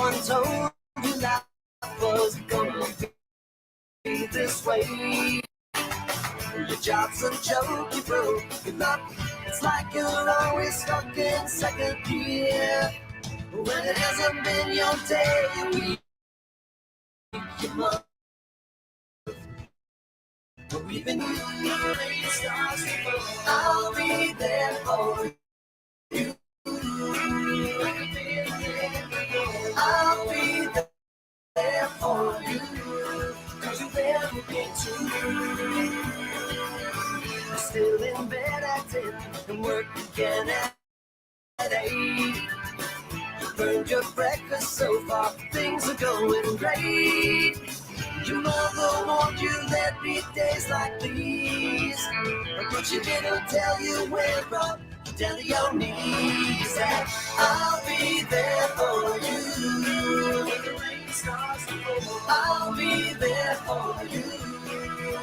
one told you life was gonna be this way. Your job's a joke, you broke your luck. It's like you're always stuck in second gear. When it hasn't been your day, your week, your month. But we've been rain stars to fall. I'll be there for you. I'll be there for you. 'Cause you're there for me too. You're still in bed at 10 and work again at 8. You burned your breakfast so far, things are going great. Your mother warned you there'd be days like these, but she didn't tell you we're up down to your knees. And I'll be there for you. When the rain starts to fall, I'll be there for you.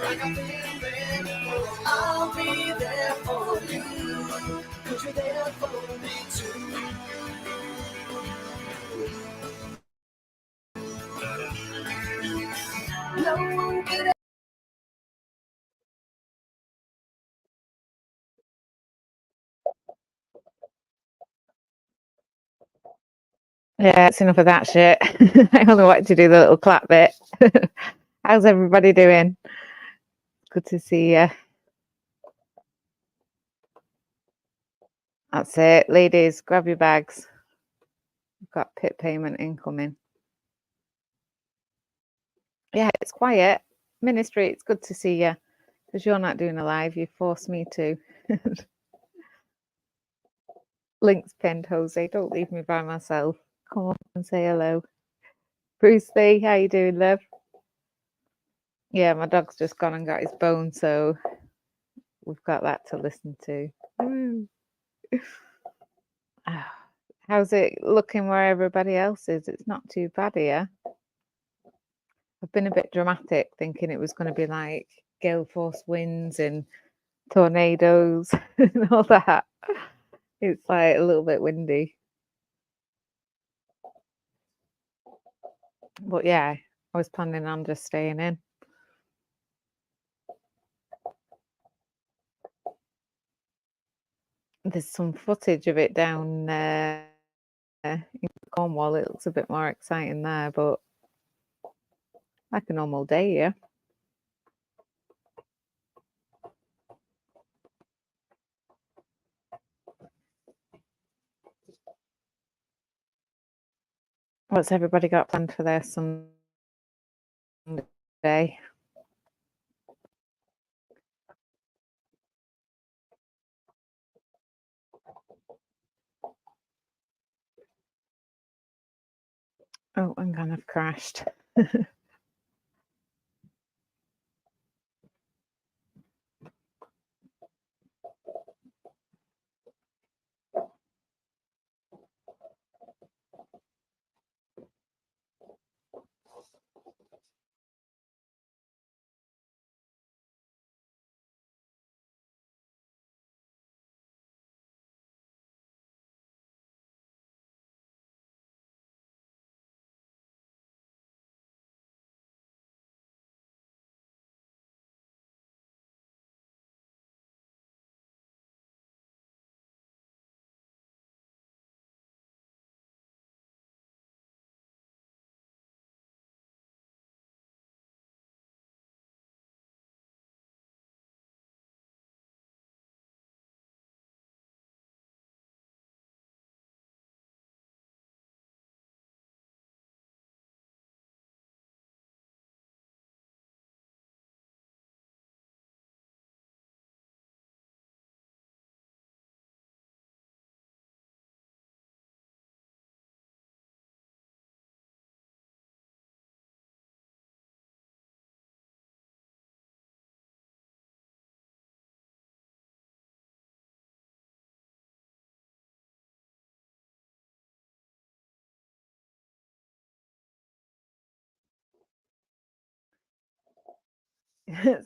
Like I've been there before. I'll be there for you, 'cause you're there for me too. No one could. Yeah, it's enough of that shit. I only wanted to do the little clap bit. How's everybody doing? Good to see you. That's it. Ladies, grab your bags. We've got PIP payment incoming. Yeah, it's quiet. Ministry, it's good to see you. Because you're not doing a live, you forced me to. Links pinned, Jose. Don't leave me by myself. Come up and say hello. Bruce Lee, how you doing, love? Yeah, my dog's just gone and got his bone, so we've got that to listen to. How's it looking where everybody else is? It's not too bad here. I've been a bit dramatic, thinking it was going to be like gale force winds and tornadoes and all that. It's like a little bit windy. But yeah, I was planning on just staying in. There's some footage of it down in Cornwall. It looks a bit more exciting there, but like a normal day, yeah. What's everybody got planned for their Sunday? Oh, I'm gonna have crashed.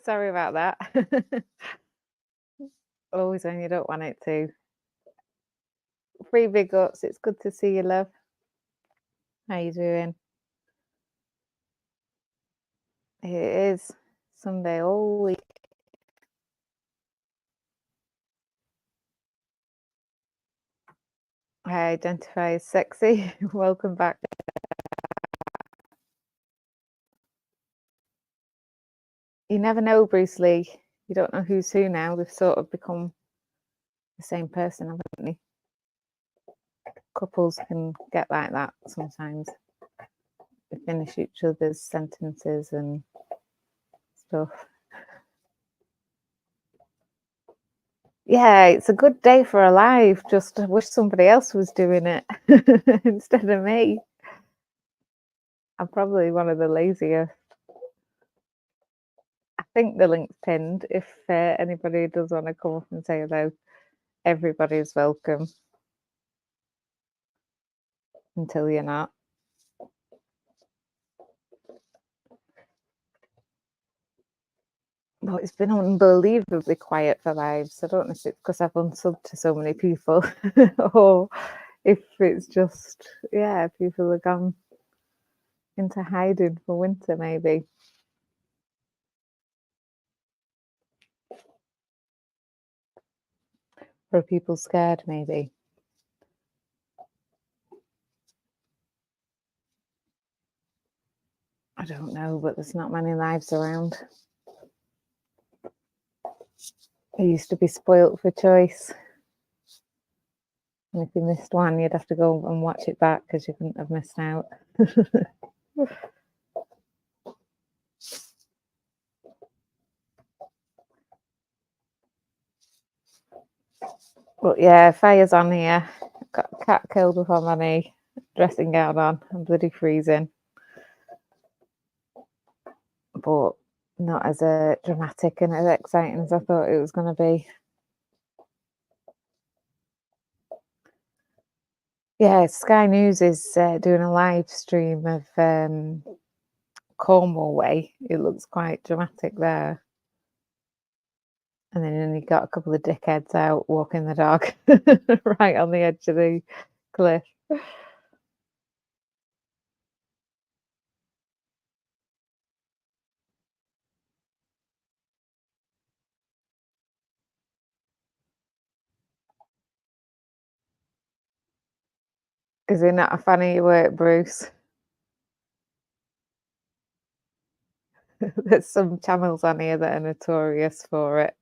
Sorry about that. Always when you don't want it to. Free big ups. It's good to see you, love. How you doing? It is Sunday all week. I identify as sexy. Welcome back. You never know, Bruce Lee. You don't know who's who now. They've sort of become the same person, haven't they? Couples can get like that sometimes. They finish each other's sentences and stuff. Yeah, it's a good day for a live. Just wish somebody else was doing it instead of me. I'm probably one of the lazier. I think the link's pinned. If anybody does want to come up and say hello, everybody's welcome. Until you're not. Well, it's been unbelievably quiet for lives. I don't know if it's because I've unsubbed to so many people or if it's just, yeah, people have gone into hiding for winter, maybe. Or are people scared, maybe? I don't know, but there's not many lives around. I used to be spoilt for choice. And if you missed one, you'd have to go and watch it back because you couldn't have missed out. But yeah, fire's on here. Got a cat curled up on my knee, dressing gown on. I'm bloody freezing. But not as dramatic and as exciting as I thought it was going to be. Yeah, Sky News is doing a live stream of Cornwall Way. It looks quite dramatic there. And then you got a couple of dickheads out walking the dog right on the edge of the cliff. Is it not a fan of your work, Bruce? There's some channels on here that are notorious for it.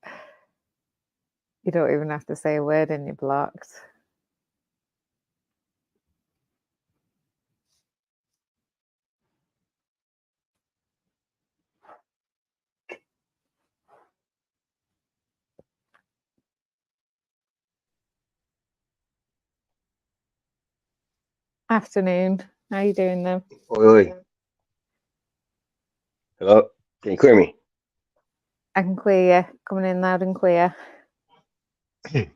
You don't even have to say a word and you're blocked. Afternoon. How you doing though? Oi. Hello? Can you hear me? I can clear you. Coming in loud and clear. Good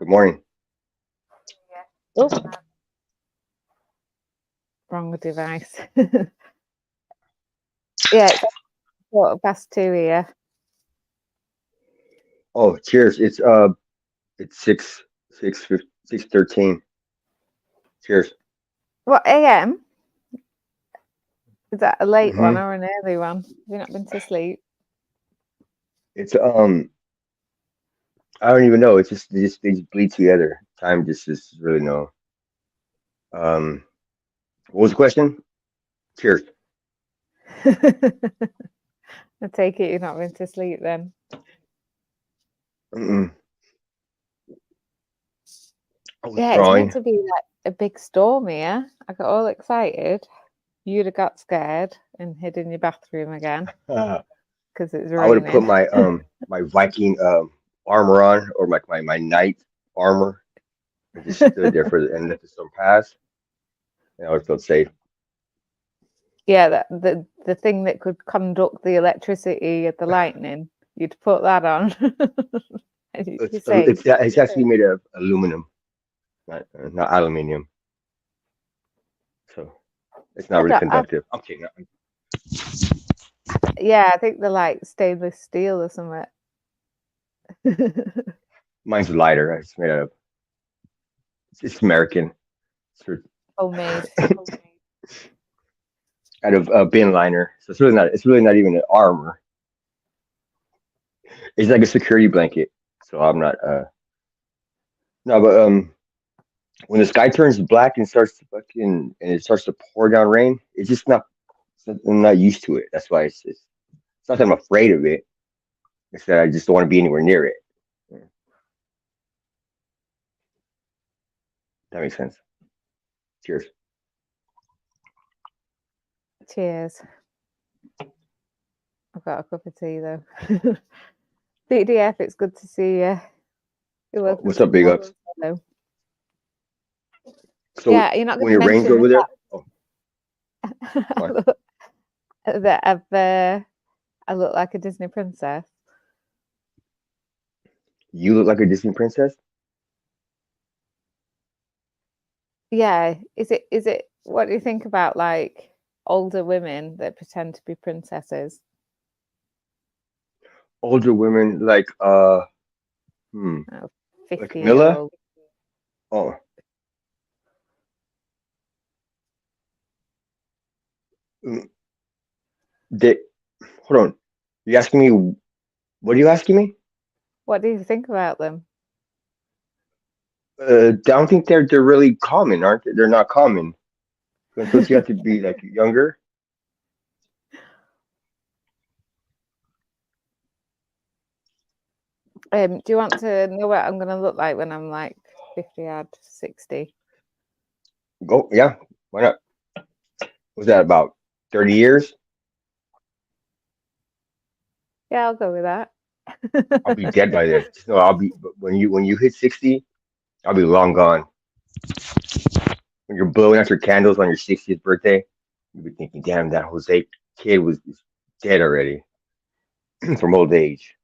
morning. Oh, wrong device. Yeah, it's 2:15 here. Oh, cheers. It's 6:13. Cheers. What AM? Is that a late one Mm-hmm. or an early one? Have you not been to sleep? It's I don't even know. It's just they just bleed together. Time just is really no. What was the question? Cheers. I take it you've not been to sleep then. Mm-mm. I was Yeah, it's meant drawing. to be like a big storm here. I got all excited. You'd have got scared and hid in your bathroom again I because it's would have put raining. my my Viking armor on, or my knight armor, and just stood there for the end of the storm pass, and I would feel safe. Yeah, the thing that could conduct the electricity at the lightning, you'd put that on and you'd be safe. It's actually made of aluminum, not aluminium, so it's not really conductive. I'm kidding. Yeah, I think they're like stainless steel or something. Mine's lighter. It's made out of. It's American. sort Homemade. out of a bin liner. So it's really not. It's really not even an armor. It's like a security blanket. So I'm not. No, but when the sky turns black and starts to fucking and it starts to pour down rain, it's just not. I'm not used to it. That's why it's not that I'm afraid of it. It's that I just don't want to be anywhere near it. Yeah, that makes sense. Cheers. Cheers. I've got a cup of tea though. DDF, it's good to see you. You're welcome What's to up, big come ups? on. So Yeah, you're not when going it to rains mention over there, that I look like a Disney princess. you look like a Disney princess. Yeah, is it? What do you think about like older women that pretend to be princesses? Older women like Oh, like 50-year Camilla. old. Oh, mm, they, hold on. You asking me? What are you asking me? What do you think about them? I don't think they're really common, aren't they? They're not common. Don't you have to be like younger? Do you want to know what I'm going to look like when I'm like 50 odd, 60? Go, yeah. Why not? Was that about 30 years? Yeah, I'll go with that. I'll be dead by then. Just know I'll be when you hit 60, I'll be long gone. When you're blowing out your candles on your 60th birthday, you'll be thinking, damn, that Jose kid was dead already from old age.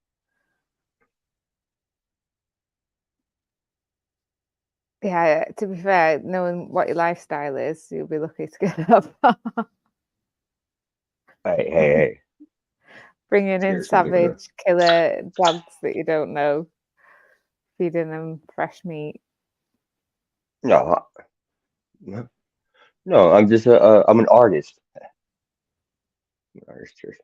Yeah, to be fair, knowing what your lifestyle is, you'll be lucky to get that far. Hey. Bringing in Cheers, my brother. savage killer dogs that you don't know, feeding them fresh meat. No, no, I'm just I'm an artist. I'm an artist. Cheers.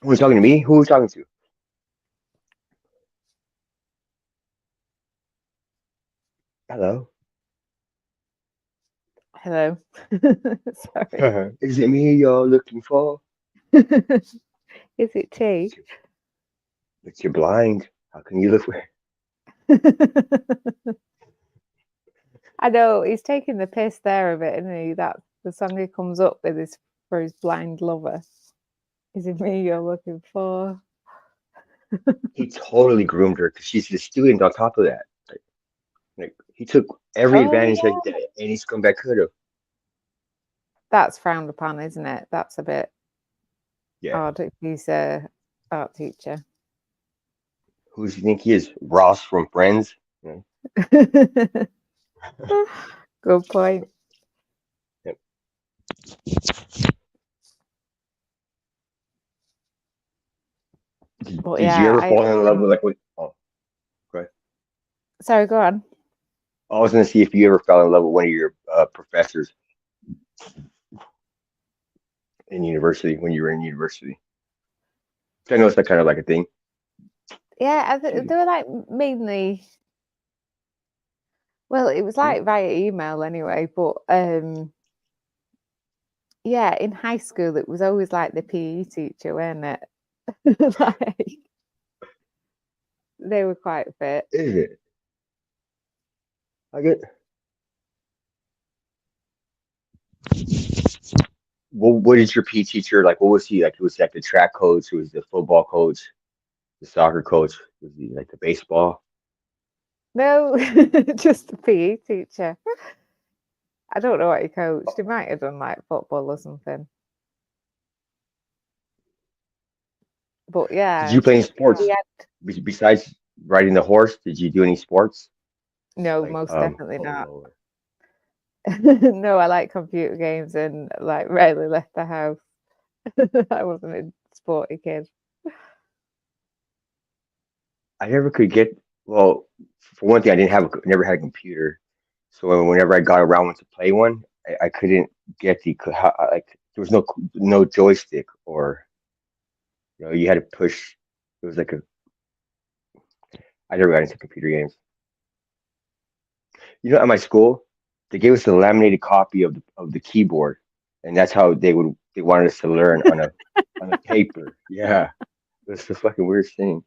Who's talking to me? Who was talking to? Hello. Hello. Sorry. Is it me you're looking for? Is it tea? But you're blind. How can you look for? I know he's taking the piss there a bit, isn't he? That's the song he comes up with is for his blind lover. Is it me you're looking for? He totally groomed her because she's the student on top of that. Like he took every Oh advantage yeah. that any scumbag could have. That's frowned upon, isn't it? That's a bit Yeah. odd if he's a art teacher. Who does he think he is? Ross from Friends? Yeah. Good point. Yep. But Did you yeah, ever fall in love with like what? Oh, go ahead. sorry, go on. I was gonna see if you ever fell in love with one of your professors in university when you were in university. I know it's that kind of like a thing. Yeah, they were like mainly. Well, it was like via email anyway, but yeah, in high school it was always like the PE teacher, weren't it? Like they were quite fit. Is it? I get. What is your PE teacher like? What was he like? Was he like the track coach? Was the football coach? The soccer coach? Was he like the baseball? No, just the PE teacher. I don't know what he coached. He might have done like football or something. But Did yeah, you play any sports he had, besides riding the horse? Did you do any sports no, like most definitely not. polo? No, I like computer games and like rarely left the house. I wasn't a sporty kid. I never could get. Well, for one thing, I didn't have never had a computer, so whenever I got around one to play one, I couldn't get like there was no joystick or you had to push. It was like a I never got into computer games. At my school, they gave us a laminated copy of the keyboard, and that's how they wanted us to learn on a paper. Yeah, it was the fucking weirdest thing.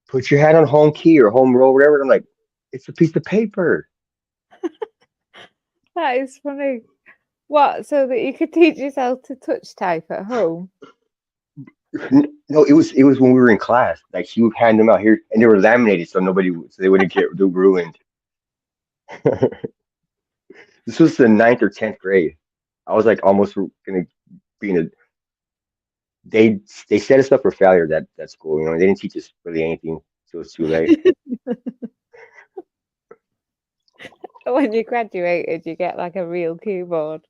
Put your hand on home key or home row, whatever. And I'm like, it's a piece of paper. That is funny. What? So that you could teach yourself to touch type at home? No, it was when we were in class. Like she would hand them out here, and they were laminated, so they wouldn't get ruined. This was the ninth or 10th grade. I was like almost gonna be in a. They set us up for failure that school. They didn't teach us really anything, so it was too late. When you graduated, you get like a real keyboard.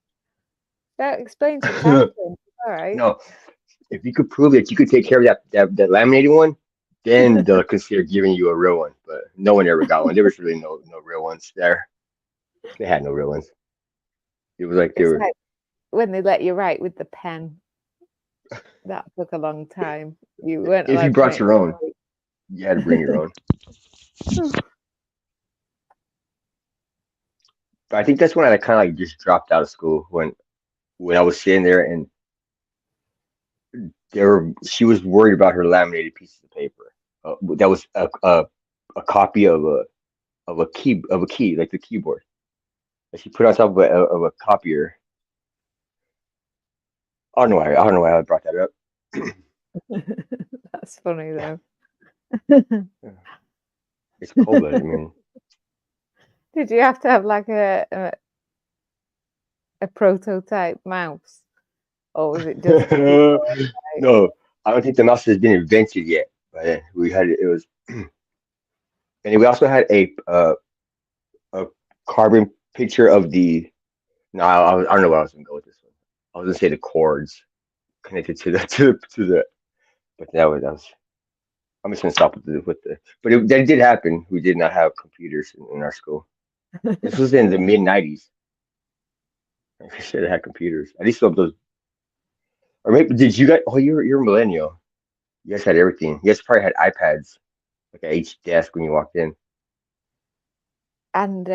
That explains your typing. All right. No, if you could prove that you could take care of that laminated one, then they'll consider giving you a real one. But no one ever got one. There was really no real ones there. They had no real ones. It was like they It's were. like when they let you write with the pen. That took a long time. You weren't If you allowed to brought make your own, you had to bring your own. But I think that's when I kind of like just dropped out of school when I was sitting there and she was worried about her laminated pieces of paper. That was a copy of a key like the keyboard that she put on top of a copier. I don't know why I brought that up. That's funny though. It's cold, but I mean, Did you have to have like a prototype mouse, or was it just no, I don't think the mouse has been invented yet. But we had it was, and we also had a carbon picture of the. No, I don't know where I was gonna go with this one. I was gonna say the chords connected to the to the, but that was. I'm just gonna stop with the. But that did happen. We did not have computers in our school. This was in the mid '90s. I should have had computers. At least some of those. Or maybe did you guys? Oh, you're a millennial. You guys had everything. You guys probably had iPads like at each desk when you walked in. and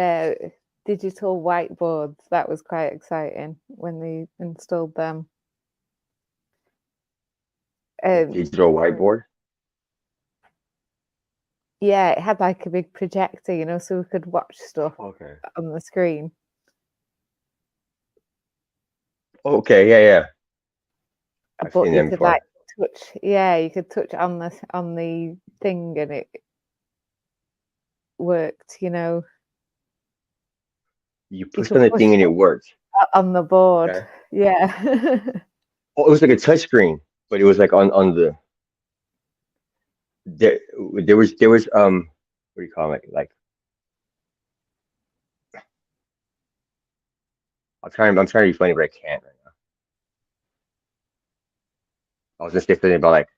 digital whiteboards? That was quite exciting when they installed them. A digital whiteboard. Yeah, it had like a big projector, so we could watch stuff Okay. on the screen. Okay. Yeah. I've But seen you them could before. like touch. Yeah, you could touch on the thing, and it worked. You You pushed could on the push thing and it worked. on the board. Okay. Yeah. Oh, it was like a touch screen, but it was like on the there was what do you call it? Like I'm trying to be funny, but I can't right now. I was gonna say something about like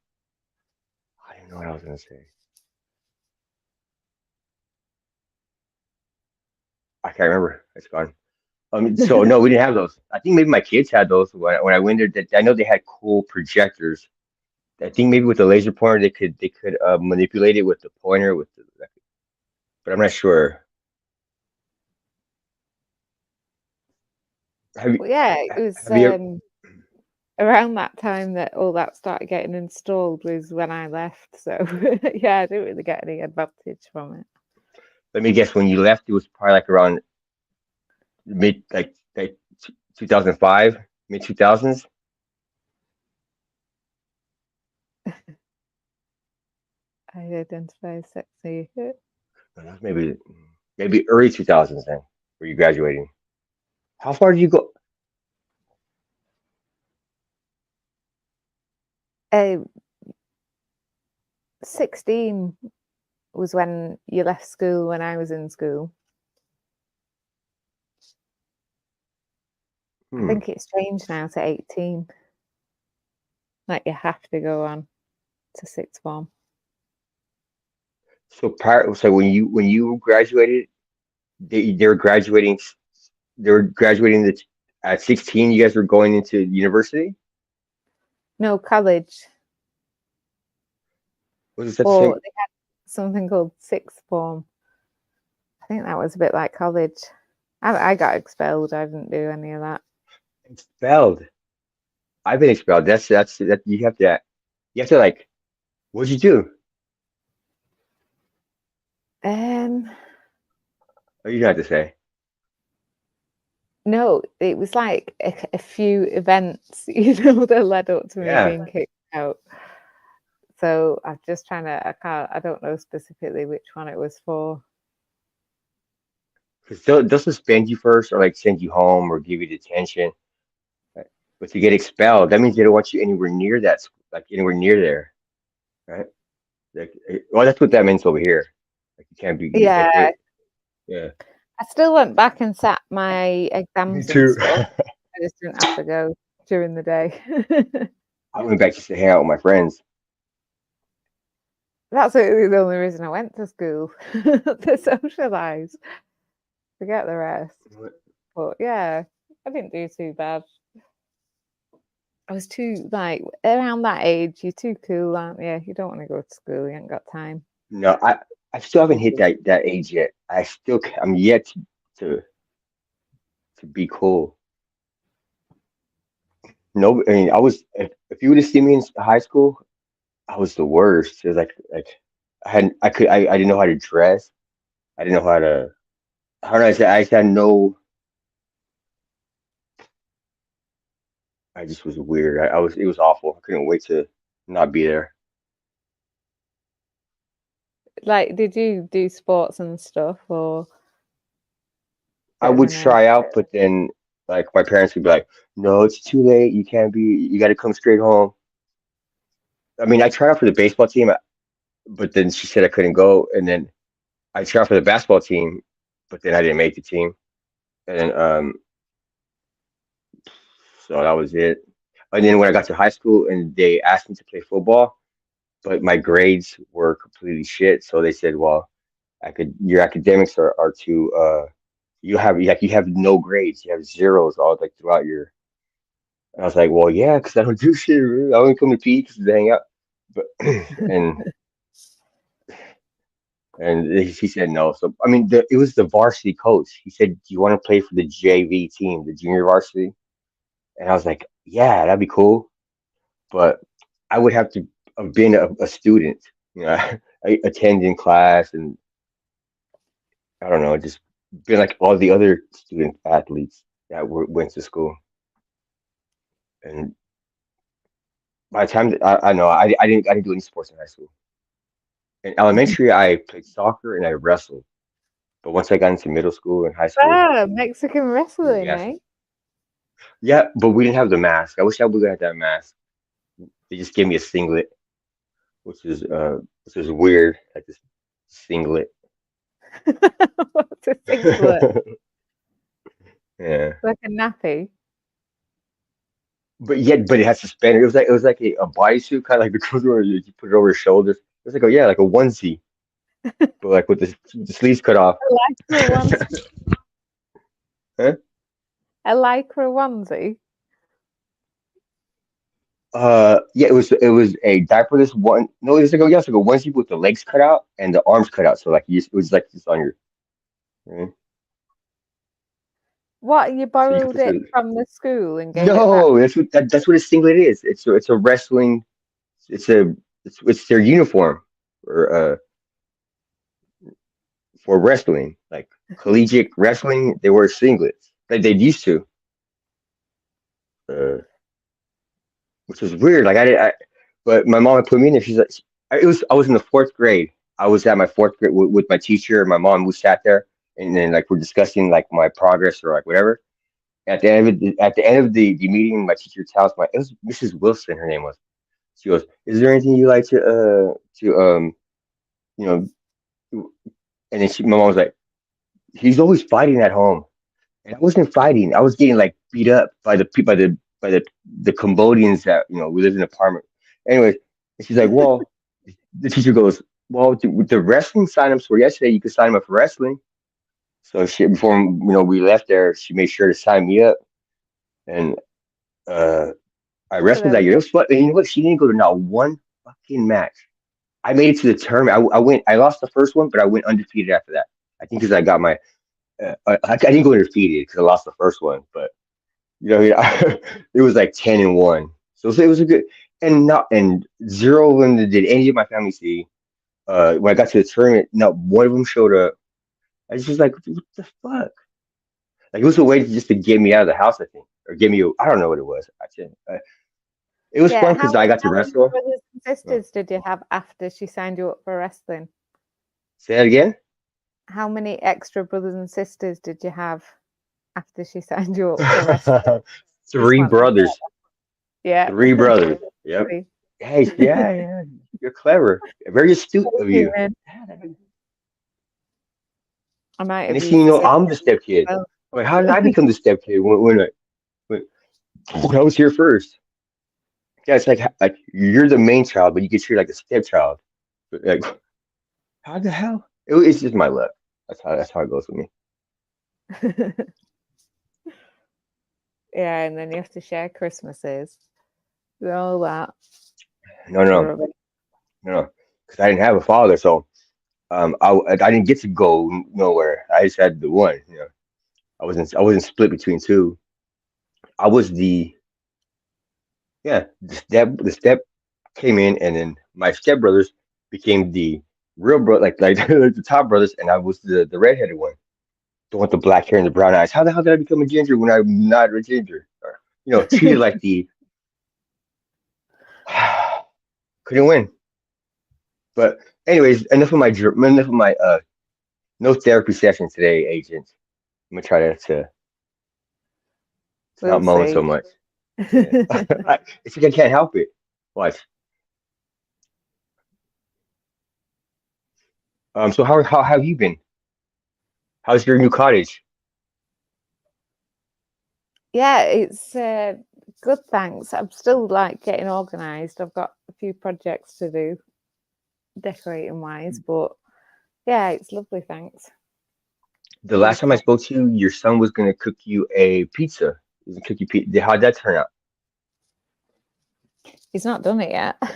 I don't know what I was gonna say. I can't remember. It's gone. So no, we didn't have those. I think maybe my kids had those when I went there. That I know they had cool projectors. I think maybe with the laser pointer they could manipulate it with the pointer but I'm not sure. Have you Well, yeah, it was have you around that time that all that started getting installed was when I left. So yeah, I didn't really get any advantage from it. let me guess when you left it was probably like around mid like 2005 mid 2000s. I identify as sexy. Maybe early 2000s then were you graduating. How far did you go? 16 was when you left school when I was in school. I think it's changed now to 18. Like you have to go on to sixth form. So when you graduated, they were graduating. They were graduating at 16. You guys were going into university. No, college. Was it that the Or same? they had something called sixth form. I think that was a bit like college. I got expelled. I didn't do any of that. Expelled. I've been expelled. That's that you have to like. What'd you do? Oh, you don't have to say. No, it was like a few events, that led up to me Yeah. being kicked out. So I'm just trying to. I don't know specifically which one it was for. Because they'll suspend you first, or like send you home, or give you detention. Right? But to get expelled, that means they don't want you anywhere near like anywhere near there, right? Like, well, that's what that means over here. Like you can't be. Yeah, Yeah. I still went back and sat my Me exams and too. stuff. I just didn't have to go during the day. I went back just to hang out with my friends. That's really the only reason I went to school, to socialise. Forget the rest. But yeah, I didn't do too bad. I was too, like, around that age, you're too cool, aren't you? You don't want to go to school, you ain't got time. No, I still haven't hit that age yet. I'm yet to be cool. No, I mean, if you would have seen me in high school, I was the worst. It was like I didn't know how to dress. I didn't know how to. How do I say? I just had no. I just was weird. I was. It was awful. I couldn't wait to not be there. Like, did you do sports and stuff, or I bit of a would nerd? try out, but then like my parents would be like, "No, it's too late. You can't be. You got to come straight home." I mean, I tried out for the baseball team, but then she said I couldn't go, and then I tried out for the basketball team, but then I didn't make the team, and then so that was it. And then when I got to high school and they asked me to play football, but my grades were completely shit, so they said, "Well, your academics are too you have no grades, you have zeros all like throughout your." And I was like, "Well, yeah, because I don't do shit. Really. I only come to PE because to hang out." But and he said no. So I mean, it was the varsity coach. He said, "Do you want to play for the JV team, the junior varsity?" And I was like, "Yeah, that'd be cool." But I would have to have been a student, attending class, and I don't know, just been like all the other student athletes that went to school. And by the time I know I didn't do any sports in high school. In elementary, I played soccer and I wrestled. But once I got into middle school and high school, Mexican wrestling, yes, eh? yeah, but we didn't have the mask. I wish I would have had that mask. They just gave me a singlet, which is weird, like this singlet. What's a singlet? Yeah. Like a nappy. But it had suspenders. It was like a bodysuit, kind of like the clothes where you put it over your shoulders. It was like like a onesie, but like with the sleeves cut off. A lycra onesie. Huh? A lycra onesie. Yeah, it was a diaperless one. No, it was like it's like a onesie with the legs cut out and the arms cut out. So like it was like just on your. Right? What, you So you could borrowed just it from the school and gave it back? no, that's what a singlet is. It's a wrestling. It's a it's their uniform for wrestling, like collegiate wrestling. They wear singlets like they used to. Uh, which was weird. Like but my mom had put me in there. She's like, I was in the fourth grade. I was at my fourth grade with my teacher and my mom. We sat there and then like we're discussing like my progress or like whatever. At the end of the meeting, my teacher tells it was Mrs. Wilson. Her name was. She goes, "Is there anything you like to you know?" And then my mom was like, "He's always fighting at home." And I wasn't fighting. I was getting like beat up by the by the Cambodians that we lived in an apartment. Anyways, and she's like, well, the teacher goes, well, the wrestling signups were yesterday. You could sign up for wrestling. So she before we left there, she made sure to sign me up, and uh, I So wrestled there that we year. go. It was fun. And you know what? She didn't go to not one fucking match. I made it to the tournament. I went. I lost the first one, but I went undefeated after that. I think because I got my. I didn't go undefeated because I lost the first one, but it was like 10-1. So it was a good and zero of them did any of my family see. When I got to the tournament, not one of them showed up. I was just like, what the fuck? Like it was a way just to get me out of the house, I think, or get me. I don't know what it was. It was Yeah, fun because I got to how many wrestle. brothers and Oh, sisters did you have after she signed you up for wrestling? say that again. How many extra brothers and sisters did you have after she signed you up for wrestling? Just Three want to get brothers. yeah. 3 brothers. Yep. Three. Hey, yeah, yeah. You're clever. Very astute of Thank you, you. man. I might And have next thing used you the know, same I'm the step kid. spell. Like, how did I become the step kid when I was here first? Yeah, it's like you're the main child, but you get treated like a stepchild. Like, how the hell? It's just my luck. That's how it goes with me. Yeah, and then you have to share Christmases and all that. No, no, Rubbish. no, because I didn't have a father, so I didn't get to go nowhere. I just had the one. I wasn't split between two. I was the step came in, and then my stepbrothers became the real bro, like the top brothers, and I was the redheaded one, the one with the black hair and the brown eyes. How the hell did I become a ginger when I'm not a ginger? Or, treated like the couldn't win. But anyways, enough of my no therapy session today, agent. I'm gonna try to not We'll moan so see. much. Yeah. It's like I can't help it. Watch. So how have you been? How's your new cottage? Yeah, it's good, thanks. I'm still like getting organized. I've got a few projects to do, decorating wise, but yeah, it's lovely, thanks. The Really last time I quiet. spoke to you, your son was gonna cook you a pizza. He was gonna cook you pizza. How'd that turn out? He's not done it yet. I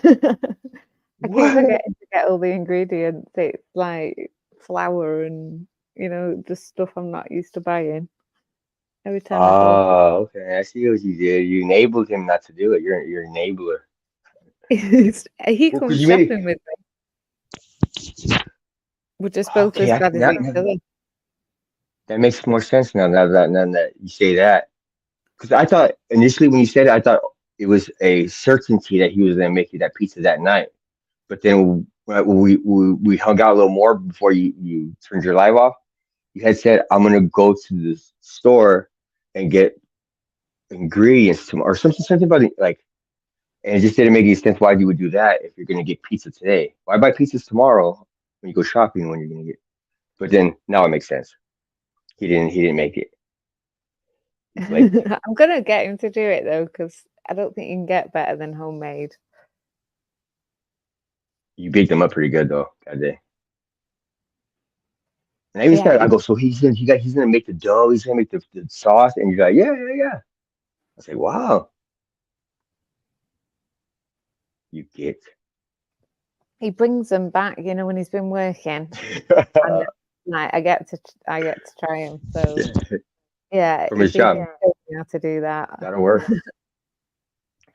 keep What? forgetting to get all the ingredients. It's like flour and just stuff I'm not used to buying. Every time I go, Oh, okay. I see what you did. You enabled him not to do it. You're an enabler. he Well, because comes you made it. shopping with me. We're just both Okay, as bad as that, each other. that makes more sense now that you say that. Because I thought initially when you said it, I thought it was a certainty that he was gonna make you that pizza that night. But then we hung out a little more before you turned your live off. You had said, I'm gonna go to the store and get ingredients tomorrow, or something about it, like, and it just didn't make any sense why you would do that if you're gonna get pizza today. Why buy pizzas tomorrow when you go shopping when you're gonna get? But then now it makes sense. He didn't make it. He's late. I'm gonna get him to do it though, because I don't think you can get better than homemade. You baked them up pretty good though that day. And I even Yeah, started. I go, so he's gonna make the dough. He's gonna make the sauce, and you're like, yeah, yeah, yeah. I say, wow, you get. he brings them back, when he's been working, and like I get to try him. So yeah, From if his he job. can show me how to do that, That'll work.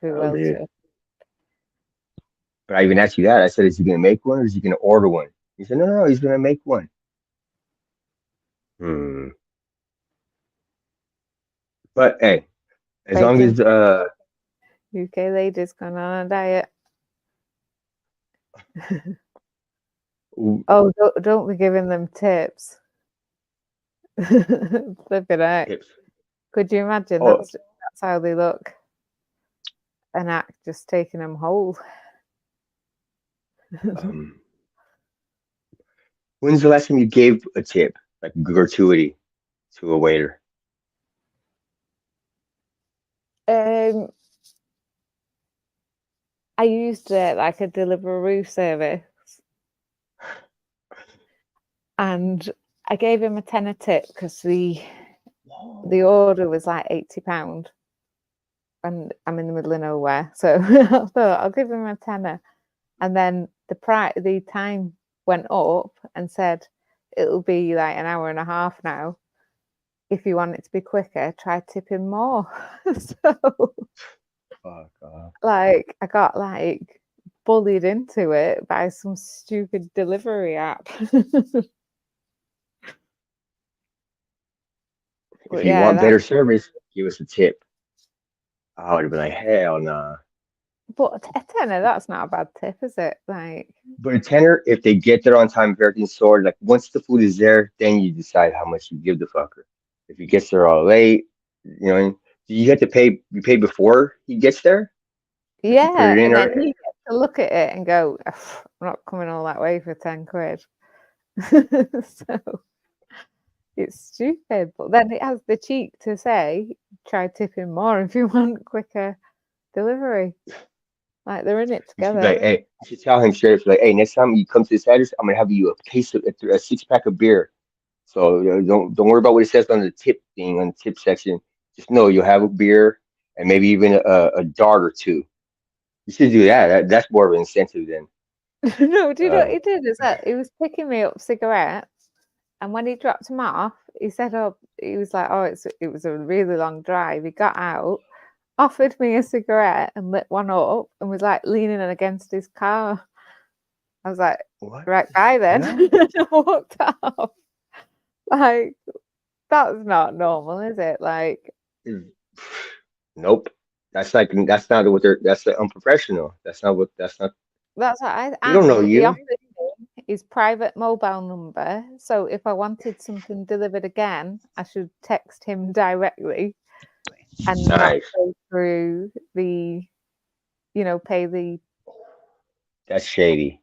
who That'll will be it. show? But I even asked you that. I said, is he gonna make one or is he gonna order one? He said, no, no, he's gonna make one. Hmm. But hey, as long Bacon as UK ladies going on a diet. Oh, don't be giving them tips. Flipping out. tips. Could you imagine Oh, that's how they look? An act just taking them whole. um, when's the last time you gave a tip, like gratuity, to a waiter? I used it like a Deliveroo service, and I gave him a tenner tip because the order was like £80, and I'm in the middle of nowhere, so I thought I'll give him a tenner, and then the time went up and said it'll be like an hour and a half now. If you want it to be quicker, try tipping more. So, like, I got like bullied into it by some stupid delivery app. If you want better service, give us a tip. I would have been like, hell nah. But a tenner, that's not a bad tip, is it? Like, But a tenner, if they get there on time, everything's sorted. Like once the food is there, then you decide how much you give the fucker. If he gets there all late, you know, you have to pay. You pay before he gets there. Like you put yeah, it in, and then or you get to look at it and go, I'm not coming all that way for 10 quid. So it's stupid. But then it has the cheek to say, try tipping more if you want quicker delivery. Like, they're in it you should be like, together. hey, you should tell him straight. Like, hey, next time you come to this address, I'm gonna have you a case of a 6-pack of beer. So don't worry about what it says on the tip thing on the tip section. Just know you'll have a beer and maybe even a dart or two. You should do that. That's more of an incentive than. No, do you know what Uh, he did? Is that he was picking me up cigarettes, and when he dropped them off, he said, "Oh," he was like, "Oh, it was a really long drive." He got out, offered me a cigarette, and lit one up, and was like leaning against his car. I was like, what? "Right, bye then." Hell? I walked off. Like, that's not normal, is it? Like, Nope. That's not what they're. That's unprofessional. That's not what. That's not. that's what They don't know and he you. offered me his private mobile number. So if I wanted something delivered again, I should text him directly and not Nice. go through pay the That's shady.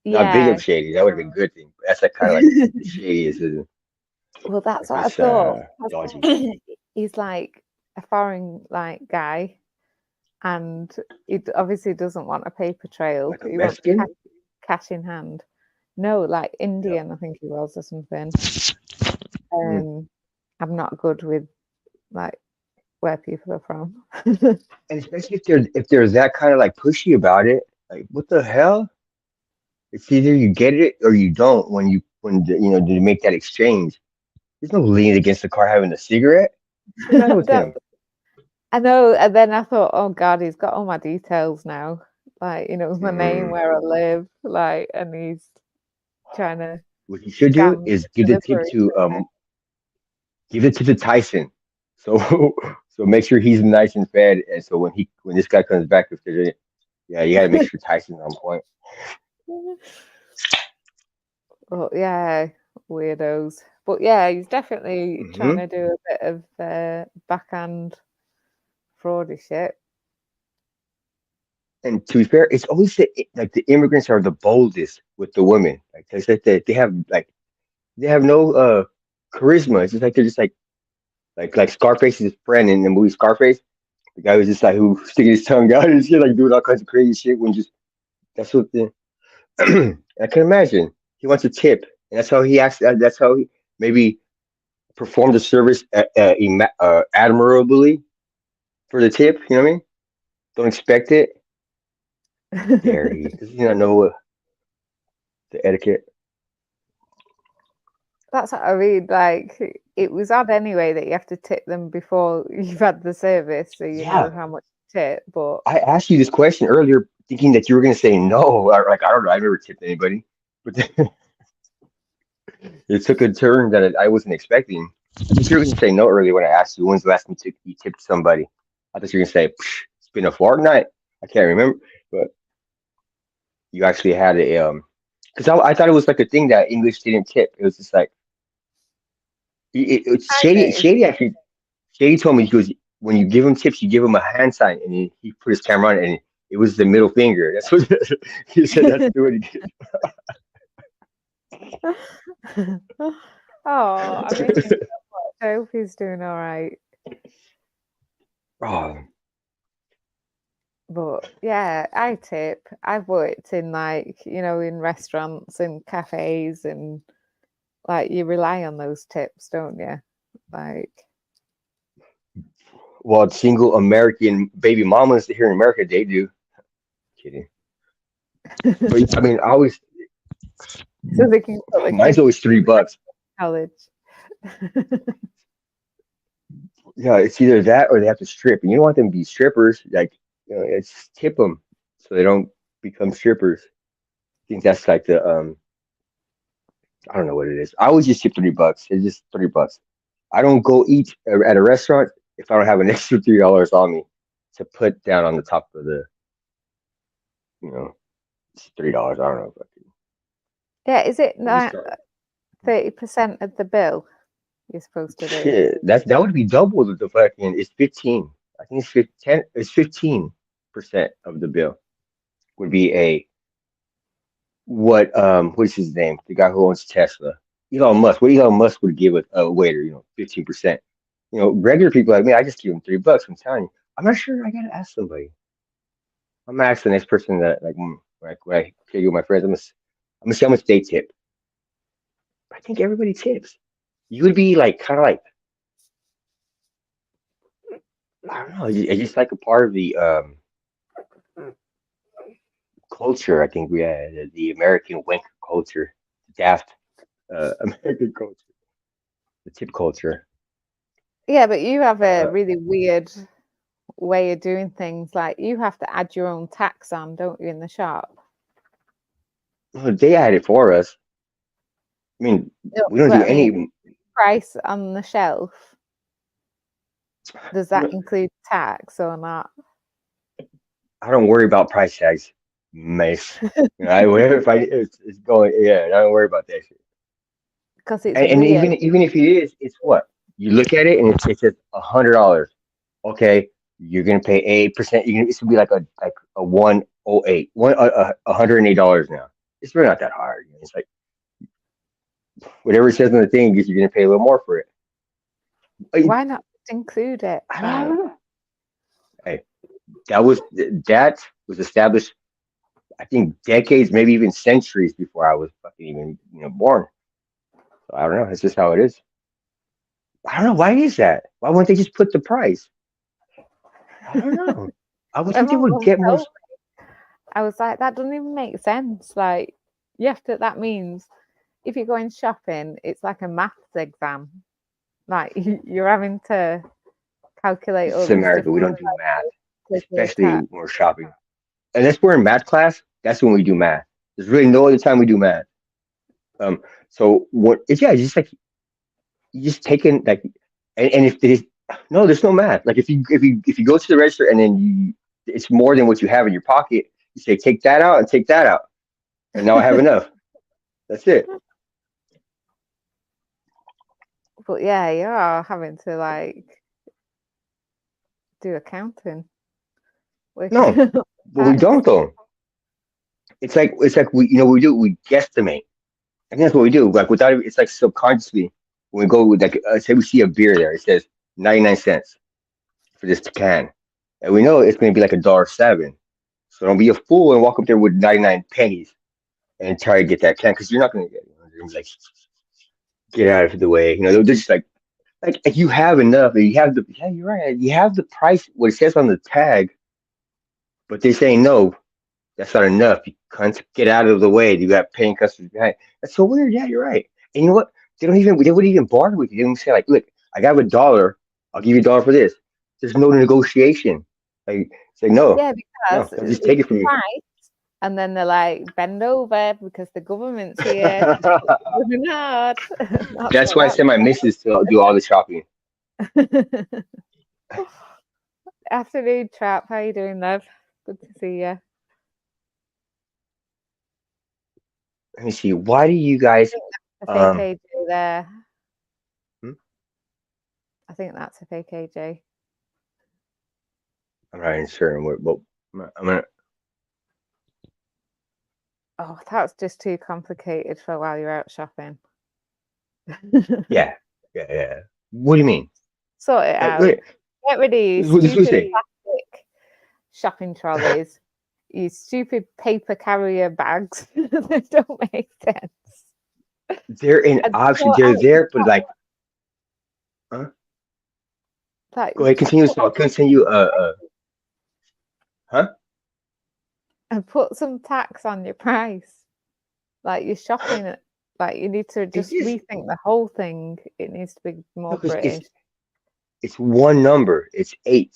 Not big yeah. of shady. That would have been a good thing. But that's like kind of like the shadiest, isn't it? Well, that's If what I it's thought. dodgy. He's like a foreign like guy, and he obviously doesn't want a paper trail. Like a He wants Mexican. cash in hand. No, like Yeah. Indian, I think he was, or something. Mm. I'm not good with like where people are from. And especially if they're that kind of like pushy about it, like what the hell? It's either you get it or you don't when you make that exchange. There's no leaning against the car having a cigarette. What's the matter with That him? I know, and then I thought, oh God, he's got all my details now. Like, he knows my name, Mm. where I live, like, and he's trying to What you should do scam is the delivery. give it to Tyson. So so make sure he's nice and fed, and so when this guy comes back, if there's yeah, you gotta make sure Tyson's on point. Well, yeah, weirdos. But yeah, he's definitely trying Hmm. to do a bit of backhand fraudy shit. And to be fair, it's always like the immigrants are the boldest with the women. Like they said that they have no charisma. It's just like they're just like Scarface's friend in the movie Scarface. The guy was just like who sticking his tongue out and shit, like doing all kinds of crazy shit when just that's what the I can imagine. He wants a tip, and that's how he acts. That's how he maybe performed the service admirably for the tip. You know what I mean? Don't expect it. How dare he? Does he not know the etiquette? That's what I mean. Like, it was odd anyway that you have to tip them before you've had the service, so you know Yeah, how much to tip. But I asked you this question earlier, thinking that you were going to say no. Or, like I don't know, I never tipped anybody, but then it took a turn that I wasn't expecting. I thought you were going to say no earlier when I asked you when's the last time you tipped somebody. I thought you were going to say it's been a fortnight. I can't remember, but you actually had a because I thought it was like a thing that English didn't tip. It was just like it's I shady. do. Shady told me he goes when you give him tips, you give him a hand sign, and he put his camera on, and it was the middle finger. That's what he said. That's what he did. Oh, I miss him so much. I hope he's doing all right. Oh, But yeah, I tip. I've worked in like, in restaurants and cafes, and like you rely on those tips, don't you? Like, Well, single American baby mamas here in America, they do. Kidding. But I mean, I always so they can put the mine's kids always $3. to college. Yeah, it's either that or they have to strip, and you don't want them to be strippers. Like, it's tip them so they don't become strippers. I think that's like the I don't know what it is. I always just tip $3. It's just $3. I don't go eat at a restaurant if I don't have an extra $3 on me to put down on the top of the, you know, it's $3. I don't know. Yeah, is it I just not 30% of the bill you're supposed to do? shit. That would be double the fucking. It's 15. I think it's 15. It's 15% of the bill would be a what's his name? The guy who owns Tesla. Elon Musk. What Elon Musk would give a waiter, 15%. Regular people like me, I just give them $3. I'm telling you. I'm not sure. I gotta ask somebody. I'm gonna ask the next person that when I kick with my friends. I'm gonna see how much they tip. I think everybody tips. You would be like kind of like I don't know. It's just like a part of the culture. I think we had the American wank culture, daft American culture, the tip culture. Yeah, but you have a Uh, really weird way of doing things. Like you have to add your own tax on, don't you, in the shop? they had it for us. I mean, No, we don't do but I mean, any. price on the shelf, does that include tax or not? I don't worry about price tags, miss. Whatever if it's going, yeah, I don't worry about that shit. Because it's And weird. even if it is, it's what you look at it and it says $100. Okay, you're gonna pay 8%. It's gonna be like a 108, $108 now. It's really not that hard. It's like whatever it says on the thing, you're gonna pay a little more for it. Why not just include it? I don't know. Hey, that was established. I think decades, maybe even centuries before I was fucking even born. So I don't know. It's just how it is. I don't know why is that. Why wouldn't they just put the price? I don't know. I would My think they would mum get more. told me, I was like, that doesn't even make sense. Like, that means if you're going shopping, it's like a maths exam. Like, you're having to calculate all It's these America. We different don't do math, especially tax. when we're shopping. Unless we're in math class, that's when we do math. There's really no other time we do math. So what? It's just like you just taking like, and if it is no, there's no math. Like if you go to the register and then it's more than what you have in your pocket. You say take that out and take that out, and now I have enough. That's it. But yeah, you are having to like do accounting. No, but we don't though. It's like we guesstimate. I think that's what we do. Like without it, it's like subconsciously when we go with like say we see a beer there, it says 99 cents for this can, and we know it's going to be like $1.07. So don't be a fool and walk up there with 99 pennies and try to get that can because you're not going to get it. They're gonna be like get out of the way. They're just like if you have enough, you have the yeah, you're right. You have the price what it says on the tag, but they're saying no. That's not enough. You can't get out of the way. You got paying customers behind. That's so weird. Yeah, you're right. And you know what? They wouldn't even barter with you. They don't say like, look, I got $1. I'll give you $1 for this. There's no negotiation. Like, it's like, no, Yeah, no, because they'll just take it's it from you. price, and then they're like, bend over because the government's here. Working hard. That's why I send my missus to do all the shopping. Afternoon, chap. How you doing, love? Good to see you. Let me see. Why do you guys A fake AJ there. Hmm? I think that's a fake AJ. I'm not even sure what I'm gonna Oh, that's just too complicated for while you're out shopping. yeah. What do you mean? Sort it out. Wait, Get rid of these what did you stupid say? plastic shopping trolleys, you stupid paper carrier bags that don't make sense. They're an And option. sort They're out there, but like, huh? like Go ahead, continue. So continue. Huh? and put some tax on your price. Like you're shopping at, like you need to It just is rethink the whole thing. It needs to be no, more because British. it's one number. It's 8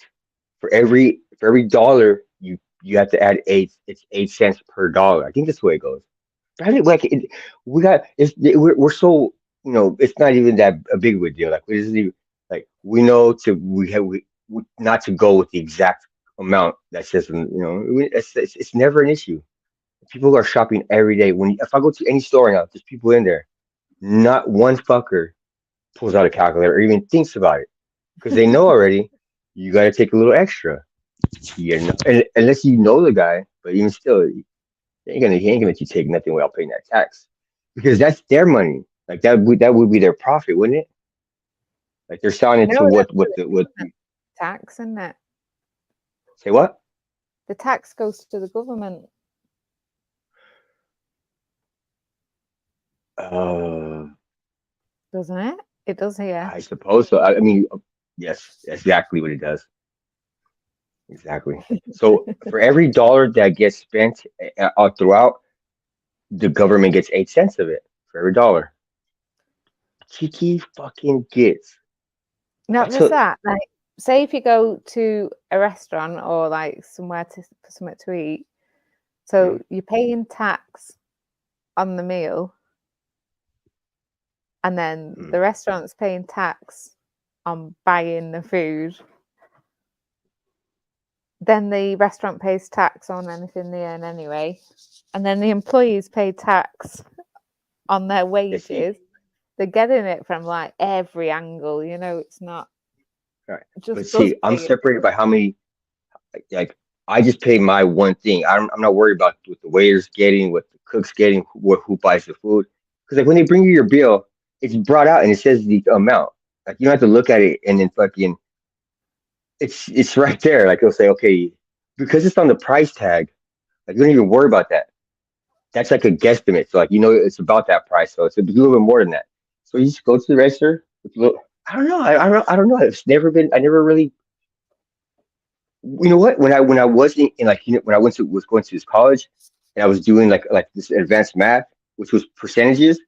for every dollar you have to add 8. It's 8 cents per dollar. I think that's the way it goes. I think like we got we're so it's not even that a big of a deal. Like we just even, like we know to we not to go with the exact amount that says it's never an issue. People are shopping every day. When if I go to any store now, there's people in there. Not one fucker pulls out a calculator or even thinks about it because they know already. You got to take a little extra. And unless you know the guy, but even still, he ain't gonna let you take nothing without paying that tax because that's their money. Like that would be their profit, wouldn't it? Like they're selling it to No, that's what tax, isn't it? say what? The tax goes to the government. Uh, Doesn't it? It does here. I suppose so. I mean, yes, that's exactly what it does. Exactly. So for every dollar that gets spent throughout, the government gets 8 cents of it for every dollar. Kiki fucking gets. Not That's just a that, like say if you go to a restaurant or like somewhere for something to eat, so mm, you're paying tax on the meal, and then mm. the restaurant's paying tax on buying the food. Then the restaurant pays tax on anything they earn anyway, and then the employees pay tax on their Let's see. wages. They're getting it from like every angle, it's not All right. But just us see, I'm paying. separated by how many. Like I just pay my one thing. I'm not worried about what the waiter's getting, what the cook's getting, who buys the food. Because like when they bring you your bill, it's brought out and it says the amount. Like you don't have to look at it and then fucking it's right there. Like it'll say, okay, because it's on the price tag, like you don't even worry about that. That's like a guesstimate. So like it's about that price. So it's a little bit more than that. So you just go to the register with a little I don't know. I don't know. It's never been I never really you know what when I was in like when I was going to this college and I was doing like this advanced math which was percentages.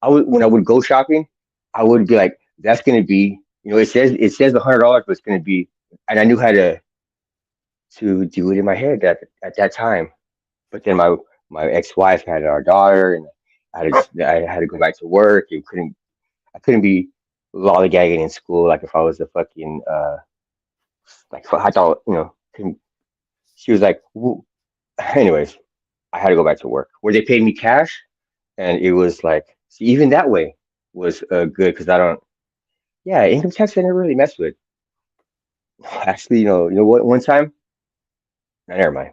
I would when I would go shopping I would be like that's going to be it says $100 but it's going to be and I knew how to do it in my head at that time. But then my ex-wife had our daughter and I had to go back to work. I couldn't be lollygagging in school like if I was a fucking like I thought she was like anyways, I had to go back to work where they paid me cash, and it was like, see, even that way was good because I don't, yeah, income tax I never really messed with. Actually, what? One time, no, never mind.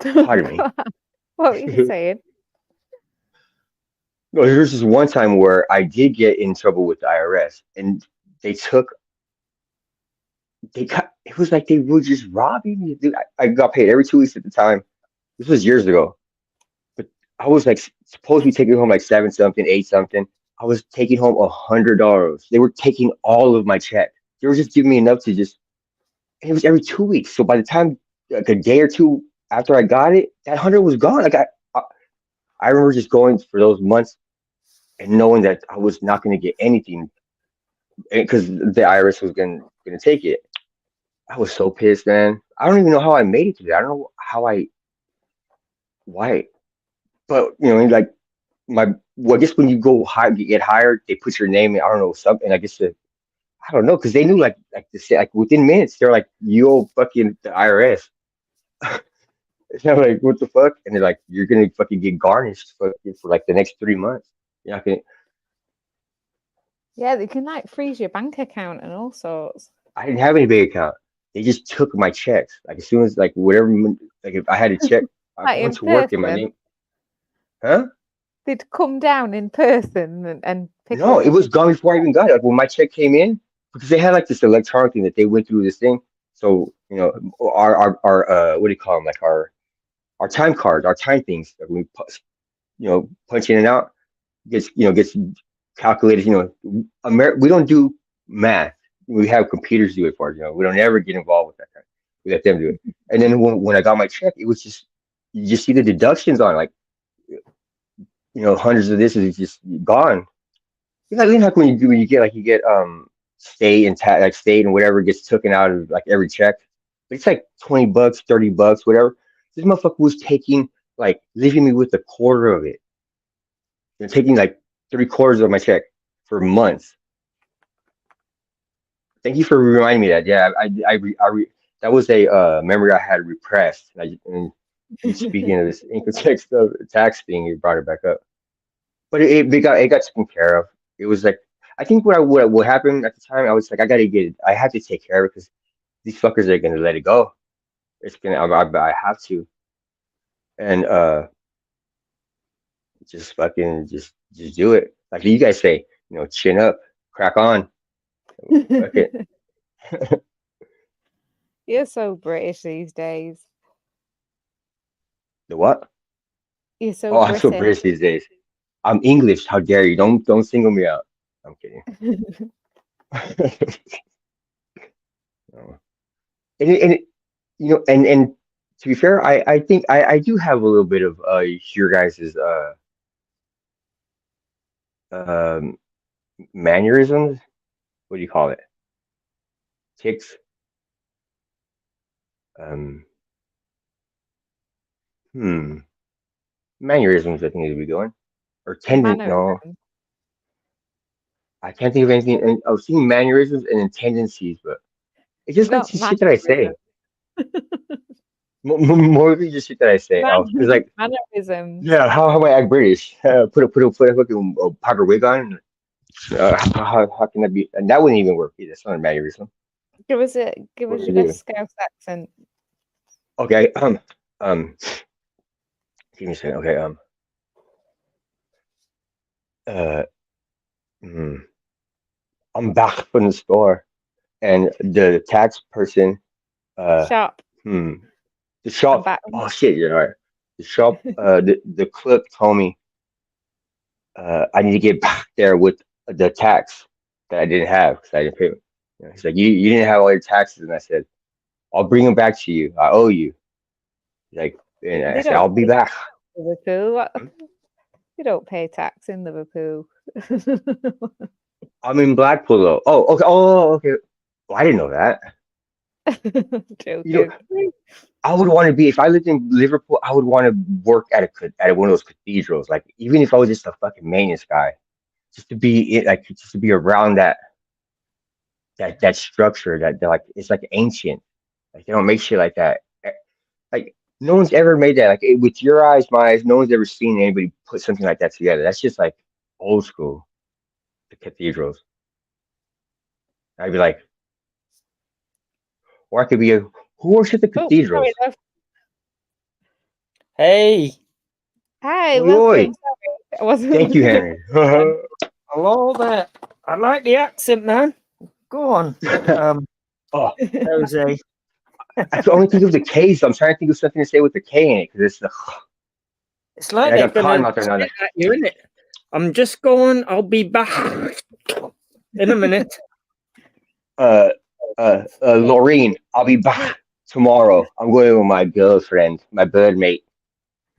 Pardon me. What were you saying? No, there's this one time where I did get in trouble with the IRS, and they took, it was like they were just robbing me. Dude, I got paid every 2 weeks at the time. This was years ago. But I was like supposed to be taking home like seven something, eight something. I was taking home $100. They were taking all of my check. They were just giving me enough to just. And it was every 2 weeks. So by the time like a day or two after I got it, that 100 was gone. I remember just going for those months and knowing that I was not going to get anything because the IRS was going to take it. I was so pissed, man. I don't even know how I made it to that. I don't know why, but like my well, I guess when you you get hired, they put your name in. I don't know something. I guess I don't know because they knew like to say like within minutes they're like you owe fucking the IRS. It's not like what the fuck, and they're like you're gonna fucking get garnished for like the next 3 months. You're not gonna. Yeah, they can like freeze your bank account and all sorts. I didn't have any bank account. They just took my checks. Like as soon as like whatever like if I had a check, I'm Like going in to work in my person, name. Huh? they'd come down in person and pick No, it it up. was gone before I even got it. Like when my check came in, because they had like this electronic thing that they went through this thing. So our what do you call them? Like our time cards, our time things that we punch in and out gets calculated. We don't do math. We have computers do it for us. We don't ever get involved with that kind. We let them do it. And then when I got my check, it was just you just see the deductions on like hundreds of this is just gone. Like when you get state and like state and whatever gets taken out of like every check. But it's like $20, $30, whatever. This motherfucker was taking like leaving me with a quarter of it. They're taking like 3/4 of my check for months. Thank you for reminding me that. Yeah, that was a memory I had repressed. And speaking of this income tax thing, you brought it back up. But it got taken care of. It was like I think what happened at the time. I was like, I had to take care of it because these fuckers are gonna let it go. It's gonna. I have to, and just fucking just do it. Like you guys say, chin up, crack on. Fuck it. You're so British these days. The what? You're so I'm so British. British these days. I'm English. How dare you? Don't single me out. I'm kidding. No. And to be fair, I think I do have a little bit of your guys's um mannerisms. What do you call it? Ticks. Um, hmm. Mannerisms. I think is we going or tendon. No, Mannerisms. I can't think of anything. And I was seeing mannerisms and then tendencies, but it's just like Not shit that I say. mannerisms. More than just shit that I say. Oh, because like, Mannerisms. yeah, how am I act British? Put a fucking powder wig on. How can that be? And that wouldn't even work either. That's not a mannerism. Give us What do your you do? best Scouse accent. Okay. Give me a second. Okay. Uh. hmm, I'm back from the store, and the tax person. Sharp. Hmm. The I'm shop. back. Oh shit! You're right. The shop. The clerk told me. I need to get back there with the tax that I didn't have because I didn't pay. He's like, you didn't have all your taxes, and I said, I'll bring them back to you. I owe you. He's like, and I They said, don't I'll be pay back. in Liverpool. Hmm? You don't pay tax in Liverpool. I'm in Blackpool though. Oh, okay. Oh, okay. Well, I didn't know that. You know, Joking. I would want to be if I lived in Liverpool. I would want to work at one of those cathedrals. Like even if I was just a fucking maintenance guy, just to be around that structure that they're like it's like ancient. Like they don't make shit like that. Like no one's ever made that. Like with your eyes, my eyes, no one's ever seen anybody put something like that together. That's just like old school. The cathedrals. I'd be like, or I could be who works at the Oh, cathedrals? sorry, love. Hey, Hi, Oi, oi. welcome. Sorry, I wasn't Thank you, Henry. hello there. I like the accent, man. Go on, Oh, Jose. I can only think of the K, so I'm trying to think of something to say with the K in it because it's the. It's like And I they're got cotton gonna out there now. spit at you, innit? I'm just going. I'll be back in a minute. Laureen, I'll be back tomorrow. I'm going with my girlfriend, my bird mate.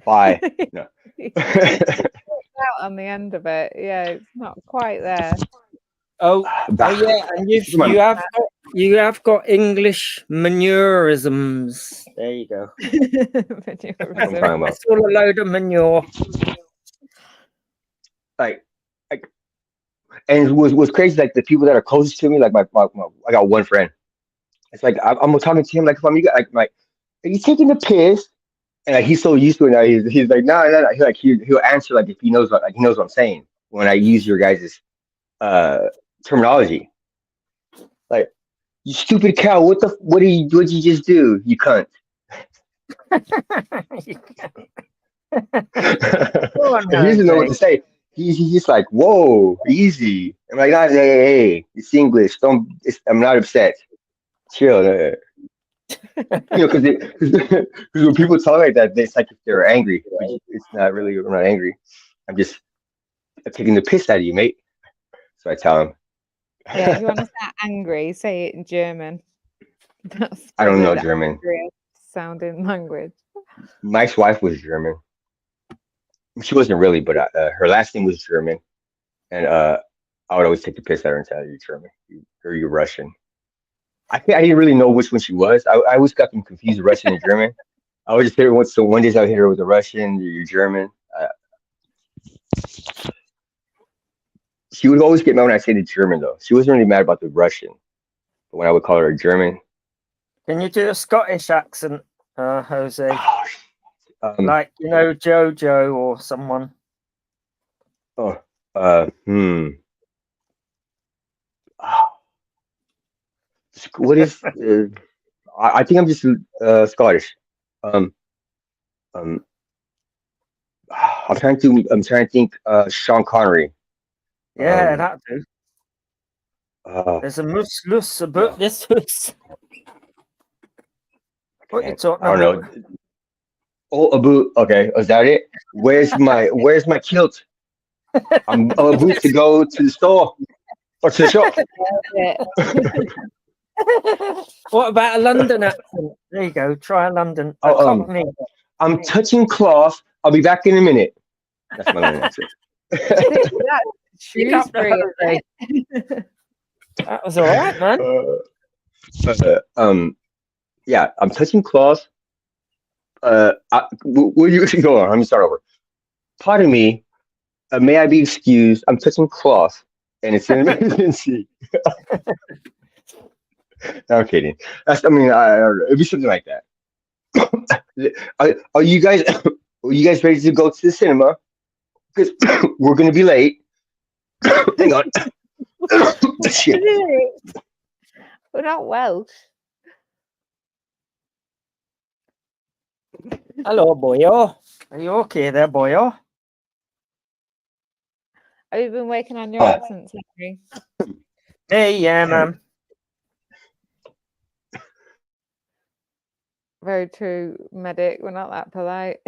Bye. No. out on the end of it. Yeah, it's not quite there. Oh Back. yeah, and Come on. you have got English manurisms. There you go. That's what I'm talking about. That's all a load of manure. Like, and what's crazy, like the people that are closest to me, like I got one friend. It's like I'm talking to him like if I'm like, are you taking the piss? And like he's so used to it now. He's like, no. He's like he'll answer like if he knows what I'm saying when I use your guys' terminology. Like, you stupid cow! What'd you just do? You cunt. Go on, He doesn't know what to Jose. say. He's just like, whoa, easy. I'm like, nah, hey, it's English. I'm not upset. Chill. You know, because when people talk like that, it's like if they're angry. It's not really. I'm not angry. I'm just taking the piss out of you, mate. So I tell him. Yeah, if you want to sound angry, say it in German. That's I don't probably know the German. angriest sounding language. Mike's wife was German. She wasn't really, but her last name was German, and I would always take the piss out of her and tell her, "You're German, or you're Russian." I didn't really know which one she was. I always got them confused, Russian and German. I would just hit her once. So one day I would hit her with a Russian, you're German. She would always get mad when I say the German, though. She wasn't really mad about the Russian, but when I would call her a German, Can you do a Scottish accent, Jose? oh, Like, you know, Jojo or someone. oh, what is? I think I'm just Scottish. Um, um, I'm trying to think. Sean Connery. Yeah, that do. Uh, There's a mus about this house. What you talking I don't about? know. Oh, a boot. Okay, is that it? Where's my kilt? I'm about to go to the store or to the shop. What about a London accent? There you go. Try a London. A Oh, Cockney. I'm touching cloth. I'll be back in a minute. That's my London accent. Shrewsbury. That was all right, man. Yeah, I'm touching cloth. Will you go on? Let me start over. Pardon me. May I be excused? I'm touching cloth, and it's an emergency. No, I'm kidding. I don't know. It'd be something like that. Are you guys? Are you guys ready to go to the cinema? Because we're gonna be late. Hang on. Shit. We're not Welsh. Hello, boyo. Are you okay there, boyo? Have you been working on your accents, Henry? Hey, yeah, man. Very true, medic. We're not that polite.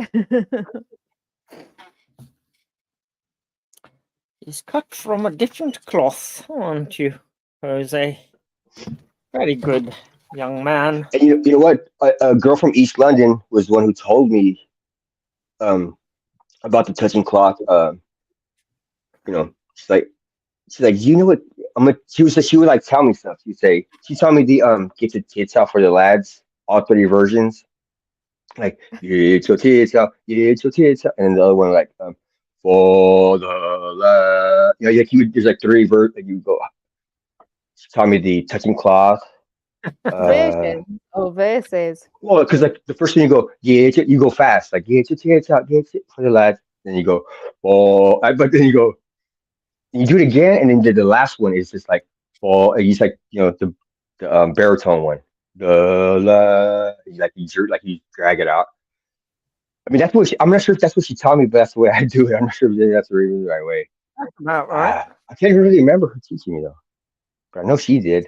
He's cut from a different cloth, aren't you, Jose? Very good, young man. And you know what? A girl from East London was the one who told me about the touching cloth. You know, she's like, you know what? She would like tell me stuff. She told me the get the tits out for the lads, all 30 versions. Like get your tits out, get your tits out, and then the other one like for the lad. You know, like there's like 3 versions. Like you go. She taught me the touching cloth. Versions or verses? Well, because like the first thing you go, you go fast, like get your tits out, get it for the lads. Then you go, oh, but then you go, you do it again, and then the last one is just like, oh, it's like the baritone one, the la, like you drag it out. I mean, I'm not sure if that's what she taught me, but that's the way I do it. I'm not sure if that's really the right way. That's about right. I can't really remember her teaching me though, but I know she did.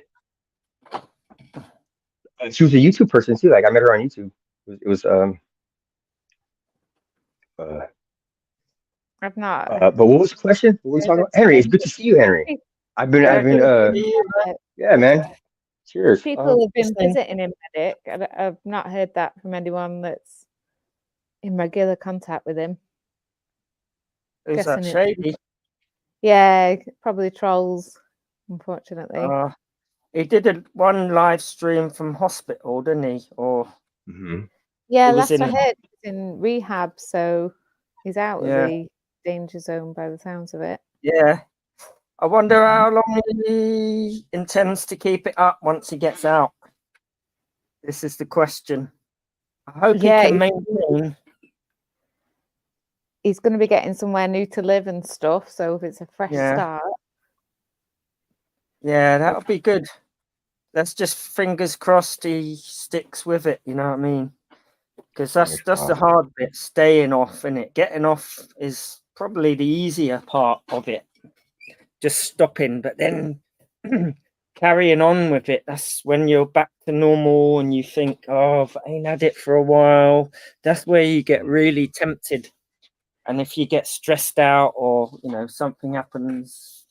She was a YouTube person too. Like I met her on YouTube. It was I've not. But what was the question? What were we talking about? Henry, it's good to see you, Henry. I've been yeah, man. Cheers. People have been visiting in medic. I've not heard that from anyone that's in regular contact with him. Is that shady? Yeah, probably trolls, unfortunately. He did one live stream from hospital, didn't he? Or yeah, last I heard, he's in rehab, so he's out of the danger zone by the sounds of it. Yeah. I wonder how long he intends to keep it up once he gets out. This is the question. I hope he can maintain. He's going to be getting somewhere new to live and stuff, so if it's a fresh start. Yeah, that'll be good. Let's just fingers crossed he sticks with it, you know what I mean? Because that's the hard bit, staying off, innit? Getting off is probably the easier part of it. Just stopping, but then carrying on with it, that's when you're back to normal and you think, oh, if I ain't had it for a while. That's where you get really tempted. And if you get stressed out or, something happens.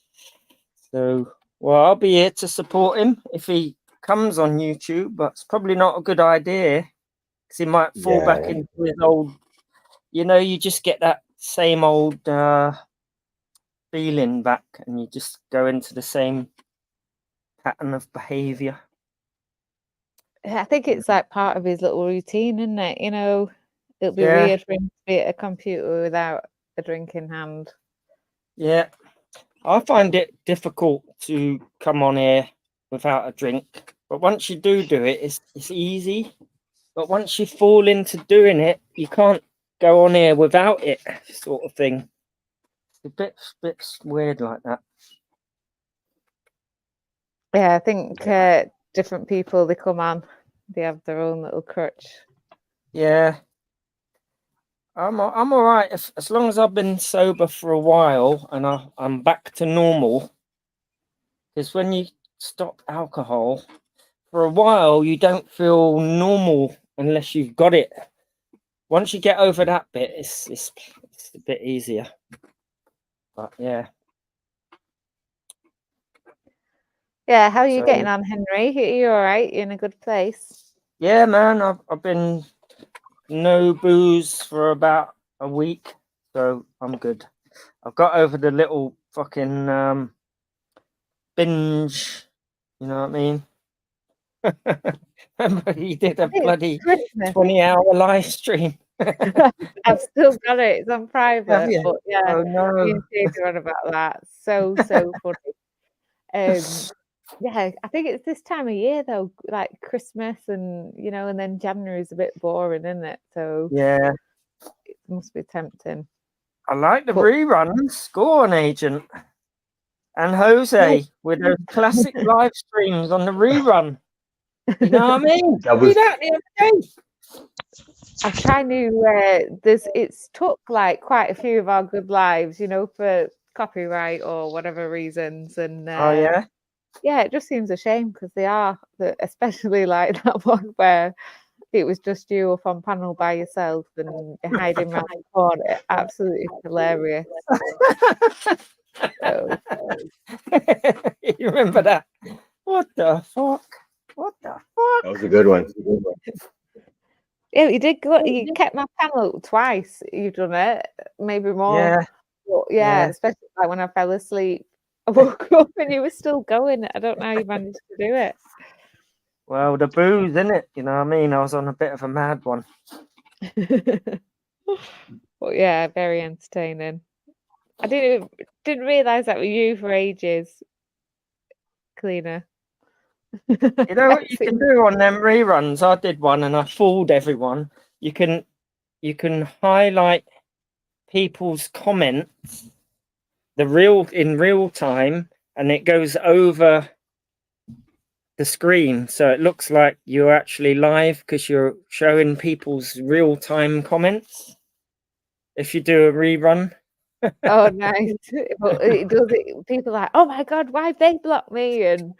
So, well, I'll be here to support him if he comes on YouTube, but it's probably not a good idea because he might fall back into his old, you just get that same old feeling back and you just go into the same pattern of behavior. I think it's like part of his little routine, isn't it? It'll be weird for him to be at a computer without a drink in hand. Yeah, I find it difficult to come on here without a drink, but once you do it, it's easy. But once you fall into doing it, you can't go on here without it, sort of thing. It's a bit weird like that. Yeah, I think different people, they come on, they have their own little crutch. Yeah, I'm all right as long as I've been sober for a while and I'm back to normal. Because when you stop alcohol for a while, you don't feel normal unless you've got it. Once you get over that bit, it's a bit easier. But yeah. Yeah, how are you getting on, Henry? Are you all right? You in a good place? Yeah, man. I've been no booze for about a week, so I'm good. I've got over the little fucking binge. You know what I mean? Remember he did a bloody 20-hour live stream. I've still got it. It's on private, Yeah. but yeah, Oh no. me and Steve are on about that. So funny. Yeah, I think it's this time of year though, like Christmas and and then January is a bit boring, isn't it? So yeah, it must be tempting. I like the reruns. Go on, Agent. And Jose with those classic live streams on the rerun. You know what I mean? That was that the other day. I'm trying to. It's took like quite a few of our good lives, for copyright or whatever reasons, and Oh yeah. yeah, it just seems a shame because they are, especially like that one where it was just you up on panel by yourself and you're hiding around the corner. Absolutely hilarious. So, you remember that? What the fuck? What the fuck? That was a good one. Yeah, you did go. You kept my panel twice. You've done it, maybe more. Yeah. But yeah, especially like when I fell asleep. I woke up and you were still going. I don't know how you managed to do it. Well, the booze, innit? You know what I mean? I was on a bit of a mad one. But yeah, very entertaining. I didn't realise that was you for ages, Cleaner. You know what you can do on them reruns? I did one and I fooled everyone. You can highlight people's comments in real time, and it goes over the screen, so it looks like you're actually live because you're showing people's real-time comments if you do a rerun. Oh, nice. But it does it. People are like, oh my god, why have they blocked me? And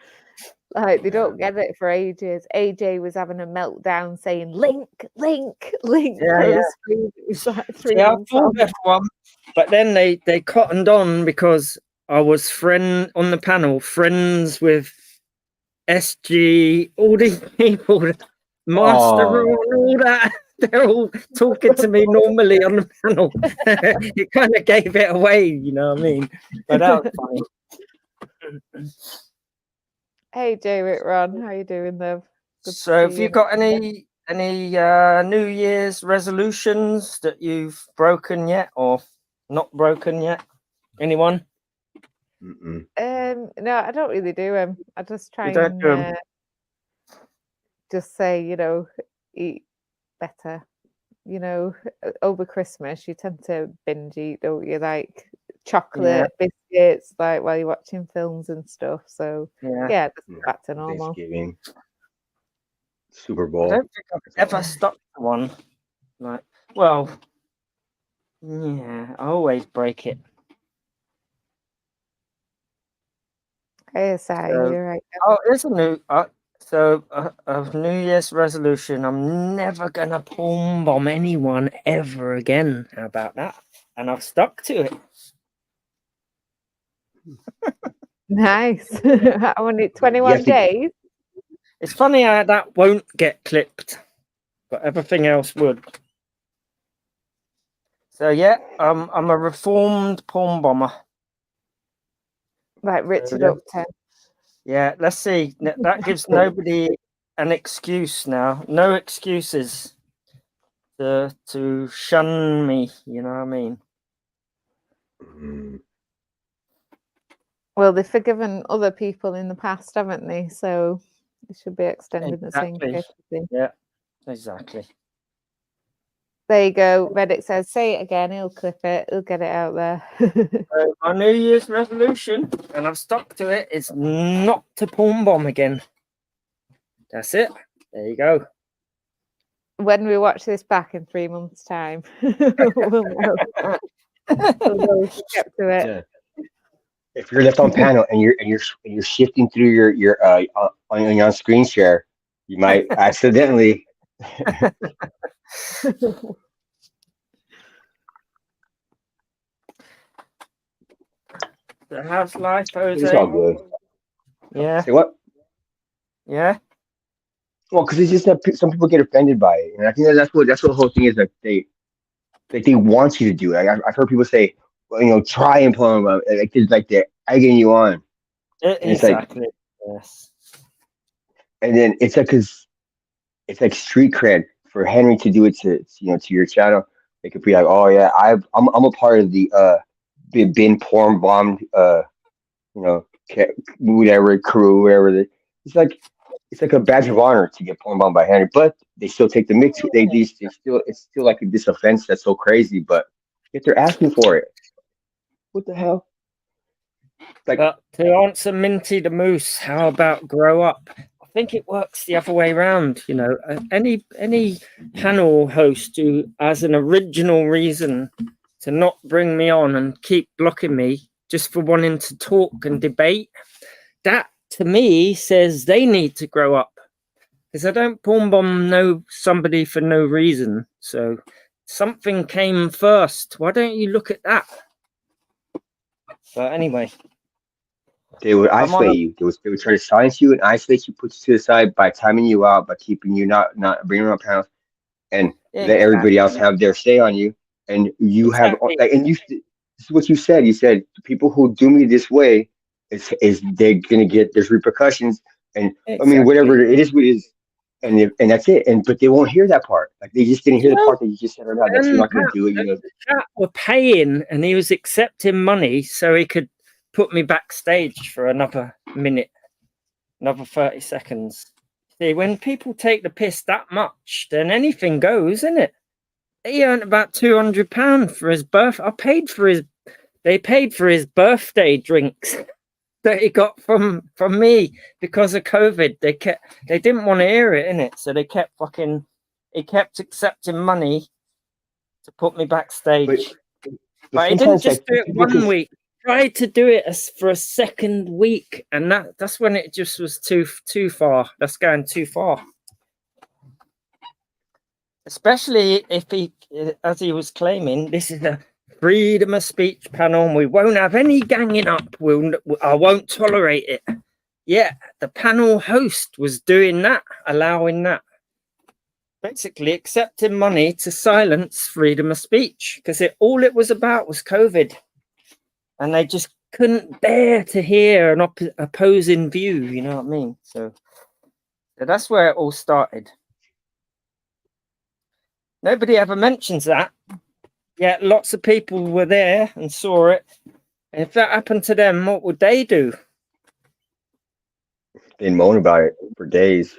like they don't get it for ages. AJ was having a meltdown saying link. Yeah. It was like I fooled everyone, but then they cottoned on because I was on the panel, friends with SG, all these people, Master Rule, all that. They're all talking to me normally on the panel. It kind of gave it away, you know what I mean? But that was funny. Hey, Jay Ron, how you doing, love? So, have you got any New Year's resolutions that you've broken yet, or not broken yet? Anyone? Mm-mm. No, I don't really do them. I just try don't do 'em? and just say, eat better. Over Christmas you tend to binge eat, don't you? Like chocolate, biscuits, like while you're watching films and stuff. So yeah, just back to normal. Thanksgiving, Super Bowl. I don't think I've ever stuck to one. Like, well, yeah, I always break it. ASI, So- you're right. Oh, it's a new. A New Year's resolution. I'm never gonna palm bomb anyone ever again. How about that? And I've stuck to it. Nice. Only 21 Yes, days. It's funny how that won't get clipped, but everything else would. So yeah, I'm a reformed palm bomber. Like Richard yeah. Upton. Yeah, let's see. That gives nobody an excuse now. No excuses to shun me. You know what I mean? Mm. Well, they've forgiven other people in the past, haven't they? So it should be extending the same Exactly. courtesy. Yeah, exactly. There you go. Reddit says, say it again. He'll clip it. He'll get it out there. So my New Year's resolution, and I've stuck to it, is not to palm bomb again. That's it. There you go. When we watch this back in 3 months' time, we'll know. We'll know if we kept to it. Yeah. If you're left on panel and you're shifting through your on your screen share, you might accidentally. So how's life, Jose? It's all good. Yeah, Say what? yeah. Well, because it's just that some people get offended by it, and I think that's what the whole thing is. Like they want you to do it. I've heard people say, well, try and pull them up. Like it's like they're egging you on, and it's like, Exactly. Yes. and then it's like because it's like street cred for Henry to do it to your channel. It could be like, oh yeah, I'm a part of the been porn bombed whatever crew, whatever. It's like a badge of honor to get porn bombed by Henry, but they still take the mix. They still it's still like this offense that's so crazy, but yet they're asking for it. What the hell? Like, But to answer Minty the Moose, how about grow up? I think it works the other way around. Any panel host who has an original reason to not bring me on and keep blocking me just for wanting to talk and debate, that to me says they need to grow up, because I don't palm bomb somebody for no reason. So something came first. Why don't you look at that? But anyway. they would isolate you. They would try to silence you and isolate you, put you to the side by timing you out, by keeping you not bringing on panels, and let everybody else have their say on you. And you have, and you. This is what you said. You said the people who do me this way is they're gonna get there's repercussions, and I mean whatever it is, and that's it. But they won't hear that part. Like they just didn't hear the part that you just said right now. That you're not gonna do it. The chat were paying, and he was accepting money so he could put me backstage for another minute, another 30 seconds. See, when people take the piss that much, then anything goes, isn't it? He earned about £200 for his birth. They paid for his birthday drinks that he got from me because of COVID. They didn't want to hear it, innit? So he kept accepting money to put me backstage. But he didn't just do it 1 week. Tried to do it for a second week, and that's when it just was too far. That's going too far. Especially if he, as he was claiming, this is a freedom of speech panel, and we won't have any ganging up. I won't tolerate it. Yeah, the panel host was doing that, allowing that. Basically accepting money to silence freedom of speech, because all it was about was COVID. And they just couldn't bear to hear an opposing view, you know what I mean? So that's where it all started. Nobody ever mentions that. Yet lots of people were there and saw it. And if that happened to them, what would they do? They moan about it for days.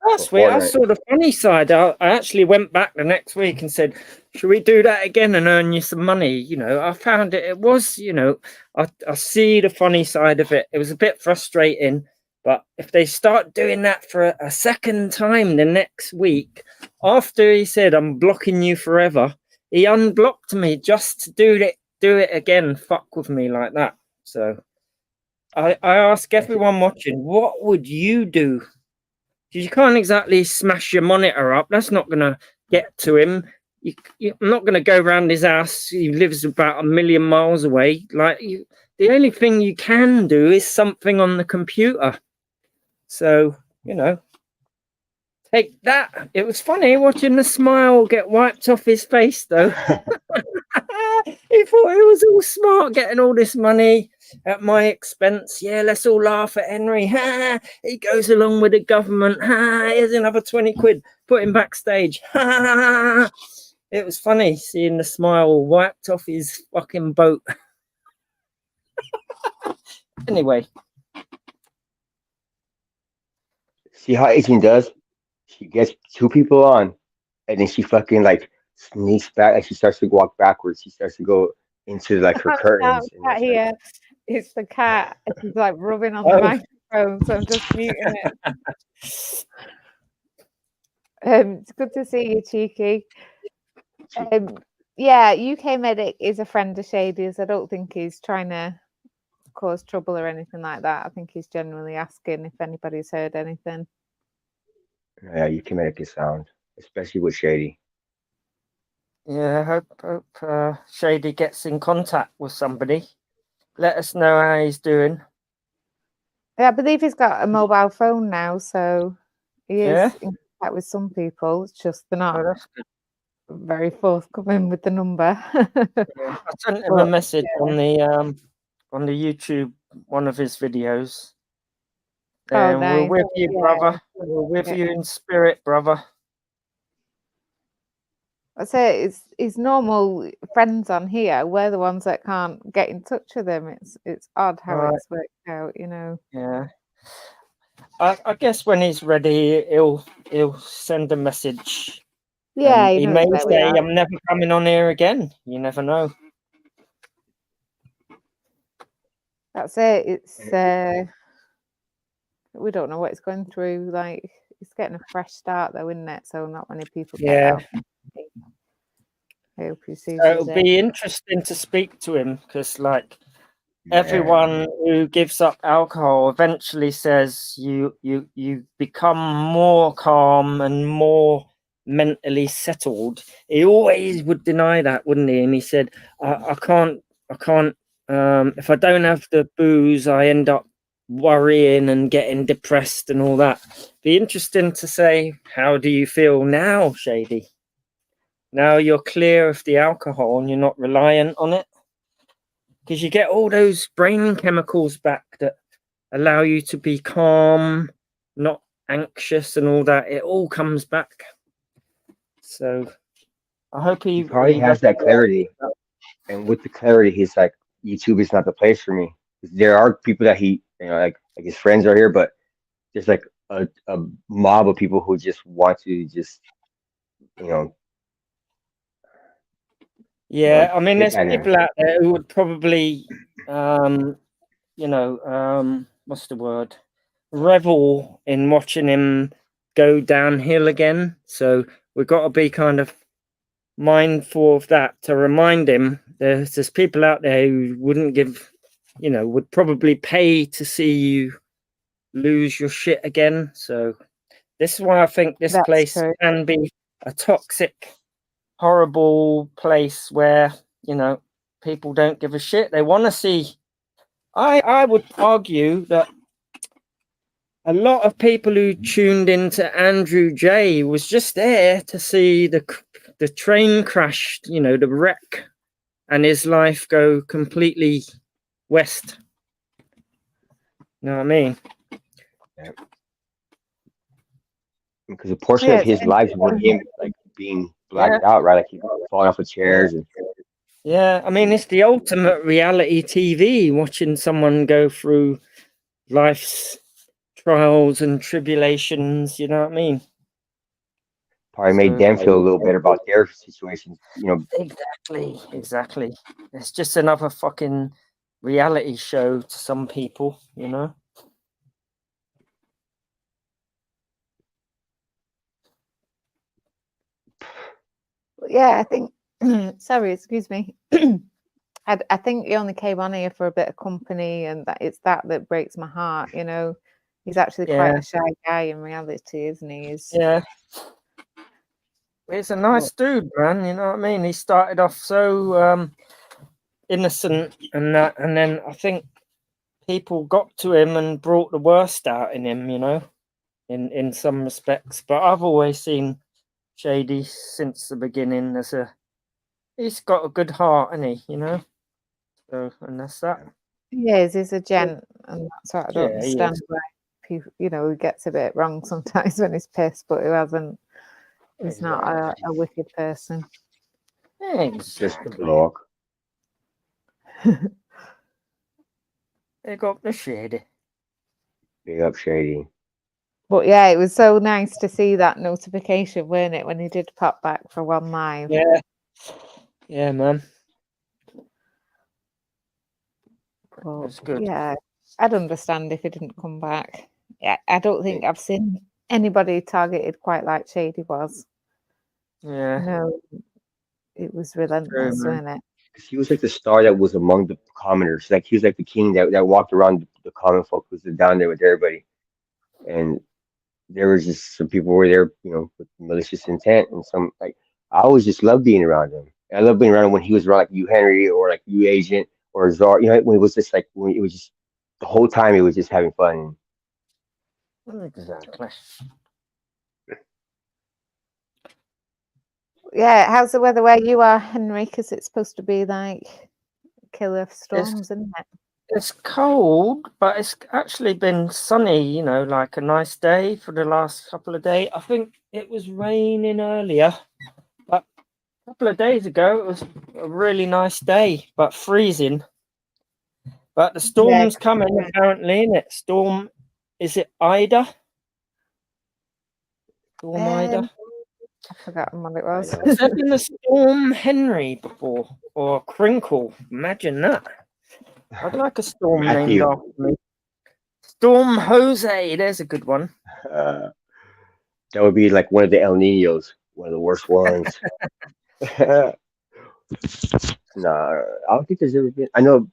Last week, I saw the funny side. I actually went back the next week and said, should we do that again and earn you some money? I found it was, I see the funny side of it. It was a bit frustrating, but if they start doing that for a second time the next week, after he said, I'm blocking you forever, he unblocked me just to do it again, fuck with me like that. So I ask everyone watching, what would you do? Because you can't exactly smash your monitor up. That's not going to get to him. I'm not going to go around his house. He lives about 1,000,000 miles away. The only thing you can do is something on the computer. So, take that. It was funny watching the smile get wiped off his face, though. He thought he was all smart getting all this money at my expense. Yeah, let's all laugh at Henry. Ha! He goes along with the government. Ha! Here's another 20 quid. Put him backstage. Ha! It was funny seeing the smile wiped off his fucking boat. Anyway. See how 18 does? She gets two people on, and then she fucking like sneaks back, and she starts to walk backwards. She starts to go into like her curtains. And Cat here. It's the cat. It's like rubbing on the microphone, so I'm just muting it. It's good to see you, Cheeky. Yeah, UK Medic is a friend of Shady's. I don't think he's trying to cause trouble or anything like that. I think he's generally asking if anybody's heard anything. Yeah, you can make it sound, especially with Shady. Yeah, hope Shady gets in contact with somebody. Let us know how he's doing. Yeah, I believe he's got a mobile phone now, so he is in contact with some people. It's just they're not very forthcoming with the number. I sent him a message on the YouTube, one of his videos. Oh, nice. We're with you, brother. We're with you in spirit, brother. I say it's normal friends on here. We're the ones that can't get in touch with him. It's odd how it's worked out, Yeah. I guess when he's ready, he'll send a message. Yeah, he may say, "I'm never coming on here again." You never know. That's it. It's we don't know what it's going through. Like it's getting a fresh start, though, isn't it? So not many people get out. I hope he sees. It'll be interesting to speak to him because, everyone who gives up alcohol eventually says you become more calm and more mentally settled. He always would deny that, wouldn't he? And he said, I can't if I don't have the booze, I end up worrying and getting depressed and all that. Be interesting to say, how do you feel now, Shady? Now you're clear of the alcohol and you're not reliant on it, because you get all those brain chemicals back that allow you to be calm, not anxious and all that. It all comes back. So I hope he probably has that clarity. And with the clarity, he's like, YouTube is not the place for me. There are people that he, like his friends are here, but there's like a mob of people who just want to just, yeah, I mean, there's people out there who would probably, what's the word? Revel in watching him go downhill again. So we've got to be kind of mindful of that to remind him there's people out there who wouldn't give, would probably pay to see you lose your shit again. So this is why I think this place can be a toxic, horrible place where people don't give a shit. They want to see. I would argue that a lot of people who tuned into Andrew J was just there to see the train crash, the wreck, and his life go completely west. You know what I mean? Yeah. Because a portion of his life was him like being blacked out, right? Like he falling off of chairs and. Yeah, I mean, it's the ultimate reality TV, watching someone go through life's trials and tribulations, you know what I mean? Probably made them feel a little better about their situations, Exactly. It's just another fucking reality show to some people, Yeah, I think. Sorry, excuse me. I think he only came on here for a bit of company, and that breaks my heart. You know, he's actually quite a shy guy in reality, isn't he? Yeah. He's a nice dude, man. You know what I mean? He started off so innocent and that, and then I think people got to him and brought the worst out in him, you know, in some respects. But I've always seen Shady since the beginning as he's got a good heart, isn't he? You know, so and that's that. He is. He's a gent, and that's what I don't understand why people, you know, he gets a bit wrong sometimes when he's pissed, but he hasn't. He's not a wicked person. Just a block. They got the Shady. Big up Shady. But yeah, it was so nice to see that notification, weren't it, when he did pop back for one live? Yeah. Yeah, man. But, good. Yeah, I'd understand if he didn't come back. Yeah, I don't think I've seen anybody targeted quite like Shady was. Yeah. No, it was relentless, wasn't it? He was like the star that was among the commoners. Like he was like the king that walked around the common folk, was down there with everybody. And there was just some people were there, you know, with malicious intent, and some like I always just loved being around him. I loved being around him when he was around like you Henry or like you Agent or Czar. You know, when it was just like when it was just the whole time it was just having fun. Exactly. Yeah, how's the weather where you are, Henry? Because it's supposed to be like killer storms, isn't it? It's cold, but it's actually been sunny, you know, like a nice day for the last couple of days. I think it was raining earlier, but a couple of days ago it was a really nice day, but freezing. But the storm's coming apparently, isn't it? Storm, is it Ida? Storm Ida? I've forgotten what it was. Has there been a Storm Henry before? Or Crinkle? Imagine that. I'd like a storm named after me. Storm Jose, there's a good one. That would be like one of the El Ninos, one of the worst ones. Nah, I don't think there's ever been. I know.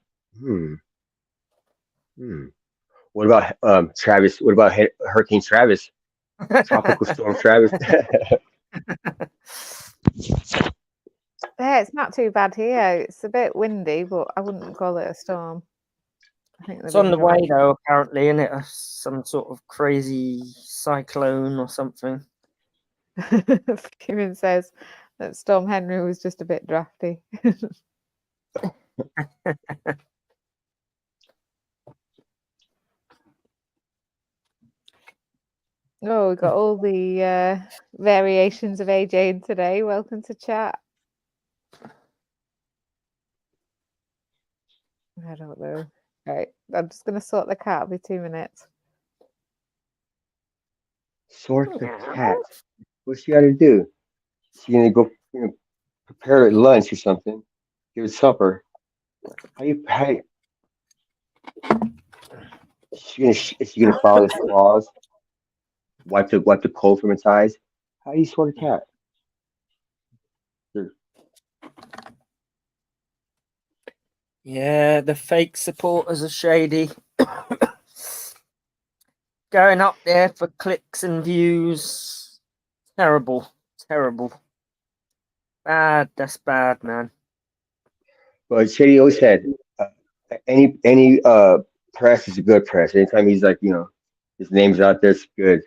What about Travis? What about Hurricane Travis? Tropical Storm Travis. Yeah, it's not too bad here. It's a bit windy, but I wouldn't call it a storm. I think it's on the way though, apparently, isn't it? Some sort of crazy cyclone or something. Kieran says that Storm Henry was just a bit drafty. Oh, we got all the variations of AJ in today. Welcome to chat. I don't know. Right, I'm just going to sort the cat. It'll be 2 minutes. Sort the cat. What's she got to do? She gonna go, you know, prepare lunch or something. Give it supper. How is she gonna follow the laws? Wipe the coal from its eyes. How do you sort a cat? Yeah, the fake supporters are shady. Going up there for clicks and views. Terrible. Bad. That's bad, man. But Shady always said, any press is a good press. Anytime he's like, you know, his name's out there, it's good.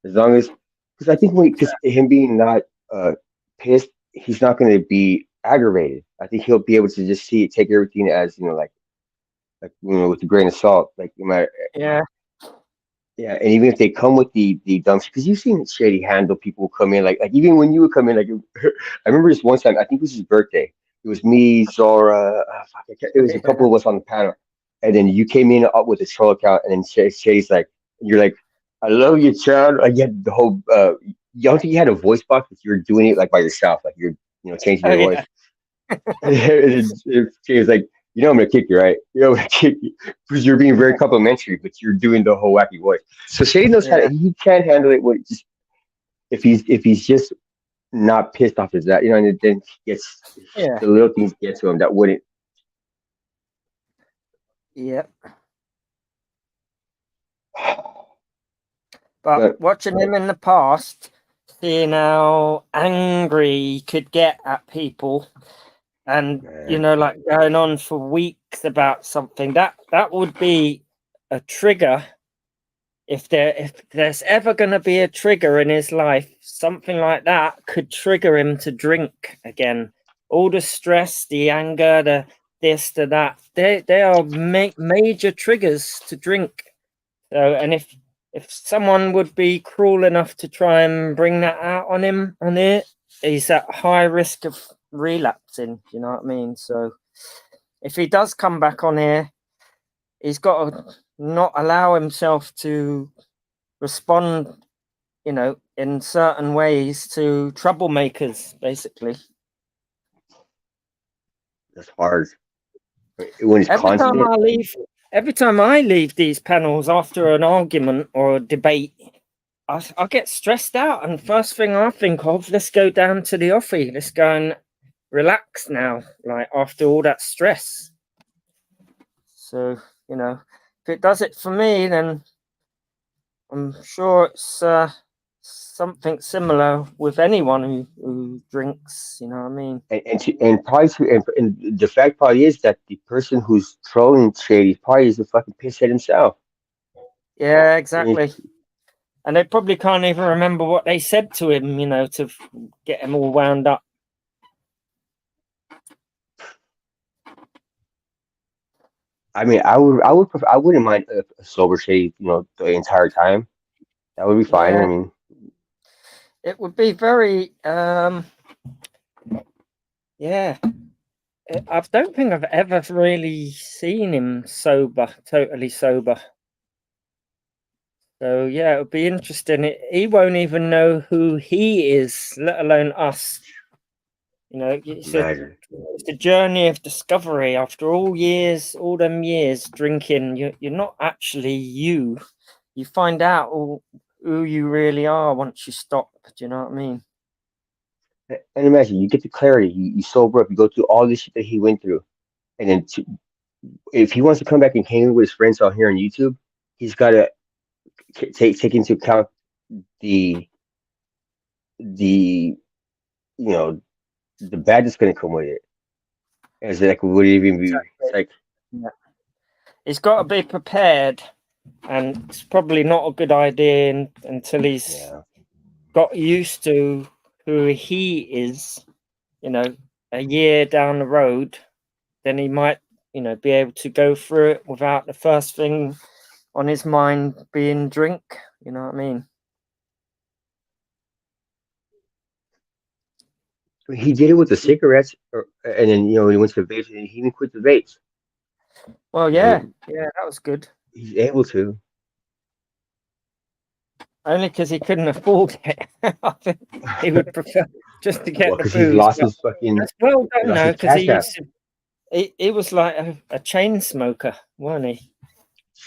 As long as, because I think because him being not pissed, he's not going to be aggravated. I think he'll be able to just take everything as, you know, like you know, with a grain of salt. Like no matter. Yeah, and even if they come with the dump, because you've seen Shady handle people who come in like even when you would come in, like I remember this one time, I think it was his birthday. It was me, Zora, it was a couple of us on the panel, and then you came in up with a troll account, and then Shady's like, you're like, I love you, child. Like you had the whole, you don't think you had a voice box, but you were doing it like by yourself, like you're, you know, changing your voice. Shady's like, you know I'm gonna kick you, right? You know I'm gonna kick you because you're being very complimentary, but you're doing the whole wacky voice. So Shady knows how he can't handle it. What just if he's just not pissed off as that, you know, and it then gets the little things get to him that wouldn't Yep. But- But watching him in the past, seeing how angry he could get at people, and you Man. know, like going on for weeks about something, that would be a trigger. If there's ever going to be a trigger in his life, something like that could trigger him to drink again. All the stress, the anger, the this, the that, they are major triggers to drink. So, and if someone would be cruel enough to try and bring that out on him on it, he's at high risk of relapsing. You know what I mean? So, if he does come back on here, he's got to not allow himself to respond, you know, in certain ways to troublemakers, basically. That's hard. When it's Every constant. time I leave these panels after an argument or a debate, I get stressed out, and first thing I think of, let's go down to the offie, let's go and relax now, like after all that stress. So, you know, if it does it for me, then I'm sure it's something similar with anyone who drinks, you know what I mean? And probably and the fact probably is that the person who's trolling Shady probably is a fucking pisshead himself. Yeah, exactly. And they probably can't even remember what they said to him, you know, to get him all wound up. I mean, I wouldn't mind a sober Shady, you know, the entire time. That would be fine. Yeah. I mean, It would be very, yeah. I don't think I've ever really seen him sober, totally sober. So, yeah, it would be interesting. He won't even know who he is, let alone us. You know, it's a journey of discovery. After all them years drinking, you're not actually you. You find out who you really are once you stop. Do you know what I mean? and imagine you get the clarity, you sober up, you go through all this shit that he went through, and then if he wants to come back and hang with his friends out here on YouTube, he's got to take into account the you know, the bad that's going to come with it. It's like, would it even be? It's like, yeah. He's got to be prepared, and it's probably not a good idea until he's got used to who he is. You know, a year down the road, then he might, you know, be able to go through it without the first thing on his mind being drink. You know what I mean? he did it with the cigarettes, and then, you know, he went to vapes, and he even quit the vapes. Well, yeah, that was good. He's able to. Only because he couldn't afford it. I think he would prefer just to get the booze. He lost his fucking. That's well done, though, because he he was like a chain smoker, wasn't he?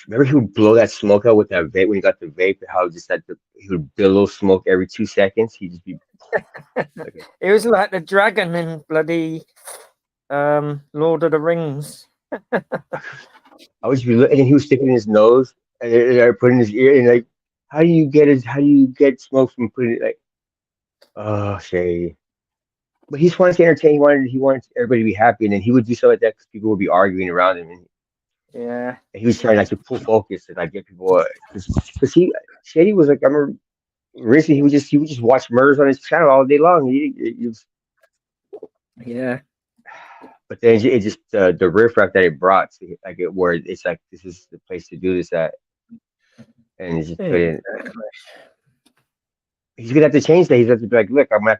Remember, he would blow that smoke out with that vape when he got the vape. How just that he would billow smoke every 2 seconds. He'd just be. It was like the dragon in bloody Lord of the Rings. I was, and then he was sticking in his nose and putting his ear, and like, how do you get smoke from putting it like? Oh, Shay. But he's wanted to entertain. He wanted everybody to be happy, and then he would do stuff like that because people would be arguing around him, and he was trying like to pull focus and like get people because Shady was like, I remember recently he would just watch murders on his channel all day long. He was, but then it just the riffraff that it brought to like it where it's like this is the place to do this at, and he just couldn't. He's gonna have to change that. He's gonna have to be like, look, I'm gonna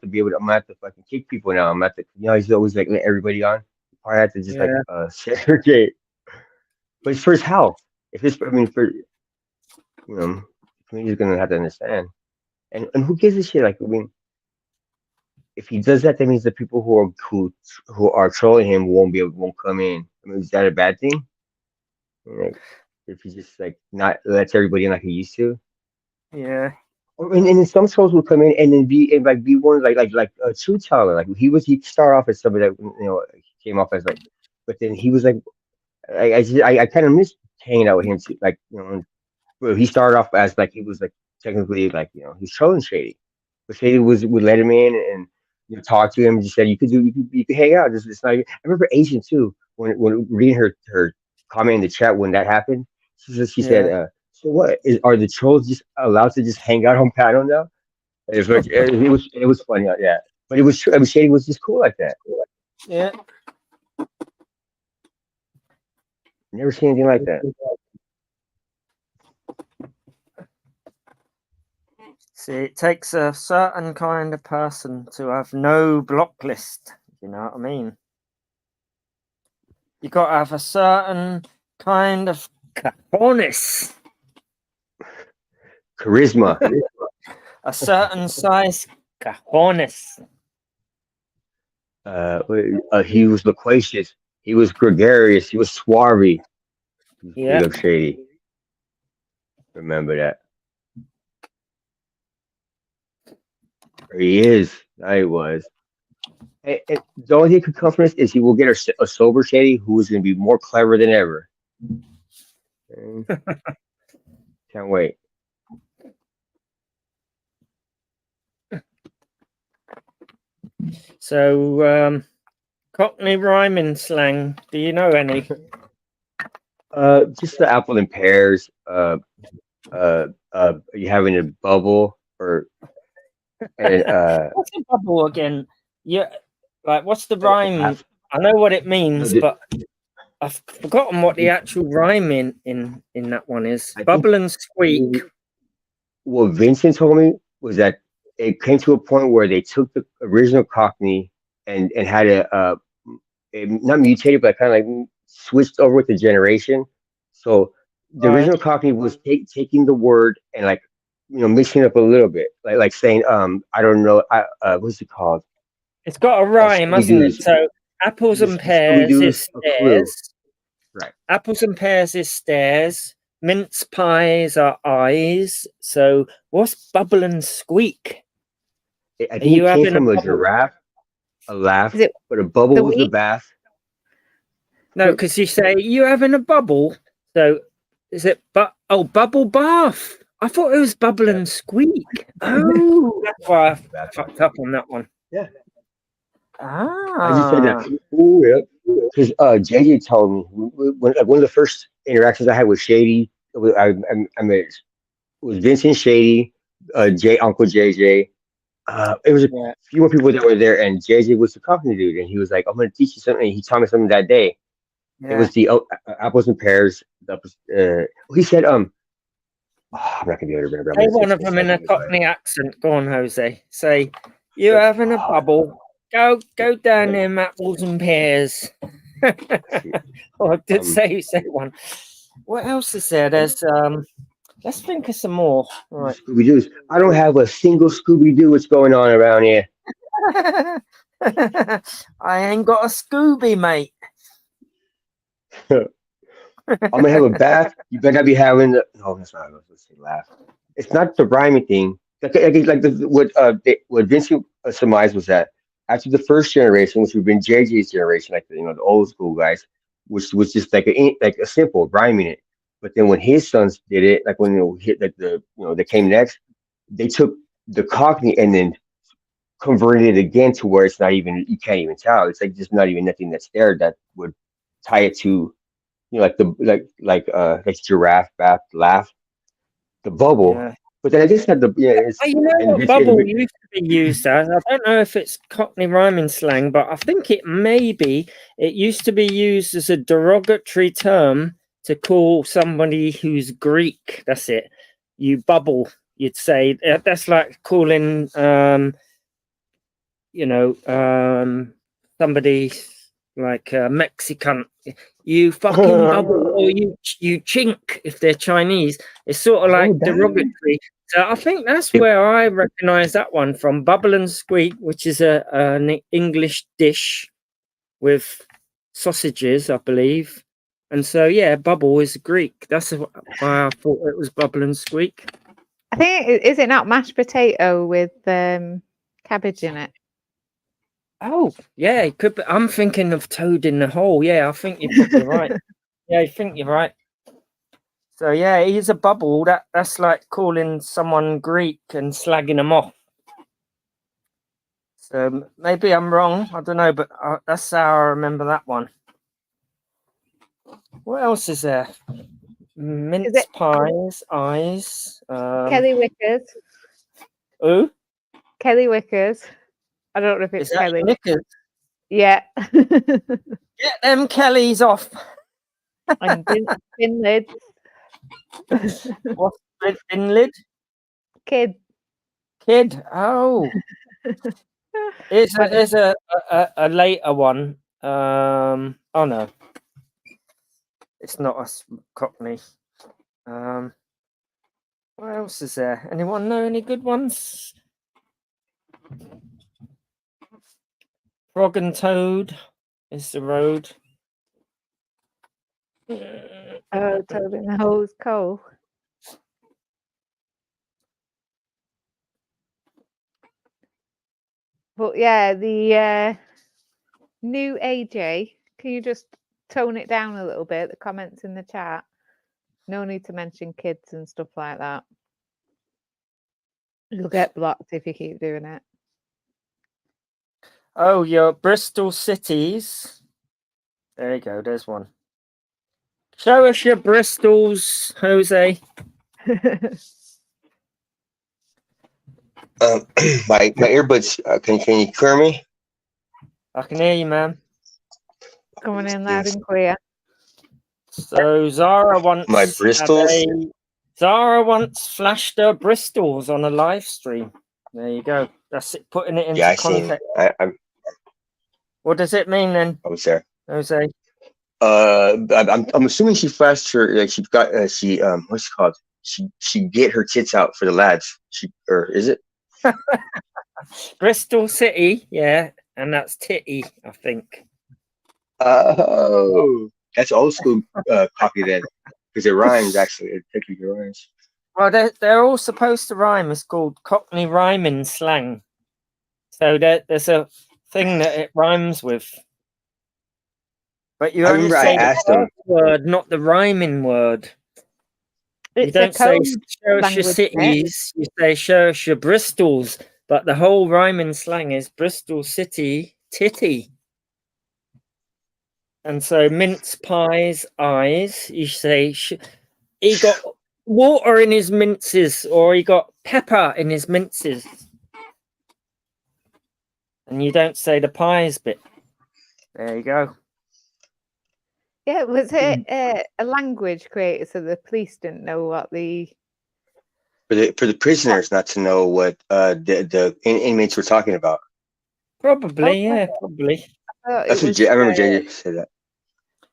have to fucking kick people now. I'm gonna have to, you know, he's always like let everybody on. You probably have to just like segregate. But it's for his health. If it's, I mean, for, you know, he's gonna have to understand. And who gives a shit? Like, I mean, if he does that, that means the people who are trolling him won't come in. I mean, is that a bad thing? Like, if he just like not lets everybody in like he used to. Yeah. And then some trolls will come in and then be one like a truth teller. Like he started off as somebody that, you know, he came off as like, but then he was like I kind of miss hanging out with him too. Like, well, he started off as like he was like technically like he's trolling Shady, but Shady would let him in and talk to him. Just said you could hang out. Just it's not. I remember Asian too when reading her comment in the chat when that happened. She said, Yeah. "So what are the trolls just allowed to just hang out on panel now?" And it's like it was funny, yeah. But it was true. I mean, Shady was just cool like that. Yeah. Never seen anything like that. See, it takes a certain kind of person to have no block list. You know what I mean? You got to have a certain kind of cojones, Charisma. a certain size cojones. He was loquacious. He was gregarious. He was suave. Yeah. Big up Shady. Remember that. He is. I was. The only thing could come from this is he will get a sober Shady who is going to be more clever than ever. Can't wait. So, Cockney rhyming slang. Do you know any? Just the apple and pears. You having a bubble and What's a bubble again? Yeah, like what's the a rhyme? laugh. I know what it means, No, but I've forgotten what the actual rhyme in that one is. I think Bubble and squeak. what Vincent told me was that it came to a point where they took the original Cockney and had it not mutated, but kind of like switched over with the generation. So the Right. original Cockney was taking the word and like mixing it up a little bit, like saying I don't know, what's it called? It's got a rhyme, Scooby hasn't it? Doo's. So apples and Scooby pears is Doo's a clue, stairs. right? Apples and pears is stairs. Mince pies are eyes. So what's bubble and squeak? I Are think you it came having a from a bubble? giraffe, a laugh, Is it but a bubble the was the week? bath. No, because you say you having a bubble. So is it bubble bath? I thought it was bubble and squeak. Oh, that's why I That's fucked up on that one. Yeah. I just said Ah, that. Ooh, yeah. Because JJ told me when like one of the first interactions I had with Shady, I met it was Vincent Shady, Uncle JJ. It was a yeah, few more people that were there, and JJ was the company dude, and he was like, "I'm going to teach you something." And he taught me something that day. It yeah. was the apples and pears. He said, I'm not gonna be able to remember. I'm Say gonna say one of some them in a second, but Cockney accent. Go on, Jose. Say, you having a bubble? Go down them apples and pears. Or did say one. What else is there? There's let's think of some more. Right. Scooby Doo's. I don't have a single Scooby Doo. What's going on around here? I ain't got a Scooby, mate. I'm gonna have a bath. You better not be having the. No, that's not. Let's say laugh. It's not the rhyming thing. What Vincent surmised was that after the first generation, which would have been JJ's generation, like the old school guys, which was just like a simple rhyming it. But then when his sons did it, like when hit like they came next, they took the Cockney and then converted it again to where it's not even you can't even tell. It's like just not even nothing that's there that would tie it to like the like giraffe bath laugh the bubble. Yeah. But then I just had the it's You know and what bubble used to be used as? I don't know if it's Cockney rhyming slang, but I think it used to be used as a derogatory term to call somebody who's Greek. That's it. You bubble, you'd say. That's like calling somebody like Mexican, you fucking bubble, or you chink if they're Chinese. It's sort of like derogatory. So I think that's where I recognise that one from. Bubble and squeak, which is an English dish with sausages, I believe. And so yeah, bubble is Greek. That's why I thought it was bubble and squeak. I think is it not mashed potato with cabbage in it? Oh, yeah, it could be. I'm thinking of Toad in the Hole. Yeah, I think you're probably right. Yeah, I think you're right. So yeah, he's a bubble. That's like calling someone Greek and slagging them off. So maybe I'm wrong. I don't know, but that's how I remember that one. What else is there? Mince it- pies, eyes. Kelly Wickers. Who? Kelly Wickers. I don't know if Is it's that Kelly. Knickers? Yeah. Get them Kellys off. And thin lid. What's the thin lid? Kid. Kid. Oh, it's a later one. Oh no, it's not a Cockney. What else is there? Anyone know any good ones? Frog and Toad is the road. Oh, Toad in the Hose Cove. But yeah, the new AJ, can you just tone it down a little bit? The comments in the chat. No need to mention kids and stuff like that. You'll get blocked if you keep doing it. Oh, your Bristol cities. There you go. There's one. Show us your Bristols, Jose. My earbuds. Can you hear me? I can hear you, man. Coming in loud and clear. So Zara once My Bristols. Zara once flashed her Bristols on a live stream. There you go. That's it. Putting it into Yeah, I seen. context. What does it mean then? I was there. Jose. I'm assuming she flashed her. Like she got. What's it called? She get her tits out for the lads. Or is it? Bristol City, yeah, and that's titty, I think. Oh, that's old school copy then, because it rhymes actually. It technically rhymes. Well, they're all supposed to rhyme. It's called Cockney rhyming slang. So there's a thing that it rhymes with. But you only say the first word, not the rhyming word. You don't say show us your cities, you say show us your Bristols. But the whole rhyming slang is Bristol City titty. And so mince pies, eyes, you say he got water in his minces, or he got pepper in his minces. And you don't say the pies bit. There you go. Yeah, was it a language created so the police didn't know what the... For the prisoners not to know what the inmates were talking about. Probably, yeah, probably. That's what I remember JJ said that.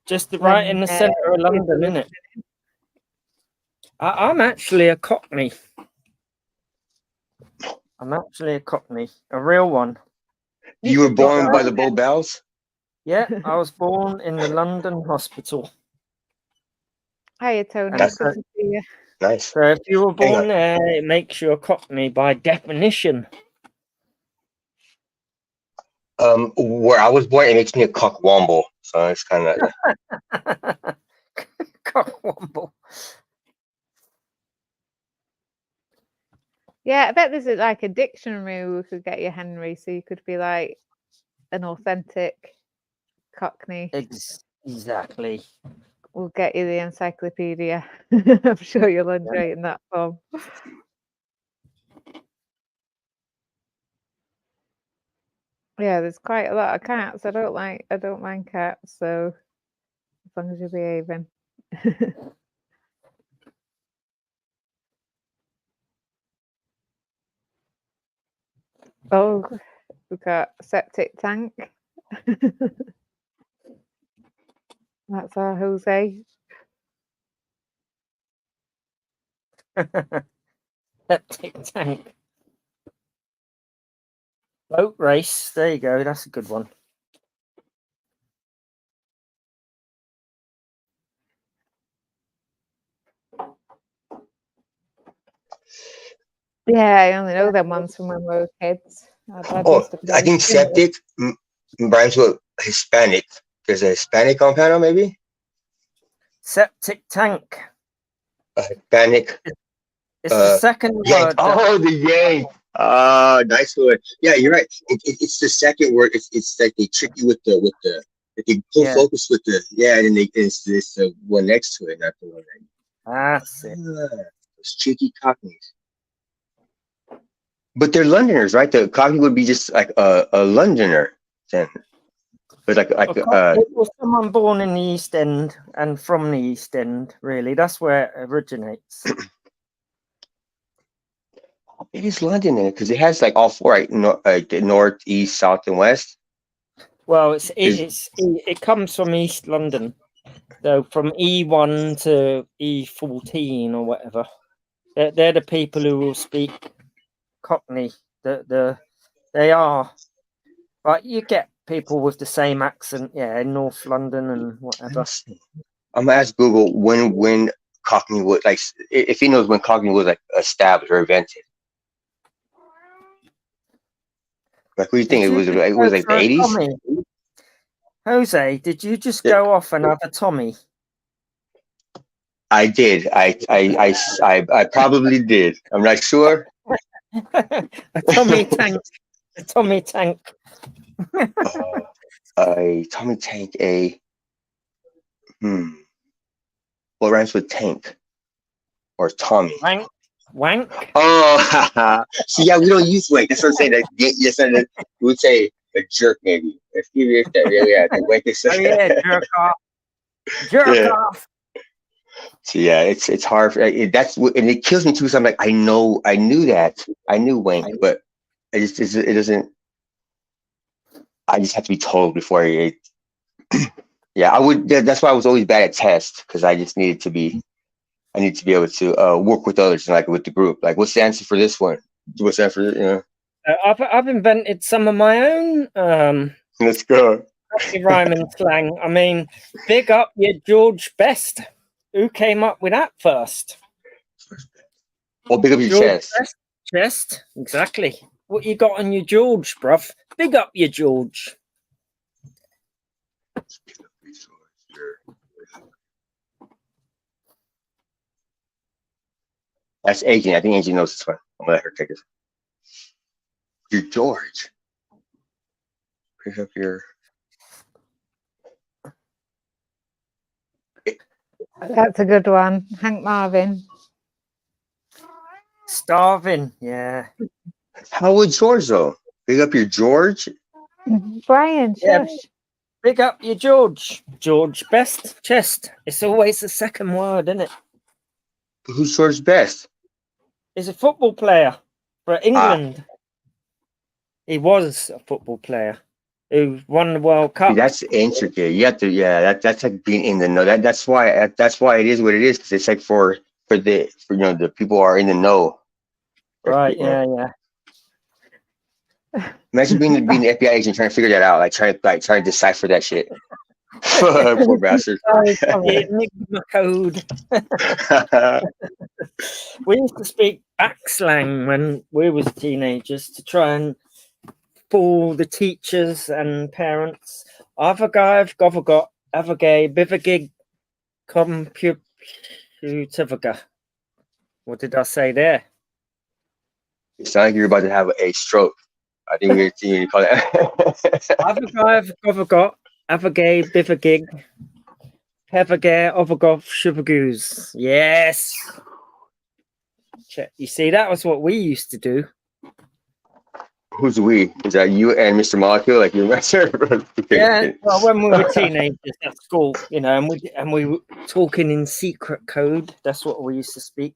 Just right in the centre of London, isn't it? I'm actually a Cockney. I'm actually a Cockney, a real one. You were born by the Bow Bells? Yeah, I was born in the London hospital. Hiya, Tony. Good to see you. Nice. So if you were born there, it makes you a Cockney by definition. Where I was born, it makes me a cockwomble. So it's kind of cockwomble. Yeah, I bet there's like a dictionary we could get you, Henry, so you could be like an authentic Cockney. Exactly. We'll get you the encyclopedia. I'm sure you'll enjoy it in that form. Yeah, there's quite a lot of cats. I don't mind cats, so as long as you're behaving. Oh, we've got septic tank. That's our Jose. Septic tank. Boat race. There you go. That's a good one. Yeah, I only know them ones from when we were kids. I think septic rhymes with Hispanic. There's a Hispanic on panel, maybe? Septic tank. Panic. It's the second Yank. word. Oh, the yank. Nice word. Yeah, you're right. It's the second word. It's like they trick you with the they pull focus with the and then it's the one next to it, not the one That's it. Those cheeky Cockneys. But they're Londoners, right? The Cockney would be just like a Londoner then. But it was someone born in the East End and from the East End, really. That's where it originates. It is London in it because it has like all four, right? North, east, south, and west. Well, it comes from East London, so from E1 to E14 or whatever. They're the people who will speak Cockney. They are, but you get people with the same accent, in North London and whatever. I'm gonna ask Google when Cockney was like, if he knows when Cockney was like established or invented. Like, what do you think? It was like the 80s? Jose, did you just go off another Tommy? I did. I probably did. I'm not sure. A Tommy tank. A Tommy tank. A Tommy tank. What rhymes with tank? Or Tommy? Wank. Oh, see, yeah, we don't use wank. That's what I'm saying. Yes, we would say a jerk, maybe. If that really, wank is. Oh yeah, jerk off. Jerk off. So yeah, it's hard. That's and it kills me too. Because I'm like, I knew that. I knew wank, but it doesn't. I just have to be told before I. Yeah, I would. That's why I was always bad at tests because I just needed to be. I need to be able to work with others, like with the group. Like, what's the answer for this one? What's the answer? You know. I've invented some of my own. Let's go. Rhyme and slang. I mean, big up your George Best. Who came up with that first? Oh, big up your George chest. Chest, exactly. What you got on your George, bruv? Big up your George. That's Agent. I think Agent knows this one. I'm gonna let her take this. Your George. Pick up your. That's a good one. Hank Marvin. Starving, yeah. How would George though? Pick up your George. Brian, shush. Big up your George. George Best chest. It's always the second word, isn't it? Who's George Best? He's a football player for England. He was a football player who won the World Cup. See, that's intricate. You have to, that's like being in the know. That's why it is what it is. Because it's like for the people who are in the know. Right. Yeah. Imagine being the FBI agent trying to figure that out, trying to decipher that shit. Poor bastard. The Enigma code. We used to speak back slang when we was teenagers to try and fool the teachers and parents. Avagav, govagot, avagay, bivagig, computivaga. What did I say there? It sounds like you're about to have a stroke. I think we're going to call it. Avagav, govagot, avagay, bivagig, pevagay, ovagov, shivagoos. Yes. You see, that was what we used to do. Who's we? Is that you and Mr. Molecule? Like you remember? Yeah. Well, when we were teenagers at school, and we were talking in secret code. That's what we used to speak.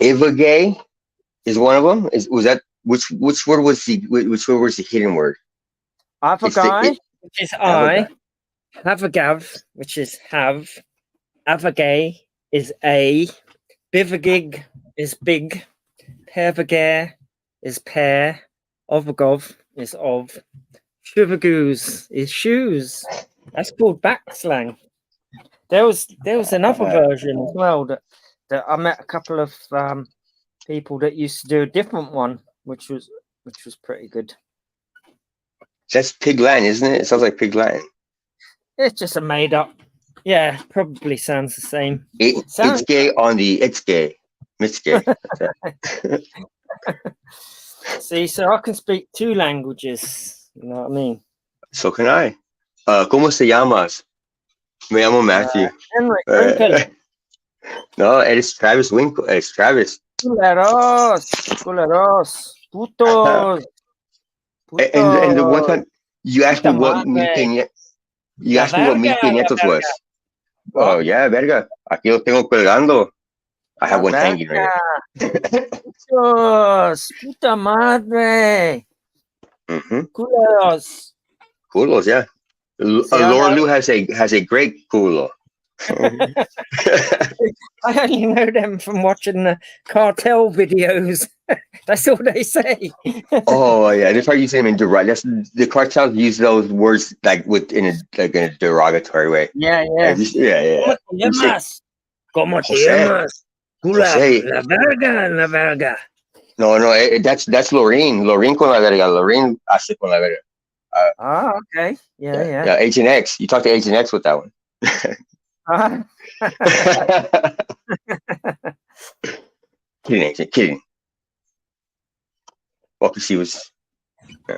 Ivagay is one of them. Was that which word was the hidden word? Avagay, which is I. Havagav, which is have. Avagay is a. Bivagig is big. Pervagare is pair. Ovagov is of. Shivagoos is shoes. That's called back slang. There was another version as well that I met a couple of people that used to do a different one, which was pretty good. That's Pig Latin, isn't it? It sounds like Pig Latin. It's just a made up Yeah, probably sounds the same. It's Sounds gay on the it's gay. It's gay. see, so I can speak 2 languages. You know what I mean? So can I. ¿Cómo se llamas? Me llamo Matthew. Henrik Winkle. No, it's Travis Winkle. It's Travis. Culeros, culeros, putos, And the one putos. time you asked me Puta what mil madre. you asked me what mil quinientos was. Oh yeah, verga. Aquí lo tengo colgando. I have one hanging right here. Putos, puta madre. Culeros. Culos, yeah. Laura Lou has a great culo. I only know them from watching the cartel videos. That's all they say. Oh yeah, they probably use them in the cartels use those words like in a derogatory way. Yeah. Yeah. ¿Cómo te Jose. llamas? Jose. La verga. No, that's Lorraine. Lorraine con la verga. Lorraine hace con la verga. Okay. Yeah. Yeah, Agent X. You talk to Agent X with that one. Kidding, Agent. Kidding. Well, because she was. Yeah.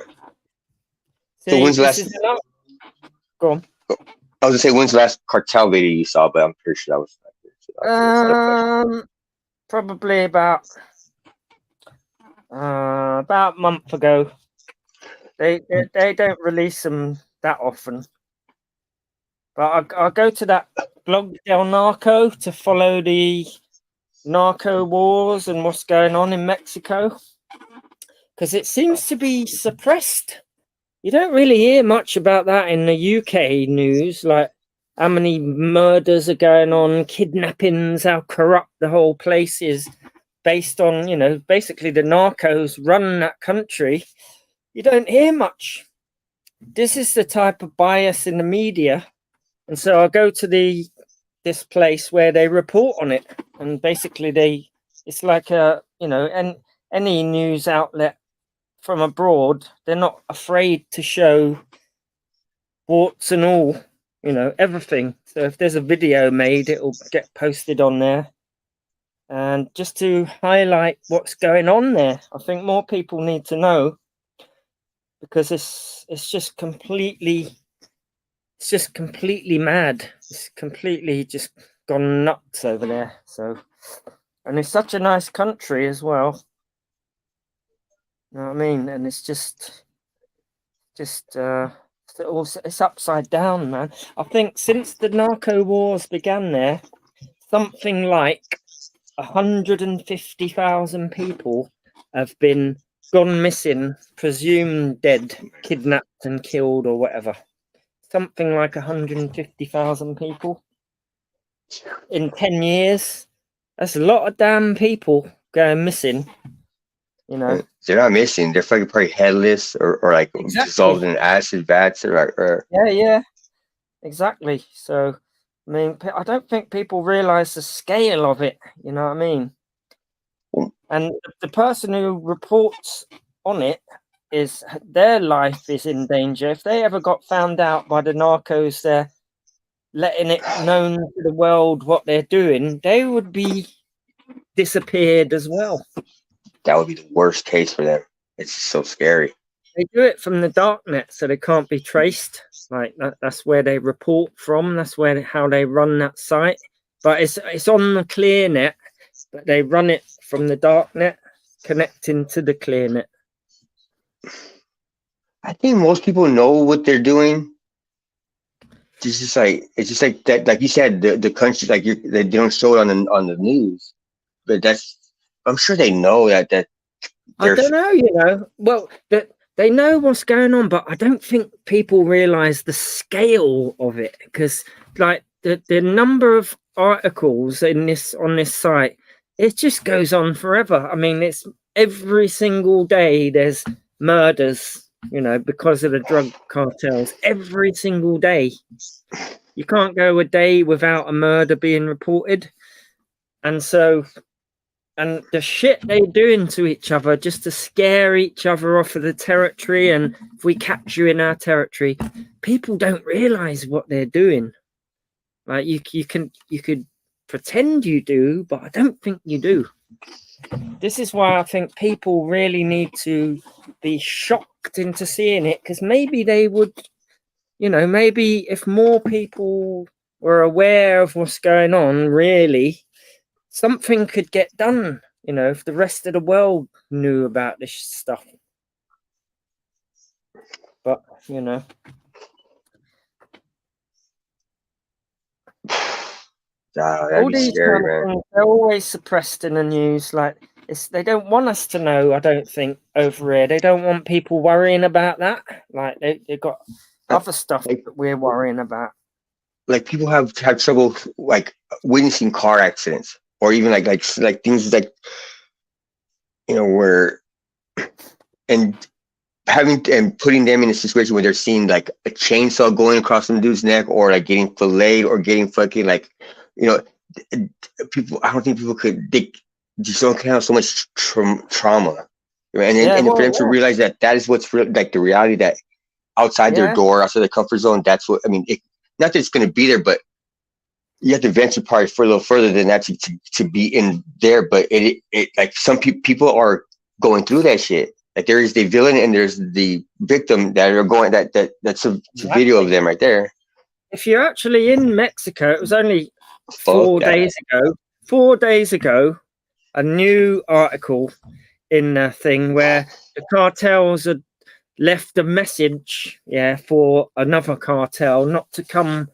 So when's the last? Go on. I was gonna say when's the last cartel video you saw, but I'm pretty sure that was. Probably about a month ago. They don't release them that often, but I go to that blog Del Narco to follow the narco wars and what's going on in Mexico, because it seems to be suppressed. You don't really hear much about that in the UK news, like how many murders are going on, kidnappings, how corrupt the whole place is, based on, basically the narcos run that country. You don't hear much. This is the type of bias in the media. And so I go to this place where they report on it. And basically it's like any news outlet from abroad, they're not afraid to show warts and all, everything. So if there's a video made, it'll get posted on there. And just to highlight what's going on there, I think more people need to know, because it's just completely mad. It's completely just gone nuts over there. So, and it's such a nice country as well. You know what I mean? And it's just it's upside down, man. I think since the narco wars began there, something like 150,000 people have been gone missing, presumed dead, kidnapped and killed or whatever. Something like 150,000 people in 10 years. That's a lot of damn people going missing. They're not missing. They're fucking probably headless or like dissolved in acid baths or. Yeah, exactly. So, I mean, I don't think people realize the scale of it. You know what I mean? And the person who reports on it, their life is in danger. If they ever got found out by the narcos, they're letting it known to the world what they're doing, they would be disappeared as well. That would be the worst case for them. It's so scary. They do it from the darknet, so they can't be traced. Like that's where they report from. That's how they run that site. But it's on the clear net, but they run it from the darknet, connecting to the clear net. I think most people know what they're doing. It's just like that. Like you said, the country, like they don't show it on the news, but I'm sure they know that. I don't know, well, that they know what's going on, but I don't think people realize the scale of it, because like the number of articles on this site, it just goes on forever. I mean, it's every single day there's murders, because of the drug cartels. Every single day. You can't go a day without a murder being reported. And so, and the shit they're doing to each other just to scare each other off of the territory. And if we catch you in our territory, people don't realize what they're doing. Like you could pretend you do, but I don't think you do. This is why I think people really need to be shocked into seeing it, because maybe they would, maybe if more people were aware of what's going on, really, something could get done. If the rest of the world knew about this stuff. But That'd all be these scary, kind of man. things, they're always suppressed in the news. Like they don't want us to know. I don't think over here they don't want people worrying about that. Like they've got other stuff Like, that we're worrying about. like people have trouble like witnessing car accidents, or even like things like where and putting them in a situation where they're seeing like a chainsaw going across some dude's neck, or like getting filleted, or getting fucking like people. I don't think people they just don't have so much trauma, and for them to realize that is what's like the reality, that outside their door, outside their comfort zone, that's what I mean. Not that it's going to be there, but you have to venture probably for a little further than that to be in there. But it like some people are going through that shit. Like there is the villain and there's the victim that are going. That's a video of them right there. If you're actually in Mexico, it was only 4 days ago. 4 days ago, a new article in a thing where the cartels had left a message, for another cartel not to come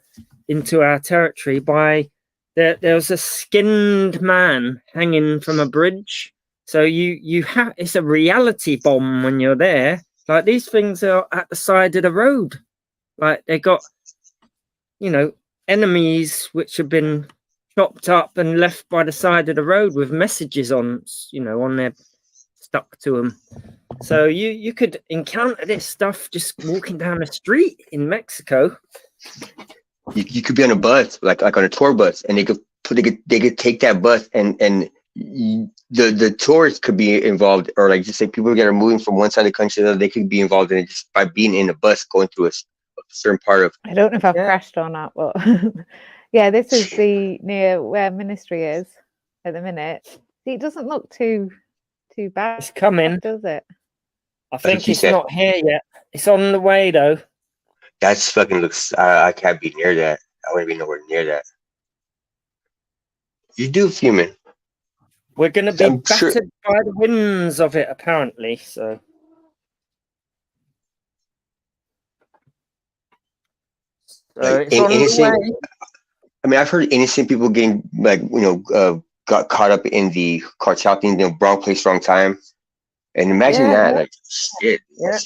into our territory. There was a skinned man hanging from a bridge. So you have, it's a reality bomb when you're there. Like these things are at the side of the road. Like they got, enemies which have been chopped up and left by the side of the road with messages on, on there stuck to them. So you could encounter this stuff just walking down the street in Mexico. You could be on a bus, like on a tour bus, and they could take that bus, and the tourists could be involved, or like just say people that are moving from one side of the country to the other, they could be involved in it just by being in a bus going through a certain part of. I don't know if I've crashed or not, but yeah, this is near where Ministry is at the minute. See, it doesn't look too bad. It's coming, does it? I think it's not here yet. It's on the way though. That's fucking looks. I can't be near that. I wouldn't be nowhere near that. You do, human. We're going to be battered by the winds of it, apparently. So it's on the way. I mean, I've heard innocent people getting got caught up in the cartel thing, wrong place, wrong time. And imagine that, like shit. Yeah.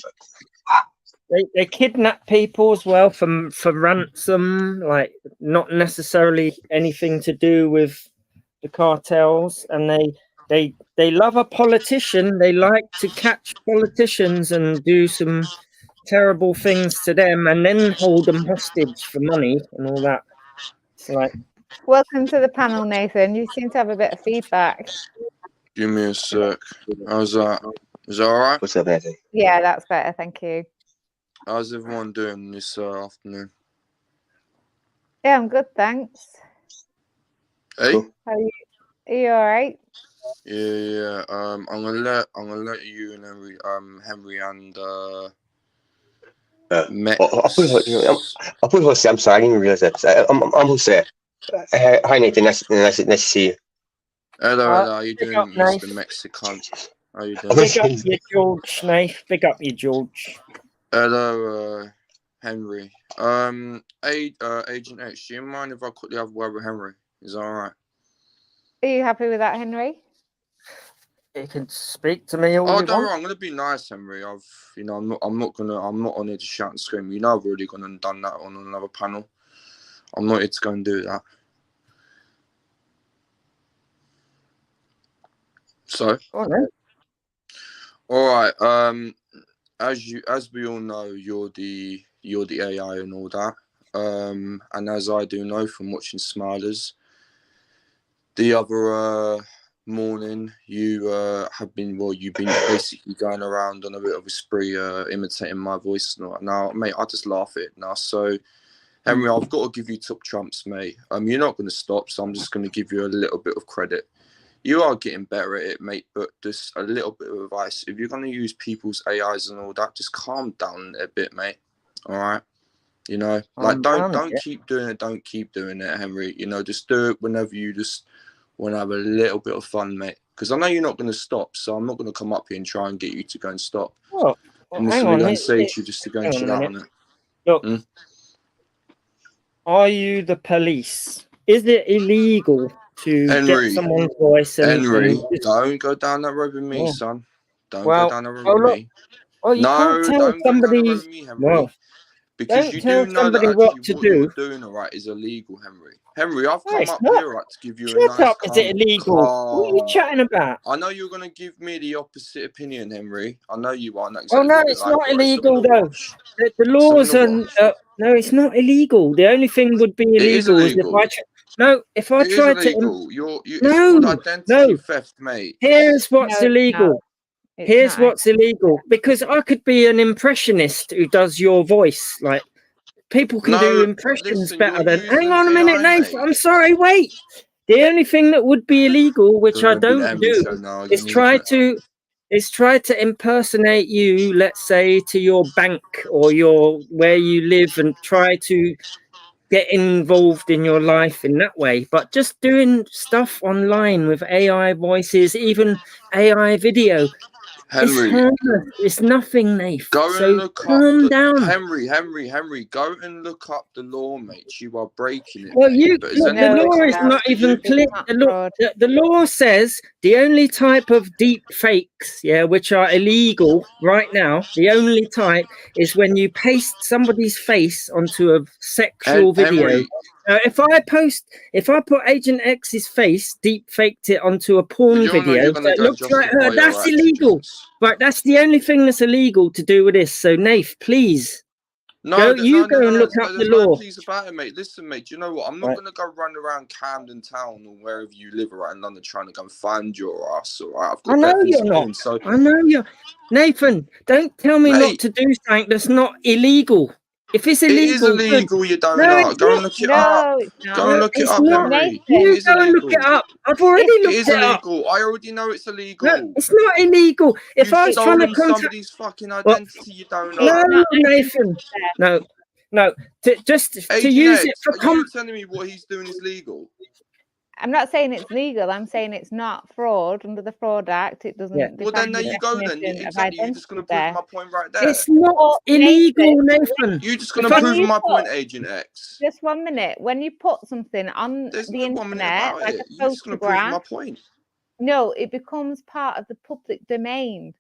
They kidnap people as well for ransom, like not necessarily anything to do with the cartels, and they love a politician. They like to catch politicians and do some terrible things to them, and then hold them hostage for money and all that. It's like, welcome to the panel, Nathan. You seem to have a bit of feedback. Give me a sec. How's that? Is that all right? What's up, Nathan? Yeah, that's better. Thank you. How's everyone doing this afternoon? Yeah, I'm good, thanks. Hey. Cool. Are you all right? Yeah. I'm gonna let you and Henry and Max. I'll put Jose. I'm sorry, I didn't even realize that. I'm Jose. Hi, Nathan. Nice to see you. Hello. How you doing, Mr. Mexican? How you doing? Big up your George, Snaith. Big up your George. Hello, Henry. Agent H, do you mind if I quickly have a word with Henry? Is that all right? Are you happy with that, Henry? You can speak to me all you don't want. worry, I'm gonna be nice, Henry. I'm not on here to shout and scream. I've already gone and done that on another panel. I'm not here to go and do that. So, all right. As we all know, you're the AI and all that. And as I do know from watching Smilers, the other morning you've been basically going around on a bit of a spree, imitating my voice. Now, mate, I just laugh at it now. So Henry, I've got to give you top trumps, mate. You're not going to stop, so I'm just going to give you a little bit of credit. You are getting better at it, mate, but just a little bit of advice. If you're going to use people's AIs and all that, just calm down a bit, mate. All right? You know, like, don't keep doing it. Don't keep doing it, Henry. You know, just do it whenever you just want to have a little bit of fun, mate. Because I know you're not going to stop, so I'm not going to come up here and try and get you to go and stop. Well, I'm just going to say to you just to go and chill out on it. Look, are you the police? Is it illegal to get someone's voice? Henry, don't go down that road with me, son. Don't go down that road with me. Well, you can't tell somebody. Go down that road with me, Henry. Because you do know that actually what you're doing, all right, is illegal, Henry. Henry, I've come up here, right, to give you a nice up. Is it illegal? What are you chatting about? I know you're going to give me the opposite opinion, Henry. I know you are. Oh, no, it's not illegal, though. The laws are... no, it's not illegal. The only thing would be illegal is if I... if I tried to... It's called identity theft, mate. Here's what's illegal. Here's what's illegal. Because I could be an impressionist who does your voice. Like, people can do impressions better than... Hang on a minute, Nathan. I'm sorry, wait. The only thing that would be illegal, which I don't do, is try to impersonate you, let's say, to your bank or where you live, and try to get involved in your life in that way. But just doing stuff online with AI voices, even AI video, Henry, it's nothing, Nath. Go and look calm down. Henry, go and look up the law, mate. You are breaking it. Well, the law is not even clear. The law says the only type of deep fakes, which are illegal right now, the only type is when you paste somebody's face onto a sexual video. Henry, now, if I put Agent X's face, deep faked it onto a porn video that looks like her, that's illegal. Right, that's the only thing that's illegal to do with this. So, Nath, please, go and look up the law. Please about it, mate. Listen, mate, do you know what? I'm not going to go run around Camden Town or wherever you live around London trying to go and find your ass, all right? I know you're not. I know you're... Nathan, don't tell me not to do something that's not illegal. If it's illegal, it is illegal. You don't know. Go and look it up. Go and look it up, Henry. You go and look it up. I've already looked it up. It is illegal. I already know it's illegal. No, it's not illegal. If I was trying to contact somebody's fucking identity, you don't know. No, Nathan. No. Just to use it for... Are you telling me what he's doing is legal? I'm not saying it's legal. I'm saying it's not fraud under the Fraud Act. It doesn't. Well, then there you go. Then exactly, you're just going to prove my point right there. It's not illegal, Nathan. You're just going to prove my point, Agent X. Just 1 minute. When you put something on the internet, like a you're just going to prove my point. No, it becomes part of the public domain.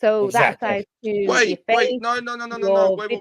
So that's like to your face, no. Wait.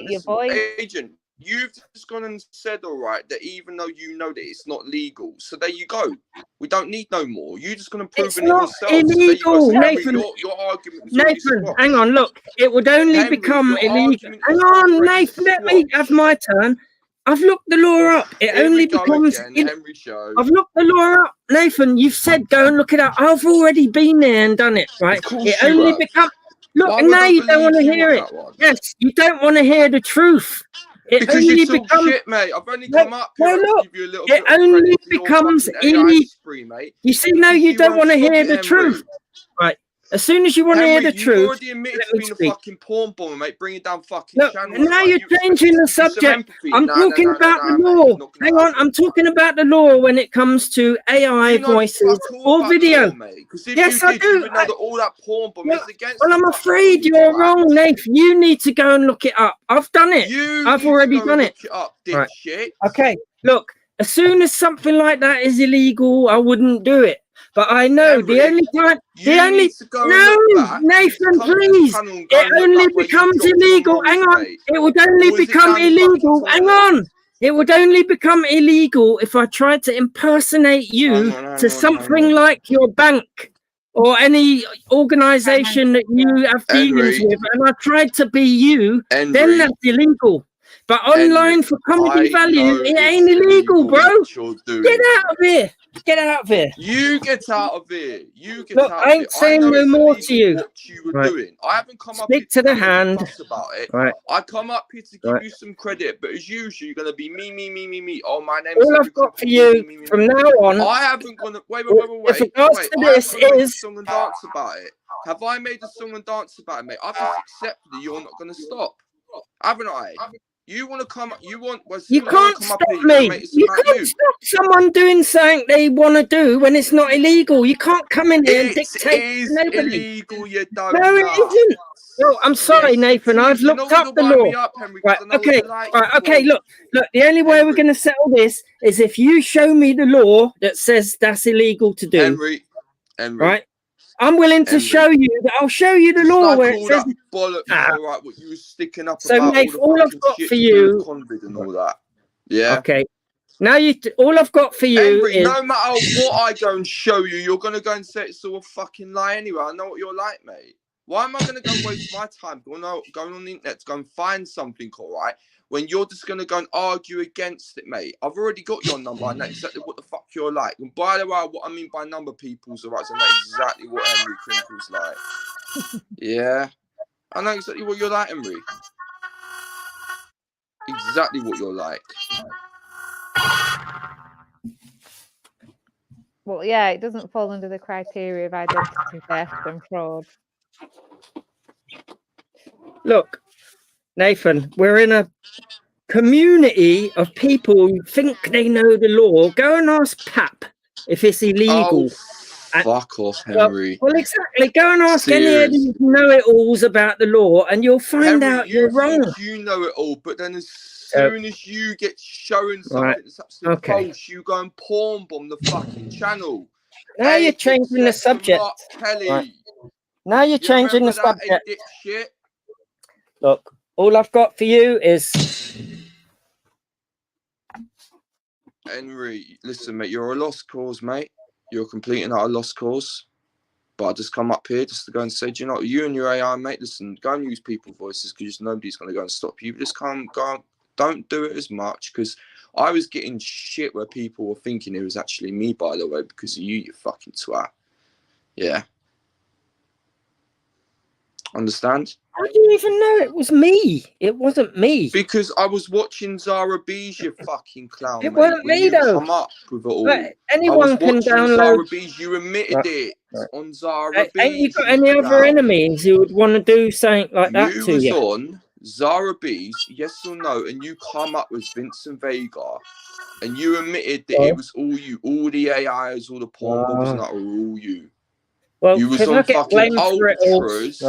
Your voice. Agent, you've just gone and said, all right, that even though you know that it's not legal, so there you go. We don't need no more. You're just going to prove it yourself. It's not illegal, Nathan. Your argument. Nathan, hang on. Look, it would only become illegal. Hang on, Nathan. Let me have my turn. I've looked the law up. It only becomes. I've looked the law up, Nathan. You've said go and look it up. I've already been there and done it. Right? It only becomes. Look, now you don't want to hear it. Yes, you don't want to hear the truth. Because you talk shit, mate. I've only come up here to give you a little bit of credit. It only becomes illegal. You see, no, you don't want to hear the truth. Right. As soon as you want to hear the truth, you've already admitted to being a fucking porn bomber, mate. Bring it down fucking channels. Now you're changing the subject. I'm talking about the law. Hang on, I'm talking about the law when it comes to AI voices or video. Yes, I do. Well, I'm afraid you're wrong, Nath. You need to go and look it up. I've done it. I've already done it. Okay, look, as soon as something like that is illegal, I wouldn't do it. But I know the only time, Nathan, please, it only becomes illegal. Hang on, it would only become illegal. Hang on, it would only become illegal if I tried to impersonate you to something like your bank or any organization that you have dealings with, and I tried to be you. Then that's illegal. But online Henry, for comedy I value, know it it's ain't illegal, bro. what you're doing. Get out of here. Get out of here. You get out of here. You get Look, out I of ain't here. saying know no it's more illegal to you. what you were Right. doing. I haven't come up Speak here to the make a hand. fuss about it. Right. I come up here to give Right. you some credit, but as usual, you're gonna be me. Oh, my name's All I've Henry got for Crimples, you from now on. I haven't gonna wait. With regards to I haven't this gonna make a is song and dance about it. Have I made a song and dance about it, mate? I've just accepted that you're not gonna stop, haven't I? You want to come? You want? Well, as you soon as I can't come stop up here, you're gonna me. make it You about can't you. stop someone doing something they want to do when it's not illegal. You can't come in here and It dictate is to nobody. illegal, you No, donut. it isn't. No, I'm sorry, Yes, Nathan. it I've is. You know looked what? up You'll the wind law. me up, Henry, Right, because I know okay, what you like. right, okay, look, the only way we're Henry. going to settle this is if you show me the law that says that's illegal to do, Henry. right? I'm willing to Henry. show you, I'll show you the law Like where it all says... that bollocks, Ah. all right, what you were sticking up So, about Nate, all all the I've fucking got shit for to do you... with Convid and all that. Yeah? Okay. Now, all I've got for you Henry, is... no matter what I go and show you, you're going to go and say it's all a fucking lie anyway. I know what you're like, mate. Why am I going to go and waste my time going on the internet to go and find something, all right, when you're just going to go and argue against it, mate? I've already got your number. I know exactly what the fuck you're like. And by the way, what I mean by number people's, all right, so I know exactly what Henry Crinkle's like. Yeah? I know exactly what you're like, Henry. Exactly what you're like. Well, yeah, it doesn't fall under the criteria of identity theft and fraud. Look, Nathan, we're in a community of people who think they know the law. Go and ask Pap if it's illegal. Oh, fuck off, Henry. Well, exactly. Go and ask Seriously. any of these know-it-alls about the law, and you'll find Henry, out you're wrong. You know it all, but then as soon as you get shown something that's absolutely false, you go and porn bomb the fucking channel. Now you're changing the subject. Kelly. Now you're changing the subject. Dipshit? Look, all I've got for you is... Henry, listen, mate, you're a lost cause, mate. You're completing out a lost cause. But I just come up here just to go and say, do you know what, you and your AI, mate, listen, go and use people voices because nobody's going to go and stop you. Just don't do it as much, because I was getting shit where people were thinking it was actually me, by the way, because of you fucking twat. Yeah. Understand? How do you even know it was me? It wasn't me. Because I was watching Zara Bees, you fucking clown, It mate. wasn't When me, you though. come up with it all. But anyone can download... Zara Bees, you admitted it on Zara Bees. Ain't you got any other enemies who would want to do something like that to you? You was on Zara Bees, yes or no, and you come up with Vincent Vega, and you admitted that it was all you, all the AIs, all the porn bombs, and that were all you. Well, you was on fucking Ultras,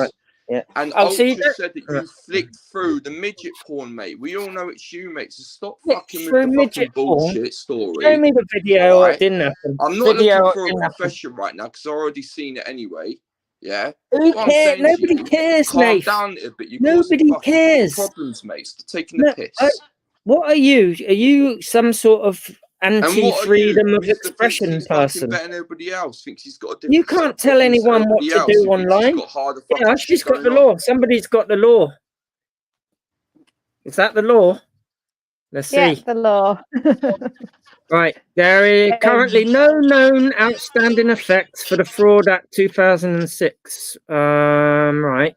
and Ultras said that you flicked through the midget porn, mate. We all know it's you, mate, so stop fucking with the fucking bullshit story. Show me the video, it didn't happen. I'm not looking for a confession right now, because I've already seen it anyway. Yeah. Who cares? Nobody cares, Nate. Calm down a bit. Nobody cares. Problems, mate. Stop taking the piss. What are you? Are you some sort of anti-freedom of expression person? Better than everybody else. Thinks he's got a different. You can't tell anyone what to do online. Yeah, she's got the law. Somebody's got the law. Is that the law? Let's see. Yeah, the law. Right, there are currently no known outstanding effects for the Fraud Act 2006. Right.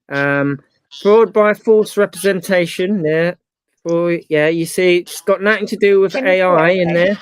Fraud by false representation. Yeah. Yeah, you see, it's got nothing to do with AI in there.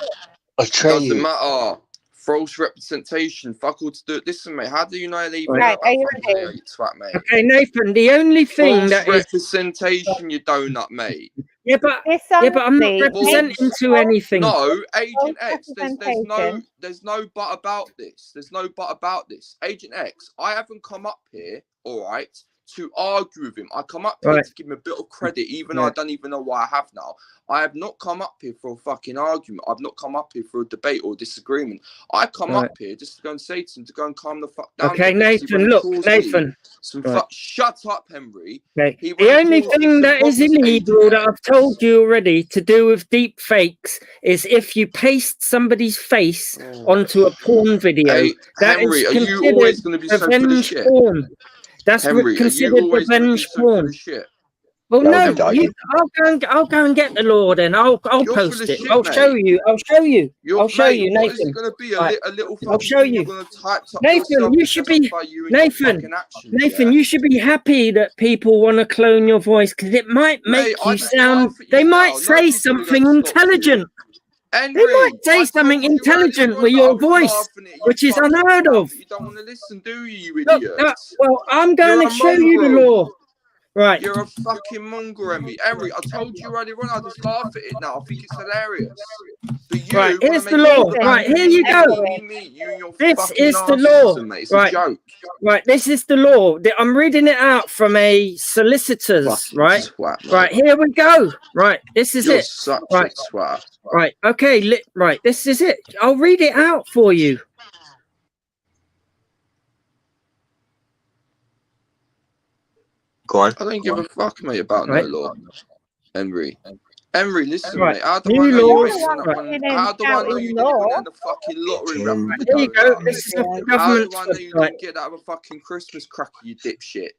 Doesn't matter. False representation. Fuck all to do it. Listen, mate, how do you know they even right, are you ready? You twat, mate. Okay, Nathan, the only thing false representation, you donut, mate. Yeah, but I'm not representing to anything. No, Agent X, there's no but about this. There's no but about this. Agent X, I haven't come up here, all right, to argue with him. I come up here to give him a bit of credit, even though I don't even know why I have now. I have not come up here for a fucking argument. I've not come up here for a debate or disagreement. I come up here just to go and say to him to go and calm the fuck down. Okay, Nathan, look, Nathan. Shut up, Henry. Okay. The only thing that is illegal that I've told you already to do with deep fakes is if you paste somebody's face onto a porn video. Hey, Henry, are you always going to be so full of shit? Porn. That's considered revenge porn. Well, That no, would be dodgy. I'll go and get the law then. I'll You're post full of it. shit, I'll show mate. you. I'll show you. I'll show Mate, you, what is it Nathan. going to be? Right. A little I'll fucking show thing you. you're going to type up Nathan, yourself you and should be justify you in your fucking actions, Nathan, yeah? you should be happy that people want to clone your voice because it might make Mate, I you just sound. laugh at They you might now. say Nobody's gonna something go stop you. intelligent. Henry, They might say I something told you intelligent earlier with on your that I was voice, laughing at you which is fucking unheard crap, of. but you don't want to listen, do you, Look, idiots? well, I'm You're going a to show you the mongrel. law. Right. You're a fucking mongrel, Henry. I told you earlier on, I just laugh at it now. I think it's hilarious. But you Right, want to here's make the it law. all about Right, here you go. me, you and your This fucking is the law. narcissism, mate. It's Right. a joke. Right, this is the law. I'm reading it out from a solicitor's, Fucking right? twat, mate. Right, here we go. Right, this is You're it. such Right. a twat. Right, okay, right, this is it. I'll read it out for you. Go on. I don't give a fuck, mate, about Right. no law. Henry, listen, Right. mate. How do New I know laws. you didn't win that Right. one? How do I know you didn't win that in the fucking lottery raffle? There you go. This is off the How government. do I know you Right. didn't get that of a fucking Christmas cracker, you dipshit?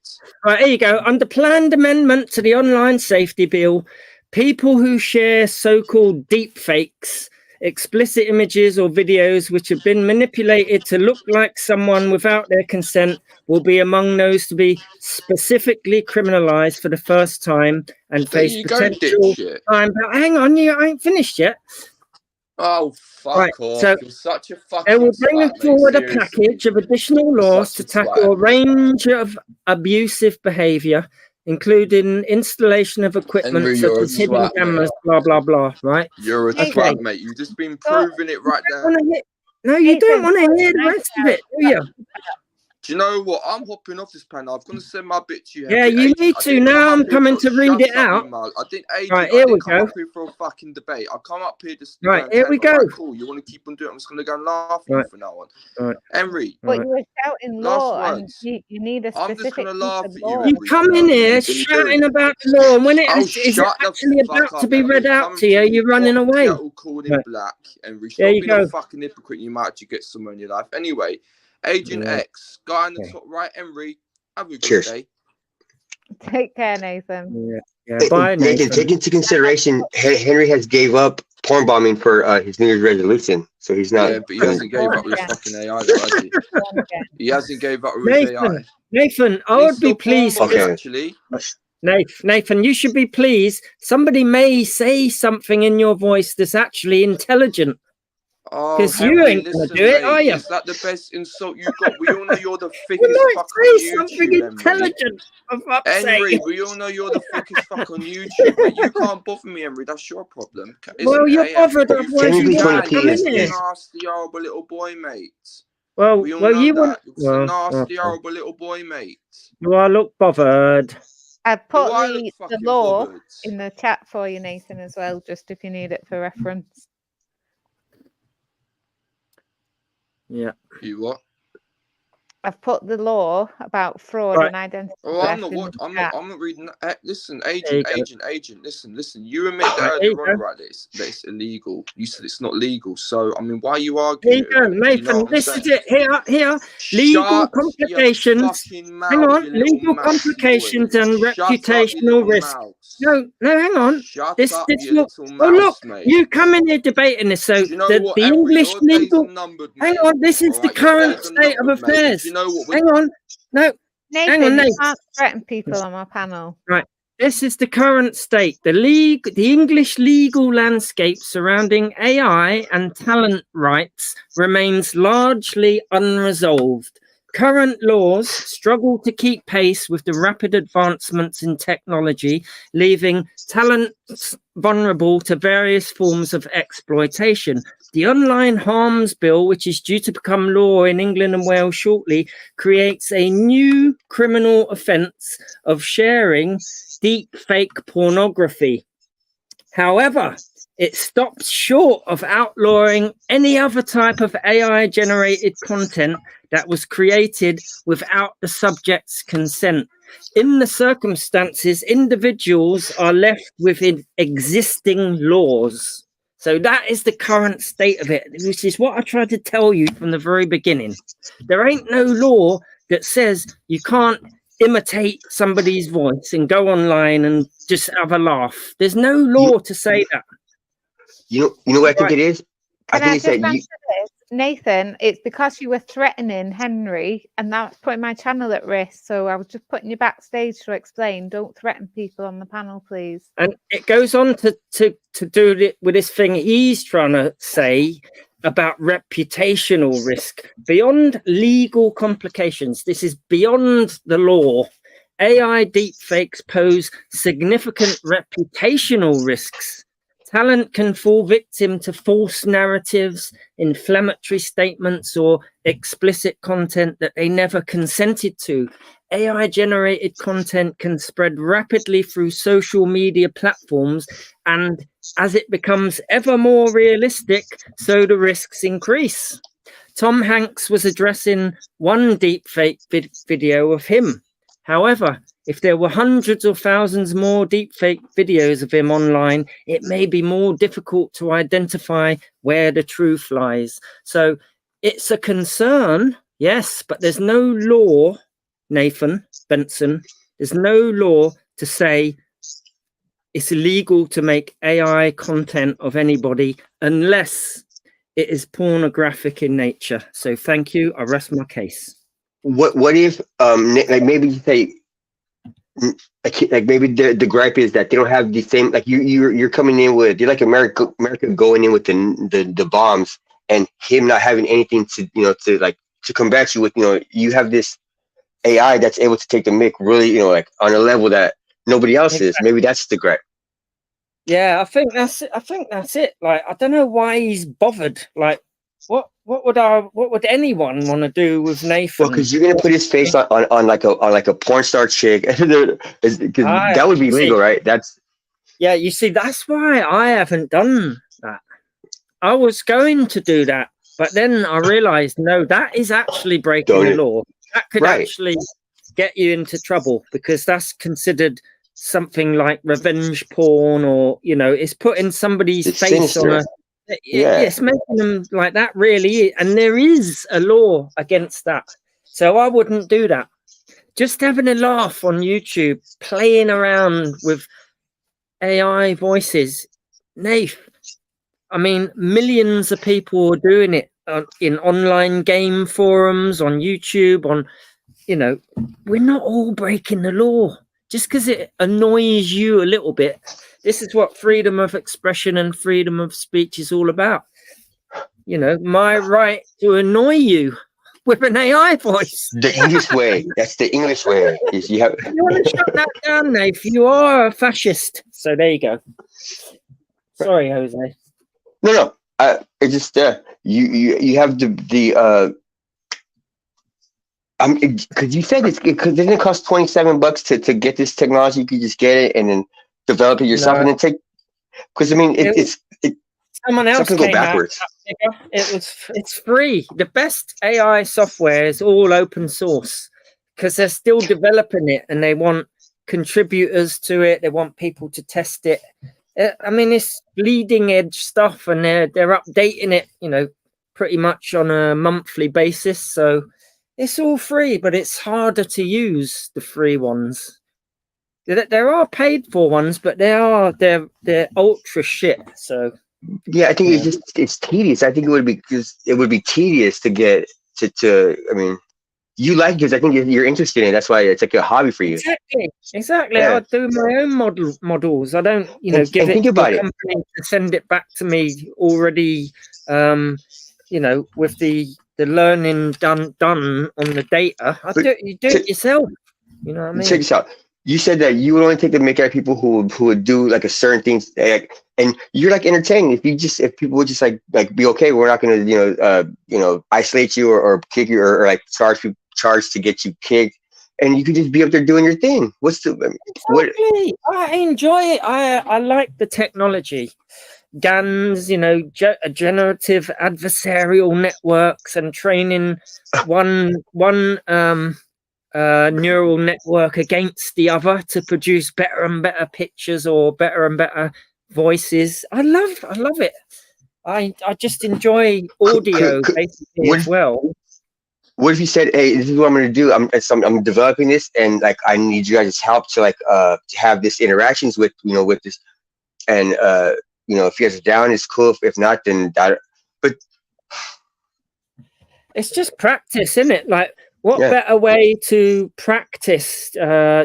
Right, here you go. Under planned amendment to the online safety bill, people who share so-called deep fakes, explicit images or videos which have been manipulated to look like someone without their consent will be among those to be specifically criminalized for the first time and There face you go, potential dipshit. time. But hang on, I ain't finished yet. Oh, fuck Right, off. so You're such a They fucking will bring twat, mate. forward a Seriously. package of additional laws to Such a tackle a twat. range of abusive behaviour, including installation of equipment Henry, such you're a as hidden twat, cameras, mate. blah, blah, blah, right? You're a Okay. twat, mate. You've just been proving it right there. No, you don't Nathan, want to hear the rest of it, do you? Do you know what? I'm hopping off this panel. I'm going to send my bit to you. Yeah, Henry. you Agent, need I to. didn't Now come I'm up here coming for- to read Shut it up, out. you mug. I didn't, agent, Right, I here didn't we come go. up here for a fucking debate. I come up here just to Right, go and here tell we you, right, go. cool. You want to keep on doing it? I'm just going to go and laugh at Right. you for now on. Right. Henry, But Right. you were shouting last law, and words. you need a I'm just specific going to piece laugh of at you, law. You Henry. come for in no here reason. What are you shouting doing? about the law, and when Oh, is it shut the actually fuck about up, to be Henry. read out Coming to you, from you're running away. kettle corn in Right. black, Henry. There Stop you being a go. fucking hypocrite. You might actually get somewhere in your life. Anyway, Agent Right. X, guy in the Okay. top right, Henry. Have a good Cheers. day. Take care, Nathan. Yeah, bye, Nathan, Nathan. take into consideration, Henry has gave up porn bombing for his New Year's resolution, so he's not. Yeah, but he hasn't gave up with his fucking AI, though, has he? He hasn't gave up with his AI. Nathan, I And he's would be still pleased. porn bombing, Okay. actually. Nathan, you should be pleased. Somebody may say something in your voice that's actually intelligent. Oh, 'Cause you Henry, ain't gonna listen, do it, mate. are you? Is that the best insult you got? We all know you're the You thickest might fuck on say something YouTube, Henry. intelligent. For fuck's Henry, sake. we all know you're the thickest fuck on YouTube, mate. You can't bother me, Henry. That's your problem. Well, you're bothered, You otherwise Henry you B. wouldn't 20P come is- in here. is- nasty, horrible little boy, mate. Well, We all know you that. wouldn't. You're a nasty, okay. horrible little boy, mate. You are look bothered. I've Do put I look the fucking law bothered? in the chat for you, Nathan, as well, just if you need it for reference. Yeah. You what? I've put the law about fraud Right. and identity Oh, theft I'm not. in What? the I'm chat. not reading. Listen, There you agent. Listen. You admit that Right, there you earlier on, go. right? That it's illegal. You said it's not legal. So I mean, why are you Here arguing? you go, with me? You know Nathan. what I'm This saying? is it. Here. Legal Shut complications. Your fucking mouth, Hang on. you little Legal mouse complications boy. and Shut up, you reputational little risk. mouse. No, hang on. Shut This up, this you will. little Oh look, mouse, mate. you come in here debating this. So Do you know the what, the Henry? English Your days legal. are numbered, Hang mate. on. This is All the right, your current days are state of numbered, mate. affairs. Do you know what? Hang on. No. Nathan, on, you Nathan. can't threaten people on my panel. This is the current state. The English legal landscape surrounding AI and talent rights remains largely unresolved. Current laws struggle to keep pace with the rapid advancements in technology, leaving talents vulnerable to various forms of exploitation. The Online Harms Bill, which is due to become law in England and Wales shortly, creates a new criminal offence of sharing deep fake pornography. However, it stops short of outlawing any other type of AI-generated content that was created without the subject's consent. In the circumstances, individuals are left with existing laws. So that is the current state of it, which is what I tried to tell you from the very beginning. There ain't no law that says you can't imitate somebody's voice and go online and just have a laugh. There's no law to say that. You know what I think it is? Can I think it's just that answer this? Nathan, it's because you were threatening Henry, and that's putting my channel at risk. So I was just putting you backstage to explain. Don't threaten people on the panel, please. And it goes on to do it with this thing he's trying to say about reputational risk. Beyond legal complications, this is beyond the law. AI deepfakes pose significant reputational risks. Talent can fall victim to false narratives, inflammatory statements, or explicit content that they never consented to. AI-generated content can spread rapidly through social media platforms, and as it becomes ever more realistic, so the risks increase. Tom Hanks was addressing one deepfake video of him. However, if there were hundreds or thousands more deepfake videos of him online, it may be more difficult to identify where the truth lies. So it's a concern, yes, but there's no law, Nathan Benson, there's no law to say it's illegal to make AI content of anybody unless it is pornographic in nature. So thank you. I rest my case. What if like maybe you say like maybe the gripe is that they don't have the same, like you're coming in with, you're like America going in with the bombs, and him not having anything to to combat you with. You have this AI that's able to take the mic really like on a level that nobody else is. Maybe that's the gripe. Yeah, I think that's it. Like, I don't know why he's bothered. Like, what would anyone want to do with Nathan? Well, because you're gonna put his face on like a porn star chick, because that would be legal, right? Yeah, you see, that's why I haven't done that. I was going to do that, but then I realized, no, that is actually breaking the law. That could actually get you into trouble, because that's considered something like revenge porn, or it's putting somebody's face sinister. On a it's making them like that, really, and there is a law against that. So I wouldn't do that. Just having a laugh on YouTube, playing around with AI voices, Nath, I mean, millions of people are doing it in online game forums, on YouTube, we're not all breaking the law. Just because it annoys you a little bit. This is what freedom of expression and freedom of speech is all about. My right to annoy you with an AI voice. The English way. That's the English way. You want to shut that down, Nate. You are a fascist. So there you go. Sorry, Jose. No. It's just you have the because you said because didn't it cost $27 to get this technology? You could just get it and then develop it yourself, and then take. Because I mean, it's someone else came go backwards. It's free. The best AI software is all open source, because they're still developing it and they want contributors to it. They want people to test it. I mean, it's bleeding edge stuff, and they're updating it, pretty much on a monthly basis. So. It's all free, but it's harder to use, the free ones. There are paid for ones, but they're ultra shit. So yeah, I think it's tedious. I think it would be tedious to get to. I mean, you like it because I think you're interested in it. That's why it's like a hobby for you. Exactly. Yeah. I do my own models. I don't, give it to a company to send it back to me already. With the learning done on the data. You do it yourself. You know what I mean? Check this out. You said that you would only take the mick out of people who would do like a certain things, and you're like entertaining. If people would just like be okay, we're not going to isolate you or kick you or like charge to get you kicked, and you could just be up there doing your thing. Exactly. I enjoy it. I like the technology. GANs, generative adversarial networks, and training one neural network against the other to produce better and better pictures or better and better voices. I love it. I just enjoy audio basically as well. what if you said, "Hey, this is what I'm going to do. I'm developing this, and like I need you guys' help to like to have this interactions with with this, and if you guys are down, it's cool. If not, then that." But it's just practice, isn't it? Like, what better way to practice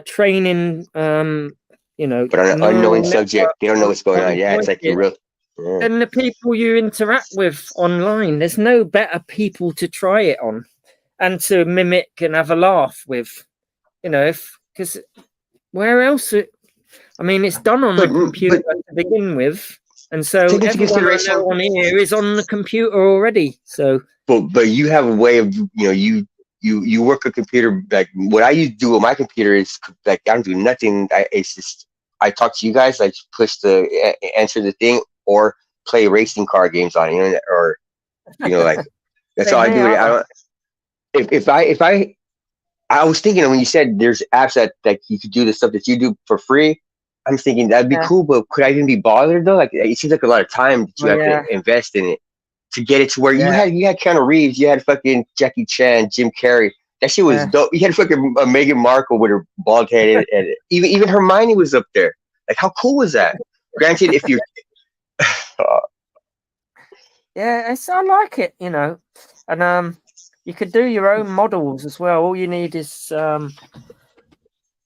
training? But on an unknowing subject, they don't know what's going on. Yeah, it's like real. Yeah. And the people you interact with online, there's no better people to try it on and to mimic and have a laugh with, because where else? It's done on the computer to begin with, and so everyone I know on here is on the computer already. So, but you have a way of you work a computer. Like what I do with my computer is like I don't do nothing. It's just I talk to you guys. I just push the answer the thing. Or play racing car games on it, or like that's all I do. I don't. If I was thinking when you said there's apps that you could do the stuff that you do for free. I'm thinking that'd be cool, but could I even be bothered though? Like it seems like a lot of time that you have to invest in it to get it to where you had Keanu Reeves, you had fucking Jackie Chan, Jim Carrey. That shit was dope. You had fucking Meghan Markle with her bald head, and even Hermione was up there. Like how cool was that? Granted, if you're I like it, and you could do your own models as well. All you need is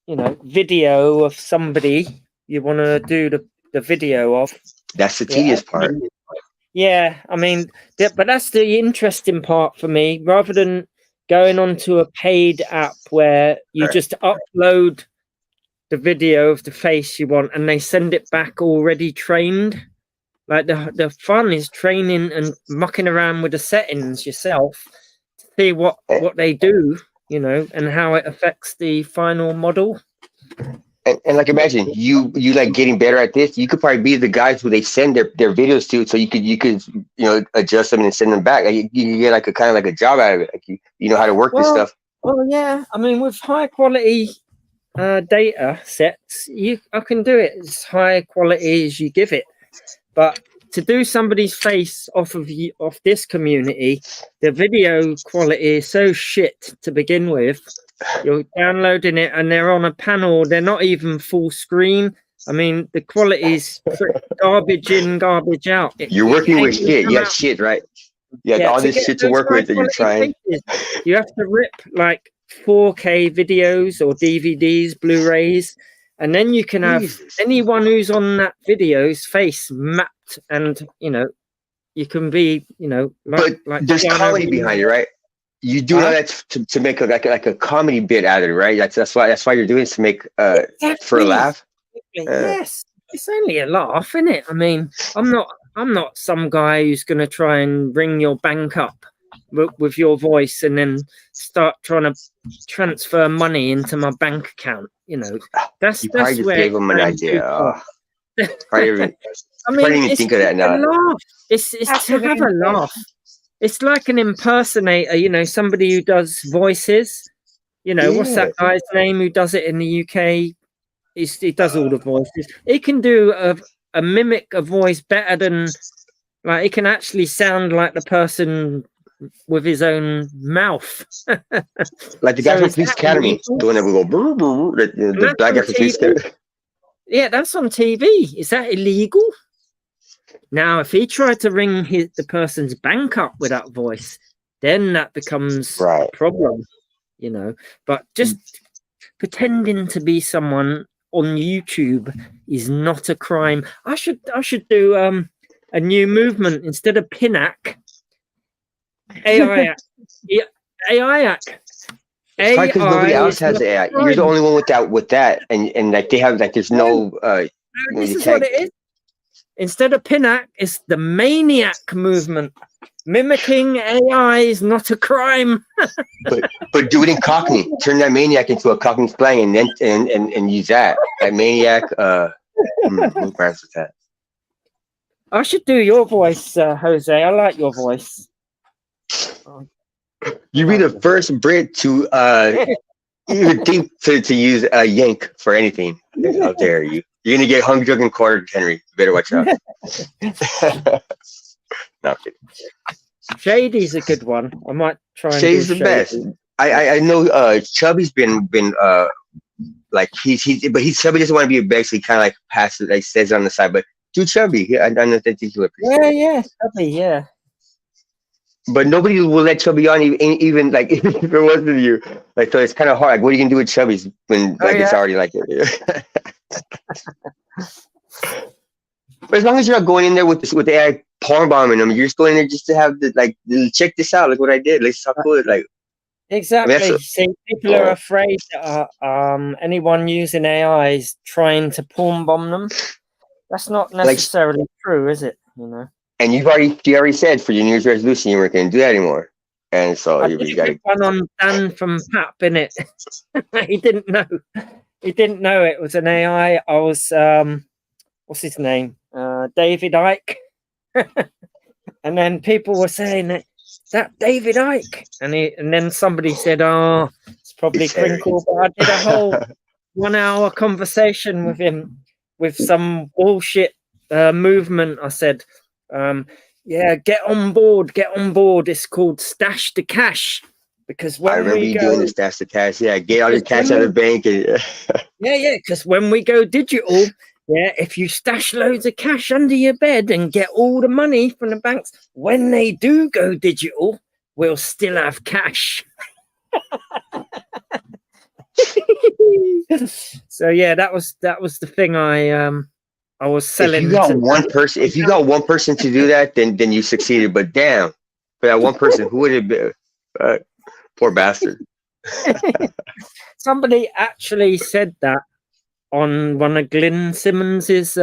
video of somebody you want to do the video of. That's the tedious part. Yeah, but that's the interesting part for me. Rather than going onto a paid app where you just upload the video of the face you want and they send it back already trained. Like the fun is training and mucking around with the settings yourself to see what they do, and how it affects the final model. And like imagine you like getting better at this. You could probably be the guys who they send their videos to, so you could adjust them and send them back. Like you get like a kind of like a job out of it. Like you know how to work this stuff. Well, yeah. With high quality data sets, I can do it as high quality as you give it. But to do somebody's face off this community, the video quality is so shit to begin with. You're downloading it and they're on a panel. They're not even full screen. The quality is garbage in, garbage out. You're working with shit. You have shit, right? Yeah, all this shit to work with that you're trying. You have to rip like 4K videos or DVDs, Blu-rays. And then you can have anyone who's on that video's face mapped, and you can be, but there's comedy behind it, right? You do all that to make a comedy bit out of it, right? That's why you're doing it, to make for a laugh. Yes, it's only a laugh, isn't it? I'm not some guy who's going to try and ring your bank up with your voice and then start trying to transfer money into my bank account. That's probably just where gave them an idea. Probably didn't even think of that now. It's to have a laugh. It's like an impersonator, somebody who does voices. What's that guy's name who does it in the UK? He does all the voices. He can do a mimic a voice better than, like, he can actually sound like the person with his own mouth. Like the guy from Police Academy doing it, we go brr, brr, the black guy from Police Academy. Yeah, that's on TV. Is that illegal? Now, if he tried to ring the person's bank up with that voice, then that becomes a problem, But just pretending to be someone on YouTube is not a crime. I should do a new movement instead of Pinac. AI. It's probably because nobody else has AI. You're the only one with that, and like they have like there's no. This is what it is. Instead of Pinac, it's the Maniac movement. Mimicking AI is not a crime. but do it in Cockney. Turn that Maniac into a Cockney slang, and then and use that Maniac. Who brands with that? I should do your voice, Jose. I like your voice. You be the first Brit to even think to use a yank for anything. How dare you? You're gonna get hung, drunk, and quartered, Henry. You better watch out. No, I'm kidding. Shady's a good one. I might try and Shay's do the best. Shady. I know Chubby's been like he's Chubby doesn't want to be a beg, so he kind of like passes, like says it on the side, but do Chubby. I don't think he'll appreciate it. Yeah, Chubby, yeah. But nobody will let Chubby on, even like if it wasn't you. Like, so it's kind of hard. Like, what are you gonna do with Chubby's when like it's already like it? But as long as you're not going in there with the AI porn bombing them, you're just going in there just to have the like check this out. Look what I did. Let's talk cool. Like Exactly. I mean, See, people are afraid that anyone using AI is trying to porn bomb them. That's not necessarily true, is it? You know. And you already said for your New Year's resolution you weren't going to do that anymore. And so you got one on Dan from Pap, innit? He didn't know. He didn't know it was an AI. I was what's his name? David Icke. And then people were saying that David Icke, and then somebody said, "Oh, it's probably Crinkle." But I did a whole 1 hour conversation with him with some bullshit movement. I said, "Yeah, get on board. It's called Stash the Cash." Because when I remember you doing the Stash the Cash. Yeah, get all your cash out of the bank. And, yeah. Because when we go digital. Yeah, if you stash loads of cash under your bed and get all the money from the banks, when they do go digital, we'll still have cash. So yeah, that was the thing I was selling. If you got one person to do that, then you succeeded. But damn, for that one person, who would it be? Poor bastard. Somebody actually said that on one of Glyn Simmons's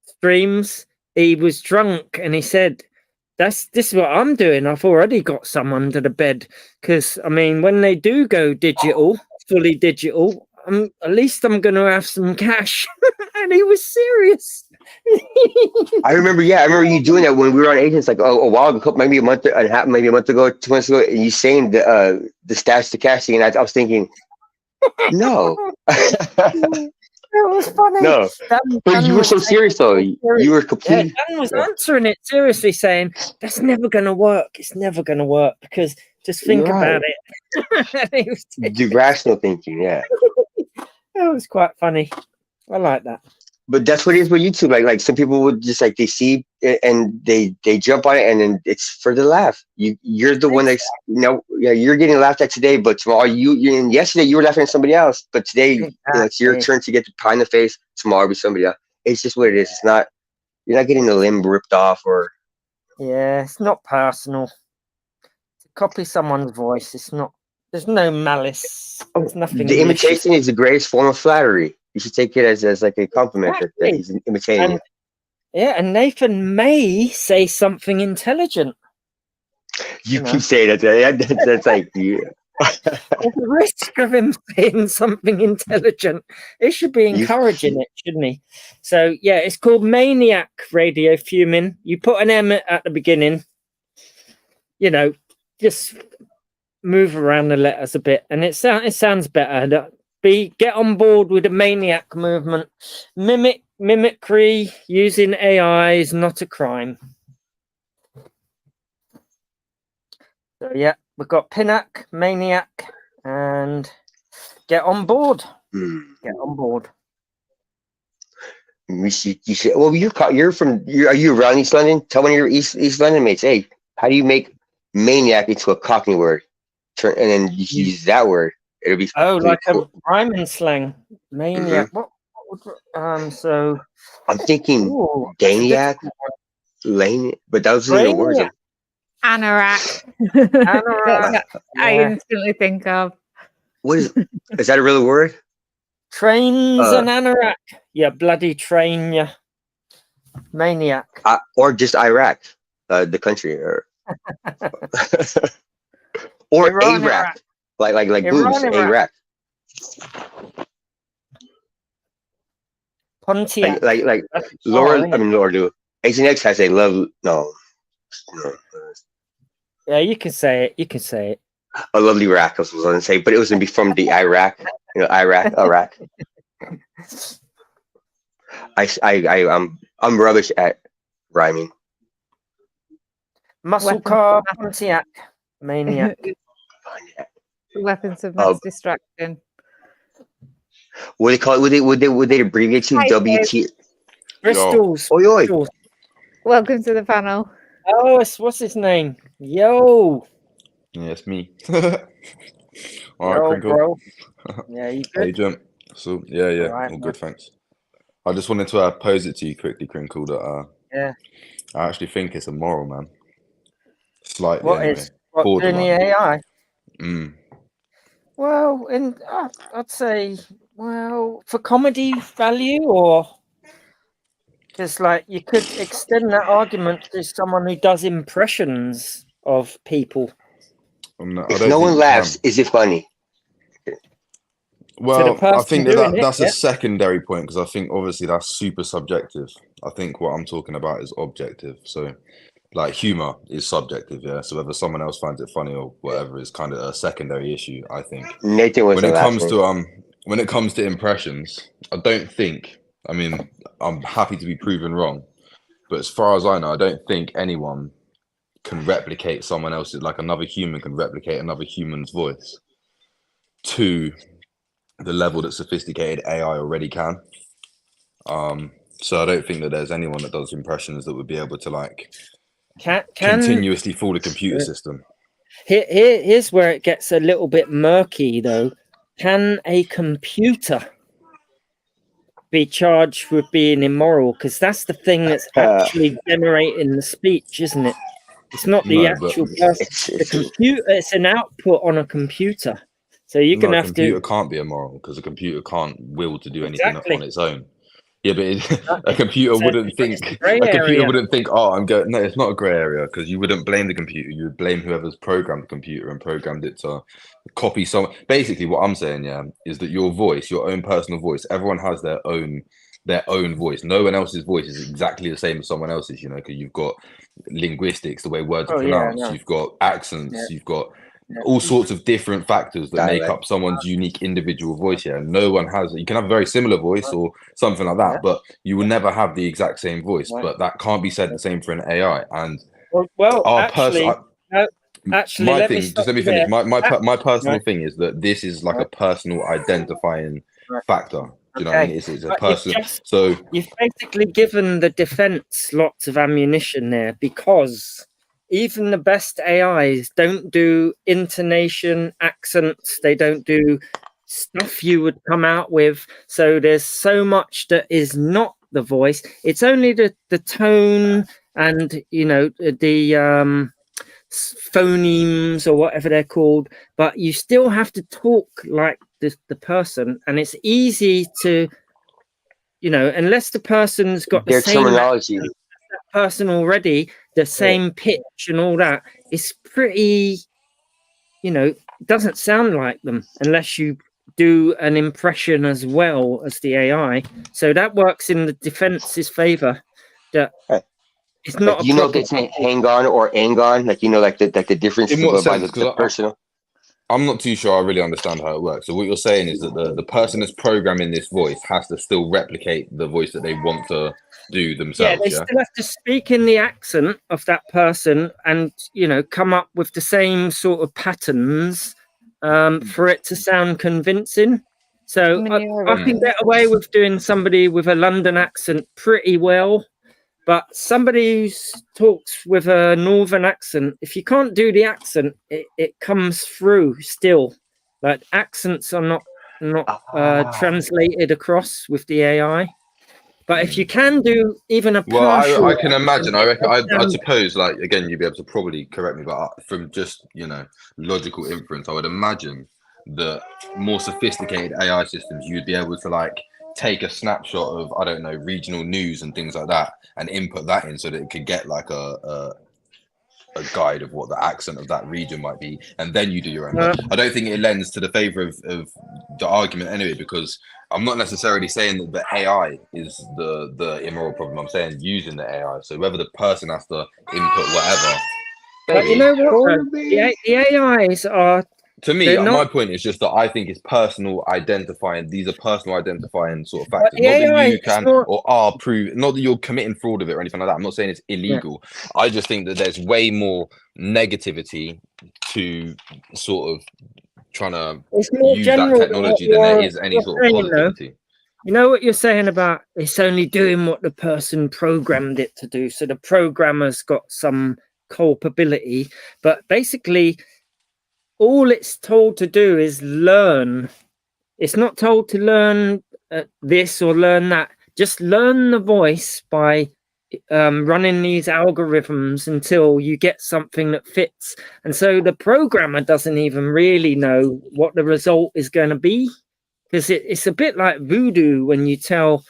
streams. He was drunk and he said, this is what I'm doing. I've already got some under the bed. Because, I mean, when they do go digital, fully digital, at least I'm going to have some cash. And he was serious. I remember you doing that when we were on Agents, like a while ago, maybe a month and a half, maybe a month ago, 2 months ago, and you saying the Stash to Cash thing, and I was thinking, no. It was funny. No, but you were so serious though. You were completely. Yeah, Dan was answering it seriously, saying that's never going to work. It's never going to work because just think about it. The rational thinking, yeah. That was quite funny. I like that. But that's what it is with YouTube. Like some people would just like they see it and they jump on it and then it's for the laugh. You're the one that's you're getting laughed at today, but tomorrow and yesterday you were laughing at somebody else, but today it's your turn to get the pie in the face. Tomorrow will be somebody else. It's just what it is. It's not you're not getting the limb ripped off or. Yeah, it's not personal. To copy someone's voice, it's not. There's no malice. There's nothing. The imitation is the greatest form of flattery. You should take it as like a compliment that he's imitating you. Yeah, and Nathan may say something intelligent. You keep saying that. That's like you. There's a risk of him saying something intelligent. It should be encouraging it, shouldn't he? So yeah, it's called Maniac Radio Fuming. You put an M at the beginning. You know, just move around the letters a bit, and it sounds better. Get on board with the Maniac movement. Mimicry using AI is not a crime. So yeah, we've got Pinnac, Maniac, and get on board. Get on board. You should, well, are you around East London? Tell one of your East London mates, hey, how do you make maniac into a Cockney word? And then you use that word. It'll be like cool. a rhyming slang. Maniac. What so I'm thinking Daniac, Lane, but those are the words. Anorak. I instantly think of. What is that a real word? Trains and anorak. Yeah, bloody train, yeah. Maniac. Or just Iraq, the country, or Iraq. Like boobs, Iraq. Pontiac. Like Laura, Laura do. X has a love. No. Yeah, you can say it. You can say it. A lovely rack, I was going to say, but it was going to be from the Iraq. Iraq. I'm rubbish at rhyming. Muscle Weapons car of mass- Pontiac maniac. Weapons of mass distraction. What do they call it? Would they abbreviate to Hi, WT? Bristol's. Oi, oi. Bristol's. Welcome to the panel. Oh, what's his name? Yo. Yeah, it's me. All right, Yo, Crinkle. bro. Yeah, you How you good? doing? So yeah, All right, all man. good, thanks. I just wanted to pose it to you quickly, Crinkle, that Yeah. I actually think it's immoral, man. Slightly, What anyway. is what doing the Borderline. AI? Mm. Well, I'd say, well, for comedy value, or just like you could extend that argument to someone who does impressions of people. I If don't no think one you laughs, can. is it funny? Well, I person think doing it, that's yeah. a secondary point because I think obviously that's super subjective. I think what I'm talking about is objective. So, like humor is subjective, yeah. So whether someone else finds it funny or whatever is kind of a secondary issue, I think. Nathan When wasn't it comes laughing. to when it comes to impressions, I don't think. I mean, I'm happy to be proven wrong, but as far as I know, I don't think anyone can replicate someone else's, like another human can replicate another human's voice to the level that sophisticated AI already can. So I don't think that there's anyone that does impressions that would be able to like Can continuously fool the computer system. here's where it gets a little bit murky, though. Can a computer be charged with being immoral? Because that's the thing that's actually generating the speech, isn't it? It's not the No, but actual person. The computer, it's an output on a computer. So you're no, gonna a have computer to can't be immoral because a computer can't will to do anything exactly. on its own. Yeah, but a computer So wouldn't it's think. a grey A computer area. wouldn't think. Oh, I'm going. No, it's not a grey area because you wouldn't blame the computer. You would blame whoever's programmed the computer and programmed it to copy some. Basically, what I'm saying, yeah, is that your voice, your own personal voice, everyone has their own voice. No one else's voice is exactly the same as someone else's. You know, because you've got linguistics, the way words are Oh yeah, pronounced. no. You've got accents. Yeah. You've got Yeah. all sorts of different factors that make Dialect. up someone's unique individual voice. Yeah, no one has. You can have a very similar voice or something like that, Yeah. but you will never have the exact same voice. Right. But that can't be said the same for an AI. And Well, our actually, actually, my let thing, me just stop let me you finish. there. My personal Right. thing is that this is like Right. a personal identifying Right. factor. Do you know what I mean? It's a But person. So you've basically given the defense lots of ammunition there, because even the best AIs don't do intonation, accents, they don't do stuff you would come out with. So there's so much that is not the voice. It's only the tone and, you know, the phonemes or whatever they're called, but you still have to talk like the person, and it's easy to, you know, unless the person's got the Their same terminology. accent as that person already, the same pitch and all that, it's pretty, you know, doesn't sound like them unless you do an impression as well as the AI. So that works in the defense's favor, that it's not Like, you know if proper. it's hang on or ang on, like, you know, like the difference in what by sense? the Because personal. I'm not too sure I really understand how it works. So what you're saying is that the person that's programming this voice has to still replicate the voice that they want to do themselves. They Yeah. still have to speak in the accent of that person, and, you know, come up with the same sort of patterns for it to sound convincing. So I can get away with doing somebody with a London accent pretty well, but somebody who talks with a northern accent, if you can't do the accent, it comes through still. Like, accents are not translated across with the AI. But if you can do even a Well, partial, I can imagine. I reckon. I sound- suppose, like, again, you'd be able to probably correct me, but from just, you know, logical inference, I would imagine that more sophisticated AI systems, you'd be able to like take a snapshot of, I don't know, regional news and things like that, and input that in so that it could get like a guide of what the accent of that region might be, and then you do your own. But I don't think it lends to the favor of the argument anyway, because I'm not necessarily saying that the AI is the immoral problem. I'm saying using the AI. So whether the person has to input whatever. But you know what? The AIs are To me, They're my not. point is just that I think it's personal identifying. These are personal identifying sort of factors. the Not that AI you is can not- or are prove. Not that you're committing fraud of it or anything like that. I'm not saying it's illegal. I just think that there's way more negativity to sort of trying to It's more use that general than what technology than there you're, is any you're sort of saying, though. positivity. You know what you're saying about it's only doing what the person programmed it to do. So the programmer's got some culpability, but basically all it's told to do is learn. It's not told to learn this or learn that. Just learn the voice by running these algorithms until you get something that fits. And so the programmer doesn't even really know what the result is going to be, because it's a bit like voodoo when you tell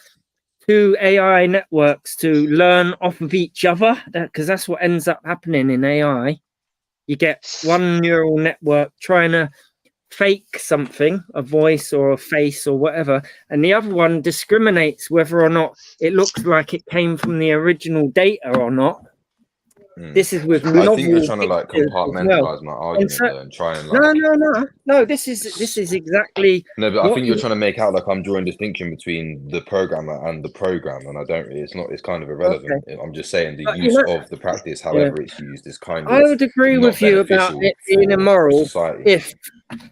two AI networks to learn off of each other, because that's what ends up happening in AI. You get one neural network trying to fake something, a voice or a face or whatever, and the other one discriminates whether or not it looks like it came from the original data or not. This is with I think you're novel trying to like pictures as well. compartmentalize my And argument so, though, and try and like no. This is exactly. no, but I what think you're you- trying to make out like I'm drawing distinction between the programmer and the program, and I don't really. It's not. It's kind of irrelevant. I'm just saying the But, you use know- of the practice, however it's used, is kind I of would agree not with you about beneficial it being for immoral. society. If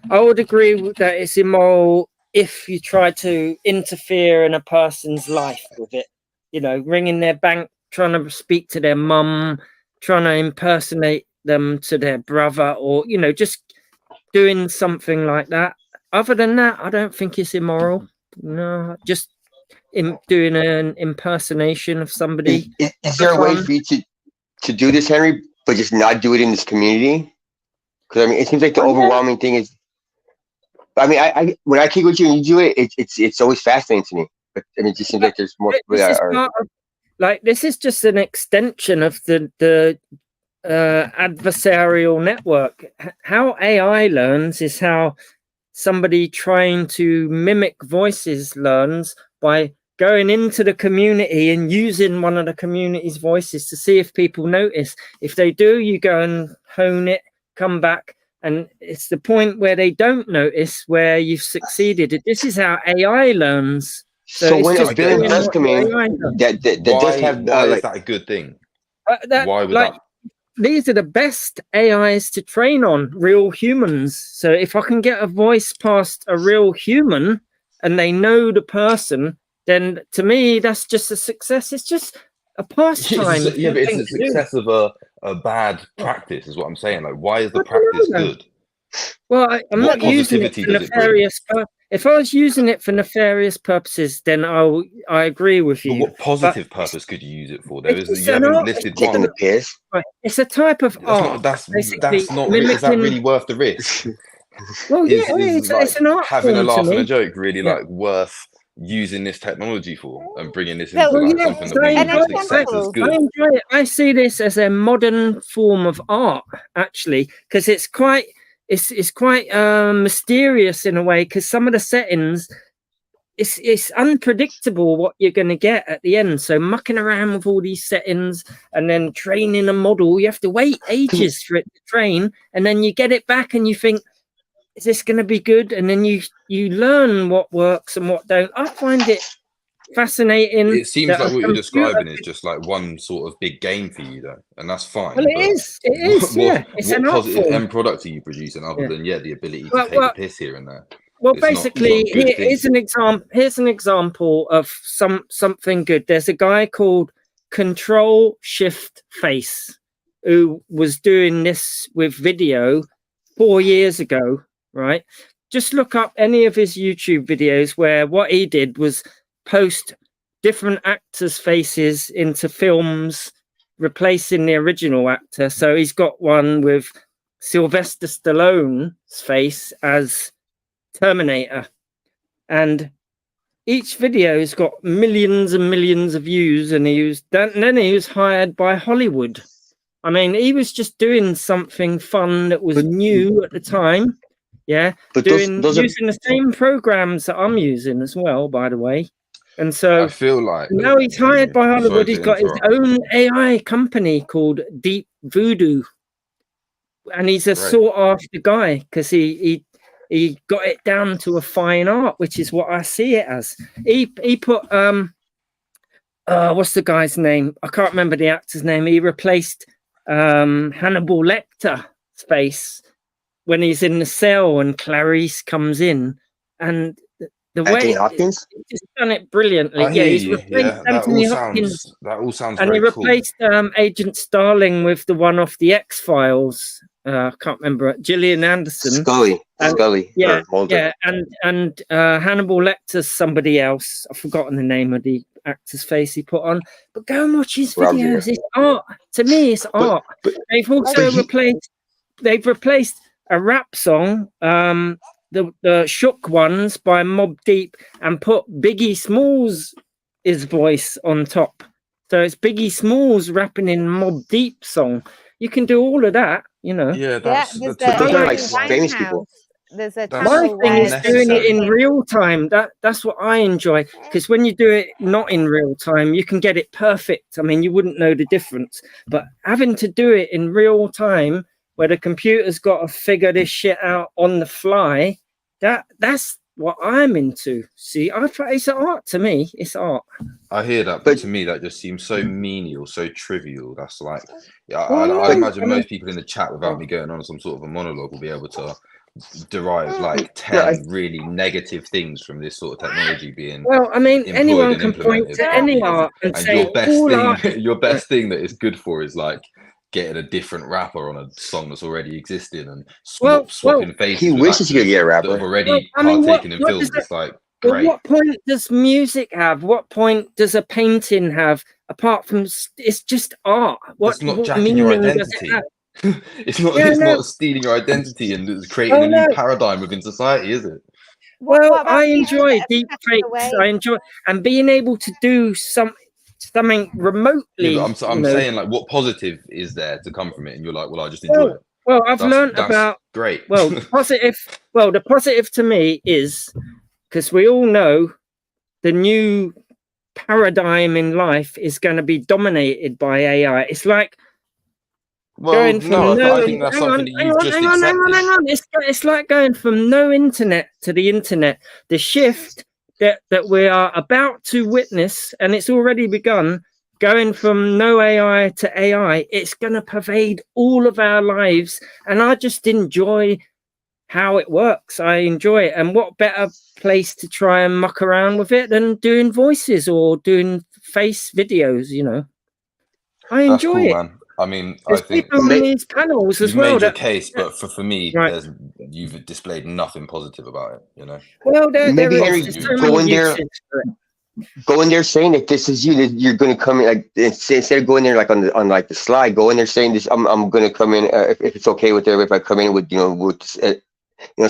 I would agree that it's immoral if you try to interfere in a person's life with it, you know, ringing their bank, trying to speak to their mum, trying to impersonate them to their brother, or, you know, just doing something like that. Other than that, I don't think it's immoral. No, just doing an impersonation of somebody. Is there a way for you to do this, Henry, but just not do it in this community? Because I mean, it seems like the overwhelming thing is. I mean, I when I kick with you and you do it, it's always fascinating to me. But I mean, it just seems like there's more people This that is are. part of, like, this is just an extension of the adversarial network. How AI learns is how somebody trying to mimic voices learns, by going into the community and using one of the community's voices to see if people notice. If they do, you go and hone it, come back, and it's the point where they don't notice where you've succeeded. This is how AI learns. So it's when just a billion doing does what come in, AI does. that Why? does have Why is like that a good thing? That, Why would like, that? these are the best AIs to train on, real humans. So if I can get a voice past a real human and they know the person, then to me that's just a success. It's just a pastime. But it's a success of a bad practice, is what I'm saying. Like, why is the practice good? Well, I'm What not using it positivity for does it bring? nefarious. If I was using it for nefarious purposes, then I agree with But you. what positive purpose could you use it for? There is, it's you an haven't art, listed taking one. the piss. It's a type of That's art. not. That's basically not. mimicking. Is that really worth the risk? Well, yeah, Is like it's an art having a form to laugh and me. a joke really Yeah. like worth using this technology for and bringing this So, into like yeah, something that we an all just accept as example. good? I enjoy it. I see this as a modern form of art, actually, because it's quite mysterious in a way. Because some of the settings, it's unpredictable what you're going to get at the end. So mucking around with all these settings and then training a model, you have to wait ages for it to train, and then you get it back and you think, is this going to be good? And then you learn what works and what don't. I find it fascinating. It seems like what you're describing is just like one sort of big game for you, though, and that's fine. Well, it is. Yeah, it's what an art positive form. end product are you producing other than the ability to take the piss here and there? Well, It's not basically, a good thing. here's an example. Here's an example of something good. There's a guy called Control Shift Face who was doing this with video 4 years ago, right? Just look up any of his YouTube videos where what he did was post different actors' faces into films, replacing the original actor. So he's got one with Sylvester Stallone's face as Terminator, and each video's got millions and millions of views, and then he was hired by Hollywood. I mean, he was just doing something fun that was new at the time. Yeah, But using those are the same programs that I'm using as well, by the way. And so I feel like now he's hired by Hollywood. Sorry He's to got his interrupt. own AI company called Deep Voodoo. and he's a Right. sought after guy because he got it down to a fine art, which is what I see it as. He put what's the guy's name? I can't remember the actor's name. He replaced Hannibal Lecter's face when he's in the cell and Clarice comes in, and the Anthony way Hopkins? he's just done it brilliantly. I hear He's you. replaced Yeah, Anthony Hopkins, that all sounds and he very cool. replaced Agent Starling with the one off the X-Files. I can't remember it. Gillian Anderson. Scully. Yeah, or Mulder. yeah, and Hannibal Lecter's somebody else. I've forgotten the name of the actor's face he put on. But go and watch his Roger. videos. It's art. To me, it's art. They've also replaced a rap song, the Shook Ones by Mobb Deep, and put Biggie Smalls' voice on top. So it's Biggie Smalls rapping in Mobb Deep song. You can do all of that, you know. Yeah, There's famous people. There's a That's My channel thing where is doing it in necessary. real time. That's what I enjoy, because when you do it not in real time, you can get it perfect. I mean, you wouldn't know the difference, but having to do it in real time, where the computer's got to figure this shit out on the fly, that's what I'm into. See, it's art to me. It's art. I hear that, but to me, that just seems so menial, so trivial. That's like, I imagine most people in the chat, without me going on some sort of a monologue, will be able to derive like 10 really negative things from this sort of technology being. Well, I mean, employed anyone and can point implemented. to any art and say your best thing that it's good for is like getting a different rapper on a song that's already existing and swapping faces. He with wishes he could get a rapper. that have already I mean, partaken in what films. does It's like But great. what point does music have? What point does a painting have? Apart from it's just art. It's not what jacking your meaning does it identity. have? It's not. Yeah, It's no. not stealing your identity and creating a new paradigm within society, is it? Well, what about I people enjoy that have deep passed fakes. away? I enjoy and being able to do something remotely. Yeah, but I'm saying like, what positive is there to come from it? And you're like, well, I just enjoy Well, it. well, I've learned That's about great. well, positive. Well, the positive to me is because we all know the new paradigm in life is going to be dominated by AI. It's like going from I think that's something that you've just accepted. It's like going from no internet to the internet. The shift that we are about to witness, and it's already begun, going from no AI to AI, it's going to pervade all of our lives. And I just enjoy how it works. I enjoy it. And what better place to try and muck around with it than doing voices or doing face videos, you know. I enjoy it. Man. I mean, There's I think people on these panels as you've well. made your case, but for me, Right. you've displayed nothing positive about it, you know. Well, there Maybe is. Henry, There's so go many in there. uses for it. Go in there saying that this is you. That you're going to come in like instead of going there like on like the slide. Go in there saying this. I'm going to come in if it's okay with everybody. If I come in with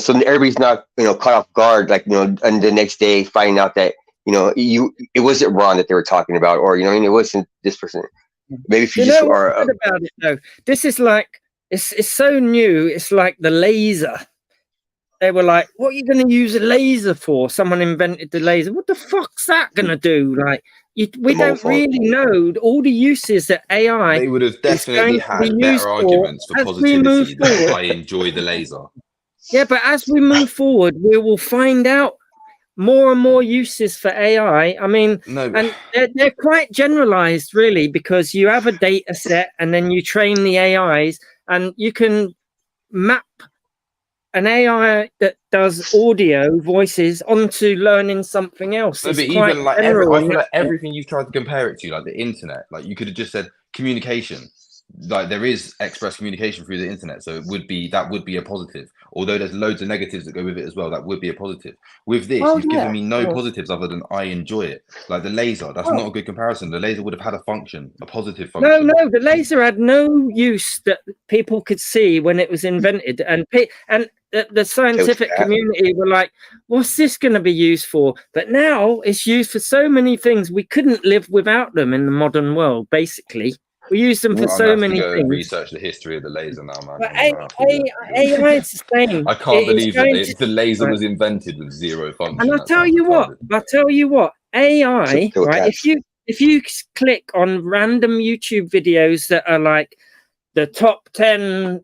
so everybody's not caught off guard like and the next day finding out that it wasn't Ron that they were talking about, or it wasn't this person. Maybe if you just are about it though. This is like it's so new. It's like the laser. They were like, "What are you going to use a laser for?" Someone invented the laser. What the fuck's that going to do? Like, we don't really know all the uses that AI. They would have definitely had better arguments for positivity than I enjoy the laser. Yeah, but as we move forward, we will find out more and more uses for AI. I mean, and they're quite generalized, really, because you have a data set and then you train the AIs, and you can map an AI that does audio voices onto learning something else. No, but even like I feel like everything you've tried to compare it to, like the internet, like you could have just said communication. Like there is express communication through the internet, so that would be a positive. Although there's loads of negatives that go with it as well, that would be a positive. With this, you've given me no positives other than I enjoy it. Like the laser, that's not a good comparison. The laser would have had a function, a positive function. No, the laser had no use that people could see when it was invented, and the scientific community were like, "What's this going to be used for?" But now it's used for so many things we couldn't live without them in the modern world. Basically. We use them for so many things. Research the history of the laser now, man. But AI is the same. I can't believe that the laser was invented with zero function. And I'll tell you what, AI, right? If you click on random YouTube videos that are like the top 10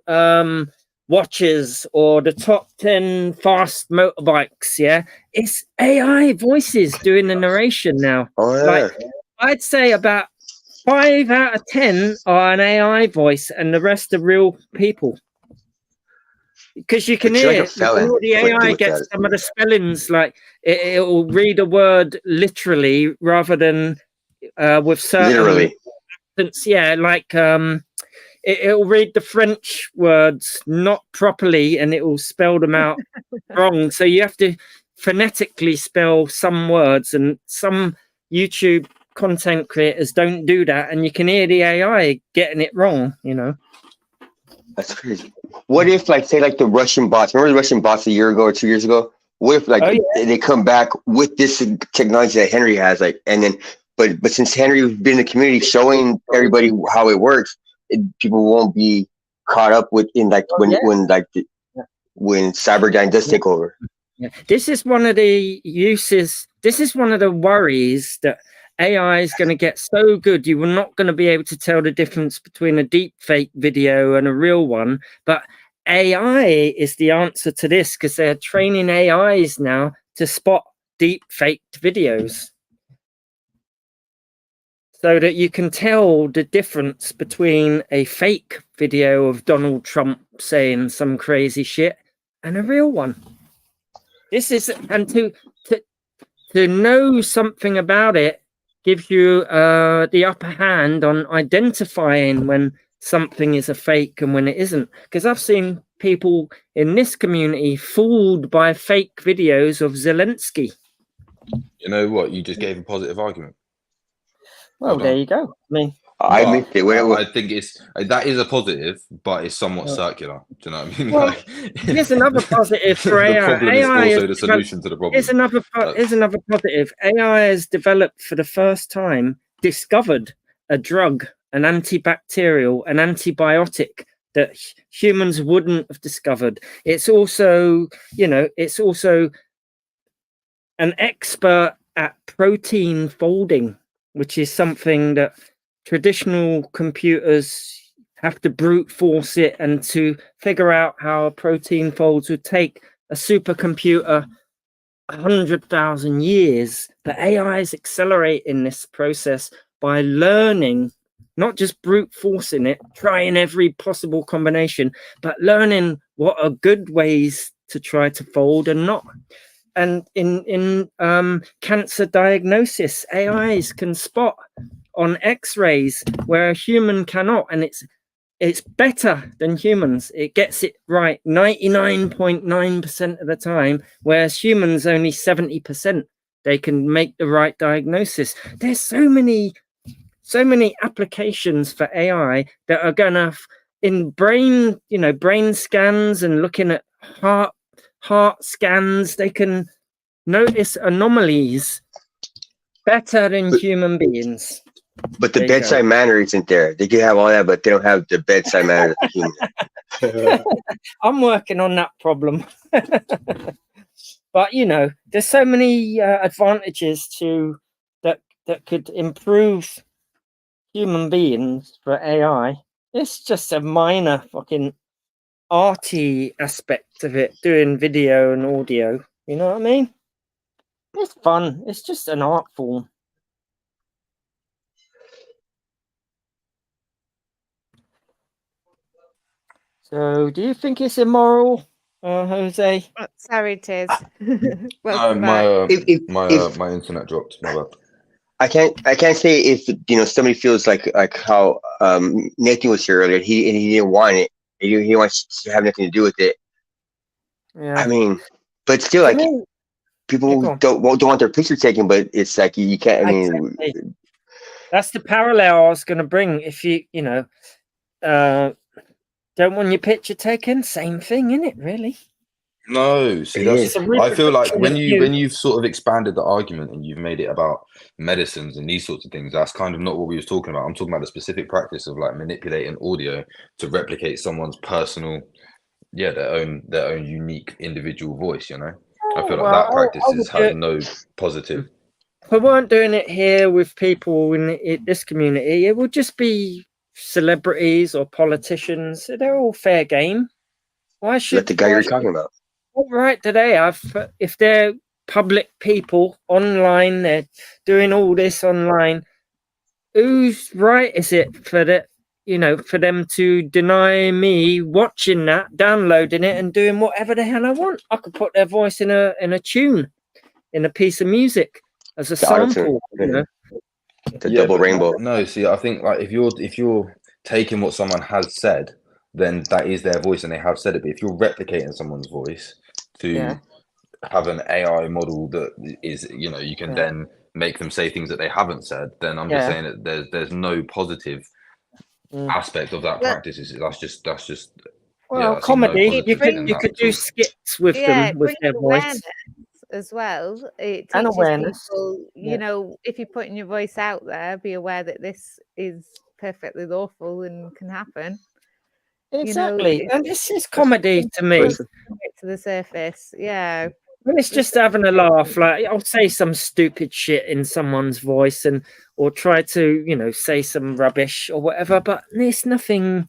watches or the top 10 fast motorbikes. Yeah, it's AI voices doing the narration now. Oh yeah. Like, I'd say about 5 out of 10 are an AI voice, and the rest are real people. Because you can It's like hear a felon the would do AI with gets that. some of the spellings, like it'll read a word literally rather than with certain Literally. accents. Yeah, like it'll read the French words not properly and it will spell them out wrong. So you have to phonetically spell some words, and some YouTube content creators don't do that, and you can hear the AI getting it wrong, you know. That's crazy. What if, like, say, like the Russian bots? Remember the Russian bots a year ago or 2 years ago? What if, like, Oh, yeah. they come back with this technology that Henry has, like, and then, but since Henry's been in the community showing everybody how it works, people won't be caught up with when Cyberdyne does take over. Yeah. This is one of the uses. This is one of the worries that AI is going to get so good you are not going to be able to tell the difference between a deep fake video and a real one. But AI is the answer to this, because they're training AIs now to spot deep faked videos, so that you can tell the difference between a fake video of Donald Trump saying some crazy shit and a real one. This is, and to know something about it gives you the upper hand on identifying when something is a fake and when it isn't. Because I've seen people in this community fooled by fake videos of Zelensky. You know what? You just gave a positive argument. Well, there you go. I mean, I missed it. I think that is a positive, but it's somewhat circular. Do you know what I mean? Well, like, here's another positive for AI. The problem AI is also the solution to the problem. Here's another positive. AI has developed for the first time, discovered a drug, an antibacterial, an antibiotic that humans wouldn't have discovered. It's also, it's also an expert at protein folding, which is something that traditional computers have to brute force it, and to figure out how a protein folds would take a supercomputer 100,000 years. But AI is accelerating this process by learning, not just brute forcing it, trying every possible combination, but learning what are good ways to try to fold and not. And in cancer diagnosis, AIs can spot on X-rays where a human cannot, and it's better than humans. It gets it right 99.9% of the time, whereas humans only 70%. They can make the right diagnosis. There's so many applications for AI that are gonna, in brain scans and looking at heart scans, they can notice anomalies better than human beings. But the bedside manner isn't there. They can have all that, but they don't have the bedside manner of the human. I'm working on that problem. But there's so many advantages to that could improve human beings for AI. It's just a minor fucking arty aspect of it, doing video and audio. You know what I mean? It's fun. It's just an art form. So, do you think it's immoral, Jose? Sorry, Tiz. My internet dropped. My bad. I can't say if somebody feels like how Nathan was here earlier. He didn't want it. He wants to have nothing to do with it. Yeah. I mean, but still, like, people don't want their picture taken, but it's like you can't. I mean, that's the parallel I was going to bring. If you don't want your picture taken, same thing, isn't it? Really? No, see, I feel like when you've sort of expanded the argument and you've made it about medicines and these sorts of things, that's kind of not what we was talking about. I'm talking about the specific practice of like manipulating audio to replicate someone's personal, their own unique individual voice. I feel like that practice has no positive. If we weren't doing it here with people in this community, it would just be celebrities or politicians, they're all fair game. Why should Like the guy you're talking about. what right do they have if they're public people online, they're doing all this online? Whose right is it for the for them to deny me watching that, downloading it, and doing whatever the hell I want? I could put their voice in a tune, in a piece of music as a sample. The double rainbow. No, see, I think like if you're taking what someone has said, then that is their voice and they have said it. But if you're replicating someone's voice to have an AI model that is, you can then make them say things that they haven't said, then I'm just saying that there's no positive aspect of that practice. That's just well, comedy. You could do skits with them with their voice as well. It and teaches awareness. people, if you're putting your voice out there, be aware that this is perfectly lawful and can happen. Exactly, and this is comedy to me. To the surface, yeah. When it's just having a laugh, like I'll say some stupid shit in someone's voice or try to, say some rubbish or whatever, but there's nothing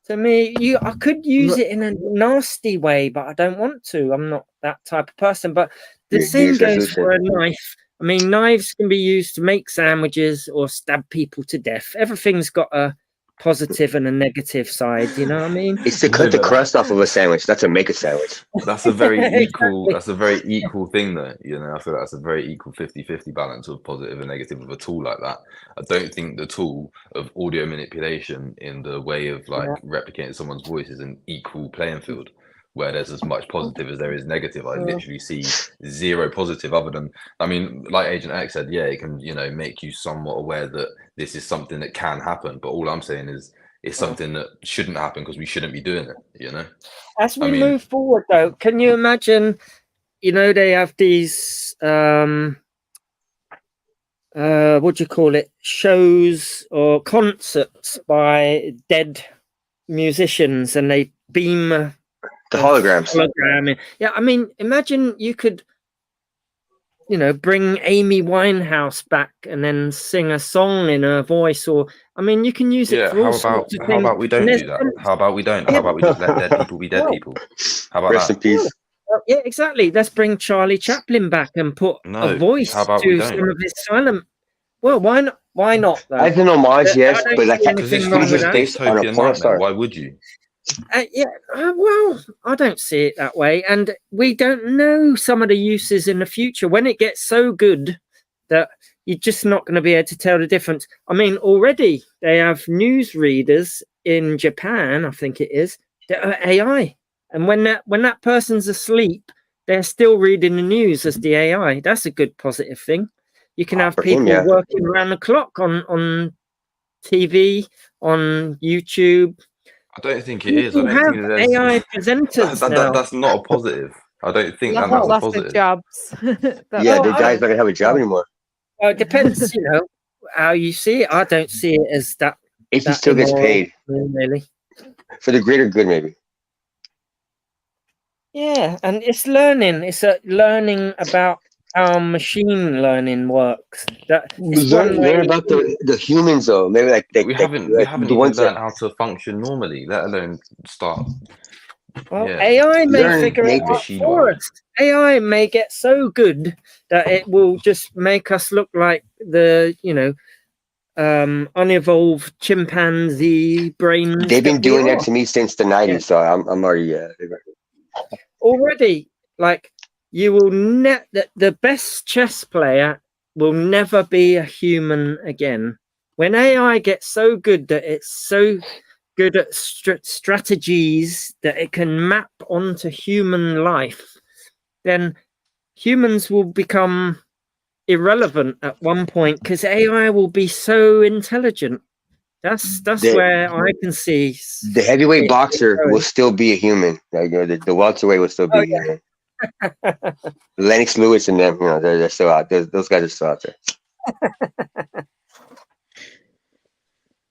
to me. I could use it in a nasty way, but I don't want to. I'm not that type of person. But the same goes for a knife. I mean, knives can be used to make sandwiches or stab people to death. Everything's got a positive and a negative side, you know what I mean? It's to cut the crust off of a sandwich, not to make a sandwich. That's a very equal that's a very equal thing though. I feel like that's a very equal 50-50 balance of positive and negative of a tool like that. I don't think the tool of audio manipulation in the way of like replicating someone's voice is an equal playing field where there's as much positive as there is negative. I literally see zero positive other than, I mean, like Agent X said, it can, make you somewhat aware that this is something that can happen. But all I'm saying is it's something that shouldn't happen because we shouldn't be doing it, As we move forward though, can you imagine, they have these, what do you call it? Shows or concerts by dead musicians and they beam the holograms. Yeah, I mean, imagine you could, bring Amy Winehouse back and then sing a song in her voice, or I mean, you can use it for all sorts of things. How about we don't do that? How about we don't? How about we just let dead people be dead people? How about Rest in peace. Yeah, exactly. Let's bring Charlie Chaplin back and put a voice to some of his silent. Well, why not? Why not? Though? As an homage, yes, but like anything wrong with that. Why would you? Well, I don't see it that way, and we don't know some of the uses in the future when it gets so good that you're just not going to be able to tell the difference. I mean, already they have news readers in Japan, I think it is, that are AI, and when that person's asleep, they're still reading the news as the AI. That's a good positive thing. You can have people working around the clock on TV, on YouTube. I don't think it is. I don't think there's AI presenters now. That's not a positive. I don't think that's a positive. Jobs. The guy's not gonna have a job anymore. Well, it depends, how you see it. I don't see it as that. If he still gets paid, really, for the greater good, maybe. Yeah, and it's learning. It's learning about how machine learning works. Learn about the humans though. Maybe we haven't even learned how to function normally, let alone start. Well, AI may figure it out for us. AI may get so good that it will just make us look like the unevolved chimpanzee brains. They've been doing that to me since the 90s, so I'm already already like. You will the best chess player will never be a human again. When AI gets so good that it's so good at strategies that it can map onto human life, then humans will become irrelevant at one point because AI will be so intelligent. That's where I can see the heavyweight boxer will still be a human. The welterweight will still be a human. Lennox Lewis and them, they're still out. Those guys are still out there.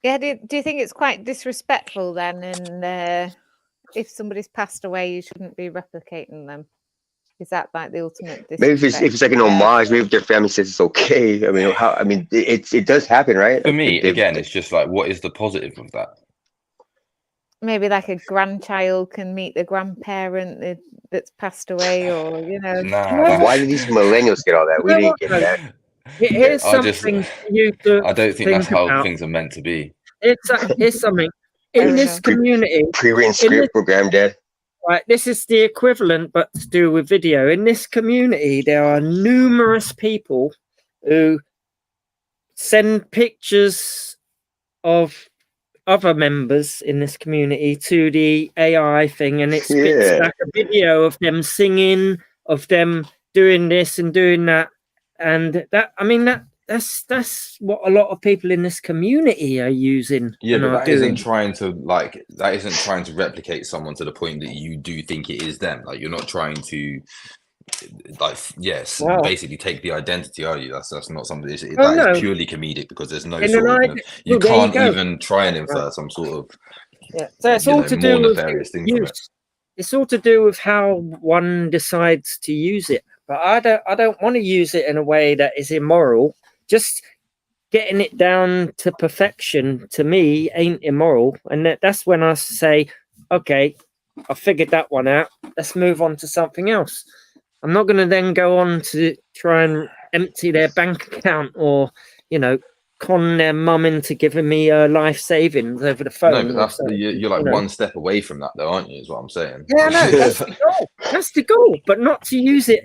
Yeah, do you think it's quite disrespectful then? And if somebody's passed away, you shouldn't be replicating them. Is that like the ultimate Maybe if it's like an homage, maybe if their family says it's okay. I mean, it does happen, right? For Like, me, they've- again, it's just like, what is the positive of that? Maybe like a grandchild can meet the grandparent that's passed away, or Nah, why did these millennials get all that? We didn't get that. Here's something for you to I don't think that's how things are meant to be. Here's something Fair in this enough. community. Pre-written script program, Dad. Right, this is the equivalent, but to do with video. In this community, there are numerous people who send pictures of other members in this community to the AI thing, and it spits Yeah. back a video of them singing, of them doing this and doing that, and that. I mean, that's what a lot of people in this community are using. Yeah, and but are that doing. isn't trying to replicate someone to the point that you do think it is them. Like, you're not trying to, like, yes, Wow. basically take the identity, are you? That's not something. That no. is purely comedic, because there's no In sort an of, ide- you well, there you can't go. even try and infer some sort of, Yeah, so it's you all know, to more do with nefarious thing from it. use. It's all to do with how one decides to use it. But I don't want to use it in a way that is immoral. Just getting it down to perfection, to me, ain't immoral. And that's when I say, okay, I figured that one out. Let's move on to something else. I'm not going to then go on to try and empty their bank account, or, con their mum into giving me life savings over the phone. No, but you're like one step away from that, though, aren't you? Is what I'm saying. Yeah, no, that's the goal. That's the goal, but not to use it.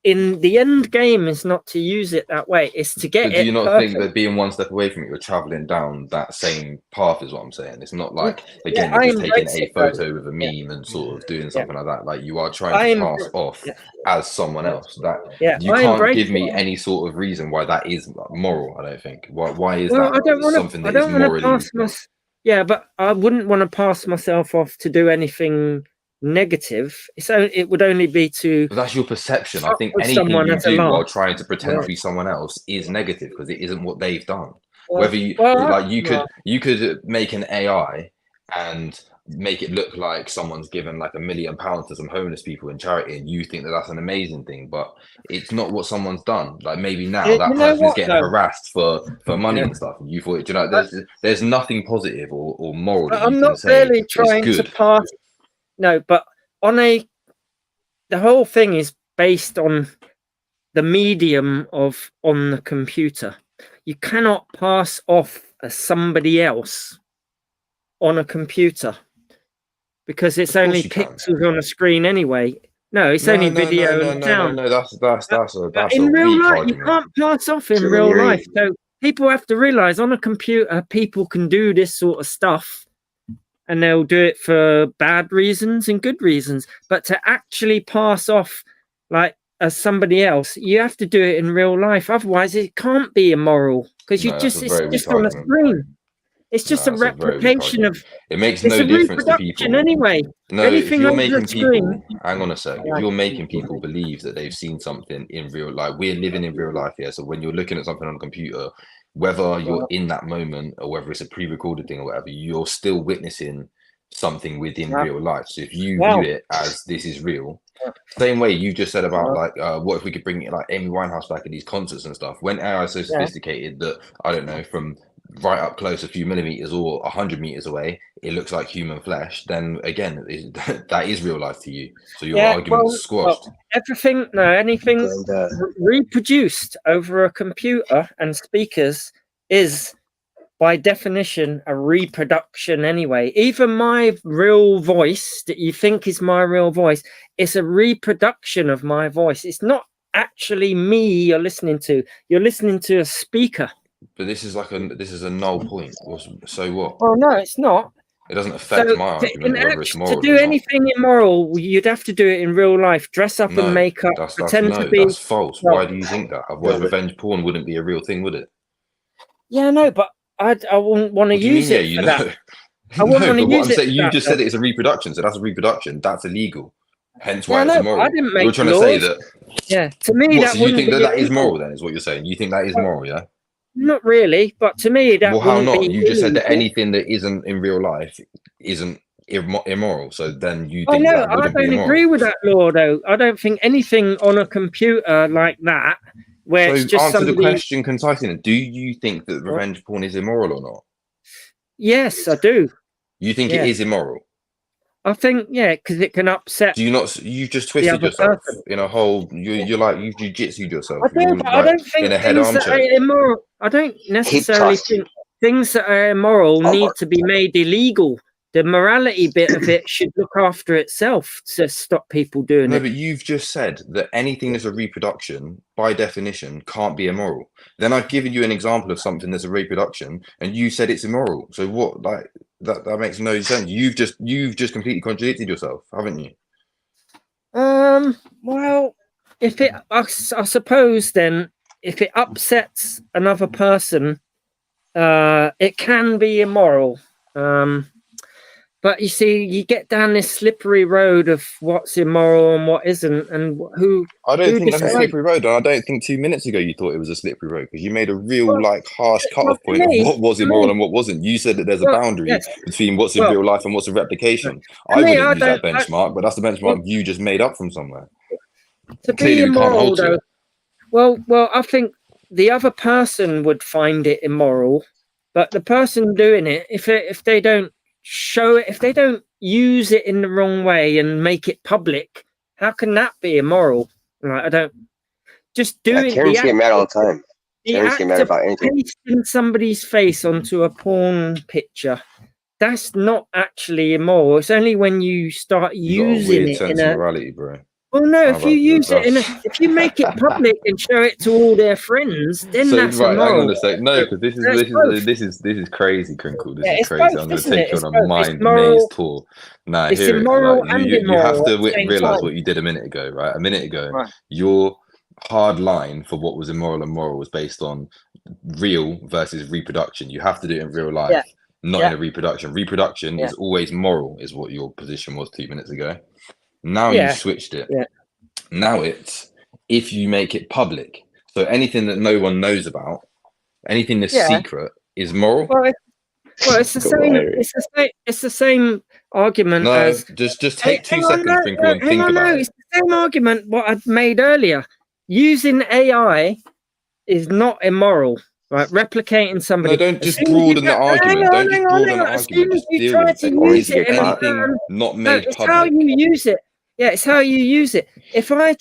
In the end game is not to use it that way. It's to get But it. do you not perfect. think that being one step away from it, you're traveling down that same path? Is what I'm saying. It's not like, again, I you're just taking embrace a it, though. photo with a meme and sort of doing something like that. Like, you are trying to pass off as someone else. That you can't give me any sort of reason why that is moral. I don't think. Why is that? I don't want something to. I that is don't want to morally. pass but I wouldn't want to pass myself off to do anything negative. It would only be to. But that's your perception. I think with anything someone you as a do laugh. while trying to pretend to be someone else is negative, because it isn't what they've done. Well, Whether you well, like, you could make an AI and make it look like someone's given like £1 million to some homeless people in charity, and you think that that's an amazing thing, but it's not what someone's done. Like, maybe now You that know person is what, getting though? harassed for money and stuff, and you thought, there's nothing positive or moral that I'm you not can say really is trying to good. pass. No, but the whole thing is based on the medium of on the computer. You cannot pass off as somebody else on a computer, because it's only pixels on a screen anyway. No, it's only video and sound. No, that's in a real weak life, argument. you can't pass off in real life. So people have to realize, on a computer, people can do this sort of stuff, and they'll do it for bad reasons and good reasons. But to actually pass off like as somebody else, you have to do it in real life. Otherwise, it can't be immoral, because it's just on a screen. It's just a replication of. It makes It's no a difference to reproduction people. anyway. No, Anything if you're over making the screen. people, hang on a sec. If you're making people believe that they've seen something in real life, we're living in real life here. So when you're looking at something on a computer, whether you're in that moment or whether it's a pre-recorded thing or whatever, you're still witnessing something within real life. So if you view it as this is real, same way you just said about like, what if we could bring it like Amy Winehouse back at these concerts and stuff? When AI is so sophisticated that, I don't know, from right up close, a few millimeters or 100 meters away, it looks like human flesh, then again, that is real life to you. So your argument's squashed. Anything reproduced over a computer and speakers is by definition a reproduction anyway. Even my real voice that you think is my real voice, it's a reproduction of my voice. It's not actually me you're listening to. You're listening to a speaker. But this is a null point. So what? Oh no, it's not. It doesn't affect my argument whether it's moral. To do anything immoral, you'd have to do it in real life. Dress up and make up. Pretend to be. That's false. Why do you think that? Otherwise, revenge porn wouldn't be a real thing, would it? Yeah, no, but I wouldn't want to use it. Yeah, that. I wouldn't want to use it. You just said it's a reproduction, so that's a reproduction. That's illegal. Hence why it's immoral. I didn't make You're trying to say that. Yeah, to me that. So you think that is moral? Then is what you're saying. You think that is moral? Yeah. Not really, but to me that. Well, how not? You just said that anything that isn't in real life isn't immoral. So then you Oh think no, that I wouldn't be don't immoral. agree with that law though. I don't think anything on a computer like that, where it's So just answer the somebody. question concisely. Do you think that revenge porn is immoral or not? Yes, I do. You think Yeah. it is immoral? I think because it can upset. Do you not? You've just The twisted other yourself person. in a whole. You're like you've jujitsu'd yourself. I do, You're but I don't think in a head things that armchair. are immoral. I don't necessarily trust. think things that are immoral need to be made illegal. The morality bit of it should look after itself to stop people doing No, it. but you've just said that anything that's a reproduction, by definition, can't be immoral. Then I've given you an example of something that's a reproduction, and you said it's immoral. So what? Like that makes no sense. You've just completely contradicted yourself, haven't you? Well, if it, I suppose then, if it upsets another person, it can be immoral. But you see, you get down this slippery road of what's immoral and what isn't, and who. I don't think that's a decides? slippery road, and I don't think 2 minutes ago you thought it was a slippery road because you made a real harsh cutoff point of what was immoral and what wasn't. You said that there's a boundary between what's in real life and what's a replication. I wouldn't use that benchmark, but that's the benchmark you just made up from somewhere. To Clearly, be we can't immoral, hold to though. it. Well, I think the other person would find it immoral, but the person doing it, if they don't show it, if they don't use it in the wrong way and make it public, how can that be immoral? Like, I don't just doing Terrence get mad all the time. Terrence get mad about anything. pasting somebody's face onto a porn picture. That's not actually immoral. It's only when you start You got a using weird it sense in of a. morality, bro. Well, no, How if you about use that? it if you make it public and show it to all their friends, then So that's right, hang immoral. on a sec. No, because this is crazy, Crinkle. This is It's crazy. both, I'm going to isn't take it? you It's on both. a It's maze moral. tour. Nah, It's hear it. immoral Like, and you have immoral to at the same realize time. what you did a minute ago, right? A minute ago, Right. your hard line for what was immoral and moral was based on real versus reproduction. You have to do it in real life, not in a reproduction. Reproduction is always moral, is what your position was 2 minutes ago. Now you switched it. Yeah. Now it's if you make it public. So anything that no one knows about, anything that's secret, is moral. Well, it's the same. It's the same argument as. Just take 2 seconds, Crinkle, and think about it. It's the same argument what I made earlier. Using AI is not immoral, right? Replicating somebody. No, don't just broaden the argument. Don't just broaden the argument. Just deal with it. Use it anything not made it's public. how you use it. Yeah, it's how you use it. If I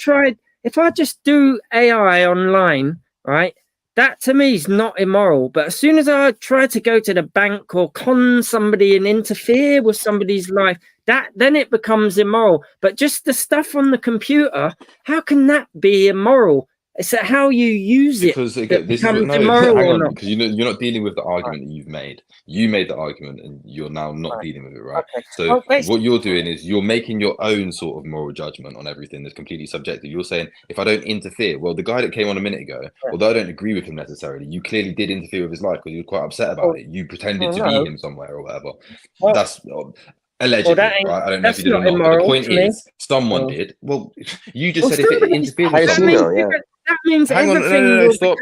just do AI online, right? That to me is not immoral. But as soon as I try to go to the bank or con somebody and interfere with somebody's life, then it becomes immoral. But just the stuff on the computer, how can that be immoral? It's how you use it. Because again, this is what, no, hang on, because you're not dealing with the argument that you've made. You made the argument, and you're now not dealing with it, right? Okay. So what you're doing is you're making your own sort of moral judgment on everything that's completely subjective. You're saying if I don't interfere, well, the guy that came on a minute ago, although I don't agree with him necessarily, you clearly did interfere with his life because you were quite upset about it. You pretended to be him somewhere or whatever. That's. Allegedly, right? I don't know if you did or not. But the point is, someone did. Well, you just said if it interfered with someone. That means hang on, everything stop.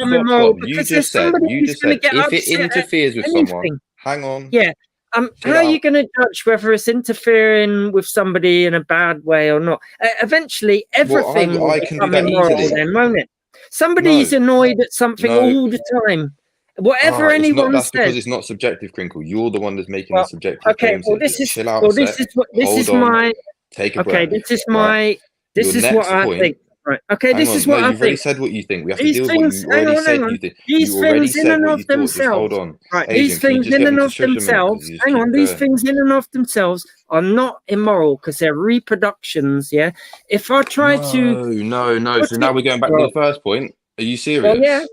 You just said if it interferes with someone. Hang on. Yeah. How are you going to judge whether it's interfering with somebody in a bad way or not? Eventually, everything will become immoral then, won't it? Somebody's annoyed at something all the time. Whatever anyone that's says. Because it's not subjective, Crinkle. You're the one that's making the subjective. Okay, well, chill out. Well, this is my. Take a breath. Okay, this is my. This is what I think. Right. Okay, this is what I think. You've already said what you think. We have to deal with what you already said you think. These things in and of themselves. Hold on. Right. These things in and of themselves. Hang on. These things in and of themselves are not immoral because they're reproductions. Yeah. If I try to. No. So now we're going back to the first point. Are you serious? Well, yeah.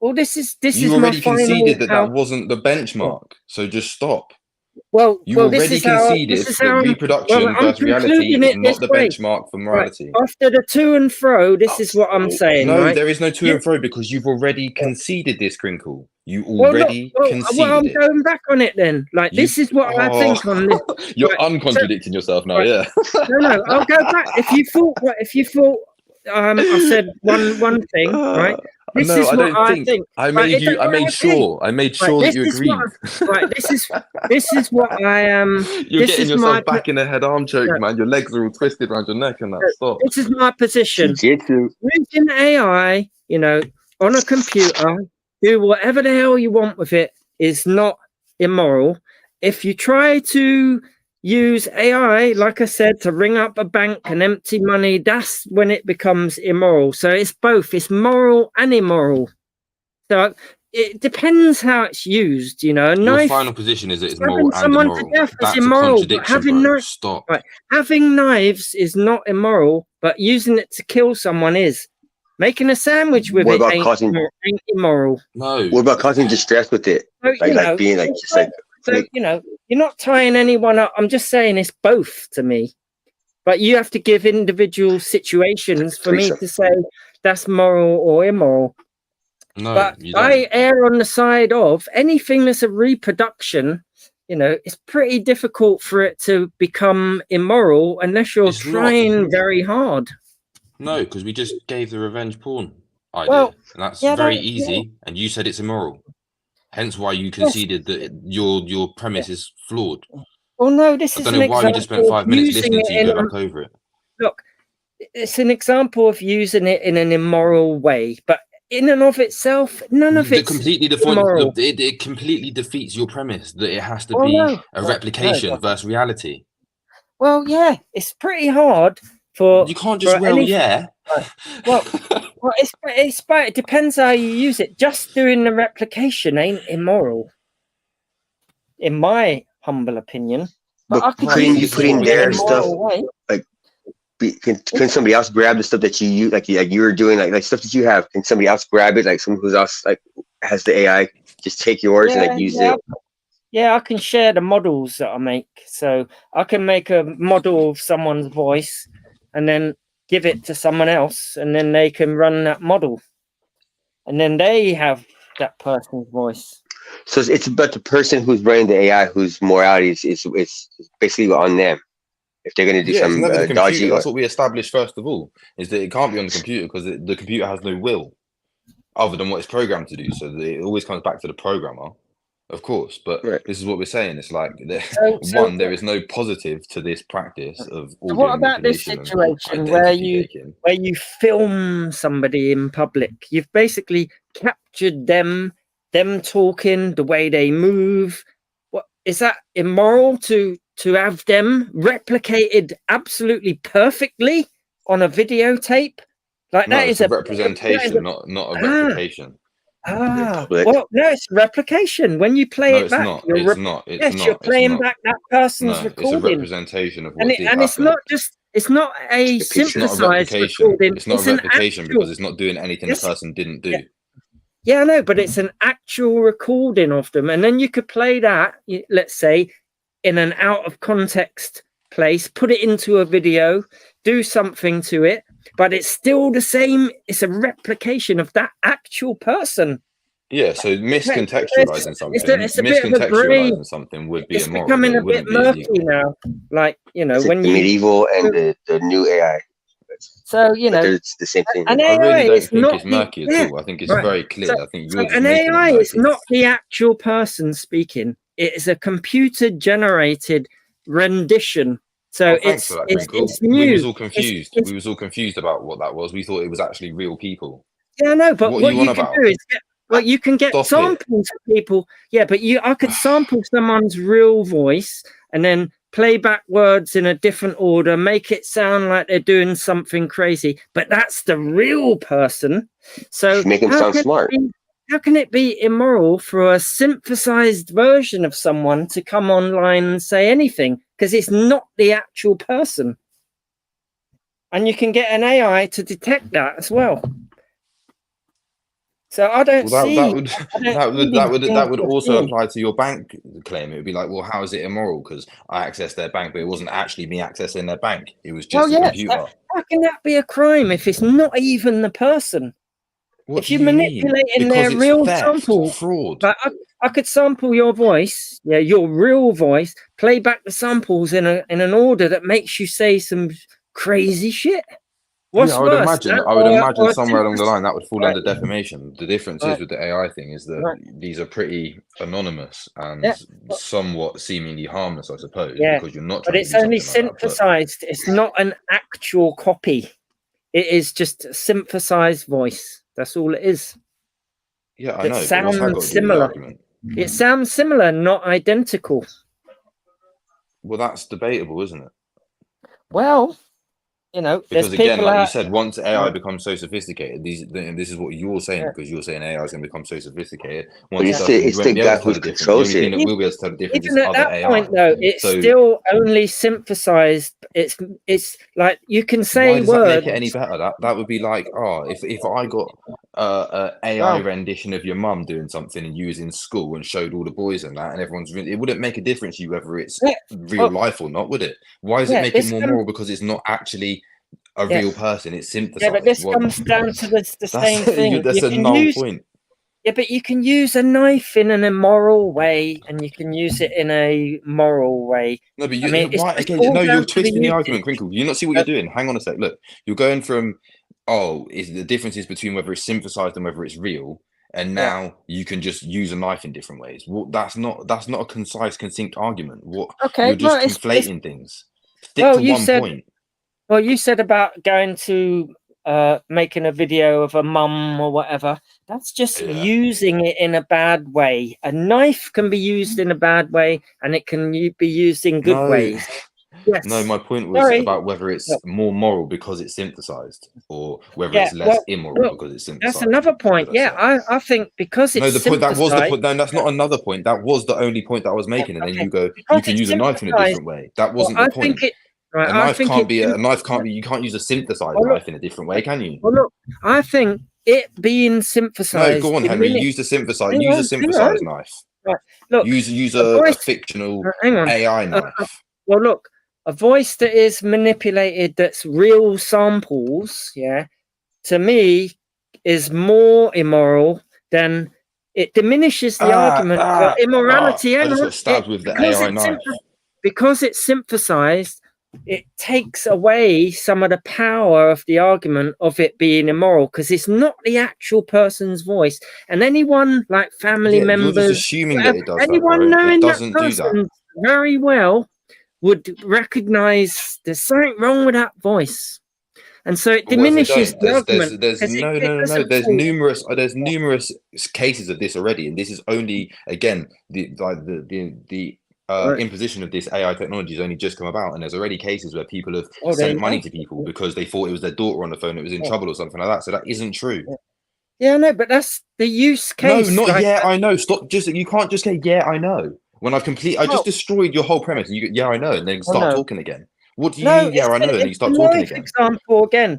Well, this is you already conceded that wasn't the benchmark. So just stop. Well, you already conceded that reproduction versus reality is not the benchmark for morality. Right. After the to and fro, this is what I'm saying. No, there is no to and fro because you've already conceded this, Crinkle. You already conceded I'm going back on it then. Like this is what I think on this. You're uncontradicting yourself now. Yeah. No, I'll go back. If you thought, I said one thing, right? This No, is I what don't think. I Right, made you. I made okay. sure. I made sure that you agreed. Right, this is what I am. You're this getting is yourself my back in a head arm choke, no, man. Your legs are all twisted around your neck and that. no, Stop. this is my position. Jiu-jitsu. Using AI, on a computer, do whatever the hell you want with it is not immoral. If you try to use AI, like I said, to ring up a bank and empty money, that's when it becomes immoral. So it's both. It's moral and immoral. So it depends how it's used. A Your knife, final position is that it's stabbing moral and someone to immoral. death is That's a immoral. But contradiction, bro. Stop. having knives is not immoral, but using it to kill someone is. Making a sandwich with What it about ain't immoral. No. What about causing distress with it? So, Like being like just like. So, you're not tying anyone up. I'm just saying it's both to me. But you have to give individual situations for me to say that's moral or immoral. No, But you don't. I err on the side of anything that's a reproduction. It's pretty difficult for it to become immoral unless you're trying very hard. No, because we just gave the revenge porn idea, Well, and that's yeah, very easy. And you said it's immoral. Hence why you conceded that your premise is flawed. Well, no, this I is don't an know why we example just spent 5 of minutes using listening to it you in go back over it. Look, it's an example of using it in an immoral way, but in and of itself, none of it's immoral. It completely defeats your premise that it has to Oh, be no. a replication No. versus reality. Well, yeah, it's pretty hard for You can't just Well, it depends how you use it. Just doing the replication ain't immoral, in my humble opinion. But I could putting their stuff way. like can somebody else grab the stuff that you use like you were doing like stuff that you have? Can somebody else grab it? Like someone who's else like has the AI just take yours and like use it? Yeah, I can share the models that I make. So I can make a model of someone's voice and then give it to someone else, and then they can run that model, and then they have that person's voice. So it's about the person who's running the AI whose morality is basically on them. If they're going to do some dodgy, that's what we established first of all, is that it can't be on the computer because the computer has no will other than what it's programmed to do. So it always comes back to the programmer, of course. But this is what we're saying. It's like there is no positive to this practice of audio. What about this situation where you film somebody in public? You've basically captured them talking, the way they move. What is that immoral to have them replicated absolutely perfectly on a videotape? Like that is a representation, not a replication. Well, no, it's replication. When you play it back, you're playing back that person's recording. It's a representation of what did happen. It's not a synthesized recording. It's not a replication because it's not doing anything the person didn't do. Yeah, I know, but it's an actual recording of them. And then you could play that, let's say, in an out of context place, put it into a video, do something to it, but it's still the same. It's a replication of that actual person. Yeah, so miscontextualizing something would be it's immoral. Becoming a bit murky now. Like, it's when the medieval and the new AI. So it's the same thing. I really don't think it's murky at all. I think it's very clear. I think you're just making AI it murky. is not the actual person speaking. It is a computer generated rendition. So it's new. We was all confused. We was all confused about what that was. We thought it was actually real people. Yeah, no, but what you can do is you can get samples of people. Yeah, but I could sample someone's real voice and then play back words in a different order, make it sound like they're doing something crazy, but that's the real person. So make them sound smart. How can it be immoral for a synthesized version of someone to come online and say anything? Because it's not the actual person. And you can get an AI to detect that as well. So I don't see that would also apply to your bank claim. It would be like, well, how is it immoral? Because I accessed their bank, but it wasn't actually me accessing their bank. It was just a computer. How can that be a crime if it's not even the person? If you're manipulating their real sample, fraud. But I could sample your voice, your real voice, play back the samples in an order that makes you say some crazy shit. What's I would worse? imagine. That I would imagine or somewhere along the line that would fall right, under defamation. The difference is right, with the AI thing is that right. these are pretty anonymous and Yeah, but- somewhat seemingly harmless, I suppose, yeah, because you're not but trying to it's do only something like that. But synthesized. It's not an actual copy. It is just a synthesized voice. That's all it is. yeah, I That know. But what's that got sounds to do with the similar. argument? It sounds similar, not identical. Well, that's debatable, isn't it? Well, you know, there's Because again, people like you out. said, once AI Right. becomes so sophisticated, and this is what you're saying, Yeah. because you're saying AI is going to become so sophisticated. But Once it it's does, the then you it's won't the be able guy to tell who the difference. The only controls thing it. that will be able to tell the difference is Even at other that AI. point, though, it's So still only synthesized. It's like you can why say does that words. make it any better? That would be like, oh, if I got a AI Well, rendition of your mum doing something and you was in school and showed all the boys and that, and everyone's really, it wouldn't make a difference to you whether it's yeah, real well, life or not, would it? Why does it yeah, make it this more comes, moral because it's not actually a yeah, real person? It's yeah, synthesized. but this What? comes down to the same That's thing. that's You a can null use, point. yeah, but you can use a knife in an immoral way, and you can use it in a moral way. No, but I mean, it's why? just Okay, all no, you're down to the twisting the argument, usage. Crinkle. You not see what you're doing. Hang on a sec. Look, you're going from, oh, is the differences between whether it's synthesized and whether it's real, and Yeah. now you can just use a knife in different ways. Well, that's not a concise, succinct argument. What Okay, you're just well, it's conflating things. Stick well, to you one said. point. Well, you said about going to making a video of a mum or whatever. That's just Yeah. using it in a bad way. A knife can be used in a bad way, and it can be used in good No, ways. Yes. no. My point was Sorry. about whether it's Look, more moral because it's synthesized, or whether yeah. it's less Well, immoral look, because it's that's synthesized. another point. Should I Yeah, say? I think because No, it's the point that was the synthesized. point. No, that's not another point. That was the only point that I was making, and then Okay, you go, you because can it's use a knife in a synthesized. different way. That Well, wasn't the I point. think it. Right, A I knife think can't it's. be a knife can't be. You can't use a synthesized Well, look, knife in a different way, can you? well, look. I think it being No, synthesized. go on, Henry. Use a synthesized. Use a Hang on. synthesized knife. Right. Look, Use a a voice. fictional Hang on. AI knife. Well, look, a voice that is manipulated, that's real samples, yeah, to me is more immoral than it diminishes the argument for immorality. I Hang just on. got stabbed with the Because AI knife. because it's synthesized, it takes away some of the power of the argument of it being immoral because it's not the actual person's voice. And anyone like family Yeah, you're just members, assuming that whatever, it does that, anyone bro. It knowing that doesn't do that. person very well would recognize there's something wrong with that voice. And so it But what if they diminishes don't? the argument. There's 'Cause no, it no, no, no. doesn't There's fall. numerous cases of this already, and this is only again the Right. imposition of this AI technology has only just come about, and there's already cases where people have Oh, there sent you money go. to people because they thought it was their daughter on the phone that was in Yeah. trouble or something like that. So that isn't true. Yeah, no, but that's the use No, case. not like, yeah, I know. Stop. Just you can't just say yeah, I know. When I well, just destroyed your whole premise. And you go, yeah, I know, and then start no. talking again. What do you No, mean? Yeah, I know, and then you it's start a talking knife again. example again.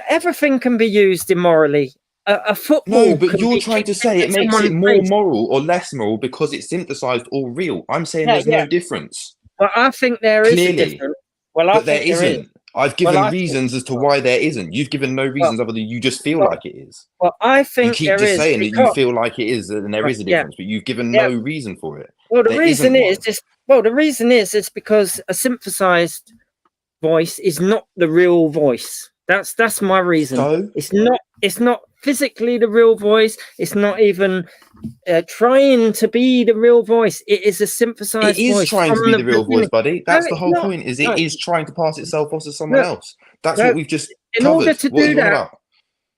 Everything can be used immorally. A football. No, but can you're be trying to kicked say into it makes it someone's more face. moral or less moral because it's synthesized or real. I'm saying Yeah, there's no difference. Well, I think there is a Clearly. difference. Well, I But there think there is. isn't. I've Well, given I think, reasons as to why there isn't. You've given no reasons other than you just feel well, like it is. well, I You think keep there just is saying that you because feel like it is and there is a yeah, difference, but you've given yeah. no reason for it. Well, the There reason isn't is one. just well, the reason is because a synthesized voice is not the real voice. That's my reason. So It's not physically the real voice. It's not even trying to be the real voice. It is a synthesized it is voice trying to from be the the real voice, beginning. buddy. No, That's the it's whole not. point, is No, it is trying to pass itself off to someone no, else. That's no. what we've just In order covered. to What are do you on that, about?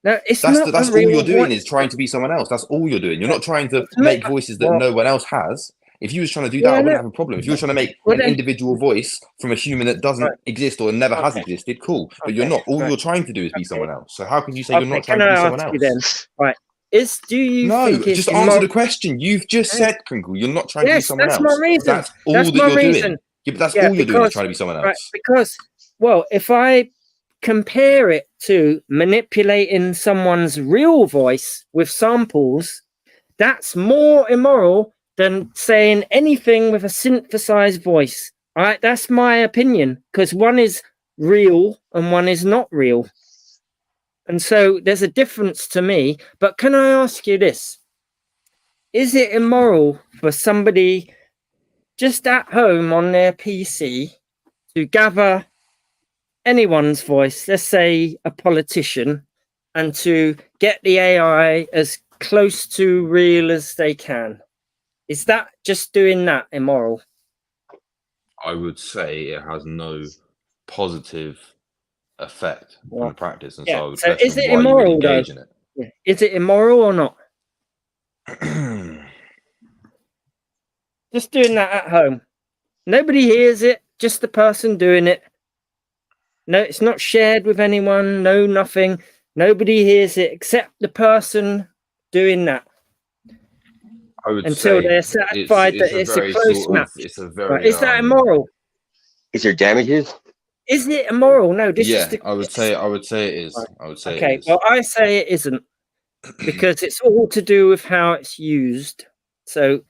no, it's not That's the all you're real doing voice. is trying to be someone else. That's all you're doing. You're not trying to It's not. make voices that Well, no one else has. If you was trying to do that, yeah, I wouldn't no. have a problem. If you were trying to make Well, an then, individual voice from a human that doesn't right, exist or never has okay, existed, cool. But you're okay, not. All right, you're trying to do is be okay, someone else. So how can you say you're okay. not trying Can to I be someone ask you then? else? Right, do you No, think it's just answer immoral? the question. You've just said, Crinkle, you're not trying to be Yes, someone that's my else. reason. That's all That's that my you're reason. doing. Yeah, but that's Yeah, all you're doing is because trying to be someone right, else. because well, if I compare it to manipulating someone's real voice with samples, that's more immoral than saying anything with a synthesized voice. All right, that's my opinion because one is real and one is not real. And so there's a difference to me. But can I ask you this? Is it immoral for somebody just at home on their PC to gather anyone's voice, let's say a politician, and to get the AI as close to real as they can. Is that just doing that immoral? I would say it has no positive effect on practice, and so I would So is question it why you would immoral though? engage in it. Yeah. Is it immoral or not? Just doing that at home. Nobody hears it, just the person doing it. No, it's not shared with anyone, no nothing. Nobody hears it except the person doing that. I would Until say they're satisfied that it's a close match. It's a very Right. Is that immoral? Is there damages? Is it immoral? No, this is the, I would say it is. I would say okay, it is. well, I say it isn't, because it's all to do with how it's used. So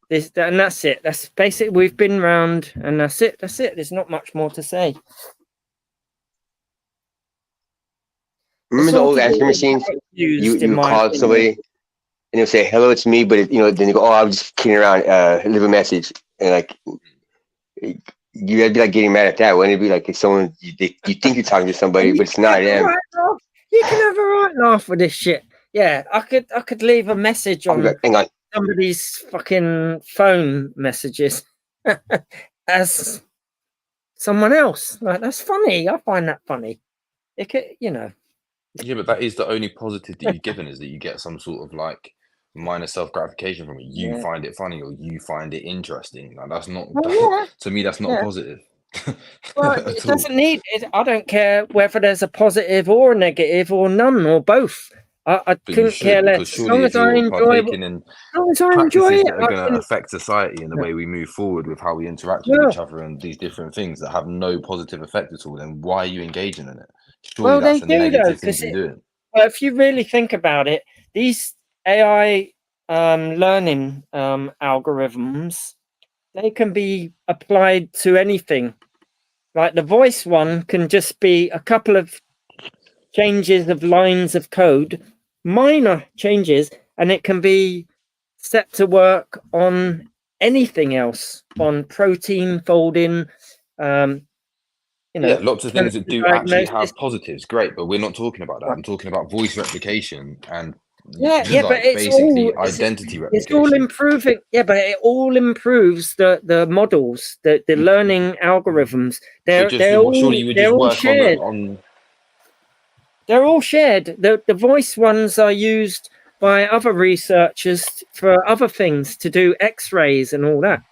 this, and that's it. That's basically, we've been round, and that's it. That's it. There's not much more to say. Remember the old answering machines? You call somebody and they'll say, "Hello, it's me," but then you go, "Oh, I'm just kidding around. Leave a message." And like, you'd be like getting mad at that. Wouldn't it be like if someone you think you're talking to somebody, but it's not them? You can have a right laugh with this shit. Yeah, I could leave a message on somebody's fucking phone messages as someone else. Like, that's funny. I find that funny. It could, Yeah, but that is the only positive that you've given, is that you get some sort of like minor self-gratification from it. You find it funny, or you find it interesting. Like, that's not to me, that's not positive. Well, it doesn't need it. I don't care whether there's a positive or a negative or none or both. I couldn't care less. As long as I enjoy it. As long as I enjoy it, that are going to affect society and the way we move forward with how we interact with each other and these different things that have no positive effect at all, then why are you engaging in it? Surely that's a negative thing to be doing. Well, if you really think about it, these AI learning algorithms, they can be applied to anything. Like the voice one can just be a couple of changes of lines of code, minor changes, and it can be set to work on anything else, on protein folding, lots of things that do actually have positives. Great, but we're not talking about that. I'm talking about voice replication and but it's basically identity replication. It's all improving. Yeah, but it all improves the models, the learning algorithms. They're all shared. They're all shared. The voice ones are used by other researchers for other things, to do X-rays and all that.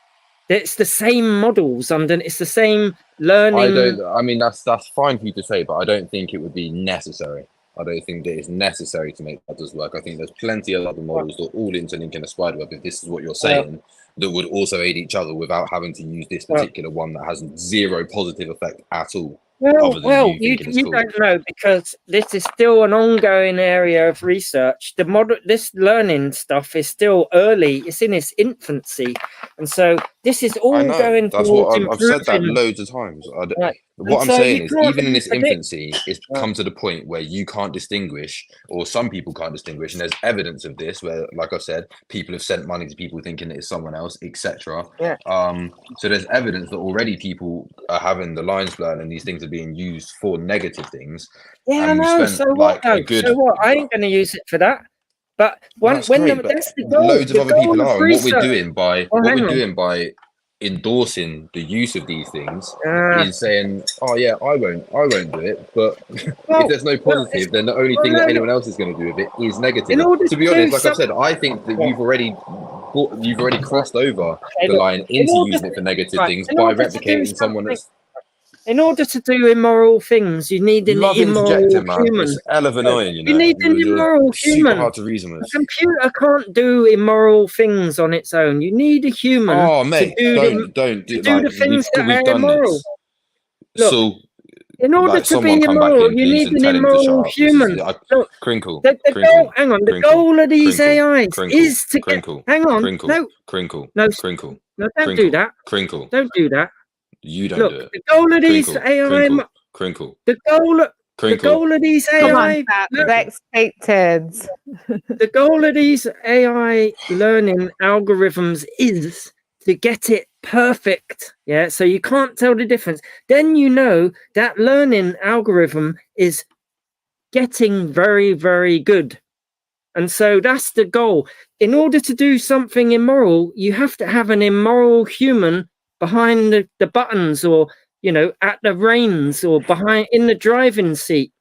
It's the same models, it's the same learning. I mean, that's fine for you to say, but I don't think it would be necessary. I don't think that it's necessary to make that does work. I think there's plenty of other models that all interlink in a spider web, if this is what you're saying, that would also aid each other without having to use this particular one that has zero positive effect at all. Well, you don't know, because this is still an ongoing area of research. This learning stuff is still early; it's in its infancy, and so this is all going. That's what I've said that loads of times. What I'm saying is, even in its infancy, it's come to the point where you can't distinguish, or some people can't distinguish, and there's evidence of this. Where, like I said, people have sent money to people thinking it's someone else, etc. So there's evidence that already people are having the lines blurred, and these things are being used for negative things. Yeah, I know. So what? So what? I ain't going to use it for that. But that's the goal. Loads of other people are, and what we're doing by endorsing the use of these things is saying, "Oh yeah, I won't do it." But if there's no positive, then the only thing that anyone else is going to do with it is negative. To be honest, like I've said, I think that you've already crossed over the line into using it for negative things by replicating someone else. In order to do immoral things, you need an immoral human. It's hell of annoying, you need an immoral human. Super hard to reason with. A computer can't do immoral things on its own. You need a human. Oh, mate, don't do the things that are immoral. Look, so, in order to be immoral, you need an immoral human. Crinkle. Hang on. The goal of these AIs is to get. Hang on. Crinkle. No, don't do that. Crinkle. Don't do that. You don't do it. The goal of these AI. Crinkle. The goal of these AI. Let's take turns. The goal of these AI learning algorithms is to get it perfect. Yeah, so you can't tell the difference. Then you know that learning algorithm is getting very, very good. And so that's the goal. In order to do something immoral, you have to have an immoral human behind the buttons, or, you know, at the reins, or behind in the driving seat.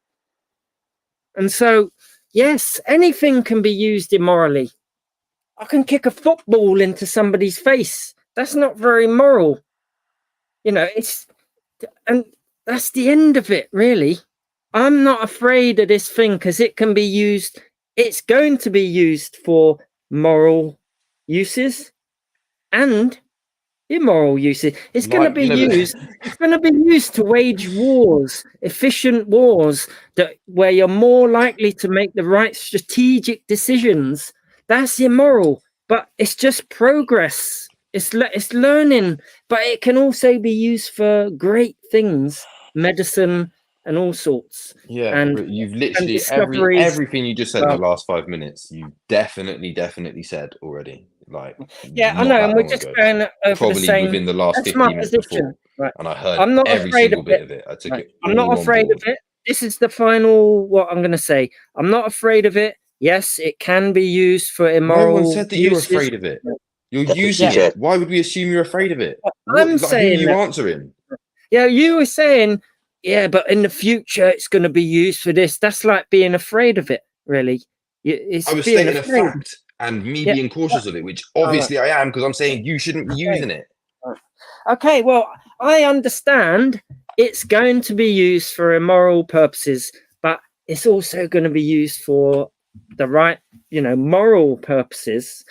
And so, yes, anything can be used immorally. I can kick a football into somebody's face. That's not very moral. You know, and that's the end of it, really. I'm not afraid of this thing because it can be used. It's going to be used for moral uses and immoral uses. It's going to be used. It's going to be used to wage wars, efficient wars, where you're more likely to make the right strategic decisions. That's immoral, but it's just progress. It's learning, but it can also be used for great things, medicine and all sorts. Yeah, and but you've literally discoveries. everything you just said in the last 5 minutes, you definitely said already. Like, Yeah, I not know, that and we're long just ago. going over Probably the same. within the last That's 50 my minutes position. before. Right. And I heard I'm not every afraid single of bit it. of it. I took Right. it I'm not all on afraid board. of it. This is the final, what I'm going to say. I'm not afraid of it. Yes, it can be used for immoral No one said that you were uses. afraid of it. You're using Yeah. it. Why would we assume you're afraid of it? I'm Who are saying you that. answering? Yeah, you were saying, yeah, but in the future it's going to be used for this. That's like being afraid of it, really. It's I was being stating afraid. a fact and me being cautious of it, which All right. obviously I am, because I'm saying you shouldn't be using it. Okay, well, I understand it's going to be used for immoral purposes, but it's also going to be used for the right, you know, moral purposes,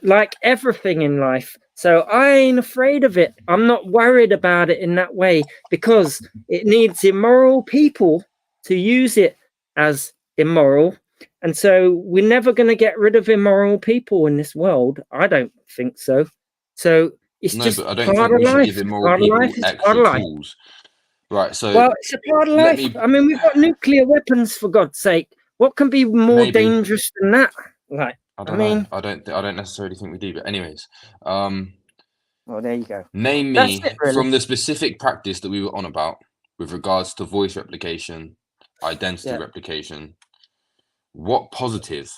like everything in life. So I ain't afraid of it. I'm not worried about it in that way, because it needs immoral people to use it as immoral. And so we're never going to get rid of immoral people in this world. I don't think so. So it's No, just but I don't part think of we should life. give immoral Part of people life is part extra of life. tools. Right, so Well, it's a part of let life. me- I mean, we've got nuclear weapons, for God's sake. What can be more Maybe. dangerous than that? Like, I don't know. I don't necessarily think we do. But anyways, well, there you go. name That's me it, really. from the specific practice that we were on about with regards to voice replication, identity replication. What positive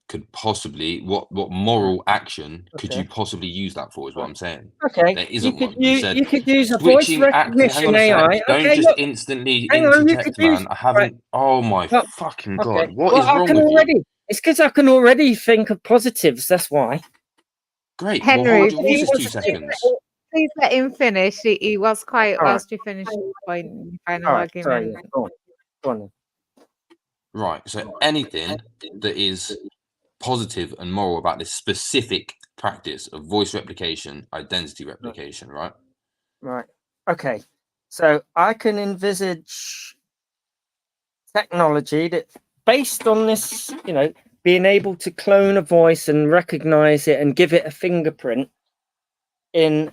could possibly, what moral action could you possibly use that for? Is what I'm saying. Okay, There isn't one. you could use a voice Switching acting. Hang on recognition a sec. AI. Don't Okay, just look, instantly hang on, you interject, could use. man. I haven't. Oh my Well, fucking okay. god! What Well, is I wrong can with already. you? It's because I can already think of positives. That's why. Great. Henry, well, hold your please, horses 2 seconds. please let him finish. He was quiet All right. whilst you finished your point in your final All right, argument. sorry. Go on. Right. So anything that is positive and moral about this specific practice of voice replication, identity replication, right? Right. Okay. So I can envisage technology that, based on this, you know, being able to clone a voice and recognize it and give it a fingerprint in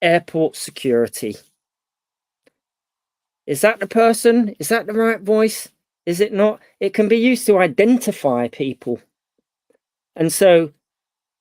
airport security. Is that the person? Is that the right voice? Is it not? It can be used to identify people. And so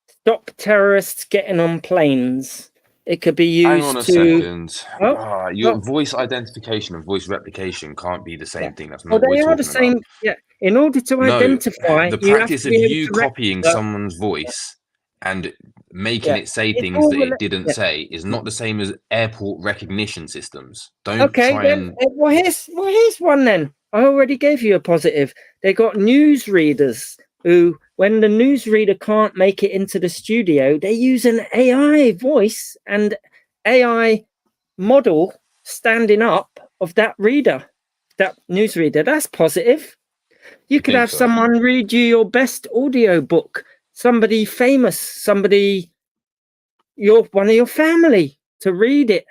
stop terrorists getting on planes. It could be used Hang on a to... second. Oh, Your oh. voice identification and voice replication can't be the same thing. That's Well, not what they we're are the talking about. same. Yeah. In order to No, identify, the you have practice to of be able you to copying register. someone's voice and making it say It's things all that it rela- didn't yeah. say is not the same as airport recognition systems. Don't Okay, try then. and... Well, here's one then. I already gave you a positive. They got newsreaders who, when the newsreader can't make it into the studio, they use an AI voice and AI model standing up of that reader, that newsreader. That's positive. You could have someone read you your best audio book, somebody famous, somebody, one of your family, to read it.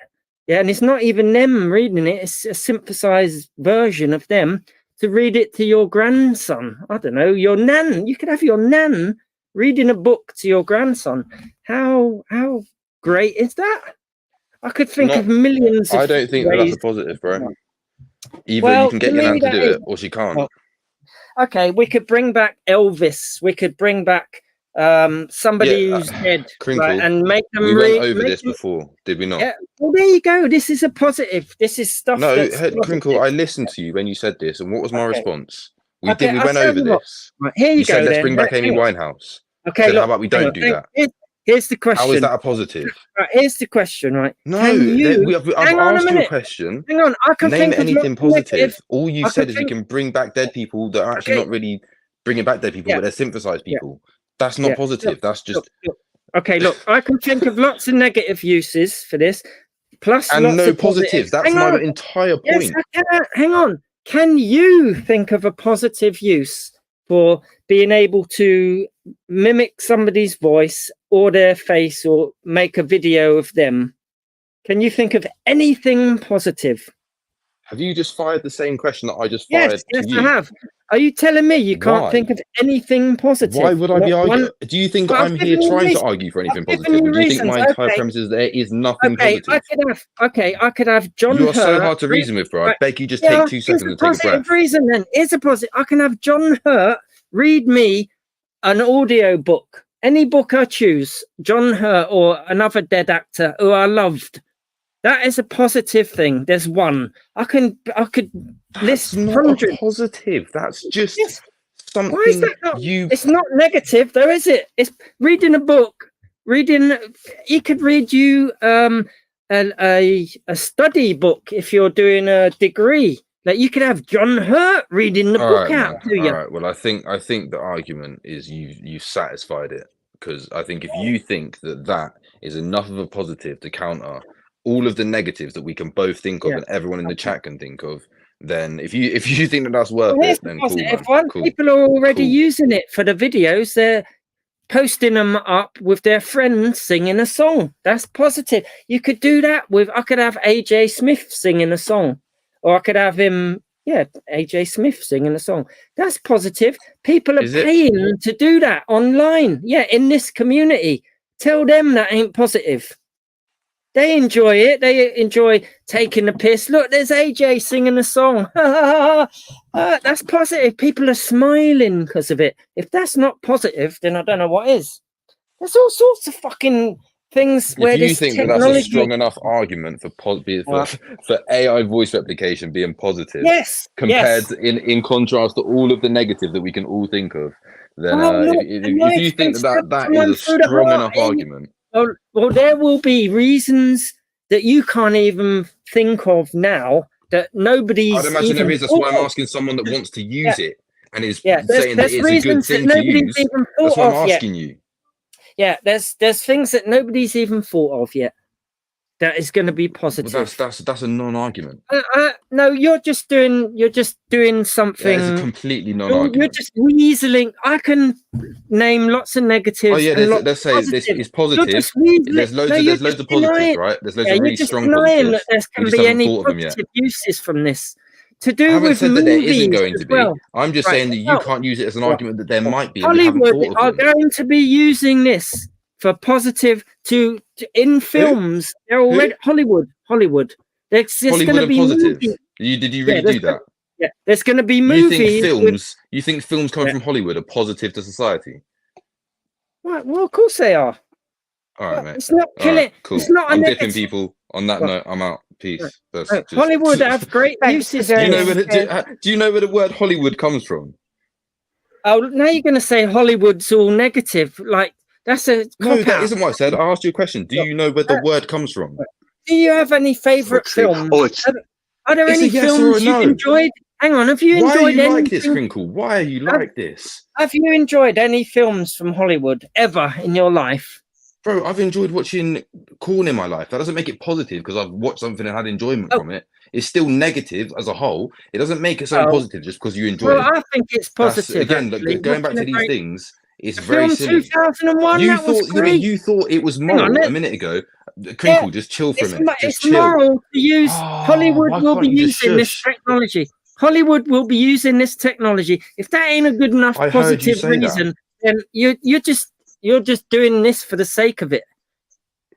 Yeah, and it's not even them reading it, it's a synthesized version of them to read it to your grandson. I don't know, your nan. You could have your nan reading a book to your grandson. How great is that? I could think of millions of I don't think ways. that's a positive, bro. Either Well, you can get to your me, nan to that do is. it or she can't. Well, okay, we could bring back Elvis. We could bring back somebody Yeah, who's dead, Crinkle, right, and make them we went read. over this before, did we not? Yeah. Well, there you go. This is a positive. This is stuff. No, that's Crinkle, positive. I listened to you when you said this, and what was my Okay. response? We Okay, we I'll went tell over you what. this. Right, here you go. said, let's then. bring back Amy Hang on. Winehouse. Okay, Said, look, how about we don't do that? Here's the question. How is that a positive? Right, here's the question, right? No, Can you I've hang on a asked you a minute? question. Hang on, I can Name think of anything lots of negative- positive. All you I said can is we think- can bring back dead people that are actually Okay. not really bringing back dead people, Yeah. but they're synthesized Yeah. people. That's not Yeah. positive. Look, That's just look. Okay, look, I can think of lots of negative uses for this, plus and lots no of positive. positives. That's Hang my on. entire Yes, point. I can. Hang on. Can you think of a positive use for being able to mimic somebody's voice or their face or make a video of them? Can you think of anything positive? Have you just fired the same question that I just fired Yes, to you? I have. Are you telling me you can't Why? think of anything positive? Why would I be Not one- arguing? Do you think Well, I'm I've here given you trying to reasons. argue for anything I've given positive? you Or do you think reasons. my entire Okay. premise is there is nothing Okay, positive? I could have John You are so Hurt hard to reason with, bro. I Right. beg you just Yeah, take 2 seconds and here's a take a positive breath. reason then. Here's a positive. I can have John Hurt read me an audio book. Any book I choose, John Hurt or another dead actor who I loved. That is a positive thing. There's one. I could That's list not hundreds. a positive. That's just Yes. something Why is that not? you. It's not negative, though, is it? It's reading a book. He could read you a study book if you're doing a degree. Like you could have John Hurt reading the All book right, out man. to you. All right. Well, I think the argument is you satisfied it, because I think if you think that is enough of a positive to counter all of the negatives that we can both think of Yeah. and everyone in the chat can think of, then if you think that that's worth Well, here's it, the then cool, positive man. one. Cool. People are already Cool. using it for the videos. They're posting them up with their friends singing a song. That's positive. You could do that with. I could have AJ Smith singing a song, or I could have him. Yeah, AJ Smith singing a song. That's positive. People are Is it? paying to do that online. Yeah, in this community. Tell them that ain't positive. They enjoy it. They enjoy taking the piss. Look, there's AJ singing a song. That's positive. People are smiling because of it. If that's not positive, then I don't know what is. There's all sorts of fucking things where Do you this think that technology. that's a strong enough argument for AI voice replication being positive? Yes. Compared yes. in contrast to all of the negative that we can all think of, then Oh, look, if you think that is a someone through the strong heart, enough argument, well, there will be reasons that you can't even think of now that nobody's. I'd imagine there even is. That's why I'm thought of. asking someone that wants to use it and is Yeah, saying that there's it's a good reasons that thing to nobody's use. even That's thought why I'm of yet. asking you. Yeah, there's things that nobody's even thought of yet that is going to be positive. Well, that's a non-argument. No, you're just doing something. Yeah, it's a completely You're non-argument. just weaseling. I can name lots of negatives. Oh yeah, and lots let's of say this positives. is positive. You're just weaseling. There's No, loads you're of just positives, denying- right? There's loads Yeah, of you're really just strong denying positives. that there We can just be haven't any thought of them yet. positive uses from this. To I do haven't with said that there isn't movies going as to be. well. I'm just Right, saying that you well, can't use it as an well, argument that there might be, and we haven't Hollywood thought are of them. going to be using this for positive to in films. They're already Hollywood. There's going Hollywood to and be positive. movies. Did you Yeah, really do that? Yeah, there's going to be You movies. think films coming Yeah. from Hollywood are positive to society? Right, well, of course they are. All right, mate. It's not All killing. right, cool. It's not a I'm negative. dipping people. On that Well, note, I'm out. Peace. right. That's Right, just... Hollywood have great Thanks uses. for Do you know joining. where do you know where the word Hollywood comes from? Oh, now you're going to say Hollywood's all negative. Like that's a No, that cop-out. isn't what I said. I asked you a question. Do you know where the word comes from? Do you have any favourite films? Are there It's a any yes or films a you've no. enjoyed? Hang on, have you Why are enjoyed you anything? like this, Crinkle? Why are you like this? Have you enjoyed any films from Hollywood ever in your life? Bro, I've enjoyed watching Corn in my life. That doesn't make it positive because I've watched something and had enjoyment from it. It's still negative as a whole. It doesn't make it something positive just because you enjoy Well, it. I think it's positive. Again, actually. going back to Watching these things, it's the very film silly. 2001, that was great. You thought it was moral a minute ago. Crinkle, just chill for a minute. It's moral to use. Hollywood will be using this technology. Hollywood will be using this technology. If that ain't a good enough positive reason, then you're just doing this for the sake of it.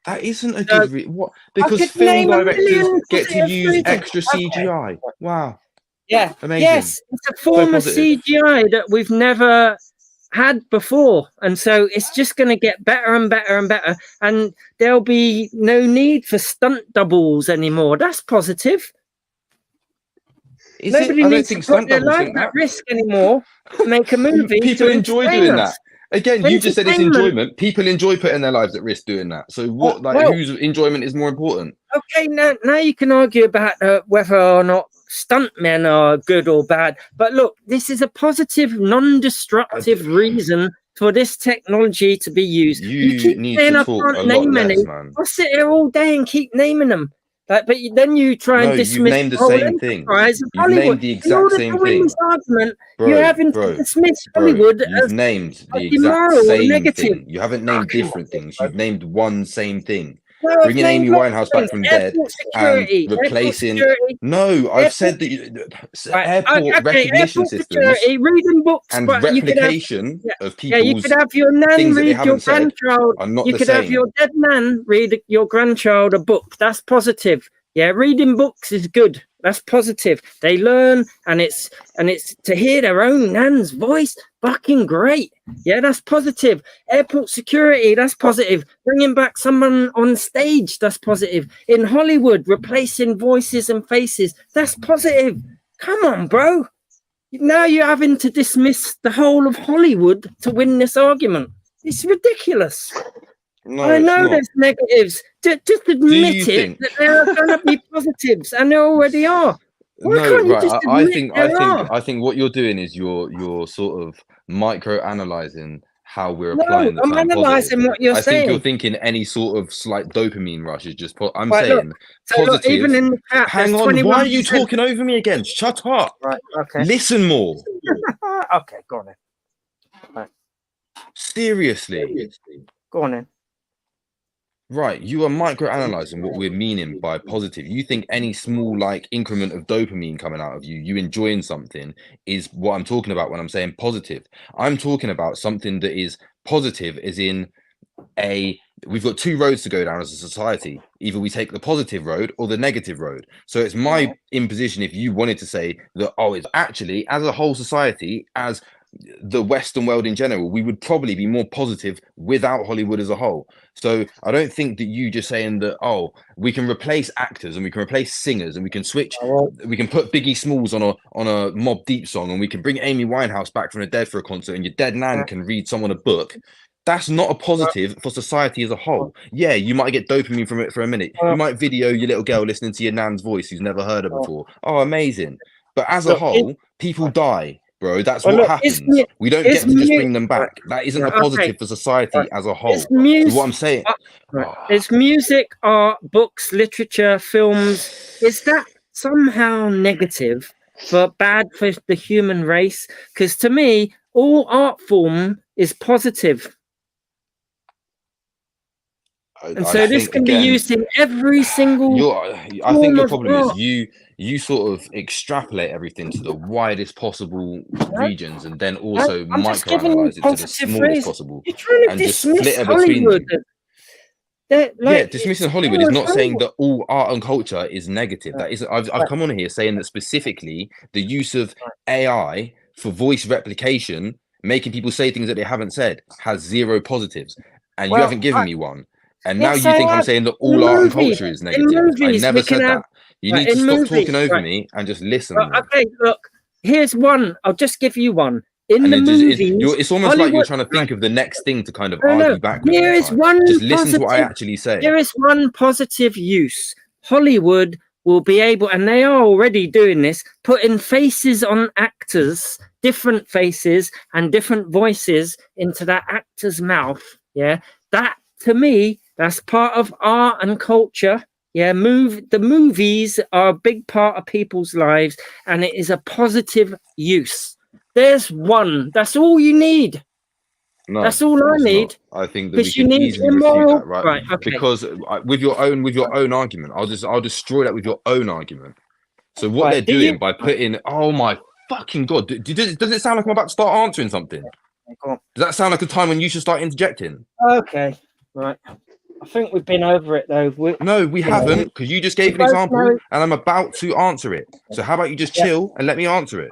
That isn't a good reason. What? Because film directors get to use extra CGI. Wow. Yeah. Amazing. Yes, it's a form of CGI that we've never had before, and so it's just going to get better and better and better, and there'll be no need for stunt doubles anymore. That's positive. Is Nobody it? I don't needs to think put stunt their doubles life think at that. risk anymore to make a movie. People to enjoy entertain doing us. that. Again, you just said it's Entertainment. enjoyment. People enjoy putting their lives at risk doing that. So what? Like, Well, whose enjoyment is more important? Okay, now you can argue about whether or not stuntmen are good or bad. But look, this is a positive, non-destructive reason for this technology to be used. You keep need saying to I talk can't a lot name less, any. man. I'll sit here all day and keep naming them. Like, but then you try No, and you've dismiss named the whole same thing. enterprise of You've Hollywood. named the In exact order same to win thing. this argument, Bro, you're having to dismiss Hollywood you've as named the exact immoral or same negative. thing. You haven't named different things. You've named one same thing. No, I've Bringing named Amy lots of Winehouse back things. from dead Airport and security, replacing. security. No, I've said that airport recognition airport systems security, reading books, and but you could have replication of you people's could have your nan things that they read your haven't said grandchild. are not You the could have same. your dead nan read your grandchild a book. That's positive. Yeah, reading books is good. That's positive. They learn, and it's to hear their own nan's voice. Fucking great. Yeah, that's positive. Airport security, that's positive. Bringing back someone on stage, that's positive. In Hollywood, replacing voices and faces, that's positive. Come on, bro. Now you're having to dismiss the whole of Hollywood to win this argument. It's ridiculous. No, I know it's not. there's negatives. Just admit it that there are going to be positives, and there already are. Why can't you just admit I think what you're doing is you're sort of micro analyzing how we're applying the I'm term analysing positive. what you're I think you're saying. thinking any sort of slight dopamine rush is just. I'm Right, saying So look, positive. even in the chat, Hang there's on, 21%. why are you talking over me again? Shut up. Right, okay. Listen more. Okay, go on then. Right. Seriously. Go on then. Right, you are micro-analyzing what we're meaning by positive. You think any small like increment of dopamine coming out of you enjoying something is what I'm talking about when I'm saying positive. I'm talking about something that is positive as in we've got two roads to go down as a society. Either we take the positive road or the negative road. So it's my imposition if you wanted to say that, oh, it's actually as a whole society, as the Western world in general, we would probably be more positive without Hollywood as a whole. So I don't think that you just saying that, oh, we can replace actors and we can replace singers and we can switch, we can put Biggie Smalls on a Mobb Deep song and we can bring Amy Winehouse back from the dead for a concert and your dead nan can read someone a book. That's not a positive for society as a whole. Yeah, you might get dopamine from it for a minute. You might video your little girl listening to your nan's voice who's never heard her before. Oh, amazing. But as a whole, people die. Bro, that's what happens. We don't get to just bring them back. That isn't a positive for society as a whole. So what I'm saying, it's music, art, books, literature, films. Is that somehow negative but bad for the human race? Because to me, all art form is positive. And so this can be used in every single. I think your problem is you sort of extrapolate everything to the widest possible regions and then also microanalyze it to the smallest possible and just split it between them. Yeah, dismissing Hollywood is not saying that all art and culture is negative. That isn't. I've come on here saying that specifically the use of AI for voice replication, making people say things that they haven't said, has zero positives, and you haven't given me one. And now you think I'm saying that all art and culture is negative. I never said that. You need to stop talking over me and just listen. Okay, look, here's one. I'll just give you one. In the movies, it's almost like you're trying to think of the next thing to kind of argue back with. Here is one. Just listen to what I actually say. There is one positive use. Hollywood will be able, and they are already doing this, putting faces on actors, different faces and different voices into that actor's mouth. Yeah, that to me, that's part of art and culture. Yeah, the movies are a big part of people's lives, and it is a positive use. There's one. That's all you need. No, that's all I need. I think that we can easily refute that, right? Okay. Because with your own argument, I'll destroy that with your own argument. So what they're doing by putting, oh my fucking god, does it sound like I'm about to start answering something? Does that sound like a time when you should start interjecting? Okay, right. I think we've been over it though. No, we haven't, because you just gave an example and I'm about to answer it. So how about you just chill and let me answer it?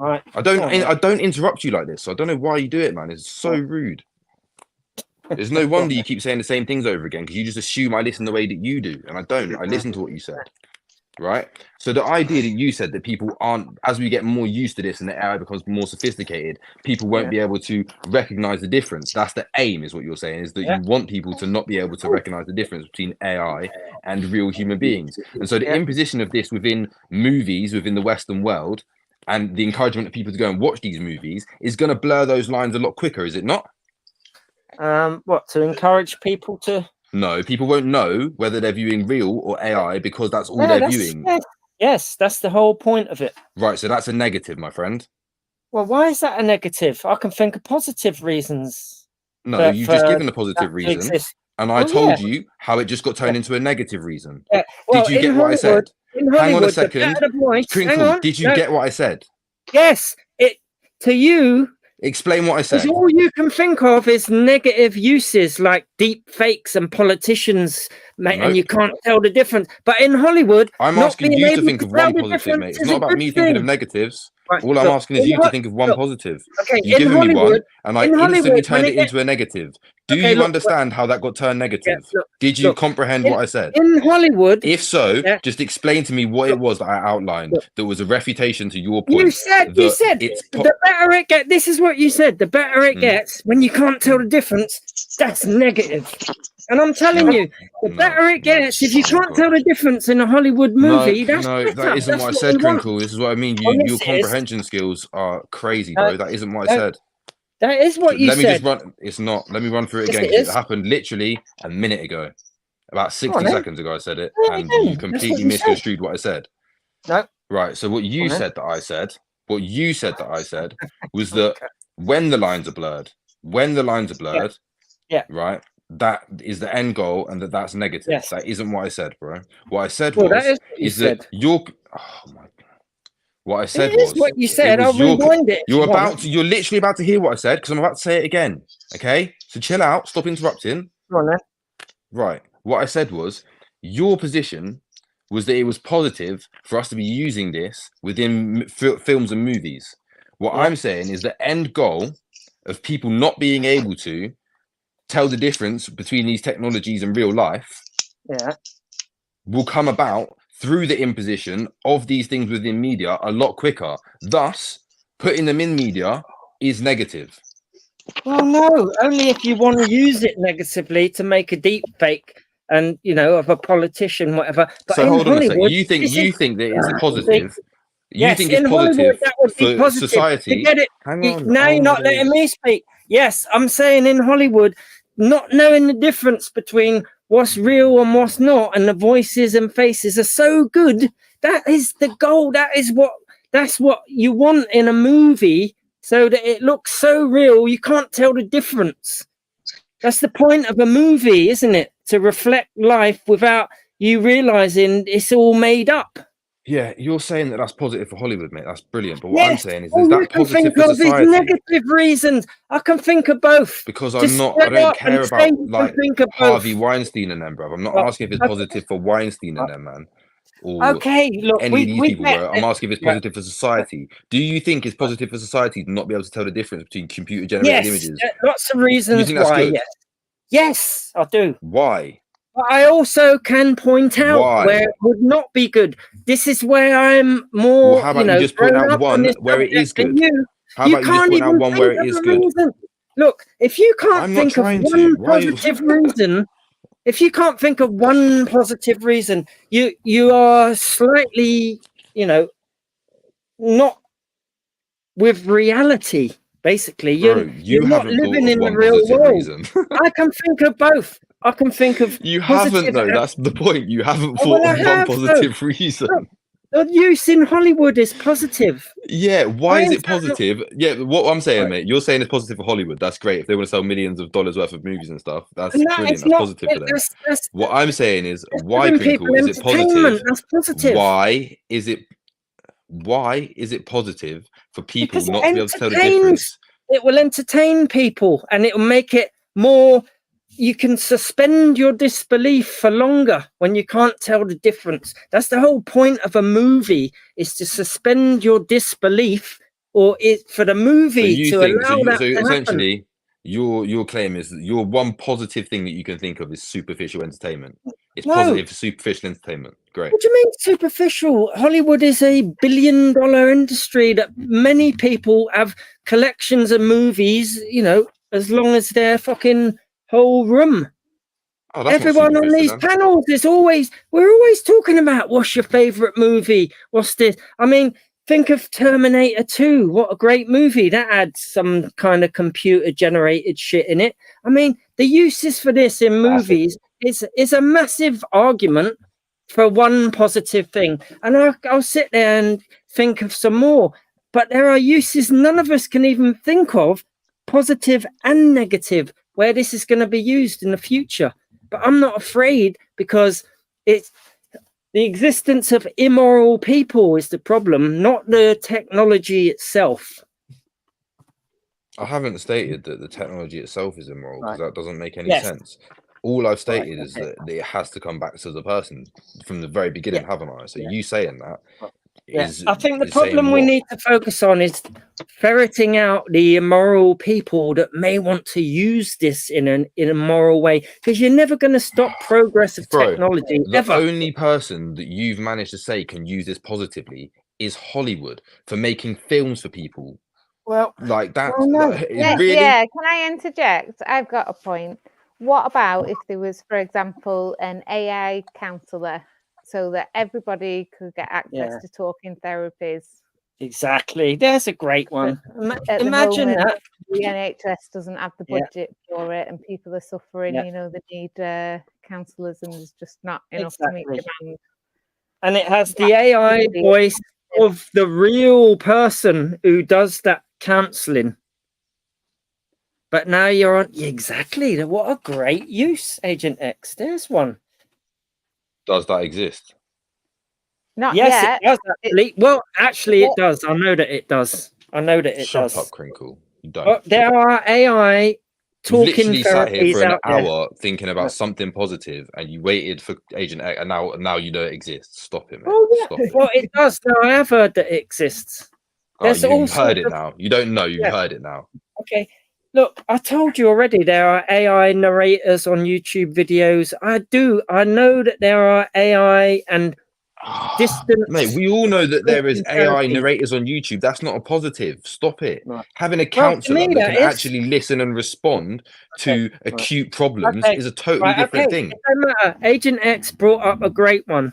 Right. I don't interrupt you like this. So I don't know why you do it, man. It's so rude. There's no wonder you keep saying the same things over again, because you just assume I listen the way that you do, and I don't. I listen to what you said, right? So the idea that you said that people aren't, as we get more used to this and the AI becomes more sophisticated, people won't be able to recognize the difference. That's the aim, is what you're saying, is that you want people to not be able to recognize the difference between AI and real human beings. And so the imposition of this within movies, within the Western world, and the encouragement of people to go and watch these movies is going to blur those lines a lot quicker, is it not? What, to encourage people to? No, people won't know whether they're viewing real or AI because that's all they're viewing. Yes, that's the whole point of it. Right, so that's a negative, my friend. Well, why is that a negative? I can think of positive reasons. No, you just given a positive reason, and I told you how it just got turned into a negative reason. Well, did you get what I said? Hang on a second. Crinkle, did you get what I said? Yes, to you. Explain what I said. All you can think of is negative uses like deep fakes and politicians, mate, and you can't tell the difference. But in Hollywood, I'm asking you to think of one positive, mate. It's not about me thinking of negatives. Right. All I'm asking is you to think of one positive. Okay, you've given me one, and I instantly turned it into a negative. Do you understand how that got turned negative? Did you comprehend what I said? In Hollywood, if so, just explain to me what it was that I outlined that was a refutation to your point. You said the better it gets. This is what you said. The better it gets, when you can't tell the difference, that's negative. And I'm telling you, the better it gets, if you can't tell the difference in a Hollywood movie, that isn't what I said, Crinkle. This is what I mean. Your comprehension skills are crazy, bro. That isn't what I said. That is what you said. It's not. Let me run through it again. It happened literally a minute ago. About 60 seconds ago, I said it. And you completely misconstrued what I said. No. Right. So what you said that I said, was that when the lines are blurred, right, that is the end goal, and that's negative. Yes. That isn't what I said, bro. What I said that you're. Oh my God. What I said was what you said. I'll rewind it. You're literally about to hear what I said, because I'm about to say it again. Okay, so chill out. Stop interrupting. Go on, then. Right. What I said was your position was that it was positive for us to be using this within films and movies. What I'm saying is the end goal of people not being able to tell the difference between these technologies and real life will come about through the imposition of these things within media a lot quicker. Thus, putting them in media is negative. Well, no, only if you want to use it negatively to make a deep fake and, of a politician, whatever. But so hold on a second. You think that it's a positive? You think it's positive for society? To get it, hang on. Now you're not letting me speak. Yes, I'm saying in Hollywood, not knowing the difference between what's real and what's not, and the voices and faces are so good. That is the goal. That's what you want in a movie, so that it looks so real you can't tell the difference. That's the point of a movie, isn't it? To reflect life without you realizing it's all made up. Yeah, you're saying that that's positive for Hollywood, mate. That's brilliant. But what I'm saying is that positive for society? Negative reasons. I can think of both. Because I don't care about like Harvey Weinstein and them, bro. I'm not asking if it's positive for Weinstein and them, man. Or okay, look, any of these people, bro. I'm asking if it's positive for society. Do you think it's positive for society to not be able to tell the difference between computer-generated images? Lots of reasons why. Yes, I do. Why? But I also can point out where it would not be good. This is where I'm more. Well, how about you just point out one where it is good? How about you just point out one where it is good? Look, if you can't think of one positive reason, if you can't think of one positive reason, you are slightly, not with reality. Basically, you're not living in the real world. I can think of both. I can think of. You haven't, though. That's the point. You haven't thought of one positive reason. Look, the use in Hollywood is positive. Yeah, why is it positive? Yeah, what I'm saying, mate, you're saying it's positive for Hollywood. That's great. If they want to sell millions of dollars worth of movies and stuff, that's brilliant. That's positive for them. What I'm saying is, why, Crinkle, is it positive? That's positive. Why is it positive for people not to be able to tell the difference? It will entertain people, and it will make it more. You can suspend your disbelief for longer when you can't tell the difference. That's the whole point of a movie, is to suspend your disbelief or it for the So movie you to think allow that so to happen. essentially your claim is that your one positive thing that you can think of is superficial entertainment. It's No. positive for superficial entertainment. Great. What do you mean superficial? Hollywood is a billion-dollar industry that many people have collections of movies, you know, as long as their fucking whole room. Oh, that's not Everyone on superficial these then. panels is we're always talking about what's your favorite movie, what's this. I mean, think of Terminator 2. What a great movie. That had some kind of computer generated shit in it. I mean, the uses for this in movies is a massive argument for one positive thing. And I'll sit there and think of some more. But there are uses none of us can even think of, positive and negative, where this is going to be used in the future. But I'm not afraid, because it's the existence of immoral people is the problem, not the technology itself. I haven't stated that the technology itself is immoral, because that doesn't make any Yes. sense. All I've stated is okay. that it has to come back to the person from the very beginning, haven't I? So you saying that is I think the is saying problem we what? need to focus on is ferreting out the immoral people that may want to use this in a moral way, because you're never going to stop progress of Bro, technology the ever. only person that you've managed to say can use this positively is Hollywood for making films for people. Well, like that. well, no. Really? Yeah, can I interject? I've got a point. What about if there was, for example, an AI counselor, so that everybody could get access to talking therapies? Exactly. There's a great one. At Imagine the moment, that. the NHS doesn't have the budget for it, and people are suffering. Yeah. You know, they need counsellors, and there's just not enough to meet demand. And it has the AI voice of the real person who does that counselling. But now you're on exactly. What a great use, Agent X. There's one. Does that exist? Not yes, yet. It does actually. Well, actually, it does. I know that it does. I know that it does. Shut up, Crinkle. You don't. Well, there are AI talking literally sat here therapies for an out there. hour thinking about something positive, and you waited for Agent X, and now you know it exists. Stop it, man. Oh, yeah. Stop it. Well, it does. Now I have heard that it exists. There's You've heard it now. You don't know. You've heard it now. Okay. Look, I told you already there are AI narrators on YouTube videos. I know that there are AI and distance. Mate, we all know that there is AI therapy. narrators on YouTube. That's not a positive. Stop it. Right. Having a Well, to counselor me, that that can is. actually listen and respond to acute problems is a totally different thing. It doesn't matter. Agent X brought up a great one.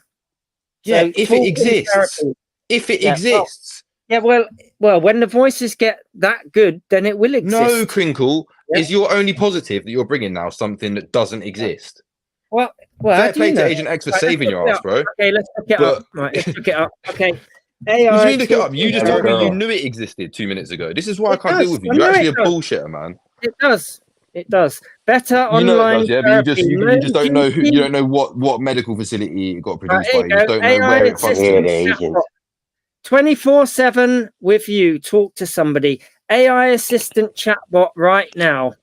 Yeah, So if it exists. therapy. If it exists. Well, when the voices get that good, then it will exist. No, Crinkle, is your only positive that you're bringing now something that doesn't exist? Well, fair play to Agent X for saving your ass, bro. Okay, let's look it up. Right, let's look it up. Okay. AI. What do you mean look it up? You just told me you knew it existed 2 minutes ago. This is why I can't deal with you. You're actually a bullshitter, man. It does. It does. Better online. You know it does, yeah, but therapy. you just don't know who. You don't know what medical facility it got produced by. You just don't know AI where it functions. 24/7 with you. Talk to somebody. AI assistant chatbot right now.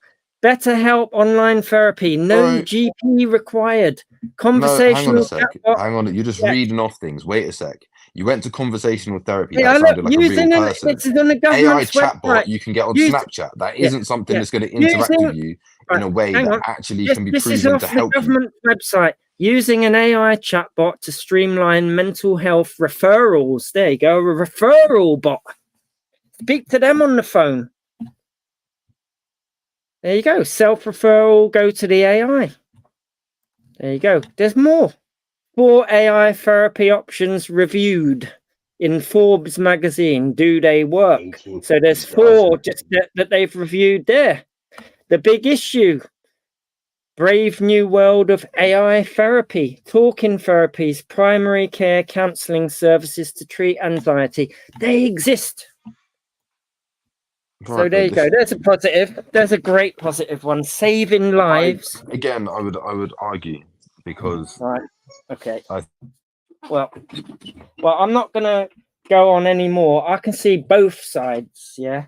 BetterHelp online therapy. No GP required. Conversational chatbot. Hang on. You're just reading off things. Wait a sec. You went to conversational therapy. Yeah, That sounded like a real person. It's on the AI government's chatbot website. you can get on Snapchat. That isn't something that's going to interact with you in a way that actually can be proven to help you. This is off the government website. Using an AI chatbot to streamline mental health referrals. There you go, a referral bot. Speak to them on the phone. There you go. Self-referral, go to the AI. There you go. There's more. 4 AI therapy options reviewed in Forbes magazine. Do they work? So there's 4 just that they've reviewed there. The big issue. Brave new world of AI therapy, talking therapies, primary care counseling services to treat anxiety. They exist. Right, so there you go. There's a positive. There's a great positive one. Saving lives. Again, I would argue because. Right. Okay. Well, I'm not gonna go on anymore. I can see both sides. Yeah.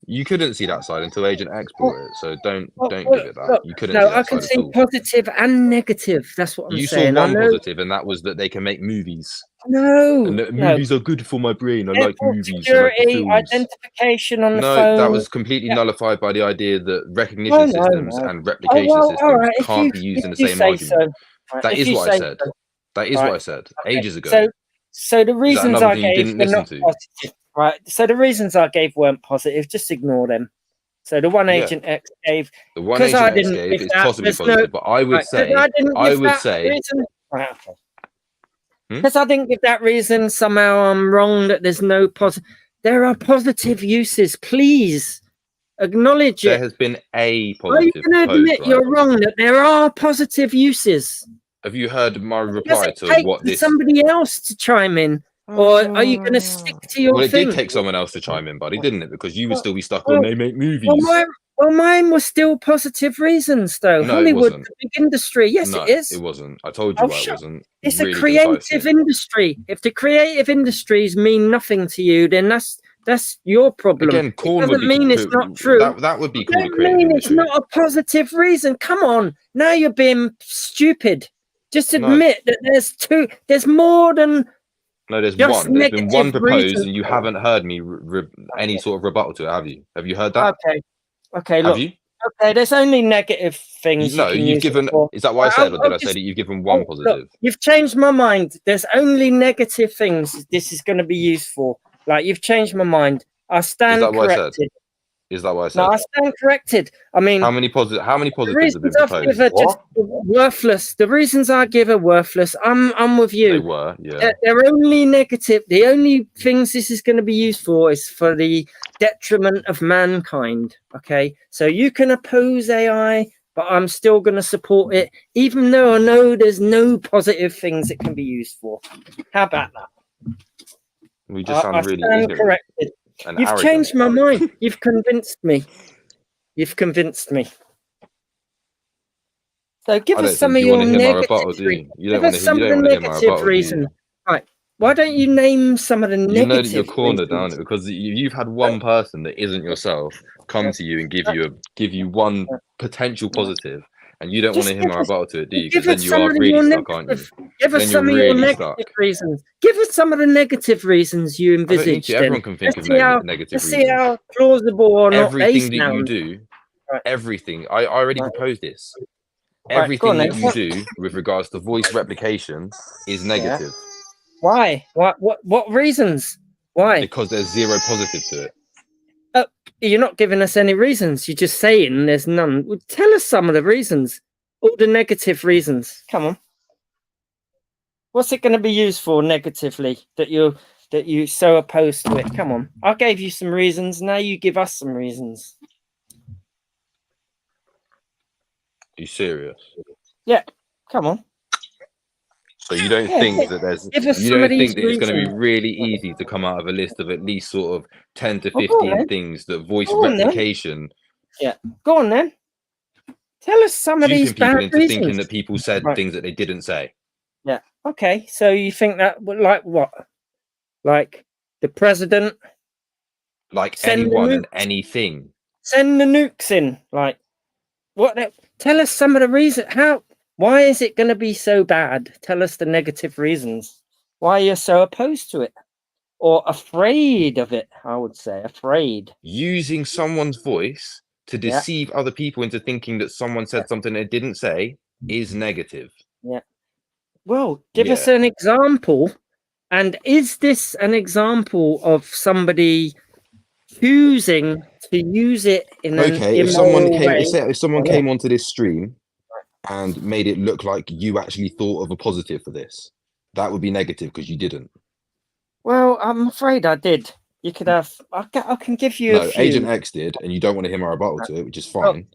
You couldn't see that side until Agent X brought it, so don't give it that. Look, You couldn't no, see that I can side see at all. positive and negative. That's what I'm You saying. saw I one know. positive, and that was that they can make movies. No, And that no. movies are good for my brain. I like Airport movies. I like the security, films. identification on the No, phone. that was completely Yeah. nullified by the idea that recognition systems No. and replication all systems right. can't be used in the same say argument. So. Right, That if is you what I say said. so. That is Right. what I said ages ago. So the Is that reasons another I thing you gave didn't were listen not to? positive. Right. So the reasons I gave weren't positive. Just ignore them. So the one Yeah. Agent X gave, The one because Agent I X didn't gave give is that, possibly there's positive, but I would say, reason. Right, okay. Because I didn't give that reason, somehow I'm wrong that there's no positive. There are positive uses. Please acknowledge there it. has been a Are you positive going to proposed, admit right? you're wrong that there are positive uses? Have you heard my Does reply it to take what this? somebody else to chime in, or are you going to stick to your Well, it thing? did take someone else to chime in, buddy, didn't it? Because you would still be stuck well, on they make movies. Mine was still positive reasons, though. No, it Hollywood, wasn't. the big industry. Yes, No, it is. it wasn't. I told you why it wasn't. It's really a creative concisely. industry. If the creative industries mean nothing to you, then that's your problem. Again, corn it would doesn't be mean it's not true. That would be It called a doesn't creative mean industry. it's not a positive reason. Come on, now you're being stupid. Just admit that there's more than. No, there's just one. There's been one proposed, reasons. and you haven't heard me any sort of rebuttal to it, have you? Have you heard that? Okay. Have Look. you? Okay, there's only negative things. No, you've given. Is that what I said, or did I say that you've given one positive? Look, you've changed my mind. There's only negative things this is going to be used for. Like, you've changed my mind. I stand corrected. Is that what I said? No, I stand corrected. I mean, how many positives have been proposed? Are just worthless. The reasons I give are worthless. I'm with you. They were, yeah. They're only negative. The only things this is going to be used for is for the detriment of mankind. Okay, so you can oppose AI, but I'm still going to support it, even though I know there's no positive things it can be used for. How about that? We just sound really ignorant. Corrected. You've arrogant. changed my mind. You've convinced me. So give us some of your negative reasons. Give us some of the negative reasons. Right. Why don't you name some of the negative reasons? You know that you're cornered, aren't it? Because you've had one person that isn't yourself come to you and give you one potential positive, and you don't want to hear my rebuttal to it, do you? Because then you are really stuck, aren't you? Give us some of your negative reasons. Give us some of the negative reasons you envisage. Everyone can think of negative reasons. See how plausible or not they sound. Everything that you do, everything. I already proposed this. Everything that you do with regards to voice replication is negative. Why? What reasons? Why? Because there's zero positive to it. You're not giving us any reasons. You're just saying there's none. Well, tell us some of the reasons. All the negative reasons. Come on. What's it going to be used for negatively that you're so opposed to it? Come on. I gave you some reasons. Now you give us some reasons. Are you serious? Yeah. Come on. So you don't think that there's it's going to be really easy to come out of a list of at least sort of 10 to 15 things that voice replication. Yeah. Go on then. Tell us some of these bad reasons. Into thinking that people said things that they didn't say. Yeah. Okay. So you think that like what? Like the president? Like anyone and anything. Send the nukes in. Like what? Tell us some of the reasons. Why is it going to be so bad? Tell us the negative reasons. Why you're so opposed to it. Or afraid of it, I would say. Afraid. Using someone's voice to deceive other people into thinking that someone said something they didn't say is negative. Yeah. Well, give us an example. And is this an example of somebody choosing to use it in an immoral way? If someone came onto this stream and made it look like you actually thought of a positive for this, that would be negative because you didn't. Well, I'm afraid I did. You could have. I can give you a few. Agent X did, and you don't want to hear my rebuttal to it, which is fine.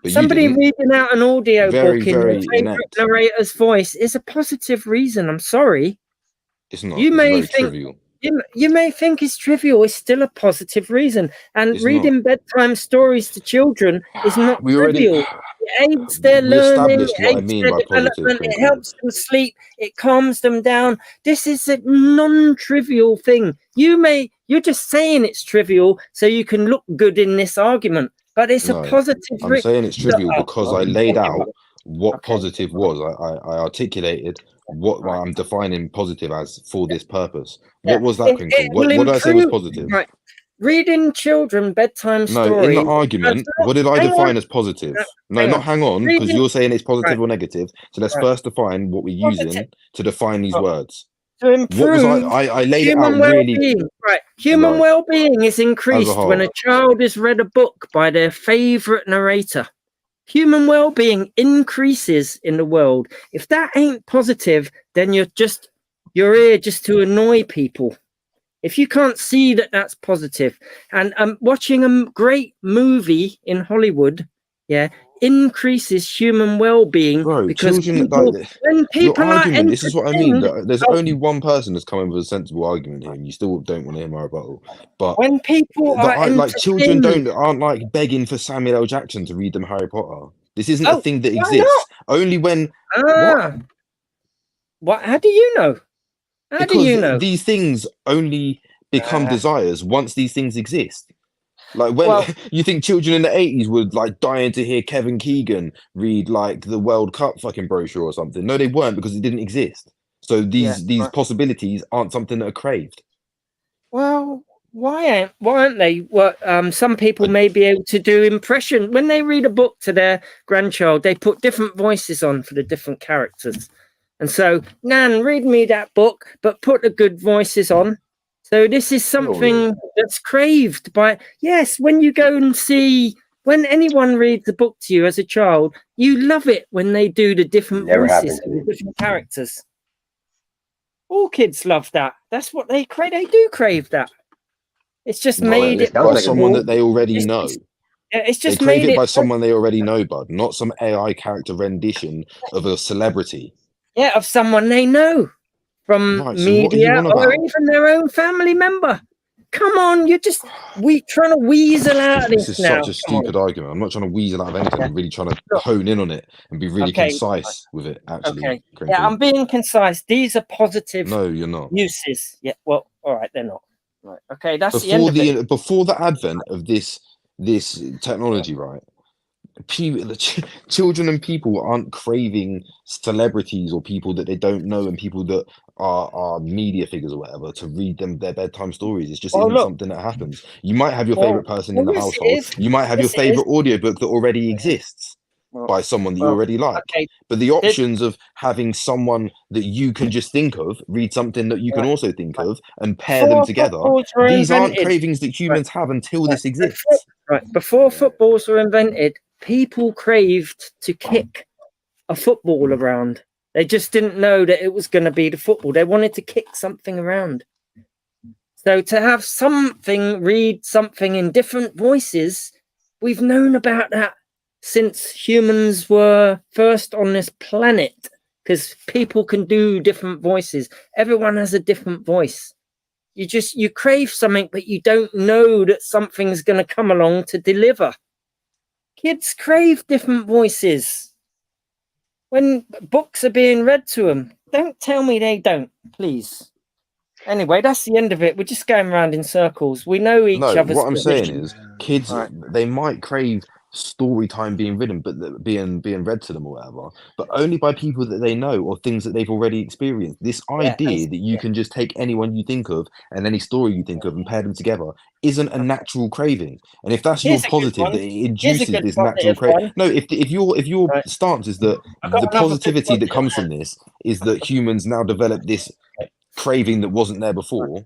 Somebody reading out an audio book in your favorite inept narrator's voice is a positive reason. I'm sorry. It's not. You may think trivial. You may think it's trivial. It's still a positive reason. And reading bedtime stories to children is not trivial. It aids their learning, it aids their development, it helps them sleep, it calms them down. This is a non-trivial thing. You may You're just saying it's trivial so you can look good in this argument. But it's a No, positive. I'm saying it's trivial Oh, because I laid out what Okay. positive was. I articulated what I'm defining positive as for this purpose. Yeah. What was that, Crinkle? will What did I say was improve- positive? Right. Reading children bedtime No, stories. in the argument, what did I Hang define on. as positive? No, Hang not on. hang on, because Reading- you're saying it's positive Right. or negative. So let's Right. first define what we're using Positive. to define these Oh. words. To improve What was I laid it out human really well-being. Right. Human Right. well-being is increased when whole. a child is read a book by their favorite narrator. Human well-being increases in the world. If that ain't positive, then you're here just to annoy people. If you can't see that that's positive, and watching a great movie in Hollywood, increases human well-being, Bro, because children, when people your are argument, this is what I mean. entertained, There's only one person that's coming with a sensible argument here, and you still don't want to hear my rebuttal. But when people are like children entertained, aren't like begging for Samuel L. Jackson to read them Harry Potter. This isn't a Oh, thing that why exists. Only when What? How do you know? How do you know? these things only become desires once these things exist. Like when Well- you think children in the 80s would like dying to hear Kevin Keegan read like the World Cup fucking brochure or something. No, they weren't, because it didn't exist. So these right. possibilities aren't something that are craved. Well, why aren't they? Well, some people may be able to do impression when they read a book to their grandchild. They put different voices on for the different characters, and so Nan, read me that book, but put the good voices on. So this is something that's craved by. Yes, when you go and see, when anyone reads a book to you as a child, you love it when they do the different Never voices happened to and the me. different characters. All kids love that. That's what they crave. They do crave that. It's just Well, made this it sounds By like a someone book. that they already It's know. just- it's They just crave made it it by someone they already know, bud, not some AI character rendition of a celebrity. of someone they know from Right, so what are media you on or about? even their own family member. Come on, you're just trying to weasel out of This this is now. such a stupid argument. I'm not trying to weasel out of anything. I'm really trying to Sure. hone in on it and be really Okay. concise with it, actually. Okay. Crinkle. Yeah, I'm being concise. These are positive No, you're not. uses. Yeah. Well, all right, they're not. Right. Okay, that's the end Before of it. before the advent of this technology, right? Children and people aren't craving celebrities or people that they don't know and people that are media figures or whatever to read them their bedtime stories. It just isn't something that happens. You might have your favorite person in the yes, it household. is. You might have your Yes, it is. favorite audiobook that already exists by someone that you already like. Okay. But the options of having someone that you can just think of read something that you can also think of and pair them together, these aren't cravings that humans have until this exists. Before footballs were invented, people craved to kick a football around. They just didn't know that it was going to be the football. They wanted to kick something around. So to have something read something in different voices, we've known about that since humans were first on this planet, because people can do different voices. Everyone has a different voice. You crave something, but you don't know that something's going to come along to deliver. Kids crave different voices. When books are being read to them, don't tell me they don't, please. Anyway, that's the end of it. We're just going around in circles. We know each other's what I'm saying position. is kids, they might crave story time being written, but being read to them or whatever, but only by people that they know or things that they've already experienced. This idea that you can just take anyone you think of and any story you think of and pair them together isn't a natural craving. And if that's your positive, that it induces this natural craving. No, if your stance is that the positivity that comes from this is that humans now develop this craving that wasn't there before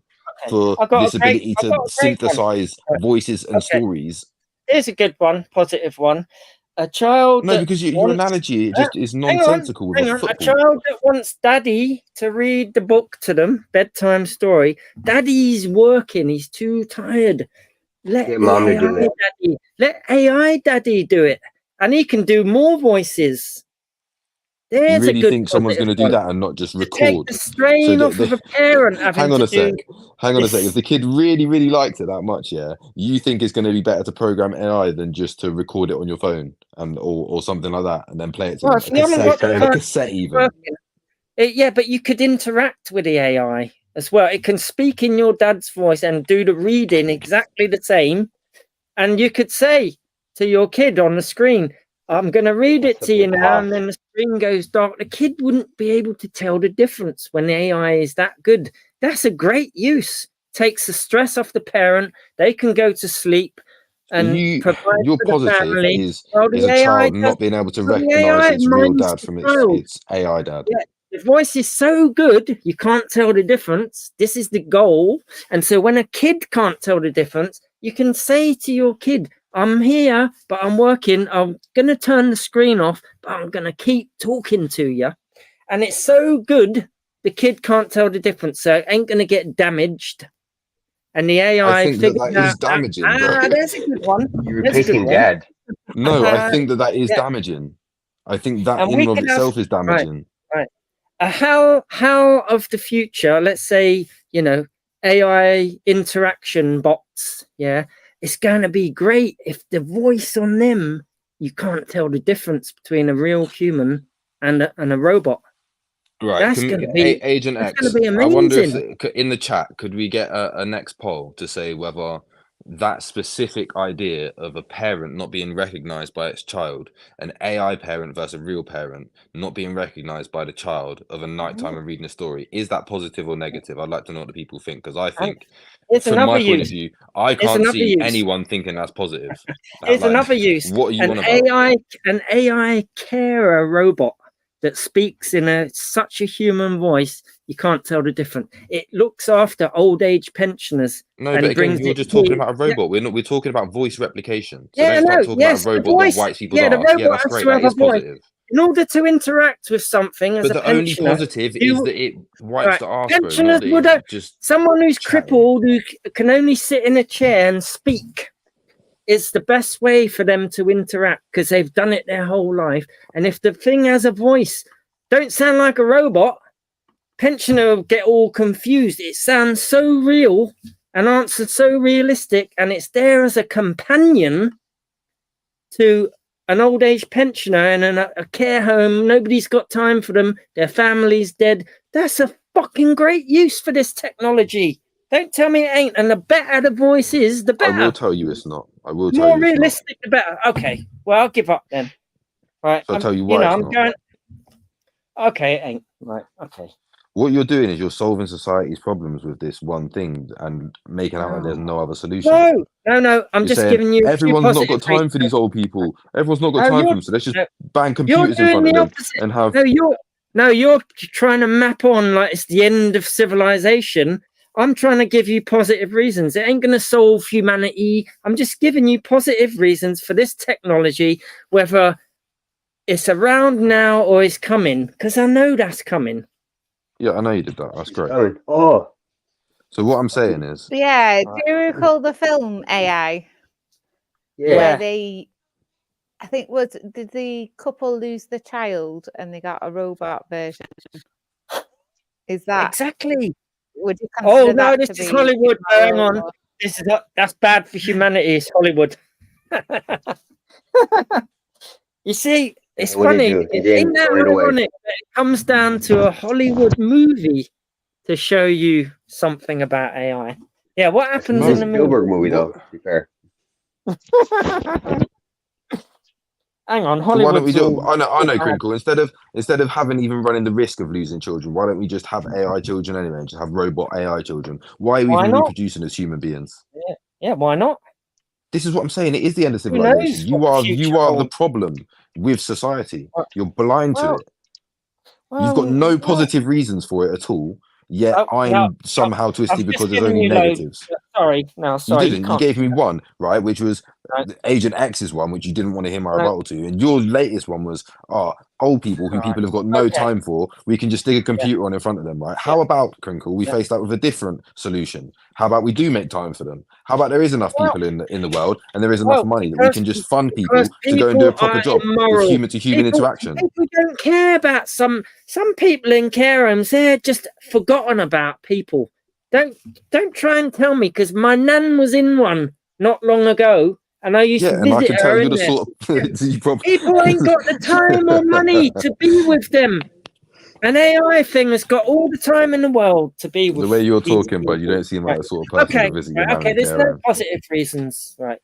for this ability to synthesize voices and stories. Here's a good one, positive one. A child. No, because your analogy just is nonsensical with A football. child that wants daddy to read the book to them, bedtime story. Daddy's working, he's too tired. Let AI daddy do it. And he can do more voices. You really think someone's going to do that and not just record? Take the strain off of a parent having hang on a sec. This. If the kid really liked it that much, you think it's going to be better to program AI than just to record it on your phone and or something like that and then play it to them? A cassette even. Yeah, but you could interact with the AI as well. It can speak in your dad's voice and do the reading exactly the same. And you could say to your kid on the screen, I'm going to read it to you now, and then the screen goes dark. The kid wouldn't be able to tell the difference when the AI is that good. That's a great use. Takes the stress off the parent. They can go to sleep and provide your for the positive family. is The a AI child does, not being able to the recognize AI its real minds dad the from child. its AI dad. Yeah, the voice is so good, you can't tell the difference. This is the goal. And so when a kid can't tell the difference, you can say to your kid, I'm here, but I'm working. I'm going to turn the screen off, but I'm going to keep talking to you. And it's so good, the kid can't tell the difference. So it ain't going to get damaged. And the AI I think that is damaging. But there's a good one. You're There's a good replacing one. dad. no, I think that is Yeah. damaging. I think that And in we and of can have- itself is damaging. Right. How of the future, let's say, you know, AI interaction bots, yeah, it's going to be great if the voice on them, you can't tell the difference between a real human and a robot. Right. That's going to be Agent that's X. going to be I wonder if amazing. in the chat could we get a next poll to say whether that specific idea of a parent not being recognized by its child, an AI parent versus a real parent not being recognized by the child of a nighttime and reading a story, is that positive or negative? I'd like to know what the people think, because I think It's from another my point of use. view, I It's can't another see use. anyone thinking that's positive. Here's another use. What are you on about? An AI carer robot that speaks in such a human voice, you can't tell the difference. It looks after old age pensioners. No, and but again, brings you're it just talking to- about a robot. We're talking about voice replication. So Yeah, don't start no, talking yes, about a the robot voice. that wipes people's Yeah, the ass. Yeah, robot that's has great. to have That is a voice. positive. In order to interact with something as But a the only pensioner, positive is that it wipes right, the arse, bro. pensioners Not would that it just someone who's chatting. crippled who can only sit in a chair and speak. It's the best way for them to interact because they've done it their whole life. And if the thing has a voice, don't sound like a robot, pensioner will get all confused. It sounds so real and answers so realistic, and it's there as a companion to an old age pensioner and a care home. Nobody's got time for them. Their family's dead. That's a fucking great use for this technology. Don't tell me it ain't. And the better the voice is, the better. I will tell you it's not. I will The tell more you it's realistic, the better. Okay. Well, I'll give up then. Right. So I'll tell you why it's I'm not. going. Okay, it ain't. Right. Okay. What you're doing is you're solving society's problems with this one thing and making out that there's no other solution. No. I'm You're just saying giving you. everyone's not got time for these old people. Everyone's not got time for them, so let's just bang computers in front of them and have. You're trying to map on like it's the end of civilization. I'm trying to give you positive reasons. It ain't going to solve humanity. I'm just giving you positive reasons for this technology, whether it's around now or it's coming, because I know that's coming. Yeah, I know you did that. That's great. Oh, So what I'm saying is, Yeah, do you recall the film AI? Where they, I think, did the couple lose the child and they got a robot version? Is that exactly? Would you consider that this to is be Hollywood. Hang on, or... that's bad for humanity. It's Hollywood. You see, it's funny. Ain't that ironic that it comes down to a Hollywood movie to show you something about AI? Yeah, what happens in the Spielberg movie, though? To be fair. Hang on, so why don't we Hollywood's do? I know, Crinkle. Instead of having even running the risk of losing children, why don't we just have AI children anyway? And just have robot AI children. Why are we even reproducing as human beings? Yeah, why not? This is what I'm saying. It is the end of civilization. You are the problem with society. You're blind to it. You've got no positive reasons for it at all. Yet I'm somehow twisted because there's only negatives. Sorry. You didn't. You gave me one, right? Which was Agent X's one, which you didn't want to hear my rebuttal to. And your latest one was, old people who people have got no time for. We can just stick a computer on in front of them, right? How about, Crinkle, we face that with a different solution? How about we do make time for them? How about there is enough people in the world and there is enough money that we can just fund people to go and do a proper job with human-to-human interaction? People don't care about some people in care homes. They're just forgotten about people. Don't try and tell me, because my nan was in one not long ago, and I used to visit her in there. People ain't got the time or money to be with them. An AI thing has got all the time in the world to be with The way you're these talking, but you people. don't seem like Right. the sort of person Okay, to visit your right, nan okay. and There's care no around. positive reasons, right?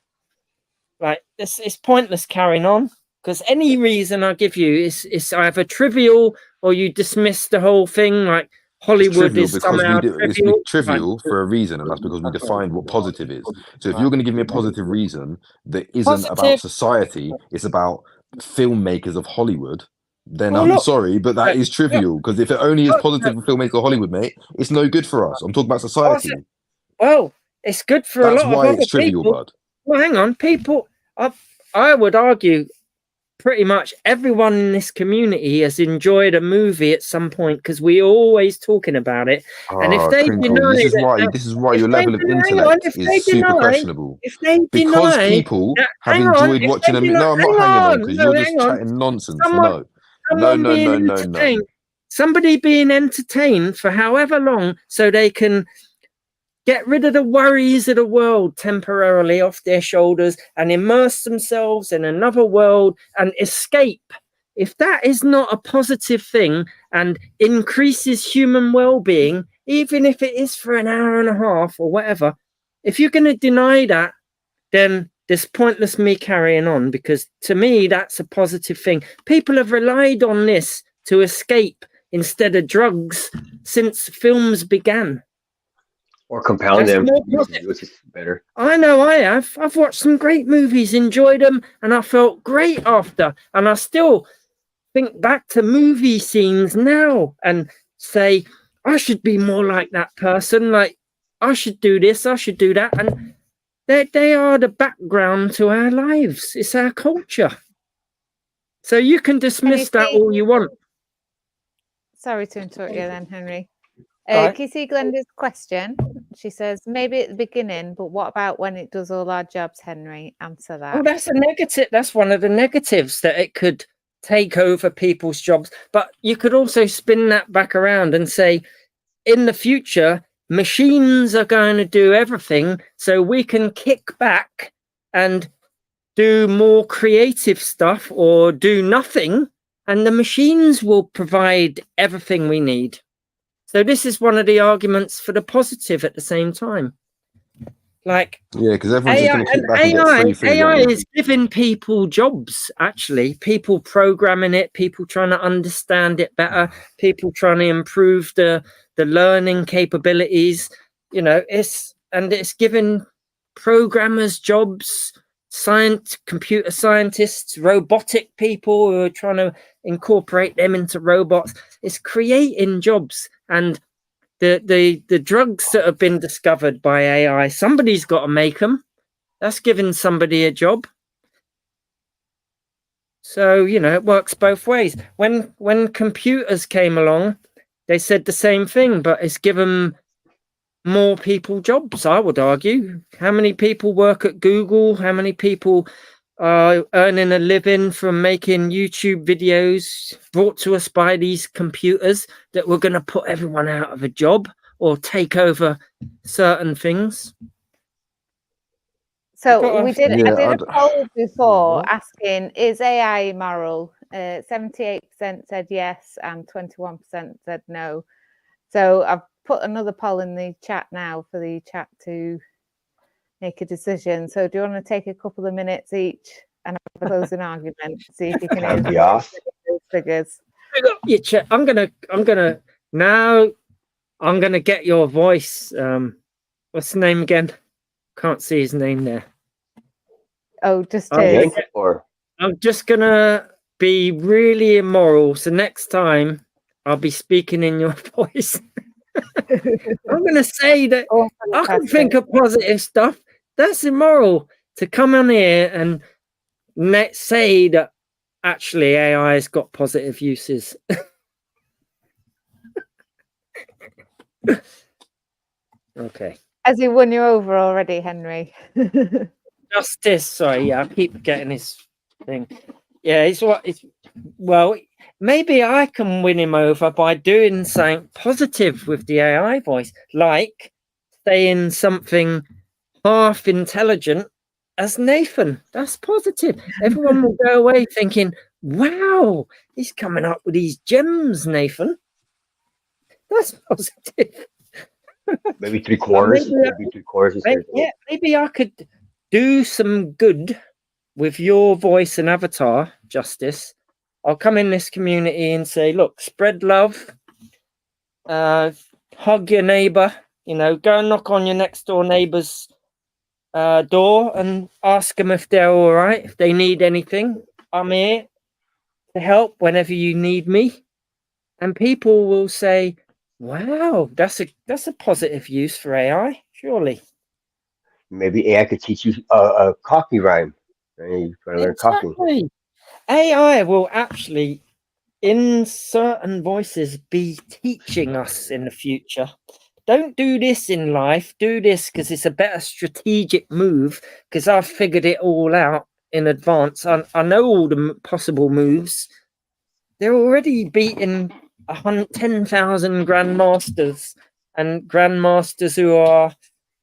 Right. It's pointless carrying on because any reason I give you is either trivial or you dismiss the whole thing. Like It's Hollywood trivial is because somehow it's trivial. trivial Right. for a reason, and that's because we Okay. defined what positive is. So if Right. you're going to give me a positive reason that isn't about Positive. society, it's about filmmakers of Hollywood, then Well, I'm look. sorry, but that Right, is trivial. Because if it only is look, positive for filmmakers of Hollywood, mate, it's no good for us. I'm talking about society. well, it's good for a That's lot of why other it's trivial, people. bud. Well, hang on, people. I would argue pretty much everyone in this community has enjoyed a movie at some point because we're always talking about it. And if Ah, they Crinkle, deny that, this is why if your they level of deny, hang on, intellect if is they super deny, questionable. if they Because deny people that, have hang on, enjoyed if watching they a movie. deny, No, I'm not hang hanging on on, because no, you're hang just on, chatting nonsense. So someone, no, being no. entertained, somebody being entertained for however long, so they can get rid of the worries of the world temporarily off their shoulders and immerse themselves in another world and escape. If that is not a positive thing and increases human well-being, even if it is for an hour and a half or whatever, if you're going to deny that, then there's pointless me carrying on, because to me, that's a positive thing. People have relied on this to escape instead of drugs since films began. Or compound That's them, more positive. which is better. I know I have. I've watched some great movies, enjoyed them, and I felt great after. And I still think back to movie scenes now and say, I should be more like that person. Like, I should do this, I should do that. And they are the background to our lives. It's our culture. So you can dismiss that all you want. Sorry to interrupt you then, Henry. Right. Can you see Glenda's question? She says, maybe at the beginning, but what about when it does all our jobs, Henry? Answer that. Oh, that's a negative. That's one of the negatives, that it could take over people's jobs. But you could also spin that back around and say, in the future, machines are going to do everything, so we can kick back and do more creative stuff or do nothing, and the machines will provide everything we need. So this is one of the arguments for the positive at the same time. Like, Yeah, because everyone's just going to kick back and get free things. AI is giving people jobs, actually. People programming it, people trying to understand it better, people trying to improve the learning capabilities. You know, it's giving programmers jobs, computer scientists, robotic people who are trying to incorporate them into robots. It's creating jobs. And the drugs that have been discovered by AI, somebody's got to make them. That's giving somebody a job. So, you know, it works both ways. When computers came along, they said the same thing, but it's given more people jobs, I would argue. How many people work at Google? How many people are earning a living from making YouTube videos brought to us by these computers that were going to put everyone out of a job or take over certain things? So I did a poll before What? asking, is AI immoral? 78% said yes and 21% said no. So I've put another poll in the chat now for the chat to make a decision. So do you want to take a couple of minutes each and have a closing argument? See if you can answer those figures. I'm gonna get your voice. What's the name again? Can't see his name there. Oh, just I'm just gonna be really immoral. So next time I'll be speaking in your voice. I'm gonna say that I can think of positive stuff. That's immoral to come on here and say that actually AI has got positive uses. Okay. Has he won you over already, Henry? Justice. Sorry, yeah, I keep getting this thing. Yeah, well, maybe I can win him over by doing something positive with the AI voice, like saying something half intelligent as Nathan. That's positive. Everyone will go away thinking, wow, he's coming up with these gems, Nathan. That's positive. Maybe 3/4. Maybe 3/4 is Maybe I could do some good with your voice and avatar, Justice. I'll come in this community and say, look, spread love, hug your neighbor, go and knock on your next door neighbor's door and ask them if they're all right, if they need anything. I'm here to help whenever you need me. And people will say, wow, that's a positive use for AI, surely. Maybe AI could teach you a Cockney rhyme. You gotta learn Cockney. Exactly. AI will actually, in certain voices, be teaching us in the future. Don't do this in life. Do this because it's a better strategic move, because I've figured it all out in advance. I know all the possible moves. They're already beating 10,000 grandmasters and grandmasters who are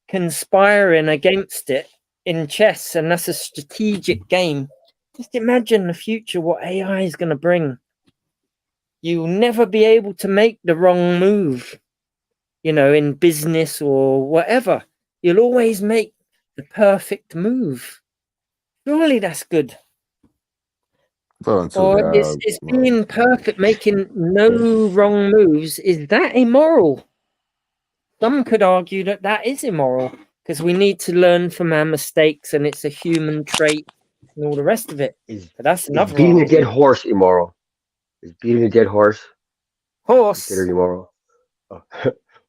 conspiring against it in chess, and that's a strategic game. Just imagine the future, what AI is going to bring. You'll never be able to make the wrong move, in business or whatever. You'll always make the perfect move. Surely that's good. Well, until Or is being perfect, making no wrong moves, is that immoral? Some could argue that that is immoral, because we need to learn from our mistakes and it's a human trait and all the rest of it. But that's another beating argument. a dead horse immoral? Is beating a dead horse considered immoral? Oh.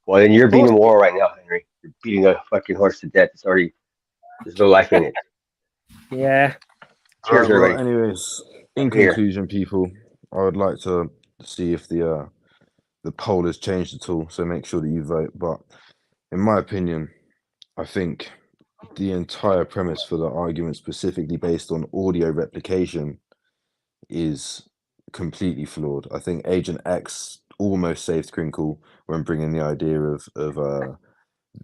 Well, then you're being immoral right now, Henry. You're beating a fucking horse to death. There's no life in it. Yeah. Cheers, well, everybody. anyways, in conclusion, people, I would like to see if the poll has changed at all. So make sure that you vote. But in my opinion, I think the entire premise for the argument, specifically based on audio replication, is completely flawed. I think Agent X almost saved Crinkle when bringing the idea of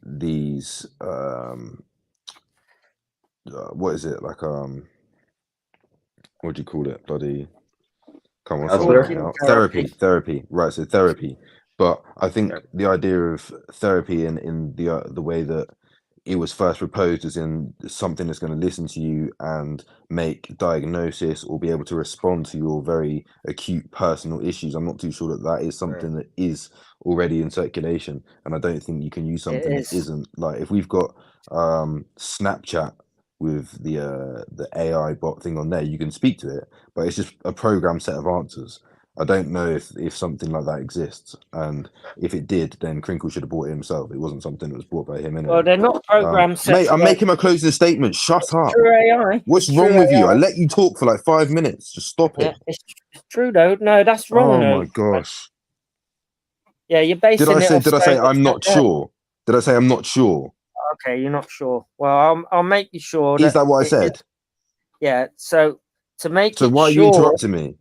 these what is it, like what do you call it, bloody, come on, something right now. Therapy, right? So therapy. But I think the idea of therapy in the way that it was first proposed as in something that's going to listen to you and make diagnosis or be able to respond to your very acute personal issues. I'm not too sure that is something that is already in circulation, and I don't think you can use something that isn't. Like if we've got Snapchat with the AI bot thing on there, you can speak to it, but it's just a programmed set of answers. I don't know if something like that exists, and if it did, then Crinkle should have bought it himself. It wasn't something that was bought by him anyway. Well, they're not programmed. Mate, I'm making my closing statement. Shut up. True AI. What's wrong with you? I let you talk for like 5 minutes. Just stop it. It's true though. No, that's wrong. Oh my gosh. Yeah, you're basing it. Did I say I'm not sure? Did I say I'm not sure? Okay, you're not sure. Well, I'll make you sure. Is that what I said? Yeah. So to make. So why are you interrupting me?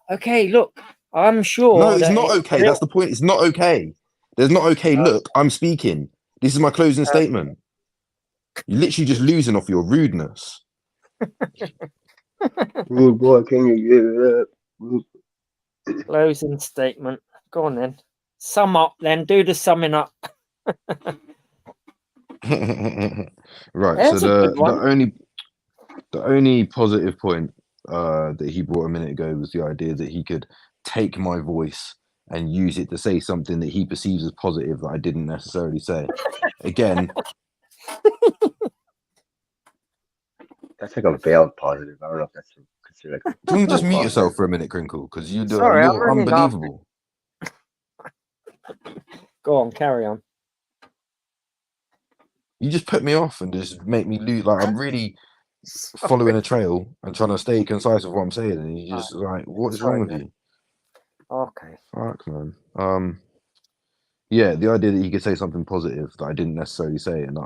Okay, look, I'm sure. No, it's not okay. That's the point. It's not okay. There's not okay. Look, I'm speaking. This is my closing statement. You're literally just losing off your rudeness. Rude boy, can you give it up? Closing statement. Go on then. Sum up then. Do the summing up. Right. That's so the only positive point that he brought a minute ago was the idea that he could take my voice and use it to say something that he perceives as positive that I didn't necessarily say. Again, that's like a veiled positive. I don't know if that's considered like. Can you just mute yourself for a minute, Crinkle? Because you're really unbelievable. Go on, carry on. You just put me off and just make me lose. Like I'm really following a trail and trying to stay concise with what I'm saying, and you just like, what is wrong with you? Okay. Fuck, man. Yeah, the idea that he could say something positive that I didn't necessarily say, and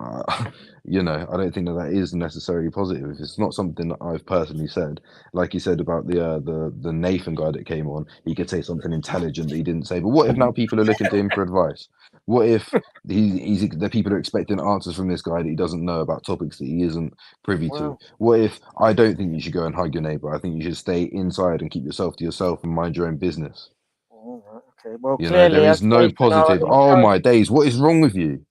you know, I don't think that that is necessarily positive. If it's not something that I've personally said, like you said about the Nathan guy that came on, he could say something intelligent that he didn't say. But what if now people are looking to him for advice? What if the people are expecting answers from this guy that he doesn't know about topics that he isn't privy to? Well, What if I don't think you should go and hug your neighbor? I think you should stay inside and keep yourself to yourself and mind your own business. all right, okay. Well, You know, there clearly, is as no Nathan, positive. Oh my days, what is wrong with you?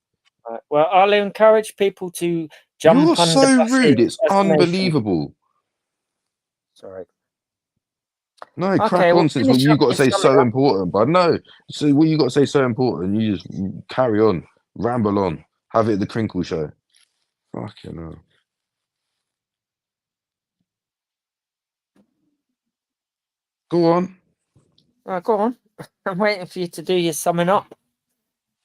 well, I'll encourage people to You're jump under so buses rude. It's as Nathan. unbelievable. Sorry. No, Okay, crack we'll on since finish what you up got to and say sum it so up. important, but no. So what you got to say so important, you just carry on, ramble on, have it at the Crinkle Show. Fucking hell. Go on. Go on. I'm waiting for you to do your summing up.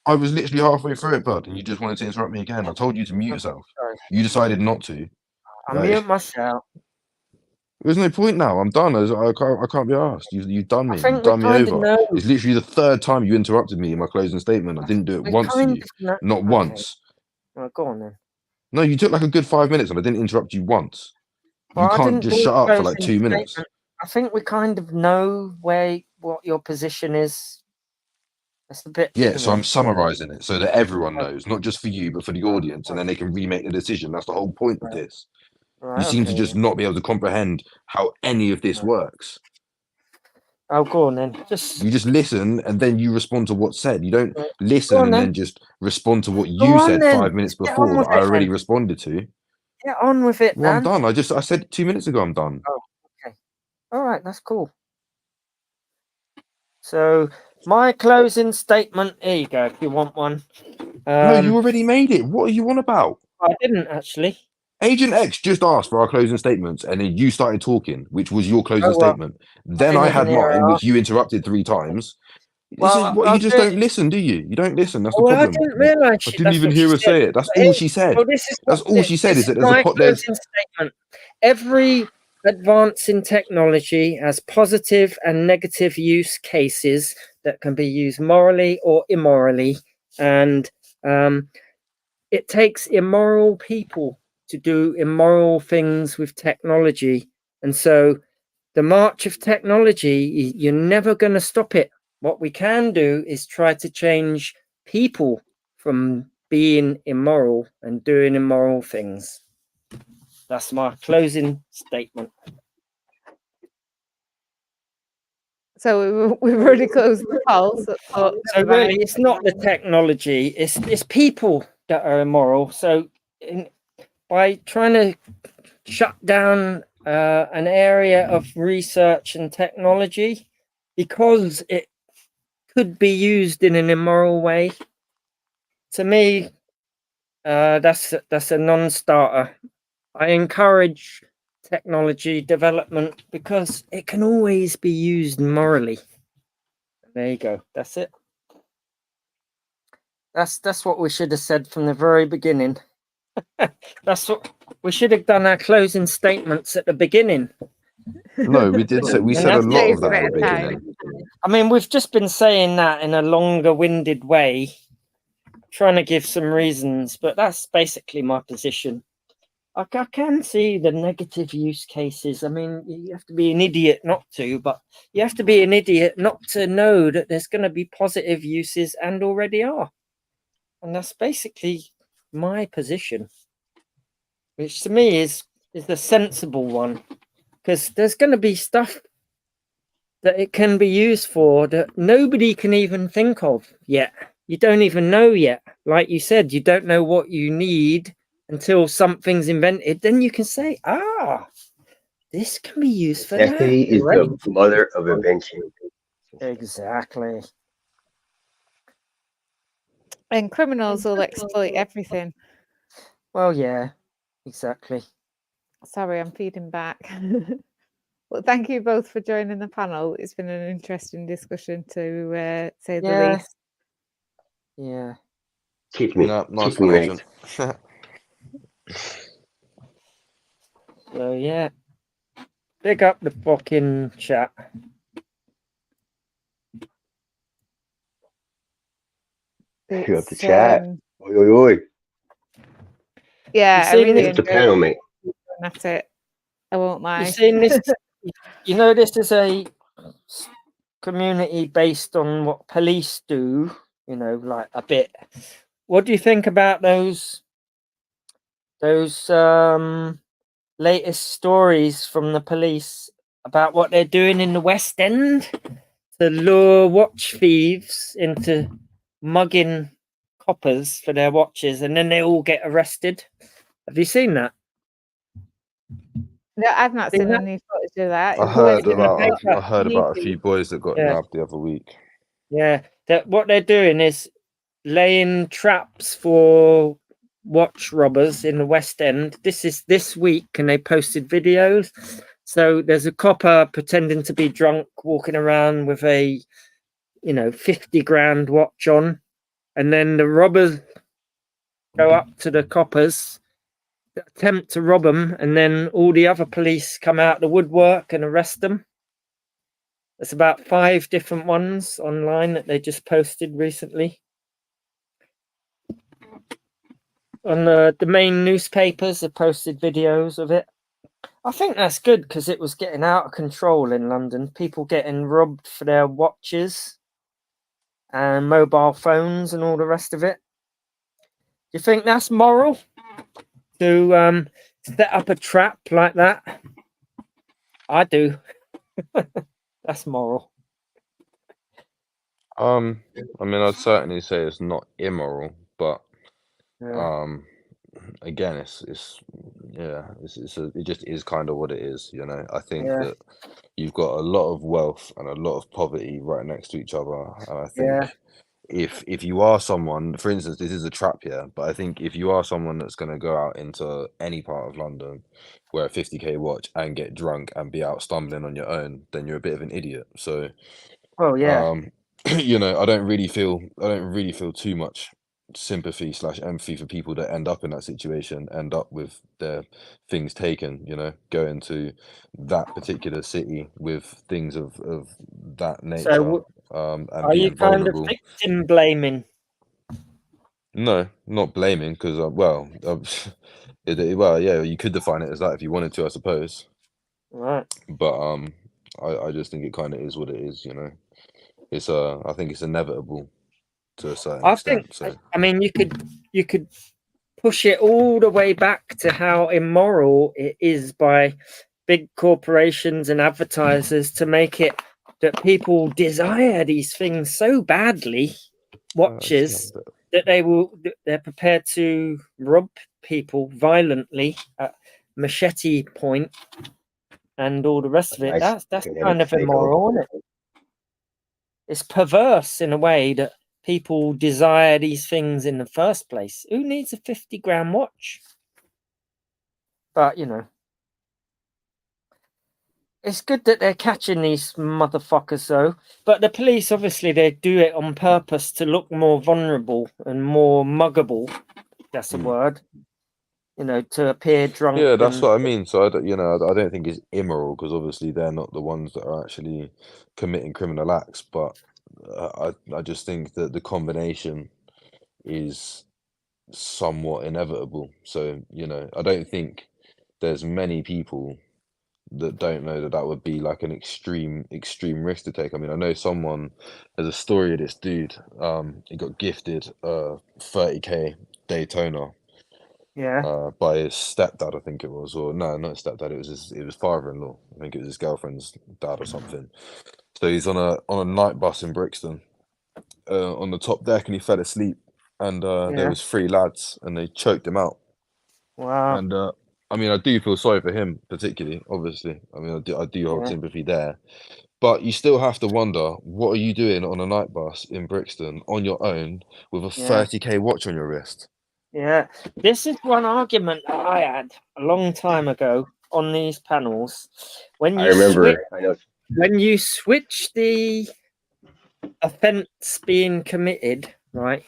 I was literally halfway through it, bud, and you just wanted to interrupt me again. I told you to mute yourself. Sorry. You decided not to. I Like, mute myself. there's no point now. I'm done. I can't be asked. You've done I me. You've think we done me kind of over. know. It's literally the third time you interrupted me in my closing statement. I didn't do it We once to kind you. of know. Not Okay. once. Well, go on then. No, you took like a good 5 minutes and I didn't interrupt you once. Well, You I can't didn't just do shut a up for like closing 2 minutes. statement. I think we kind of know what your position is. That's a bit. Yeah, You so know. I'm summarizing it so that everyone knows, not just for you, but for the audience, and then they can remake the decision. That's the whole point of this. Right, You seem to okay. just not be able to comprehend how any of this works. Oh, go on then. Just You just listen and then you respond to what's said. You don't go listen on and then. then just respond to what Go you on said then. 5 minutes Get on before that with I it already then. responded to. Get on with it, Well, I'm man. done. I said 2 minutes ago I'm done. Oh, okay. All right, that's cool. So my closing statement. Here you go. If you want one. No, you already made it. What are you on about? I didn't actually. Agent X just asked for our closing statements, and then you started talking, which was your closing Oh well. statement. Then didn't I even had hear mine, her which you interrupted 3 times. This Well, is what I'll you just do it. don't listen, do you? You don't listen. That's the Well, I problem. didn't realise I didn't that's even what hear she her said. say it. That's But all she said. Well, this is That's all she said. this Is that is there's my a there's closing statement. Every advance in technology has positive and negative use cases that can be used morally or immorally, and it takes immoral people to do immoral things with technology, and so the march of technology, you're never going to stop it. What we can do is try to change people from being immoral and doing immoral things. That's my closing statement. So we've already closed the poll. So really, it's not the technology; it's people that are immoral. So, by trying to shut down an area of research and technology because it could be used in an immoral way, to me, that's a non-starter. I encourage technology development because it can always be used morally. There you go. That's it. That's what we should have said from the very beginning. That's what we should have done our closing statements at the beginning. no, we did say we And said a that's lot it. of that at the beginning. I mean, we've just been saying that in a longer-winded way, trying to give some reasons, but that's basically my position. I can see the negative use cases. I mean, you have to be an idiot not to, but you have to be an idiot not to know that there's going to be positive uses and already are. And that's basically my position, which to me is the sensible one, because there's going to be stuff that it can be used for that nobody can even think of yet. You don't even know yet. Like you said, you don't know what you need until something's invented. Then you can say, this can be used for that. Necessity is the mother of invention. Exactly. And criminals will exploit everything. Well, yeah, exactly. Sorry, I'm feeding back. Well, thank you both for joining the panel. It's been an interesting discussion, to say the least. Yeah. Teach me. No, nice Teach me, one, mate. Agent. So, yeah. Big up the fucking chat. Hit up the It's chat. Oi, oi, oi. yeah, I seen really Hit up the enjoyed panel, mate. looking at it. I won't lie. You've seen this. You know, this is a community based on what police do. You know, like a bit. What do you think about those latest stories from the police about what they're doing in the West End to lure watch thieves into mugging coppers for their watches, and then they all get arrested? Have you seen that? No, I've not Seen seen that? any footage of that. I Is where's heard it In the on about paper. I heard about a few YouTube? boys that got Yeah. nabbed the other week. Yeah, that what they're doing is laying traps for watch robbers in the West End. This is this week, and they posted videos. So there's a copper pretending to be drunk, walking around with a 50 grand watch on, and then the robbers go up to the coppers, attempt to rob them, and then all the other police come out the woodwork and arrest them. There's about 5 different ones online that they just posted recently. On the main newspapers have posted videos of it. I think that's good because it was getting out of control in London. People getting robbed for their watches and mobile phones and all the rest of it. Do you think that's moral to set up a trap like that? I do. That's moral. I mean, I'd certainly say it's not immoral, but Yeah. again, it just is kind of what it is, you know. I think Yeah. that you've got a lot of wealth and a lot of poverty right next to each other, and I Yeah. think if you are someone, for instance, this is a trap here, but I think if you are someone that's going to go out into any part of London, wear a 50k watch and get drunk and be out stumbling on your own, then you're a bit of an idiot. So Oh yeah. you know, I don't really feel too much sympathy / empathy for people that end up in that situation, end up with their things taken, you know, go into that particular city with things of that nature, So and are you being kind of vulnerable. victim blaming? No, not blaming, because well, well, yeah, you could define it as that if you wanted to, I suppose. Right. But I just think it kind of is what it is, you know. It's I think it's inevitable to a certain I think. extent. So I mean, you could push it all the way back to how immoral it is by big corporations and advertisers to make it that people desire these things so badly, watches, that they're prepared to rob people violently at machete point and all the rest of it. Nice That's kinetic kind of psycho. immoral, isn't it? It's perverse in a way that people desire these things in the first place. Who needs a 50 grand watch? But it's good that they're catching these motherfuckers though. But the police, obviously, they do it on purpose to look more vulnerable and more muggable. That's a word. To appear drunk. yeah, that's and what I mean. So I don't think it's immoral, because obviously they're not the ones that are actually committing criminal acts. But I just think that the combination is somewhat inevitable. So I don't think there's many people that don't know that would be like an extreme risk to take. I mean, I know someone, there's a story of this dude. He got gifted 30k Daytona yeah, by his stepdad, I think it was, or no, not his stepdad. It was father-in-law. I think it was his girlfriend's dad or something. So he's on a night bus in Brixton, on the top deck, and he fell asleep. And there yeah. was 3 lads, and they choked him out. Wow. And I mean, I do feel sorry for him, particularly. Obviously, I mean, I do hold Yeah. sympathy there. But you still have to wonder, what are you doing on a night bus in Brixton on your own with a Yeah. 30k watch on your wrist? Yeah, this is one argument that I had a long time ago on these panels. When I you remember. I know. when you switch the offence being committed, right?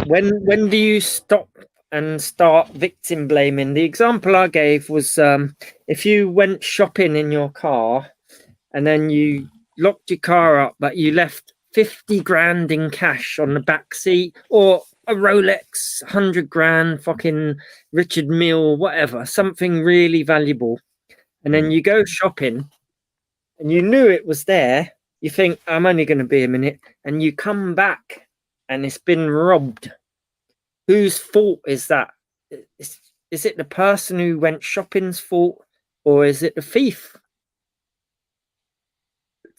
When do you stop and start victim blaming? The example I gave was if you went shopping in your car and then you locked your car up, but you left 50 grand in cash on the back seat, or a Rolex, 100 grand, fucking Richard Mille, whatever, something really valuable. And then you go shopping and you knew it was there. You think, I'm only going to be a minute. And you come back and it's been robbed. Whose fault is that? Is it the person who went shopping's fault, or is it the thief?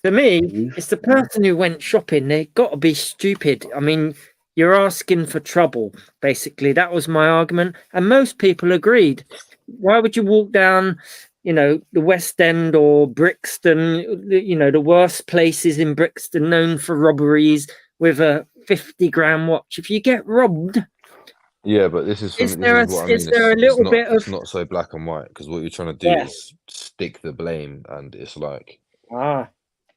To me, it's the person who went shopping. They've got to be stupid. I mean, you're asking for trouble, basically. That was my argument. And most people agreed. Why would you walk down, the West End or Brixton, the worst places in Brixton known for robberies, with a 50 grand watch? If you get robbed... Yeah, but this is what I mean. Is there a little bit of... It's not so black and white, because what you're trying to do is stick the blame, and it's like...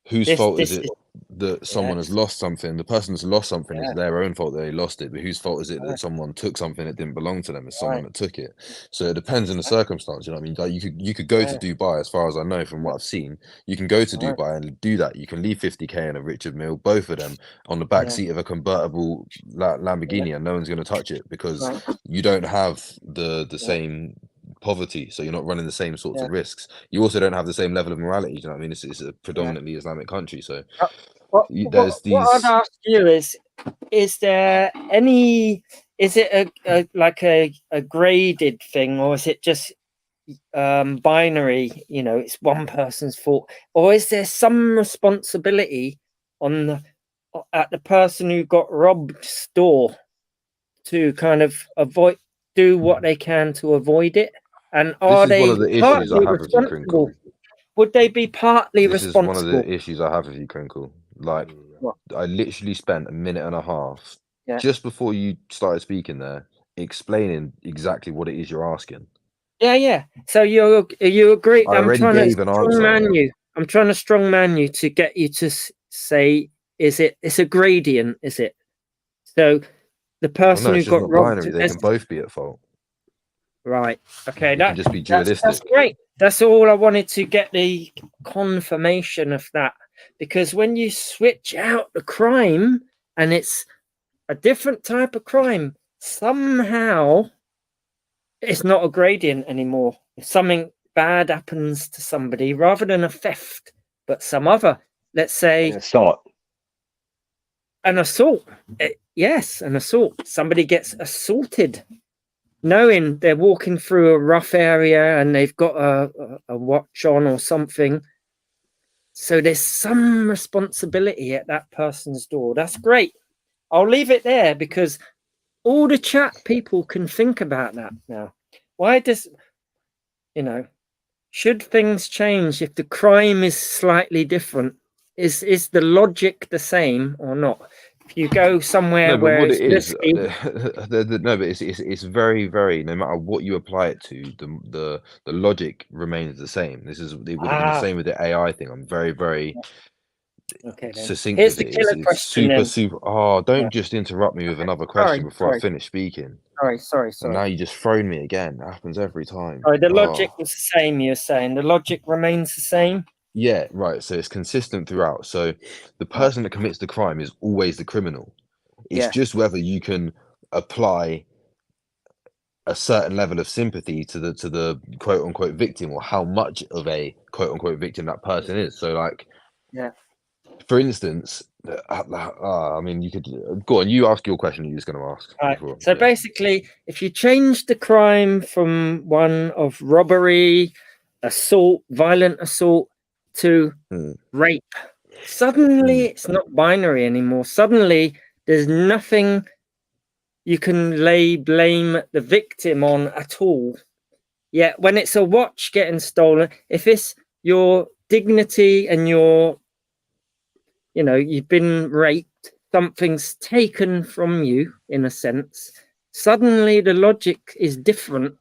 Whose fault is it that someone has lost something? The person that's lost something is their own fault that they lost it, but whose fault is it that someone took something that didn't belong to them? It's someone that took it. So it depends on the circumstance. You know what I mean? Like you could go to Dubai, as far as I know from what I've seen. You can go to Dubai and do that. You can leave 50k in a Richard Mille, both of them, on the back seat of a convertible Lamborghini, and no one's going to touch it, because you don't have the same poverty, so you're not running the same sorts of risks. You also don't have the same level of morality. You know what I mean? It's a predominantly Islamic country, so what I'd ask you is there any... Is it a graded thing, or is it just binary? It's one person's fault, or is there some responsibility at the person who got robbed store to kind of do what they can to avoid it? And are they partly responsible? Would they be partly responsible? This is one of the issues I have with you, Crinkle. Like, I literally spent a minute and a half just before you started speaking there, explaining exactly what it is you're asking. Yeah. So you agree? I'm trying to strongman you to get you to say, it's a gradient, is it? So the person who got robbed, they can both be at fault. Right. Okay. That can just be dualistic. That's great. That's all I wanted to get the confirmation of that. Because when you switch out the crime and it's a different type of crime, somehow it's not a gradient anymore. If something bad happens to somebody, rather than a theft, but some other, let's say, An assault. An assault. Yes, an assault. Somebody gets assaulted, knowing they're walking through a rough area and they've got a watch on or something. So there's some responsibility at that person's door. That's great. I'll leave it there, because all the chat people can think about that now. Why does, should things change if the crime is slightly different? Is the logic the same or not? If you go somewhere where it's risky... but it's very, very, no matter what you apply it to, the logic remains the same. It would have been the same with the AI thing. I'm very, very succinct. Here's the killer question. Super. Oh, don't just interrupt me with another question before I finish speaking. Sorry. And now you just thrown me again. That happens every time. The logic was the same. You're saying the logic remains the same. Yeah, right. So it's consistent throughout. So the person that commits the crime is always the criminal. It's just whether you can apply a certain level of sympathy to the quote unquote victim, or how much of a quote unquote victim that person is. So, like, for instance, I mean, you could go on. You ask your question. You're just going to ask. Right. So basically, if you change the crime from one of robbery, assault, violent assault, to rape, suddenly it's not binary anymore. Suddenly there's nothing you can lay blame the victim on at all. Yet when it's a watch getting stolen, if it's your dignity and you've been raped, something's taken from you in a sense, suddenly the logic is different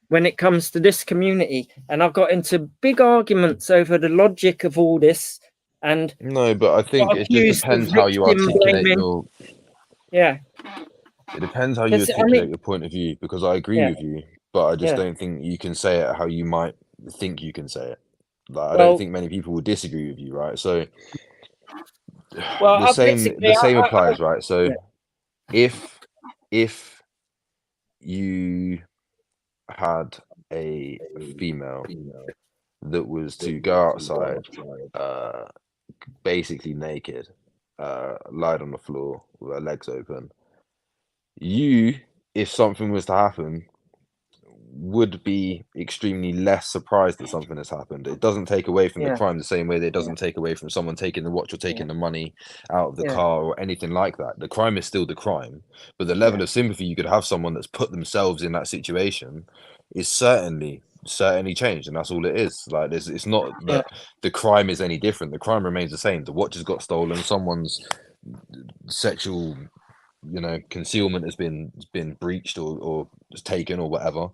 when it comes to this community. And I've got into big arguments over the logic of all this. And no, but I think it just depends how you articulate your... Yeah. It depends how you articulate your point of view, because I agree with you, but I just don't think you can say it how you might think you can say it. Like, I don't think many people will disagree with you, right? So Well, the same basically, applies, right? So yeah. if you had a female that was to go outside, basically naked, lied on the floor with her legs open, you, if something was to happen, would be extremely less surprised that something has happened. It doesn't take away from the Yeah. crime the same way that it doesn't take away from someone taking the watch or taking the money out of the Yeah. car or anything like that. The crime is still the crime, but the level of sympathy you could have someone that's put themselves in that situation is certainly changed, and that's all it is. Like, it's not that the crime is any different. The crime remains the same. The watch has got stolen. Someone's sexual, concealment has been breached or taken or whatever.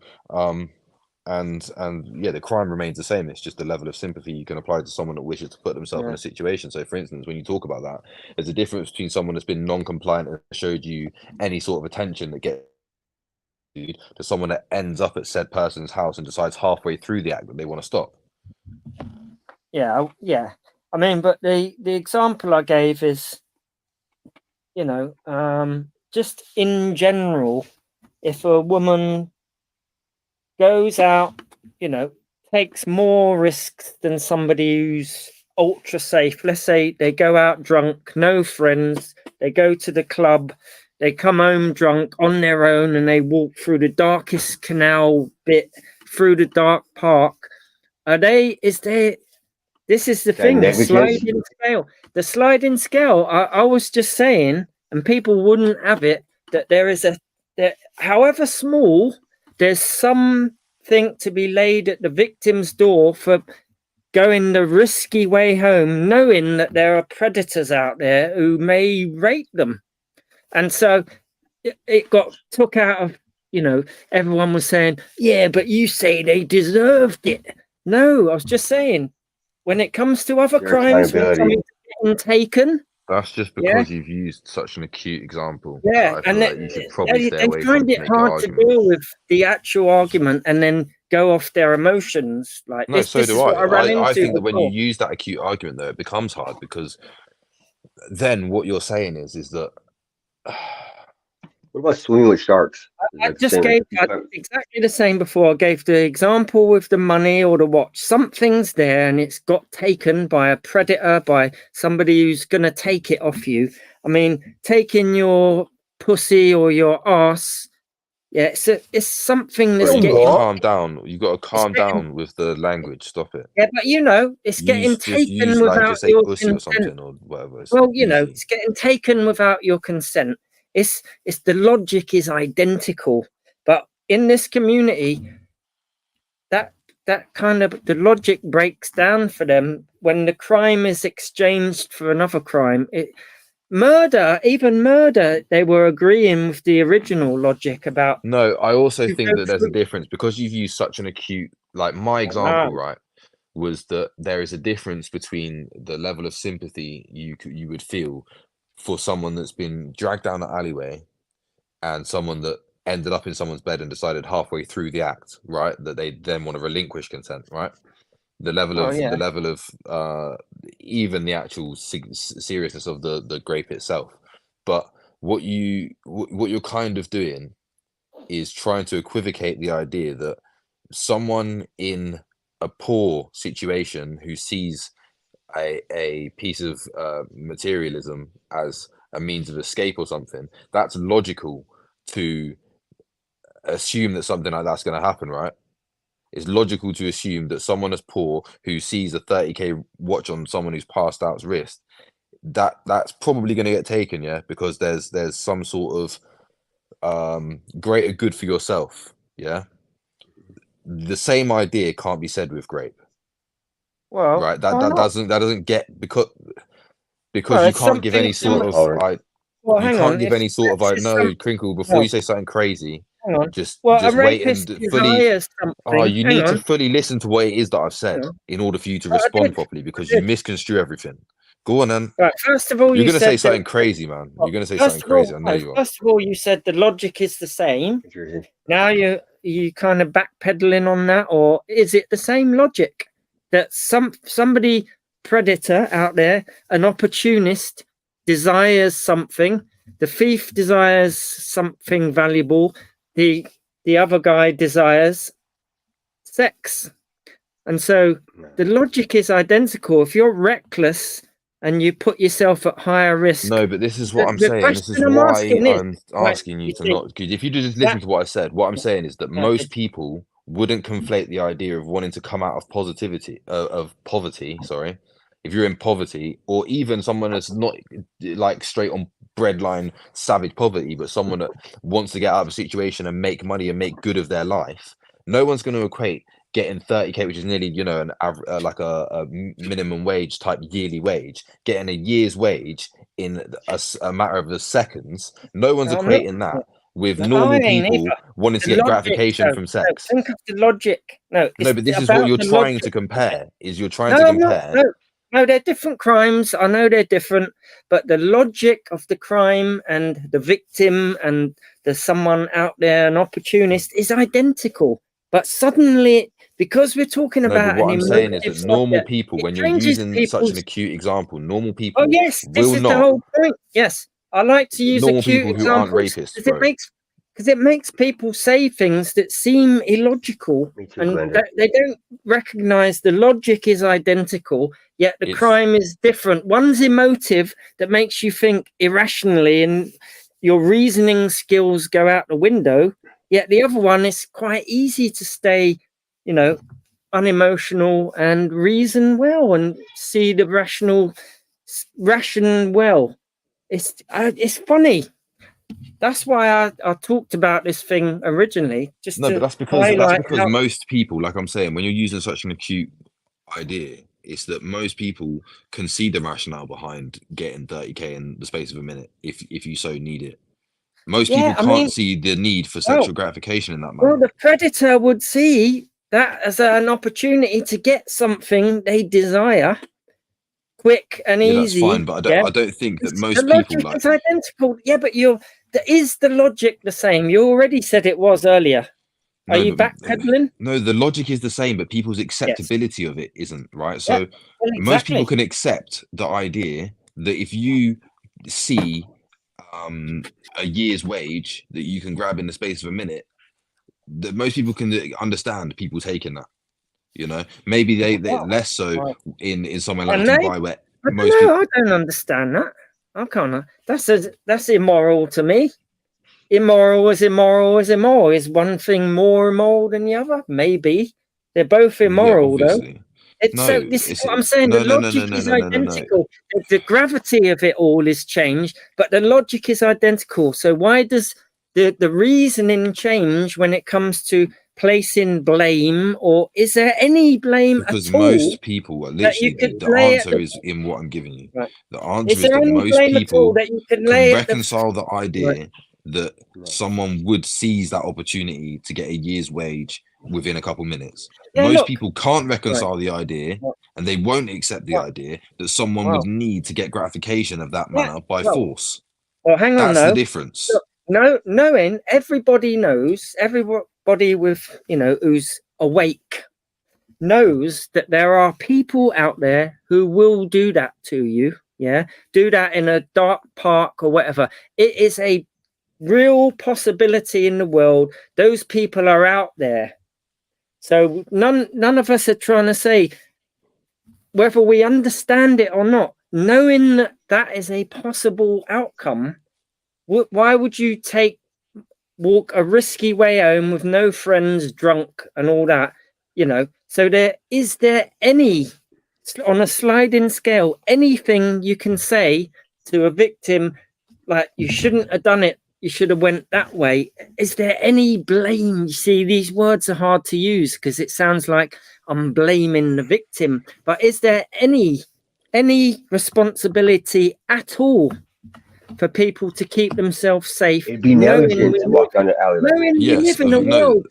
And yeah, the crime remains the same. It's just the level of sympathy you can apply to someone that wishes to put themselves in a situation. So, for instance, when you talk about that, there's a difference between someone that's been non-compliant and showed you any sort of attention that gets to someone that ends up at said person's house and decides halfway through the act that they want to stop. Yeah. I mean, but the example I gave is, just in general, if a woman goes out, takes more risks than somebody who's ultra safe. Let's say they go out drunk, no friends, they go to the club, they come home drunk on their own, and they walk through the darkest canal bit, through the dark park. This is the thing, the sliding scale. The sliding scale, I was just saying, and people wouldn't have it, that however small, there's something to be laid at the victim's door for going the risky way home, knowing that there are predators out there who may rape them. And so it got took out of, everyone was saying, yeah, but you say they deserved it. No, I was just saying, when it comes to other crimes, when somebody's getting taken, that's just because you've used such an acute example. Yeah, I feel like you should probably stay away find from it hard to deal with the actual argument and then go off their emotions. Like no, this, so this do is what I ran into. I think that when you before. use that acute argument, though, it becomes hard, because then what you're saying is that. What about swimming with sharks? I just gave exactly the same before. I gave the example with the money or the watch. Something's there and it's got taken by a predator, by somebody who's going to take it off you. I mean, taking your pussy or your ass. Yeah, it's something that's you've getting. got to calm down. You've got to calm down with the language. Stop it. Yeah, but it's getting taken without your consent. Or something or whatever. Well, it's getting taken without your consent. It's the logic is identical, but in this community, that kind of the logic breaks down for them when the crime is exchanged for another crime. Even murder, they were agreeing with the original logic about. No, I also think that there's a difference, because you've used such an acute, like my example, right, was that there is a difference between the level of sympathy you would feel for someone that's been dragged down the alleyway and someone that ended up in someone's bed and decided halfway through the act, right, that they then want to relinquish consent, right? The level of even the actual seriousness of the grape itself. But what you're kind of doing is trying to equivocate the idea that someone in a poor situation who sees a piece of materialism as a means of escape or something, that's logical to assume that something like that's going to happen, right? It's logical to assume that someone as poor who sees a 30k watch on someone who's passed out's wrist, that's probably going to get taken, yeah, because there's some sort of greater good for yourself, yeah. The same idea can't be said with grape. Well, right, that doesn't get, because you can't give any sort of any sort of no, Crinkle, before you say something crazy, just wait and fully. You need to fully listen to what it is that I've said in order for you to respond properly, because you misconstrue everything. Go on then. Right, first of all, you're going to say something crazy, man. You're going to say something crazy. I know you are. First of all, you said the logic is the same. Now you kind of backpedaling on that, or is it the same logic that somebody predator out there, an opportunist, desires something. The thief desires something valuable. The other guy desires sex. And so the logic is identical. If you're reckless and you put yourself at higher risk. No, but this is what I'm saying. This is question I'm why asking is, I'm asking you to not. If you just listen to what I said, what I'm saying is that most people wouldn't conflate the idea of wanting to come out of poverty. Sorry, if you're in poverty, or even someone that's not like straight on breadline savage poverty, but someone that wants to get out of a situation and make money and make good of their life. No one's going to equate getting 30k, which is nearly, you know, like a minimum wage type yearly wage, getting a year's wage in a matter of seconds. No one's equating that with normal people wanting to get gratification from sex. Think of the logic. No, but this is what you're trying to compare. You're trying to compare. No, they're different crimes. I know they're different, but the logic of the crime and the victim and there's someone out there, an opportunist, is identical. But suddenly, because we're talking about what I'm saying is that normal people, when you're using such an acute example, normal people oh yes, this is the whole point. Yes, I like to use normal acute people who examples aren't rapists, because it makes people say things that seem illogical, and they don't recognize the logic is identical, yet the crime is different. One's emotive that makes you think irrationally, and your reasoning skills go out the window. Yet the other one is quite easy to stay, you know, unemotional and reason well and see the ration well. It's funny. That's why I talked about this thing originally. But that's because most people, like I'm saying, when you're using such an acute idea, it's that most people can see the rationale behind getting 30k in the space of a minute if you so need it. Most people can't see the need for sexual gratification in that manner. Well, the predator would see that as an opportunity to get something they desire quick and easy. That's fine, but I don't think that most people logic is identical. Yeah, but is the logic the same? You already said it was earlier. Are you backpedaling? No, the logic is the same, but people's acceptability of it isn't, right? So most people can accept the idea that if you see a year's wage that you can grab in the space of a minute, that most people can understand people taking that. You know, maybe they less so in somewhere like Dubai, where I don't understand that. I can't. That's immoral to me. Immoral is immoral is immoral. Is one thing more immoral than the other? Maybe they're both immoral though. This is what I'm saying. The logic is identical. The gravity of it all is changed, but the logic is identical. So why does the reasoning change when it comes to placing blame, or is there any blame because at all? Most people are literally the answer is in what I'm giving you. Right. The answer is that most people can reconcile the idea that someone would seize that opportunity to get a year's wage within a couple minutes. Most people can't reconcile the idea, and they won't accept the idea that someone would need to get gratification of that manner by force. Well, hang on, that's the difference. Knowing everybody knows, everybody with, you know, who's awake knows that there are people out there who will do that to you. Yeah, do that in a dark park or whatever. It is a real possibility in the world. Those people are out there. So none of us are trying to say whether we understand it or not. Knowing that that is a possible outcome, why would you walk a risky way home with no friends, drunk and all that, you know? So is there any, on a sliding scale, anything you can say to a victim, like, you shouldn't have done it, you should have went that way? Is there any blame? You see, these words are hard to use because it sounds like I'm blaming the victim, but is there any responsibility at all for people to keep themselves safe. It'd be negligent to walk down the alley like that. Knowing we Yes, live in a no. world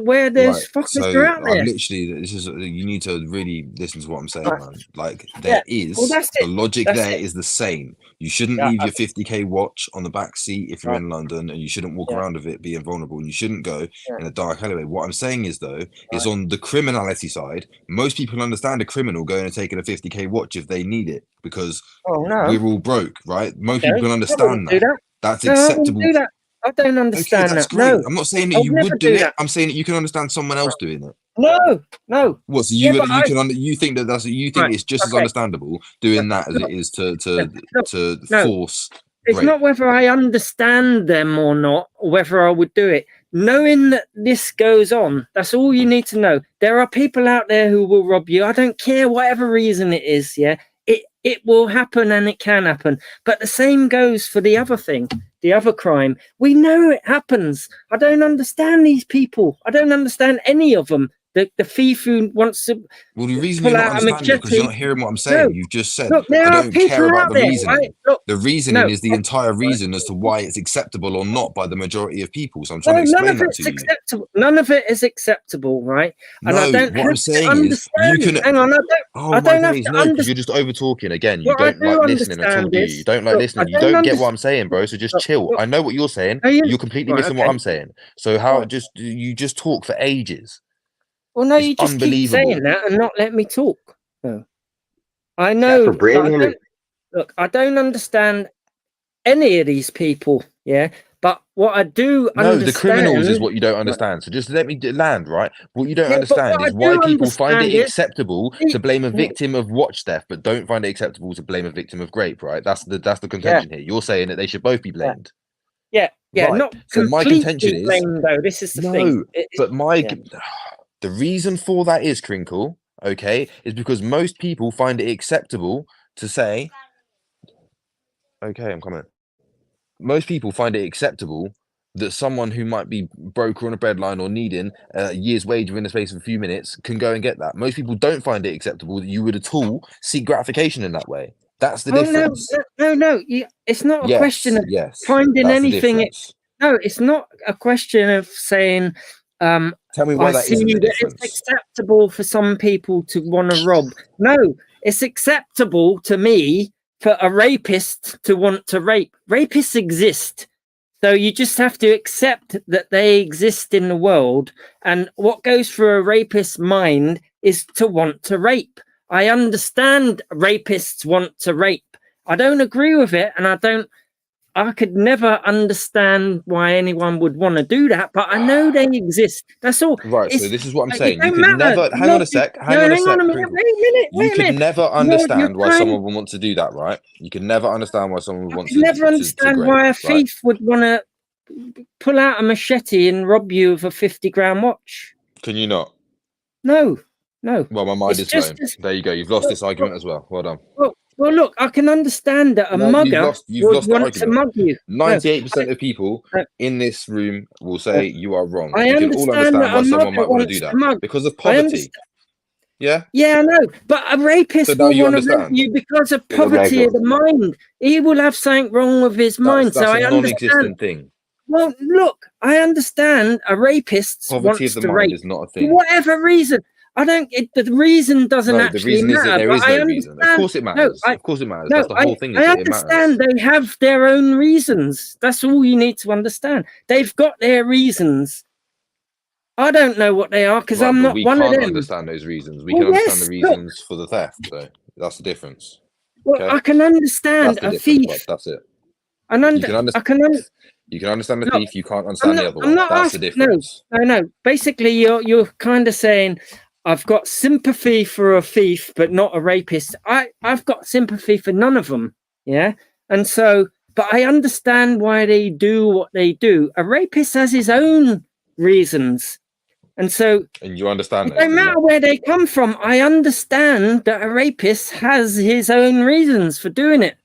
where there's Right. fuckers So out I'm there. literally, this is, you need to really listen to what I'm saying, Right. man. Like there is Well, that's the it. logic That's there it. is the same. You shouldn't Yeah, leave your 50k watch on the back seat if you're Right. in London, and you shouldn't walk Yeah. around with it being vulnerable, and you shouldn't go Yeah. in a dark alleyway. What I'm saying is though, is Right. on the criminality side, most people understand a criminal going and taking a 50k watch if they need it because Oh no, we're all broke, right? Most okay. people can I understand wouldn't do that. that. That's No, I wouldn't acceptable. do that. I don't Okay, understand that's that. great. No, I'm not saying that I'll you never would do do it. that. I'm saying that you can understand someone else doing it. No. What? So Yeah, you but you can you think that that's you think Right, it's just as okay. understandable doing that as No, it is no, to no. force It's rape. not whether I understand them or not, or whether I would do it. Knowing that this goes on, that's all you need to know. There are people out there who will rob you. I don't care whatever reason it is. Yeah, it will happen and it can happen. But the same goes for the other thing, the other crime. We know it happens. I don't understand these people. I don't understand any of them. The thief who wants to Well, the reason pull you're not out a understanding it because you're machete. not hearing what I'm saying. No, You've just said look, there I are don't people care about out the there. reasoning. Right? Look, The reasoning no, is the entire reason as to why it's acceptable or not by the majority of people. So I'm no, trying to none explain of that it's to you. acceptable. None of it is acceptable, right? And I No, don't what have I'm to saying is you understand. can. Hang on, Oh I my don't have days, to no, because understand. you're just over talking again. You What I don't like do listening at all, understand do you? is, You don't like look, listening. I You don't don't get what I'm understand. saying, bro. So just chill. Look, I know what you're saying. are you You're completely right? missing what Okay. I'm saying. So how Right. you just talk for ages. Well, no, It's you just keep unbelievable. saying that and not let me talk. No. I Is that know. for Brandon I or don't, look, I don't understand any of these people. Yeah, but what I do No, the criminals is understand. what you don't Right. understand. So just let me land, right? What you don't Yeah, but understand what I is why do people find understand it is. acceptable to blame a victim of watch theft, but don't find it acceptable to blame a victim of grape, right? That's the Yeah. contention here. You're saying that they should both be blamed. Yeah. Right. Not So my completely contention is blamed though. This is the thing. no, but Yeah. the reason for that is Crinkle, okay, is because most people find it acceptable to say, okay, I'm coming. Most people find it acceptable that someone who might be broke or on a breadline or needing a year's wage within the space of a few minutes can go and get that. Most people don't find it acceptable that you would at all seek gratification in that way. That's the difference. No. It's not a question of Yes, finding that's the anything. difference. No, it's not a question of saying, Tell me why I that see isn't the that it's difference. acceptable for some people to want to rob. No, it's acceptable to me for a rapist to want to rape. Rapists exist. So you just have to accept that they exist in the world. And what goes through a rapist's mind is to want to rape. I understand rapists want to rape. I don't agree with it, and I could never understand why anyone would want to do that, but I know they exist. That's all. Right, so this is what I'm It saying. You don't could matter. never hang on a sec. Hang on a Hang on sec. a minute. Crinkle. Wait a minute. You could never You're understand why trying. someone would want to do that, right? You could never understand why someone would I want could never to understand grape, why a right? thief would want to pull out a machete and rob you of a 50-gram watch. Can you not? No. Well, my mind It's is blown. just There you go. You've lost this argument as well. Well done. Well, look, I can understand that a No, mugger you've would lost the want to argument. mug you. 98% of people No. in this room will say you are wrong. I We can all understand understand that why a someone mugger might want to do wants that to mug. because of I poverty. understand. Yeah. Yeah, I know, but a rapist So now will you want to rape understand. you because of Good, I'm poverty gonna of the mind. He will have something wrong with his mind. So That's I a understand. non-existent thing. Well, look, I understand a rapist Poverty of wants the to mind rape is not a for thing. whatever reason. The reason doesn't No, the actually reason is that matter. there But is I no reason. Of understand. course it matters. Of course it matters. No, That's the whole thing. I Is that it matters. understand they have their own reasons. That's all you need to understand. They've got their reasons. I don't know what they are because Right, I'm but not we one of can't them. understand those reasons. We Well, can understand yes, the look. reasons for the theft, though. That's the difference. Well, Okay? I can understand That's the a difference, thief. bud. That's it. And You can understand. You can understand the Look, thief. You can't understand the other I'm one. not That's the asking. difference. No. Basically, you're kind of saying I've got sympathy for a thief, but not a rapist. I've got sympathy for none of them. Yeah, and so, but I understand why they do what they do. A rapist has his own reasons, and so And you understand it those, don't do matter you? where they come from. I understand that a rapist has his own reasons for doing it.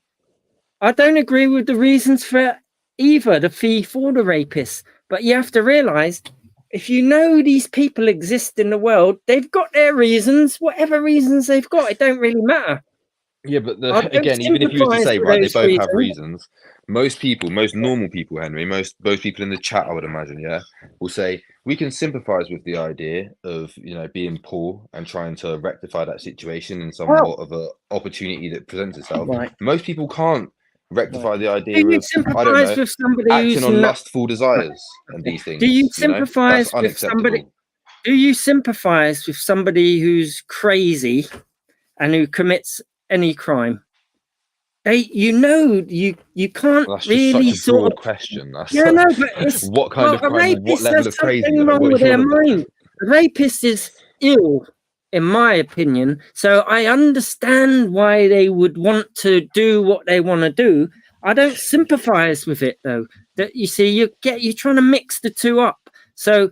I don't agree with the reasons for either the thief or the rapist, but you have to realize if you know these people exist in the world, they've got their reasons, whatever reasons they've got, it don't really matter. Yeah, but I don't again, even if you was to sympathise say, with right, they those both have reasons. reasons, most people, most normal people, Henry, most people in the chat, I would imagine, yeah, will say we can sympathise with the idea of, you know, being poor and trying to rectify that situation in Well, somewhat of an opportunity that presents itself. right. Most people can't rectify the Do idea you of, I don't sympathise know, with somebody acting who's on not? lustful desires and these Do you things, you know, that's sympathise with somebody? unacceptable. Do you sympathise with somebody who's crazy and who commits any crime? You can't Well, that's just really such a sort broad of. question. That's Yeah, no, but it's what kind well, of a crime, what rapist level has of crazy something though? wrong What are with you their on about? mind. A rapist is ill, in my opinion. So I understand why they would want to do what they want to do. I don't sympathise with it though. That you see, you're trying to mix the two up. So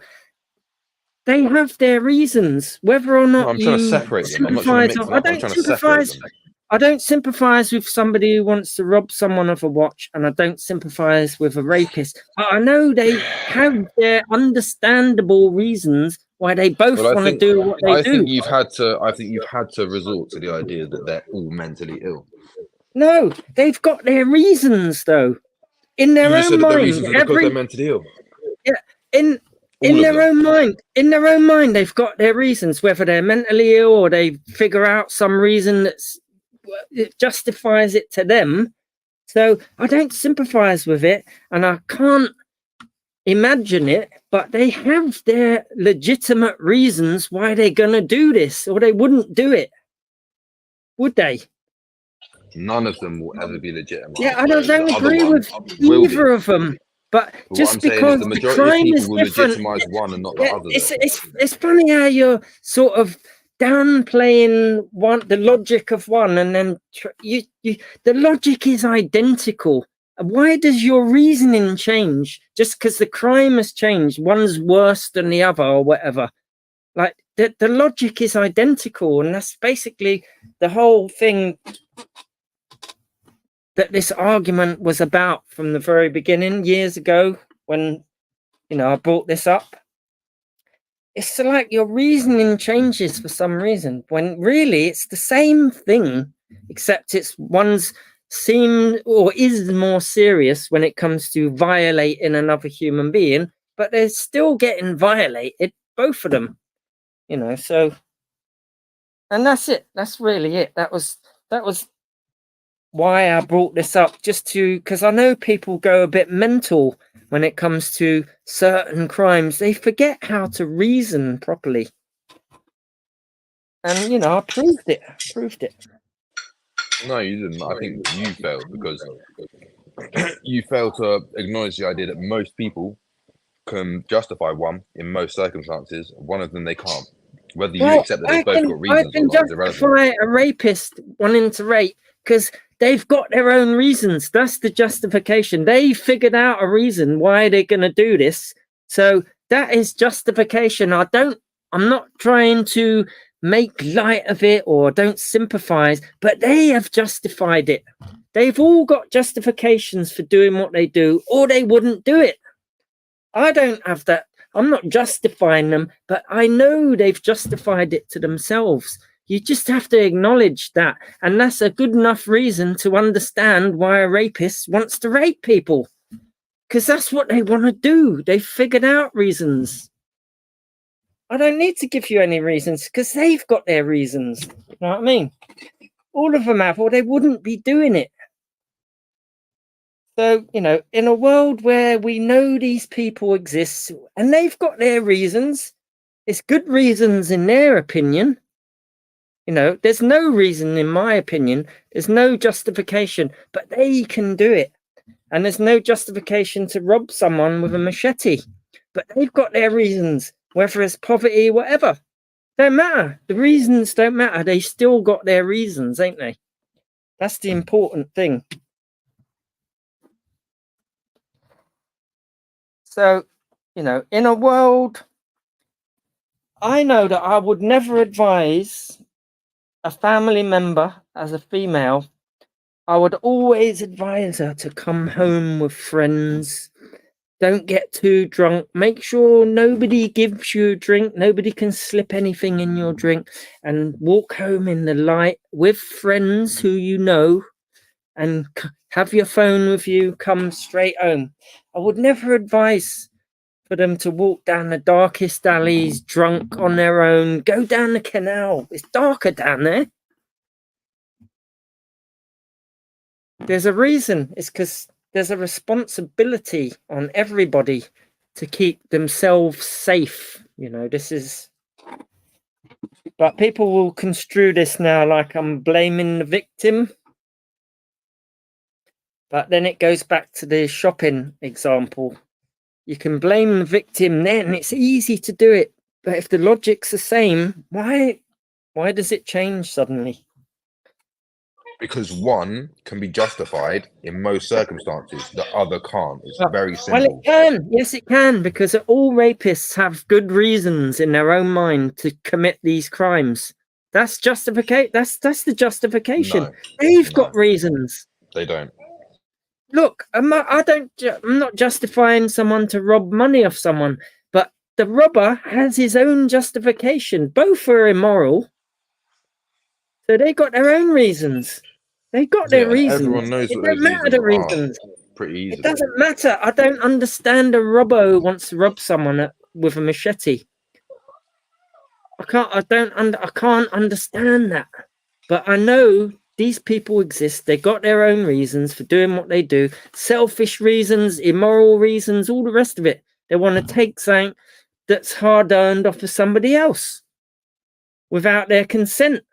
they have their reasons, whether or No, not I'm trying to you separate them. I'm not trying to sympathise mix or them I up. I'm don't trying to separate sympathise. them. I don't sympathise with somebody who wants to rob someone of a watch, and I don't sympathise with a rapist. But I know they have their understandable reasons why they both Well, want to do what they I do. think you've had to resort to the idea that they're all mentally ill. No, they've got their reasons though, in You their just own said that the mind. reasons are because they're mentally ill. Yeah, in All of them. in their own mind, they've got their reasons, whether they're mentally ill or they figure out some reason it justifies it to them. So I don't sympathize with it, and I can't imagine it, but they have their legitimate reasons why they're gonna do this, or they wouldn't do it, would they? None of them will ever be legitimate. Yeah, I whereas don't the other agree one with will be. either of them. But But what just I'm saying is because the the majority of crime people is will different, legitimize one and not the yeah, other. it's funny how you're sort of downplaying the logic of one, and then the logic is identical. Why does your reasoning change just because the crime has changed? One's worse than the other, or whatever. Like the logic is identical, and that's basically the whole thing that this argument was about from the very beginning, years ago, when I brought this up. It's like your reasoning changes for some reason, when really it's the same thing, except it's one's is more serious when it comes to violating another human being, but they're still getting violated, both of them. So, and that's it. That's really it. That was why I brought this up, just because I know people go a bit mental when it comes to certain crimes. They forget how to reason properly. And, I proved it. No, you didn't. I think you failed because you failed to acknowledge the idea that most people can justify one in most circumstances. One of them they can't. Whether you accept that they've both got reasons or not is irrelevant. Justify a rapist wanting to rape because they've got their own reasons. That's the justification. They figured out a reason why they're going to do this. So that is justification. I'm not trying to make light of it or don't sympathize, but they have justified it. They've all got justifications for doing what they do, or they wouldn't do it. I don't have that. I'm not justifying them, but I know they've justified it to themselves. You just have to acknowledge that. And that's a good enough reason to understand why a rapist wants to rape people. Because that's what they want to do. They've figured out reasons. I don't need to give you any reasons because they've got their reasons. You know what I mean? All of them have, or they wouldn't be doing it. So, in a world where we know these people exist and they've got their reasons, it's good reasons in their opinion. There's no reason, in my opinion, there's no justification, but they can do it. And there's no justification to rob someone with a machete, but they've got their reasons, whether it's poverty, whatever. Don't matter. The reasons don't matter. They still got their reasons, ain't they? That's the important thing. So, in a world, I know that I would never advise a family member as a female. I would always advise her to come home with friends, Don't get too drunk. Make sure nobody gives you a drink. Nobody can slip anything in your drink, and walk home in the light with friends who you know, and have your phone with you. Come straight home. I would never advise for them to walk down the darkest alleys drunk on their own. Go down the canal. It's darker down there. There's a reason. It's because there's a responsibility on everybody to keep themselves safe. You know, this is... But people will construe this now like I'm blaming the victim. But then it goes back to the shopping example. You can blame the victim then. It's easy to do it. But if the logic's the same, why does it change suddenly? Because one can be justified in most circumstances, the other can't. It's very simple. Well, it can. Yes, it can, because all rapists have good reasons in their own mind to commit these crimes. That's justification. That's the justification. No, They've got reasons. They don't. Look, I'm not justifying someone to rob money off someone, but the robber has his own justification. Both are immoral. So they got their own reasons. They got their reasons. Everyone knows it what doesn't those matter the reasons reasons. Pretty easy. It doesn't matter. I don't understand a robber who wants to rob someone with a machete. I can't understand that. But I know these people exist. They got their own reasons for doing what they do. Selfish reasons, immoral reasons, all the rest of it. They want to take something that's hard earned off of somebody else without their consent.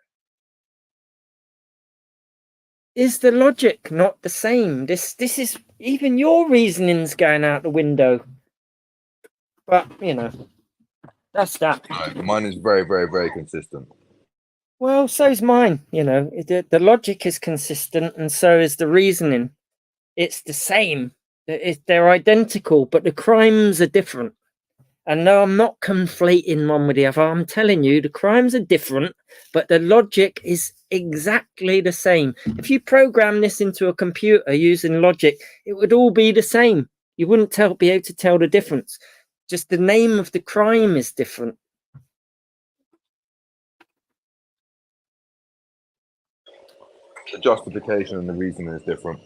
Is the logic not the same? This is even your reasoning's going out the window. But you know, that's that. No, mine is very, very, very consistent. Well, so's mine. You know, the logic is consistent, and so is the reasoning. It's the same. They're identical, but the crimes are different. And no, I'm not conflating one with the other. I'm telling you, the crimes are different, but the logic is exactly the same. If you program this into a computer using logic, it would all be the same. You wouldn't be able to tell the difference. Just the name of the crime is different. The justification and the reason is different.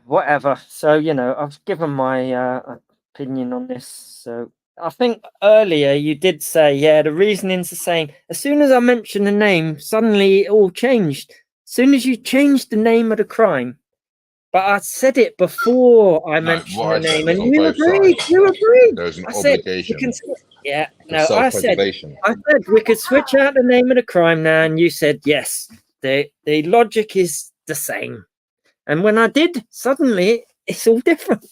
Whatever. So, you know, I've given my opinion on this. So I think earlier you did say, yeah, the reasoning's the same. As soon as I mentioned the name, suddenly it all changed. As soon as you changed the name of the crime. But I said it before I mentioned the name, and you agreed. You agreed. There's an I said, obligation. Yeah, no, I said we could switch out the name of the crime now, and you said yes. The logic is the same. And when I did, suddenly it's all different.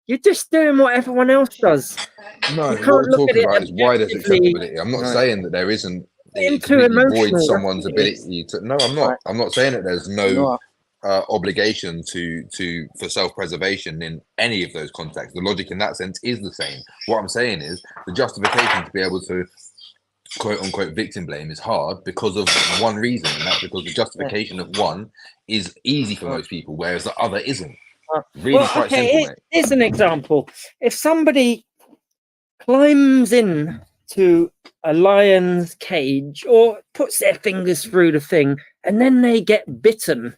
You're just doing what everyone else does. No, what I'm talking about is why there's acceptability. I'm not saying that there isn't. It completely voids someone's ability to. No, I'm not. Right. I'm not saying that there's no obligation for self-preservation in any of those contexts. The logic in that sense is the same. What I'm saying is the justification to be able to quote unquote victim blame is hard because of one reason, and that's because the justification of one is easy for most people, whereas the other isn't. Really quite simple, mate. Here's an example. If somebody climbs in to a lion's cage or puts their fingers through the thing and then they get bitten,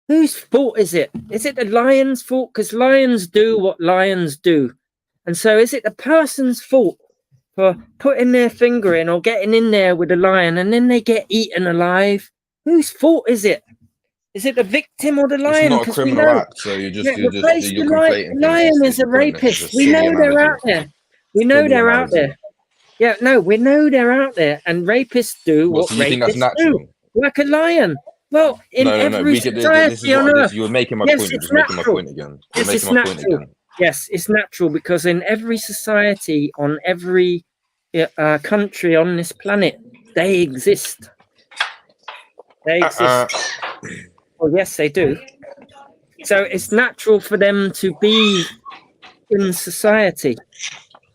whose fault is it? Is it the lion's fault? Because lions do what lions do. And so is it the person's fault for putting their finger in or getting in there with a lion and then they get eaten alive? Whose fault is it? Is it the victim or the lion? It's not a criminal act, so you're conflating. The lion is a rapist. We know they're out there. We know they're out there. Yeah, no, we know they're out there, and rapists do what rapists do, like a lion. Well, in every society on earth, you're making my point. You're just making my point again. Yes, it's natural. Yes, it's natural because in every society, on every country on this planet, they exist. They exist. Well, yes, they do. So it's natural for them to be in society.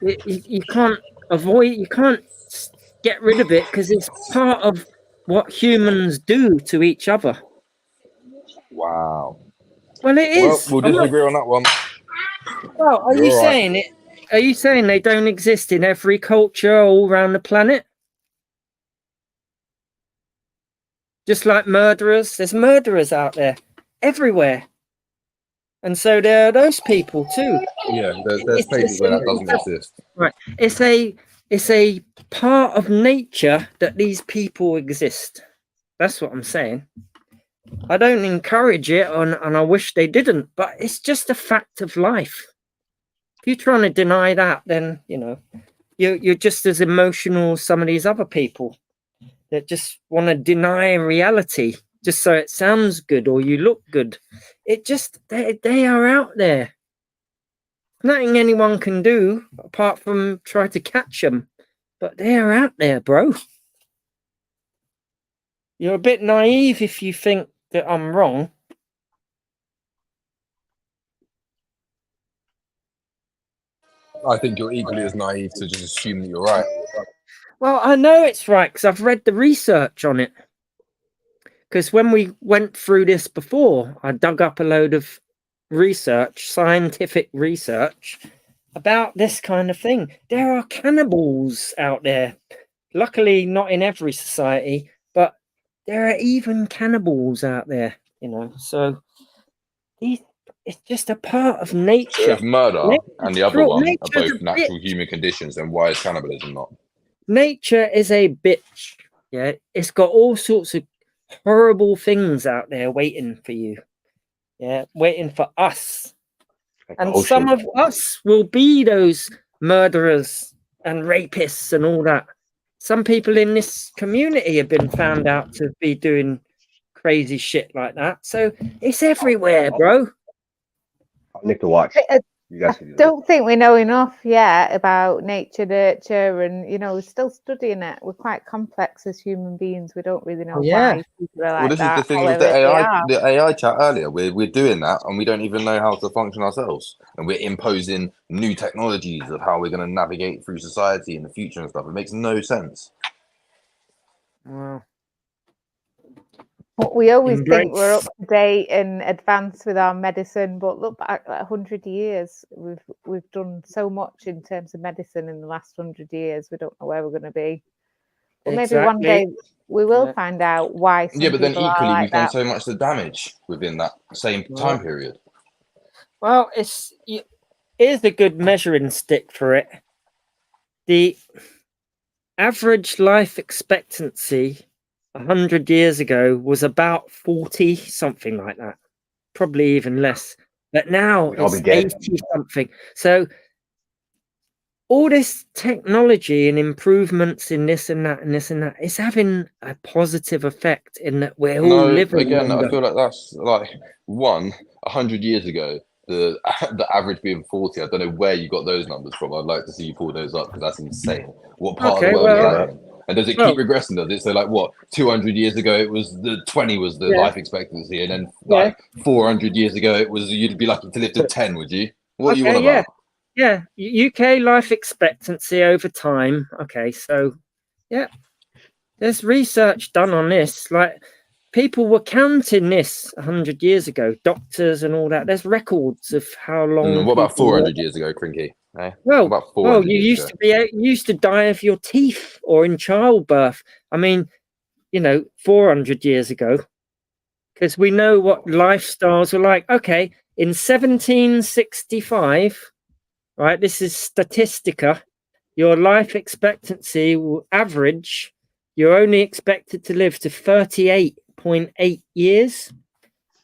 You can't avoid, you can't get rid of it because it's part of what humans do to each other. Wow. Well, it is. Well, we'll disagree on that one. Well, are You're you all right. saying it? Are you saying they don't exist in every culture all around the planet? Just like murderers, there's murderers out there everywhere, and so there are those people too. Yeah, there's places where that doesn't exist. Right. It's a part of nature that these people exist. That's what I'm saying. I don't encourage it, and I wish they didn't, but it's just a fact of life. If you're trying to deny that, then you're just as emotional as some of these other people that just want to deny reality just so it sounds good or you look good. It just they are out there. Nothing anyone can do apart from try to catch them, but they are out there, bro. You're a bit naive if you think that I'm wrong. I think you're equally as naive to just assume that you're right. Well, I know it's right because I've read the research on it. Because when we went through this before, I dug up a load of research, scientific research about this kind of thing. There are cannibals out there. Luckily, not in every society, but there are even cannibals out there, So it's just a part of So nature. if murder and the other one are both natural bitch. human conditions, then why is cannibalism not? Nature is a bitch. Yeah, it's got all sorts of horrible things out there waiting for you. Yeah, waiting for us. Like And the some ocean. of us will be those murderers and rapists and all that. Some people in this community have been found out to be doing crazy shit like that. So it's everywhere, bro. I'll nick the watch. You guys can do that. Don't think we know enough yet about nature, nurture, and we're still studying it. We're quite complex as human beings. We don't really know why people are like Well, this that. is the thing with the AI chat earlier. We're doing that, and we don't even know how to function ourselves, and we're imposing new technologies of how we're going to navigate through society in the future and stuff. It makes no sense. Wow. But we always think we're up to date and advanced with our medicine, but look back at 100 years. We've done so much in terms of medicine in the last 100 years. We don't know where we're going to be. But maybe one day we will find out why some but then people are equally, like we've done that. so much the damage within that same time period. Well, here's a good measuring stick for it. The average life expectancy 100 years ago was about 40, something like that, probably even less. But now it's 80 something. So all this technology and improvements in this and that and this and that, it's having a positive effect in that we're all living again, longer. I feel like that's like 100 years ago. The average being 40. I don't know where you got those numbers from. I'd like to see you pull those up because that's insane. What part of the world is that in? And does it keep regressing? Does it? So like what? 200 years ago it was the 20 was the life expectancy, and then like 400 years ago it was you'd be lucky to live to 10. Would you? What are you on about? Yeah, UK life expectancy over time. Okay, so there's research done on this. Like people were counting this 100 years ago, doctors and all that. There's records of how long. What about 400 years ago, Crinky? Well, about 400 you years used to die of your teeth or in childbirth. I mean, 400 years ago, because we know what lifestyles were like. Okay, in 1765. Right, this is Statistica. Your life expectancy will average. You're only expected to live to 38.8 years,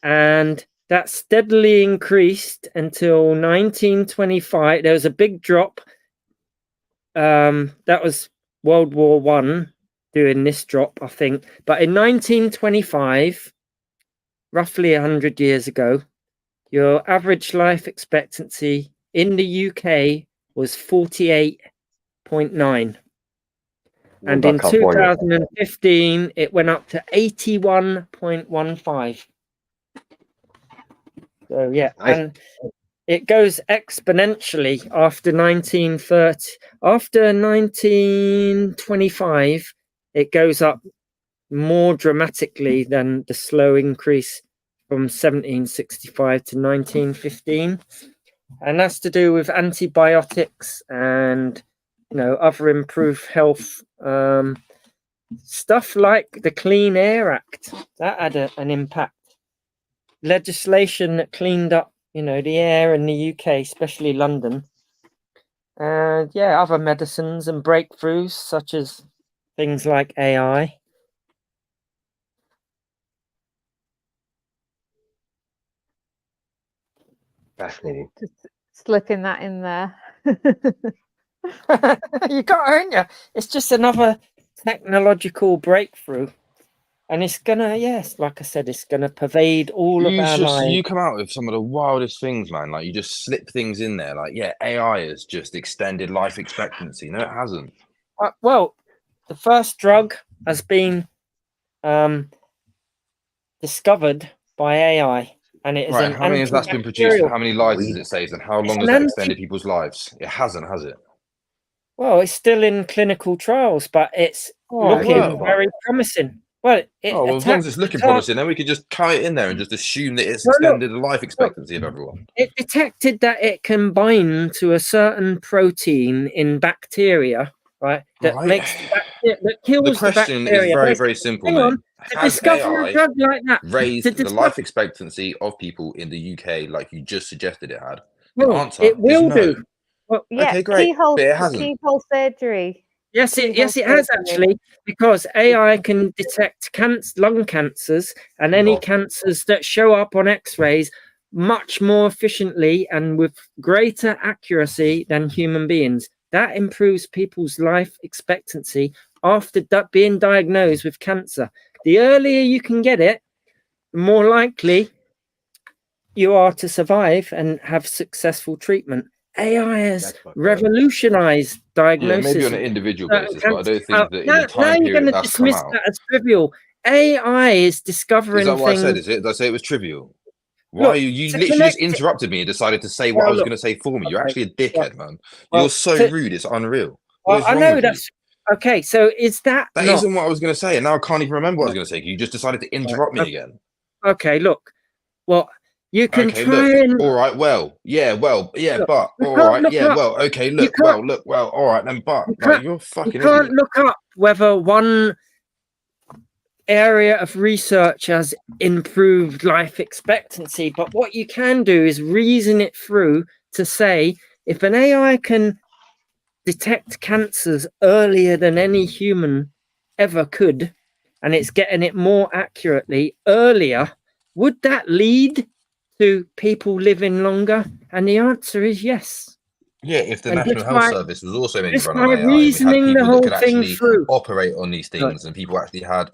and that steadily increased until 1925. There was a big drop. That was World War One doing this drop, I think. But in 1925, roughly 100 years ago, your average life expectancy in the UK was 48.9. And in 2015, it went up to 81.15. So, nice. And it goes exponentially after 1930. After 1925, it goes up more dramatically than the slow increase from 1765 to 1915. and that's to do with antibiotics and other improved health stuff like the Clean Air Act. That had an impact. Legislation that cleaned up the air in the UK, especially London. And yeah, other medicines and breakthroughs such as things like AI. Fascinating. Just slipping that in there. You got, aren't you? It's just another technological breakthrough, and it's gonna, yes, like I said, it's gonna pervade all of our lives. You come out with some of the wildest things, man. Like you just slip things in there. Like, yeah, AI has just extended life expectancy. No, it hasn't. Well, the first drug has been discovered by AI, and it is Right, how many has that been produced? And how many lives does it save? And how long has that extended people's lives? It hasn't, has it? Well, it's still in clinical trials, but it's looking very promising. Well, as long as it's looking promising, then we could just count it in there and just assume that it's extended the life expectancy of everyone. It detected that it can bind to a certain protein in bacteria, right? That makes that kills the question bacteria. is very, very simple. Hang on, to discover a drug like that, raised the life expectancy of people in the UK, like you just suggested it had? Well, the answer it will is no. do. Well, yeah, okay, great. But it hasn't. Keyhole surgery. Yes, it has actually, because AI can detect lung cancers and any cancers that show up on X-rays much more efficiently and with greater accuracy than human beings. That improves people's life expectancy after being diagnosed with cancer. The earlier you can get it, the more likely you are to survive and have successful treatment. AI has revolutionized diagnosis. Yeah, maybe on an individual basis, but I don't think that in the time now you're going period to that's come dismiss out. that as trivial. AI is discovering Is that what things. I said? Is it? Did I say it was trivial? Why are you literally just interrupted me and decided to say what I was going to say for me? You're actually a dickhead, man. You're so rude. It's unreal. What is wrong with you? Okay, so is that isn't what I was going to say, and now I can't even remember what I was going to say. You just decided to interrupt me again. Okay, look. Well, you can all right, well, but all right, well, okay, look, all right, then, but like, you're fucking you can't idiot. look up whether one area of research has improved life expectancy, but what you can do is reason it through to say, if an AI can detect cancers earlier than any human ever could, and it's getting it more accurately earlier, would that lead to people living longer? And the answer is yes. Yeah, if the National Health Service was also maybe run on AI, and we had people that could actually operate on these things, and people actually had,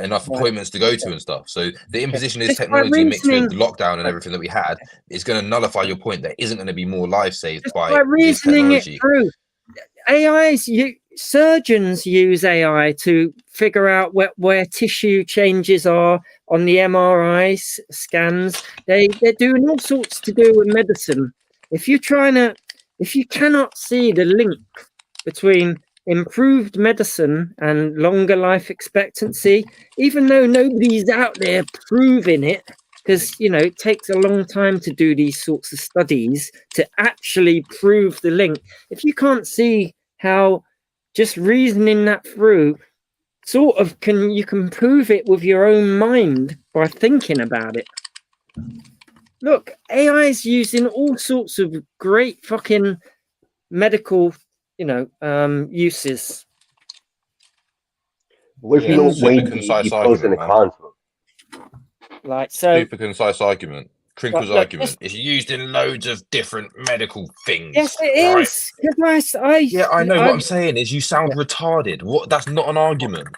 enough appointments to go to and stuff. So the imposition of this technology mixed with the lockdown and everything that we had is going to nullify your point. There isn't going to be more lives saved by this technology. It through. Surgeons use AI to figure out where tissue changes are on the MRI scans. They're doing all sorts to do with medicine. If you cannot see the link between improved medicine and longer life expectancy, even though nobody's out there proving it, because it takes a long time to do these sorts of studies to actually prove the link. If you can't see how just reasoning that through you can prove it with your own mind by thinking about it. Look, AI is used in all sorts of great fucking medical, uses. What if you don't weigh the pros and the cons? Like, so super concise argument. Crinkle's argument is used in loads of different medical things. Yes, it is. I know. What I'm saying is you sound retarded. What? That's not an argument.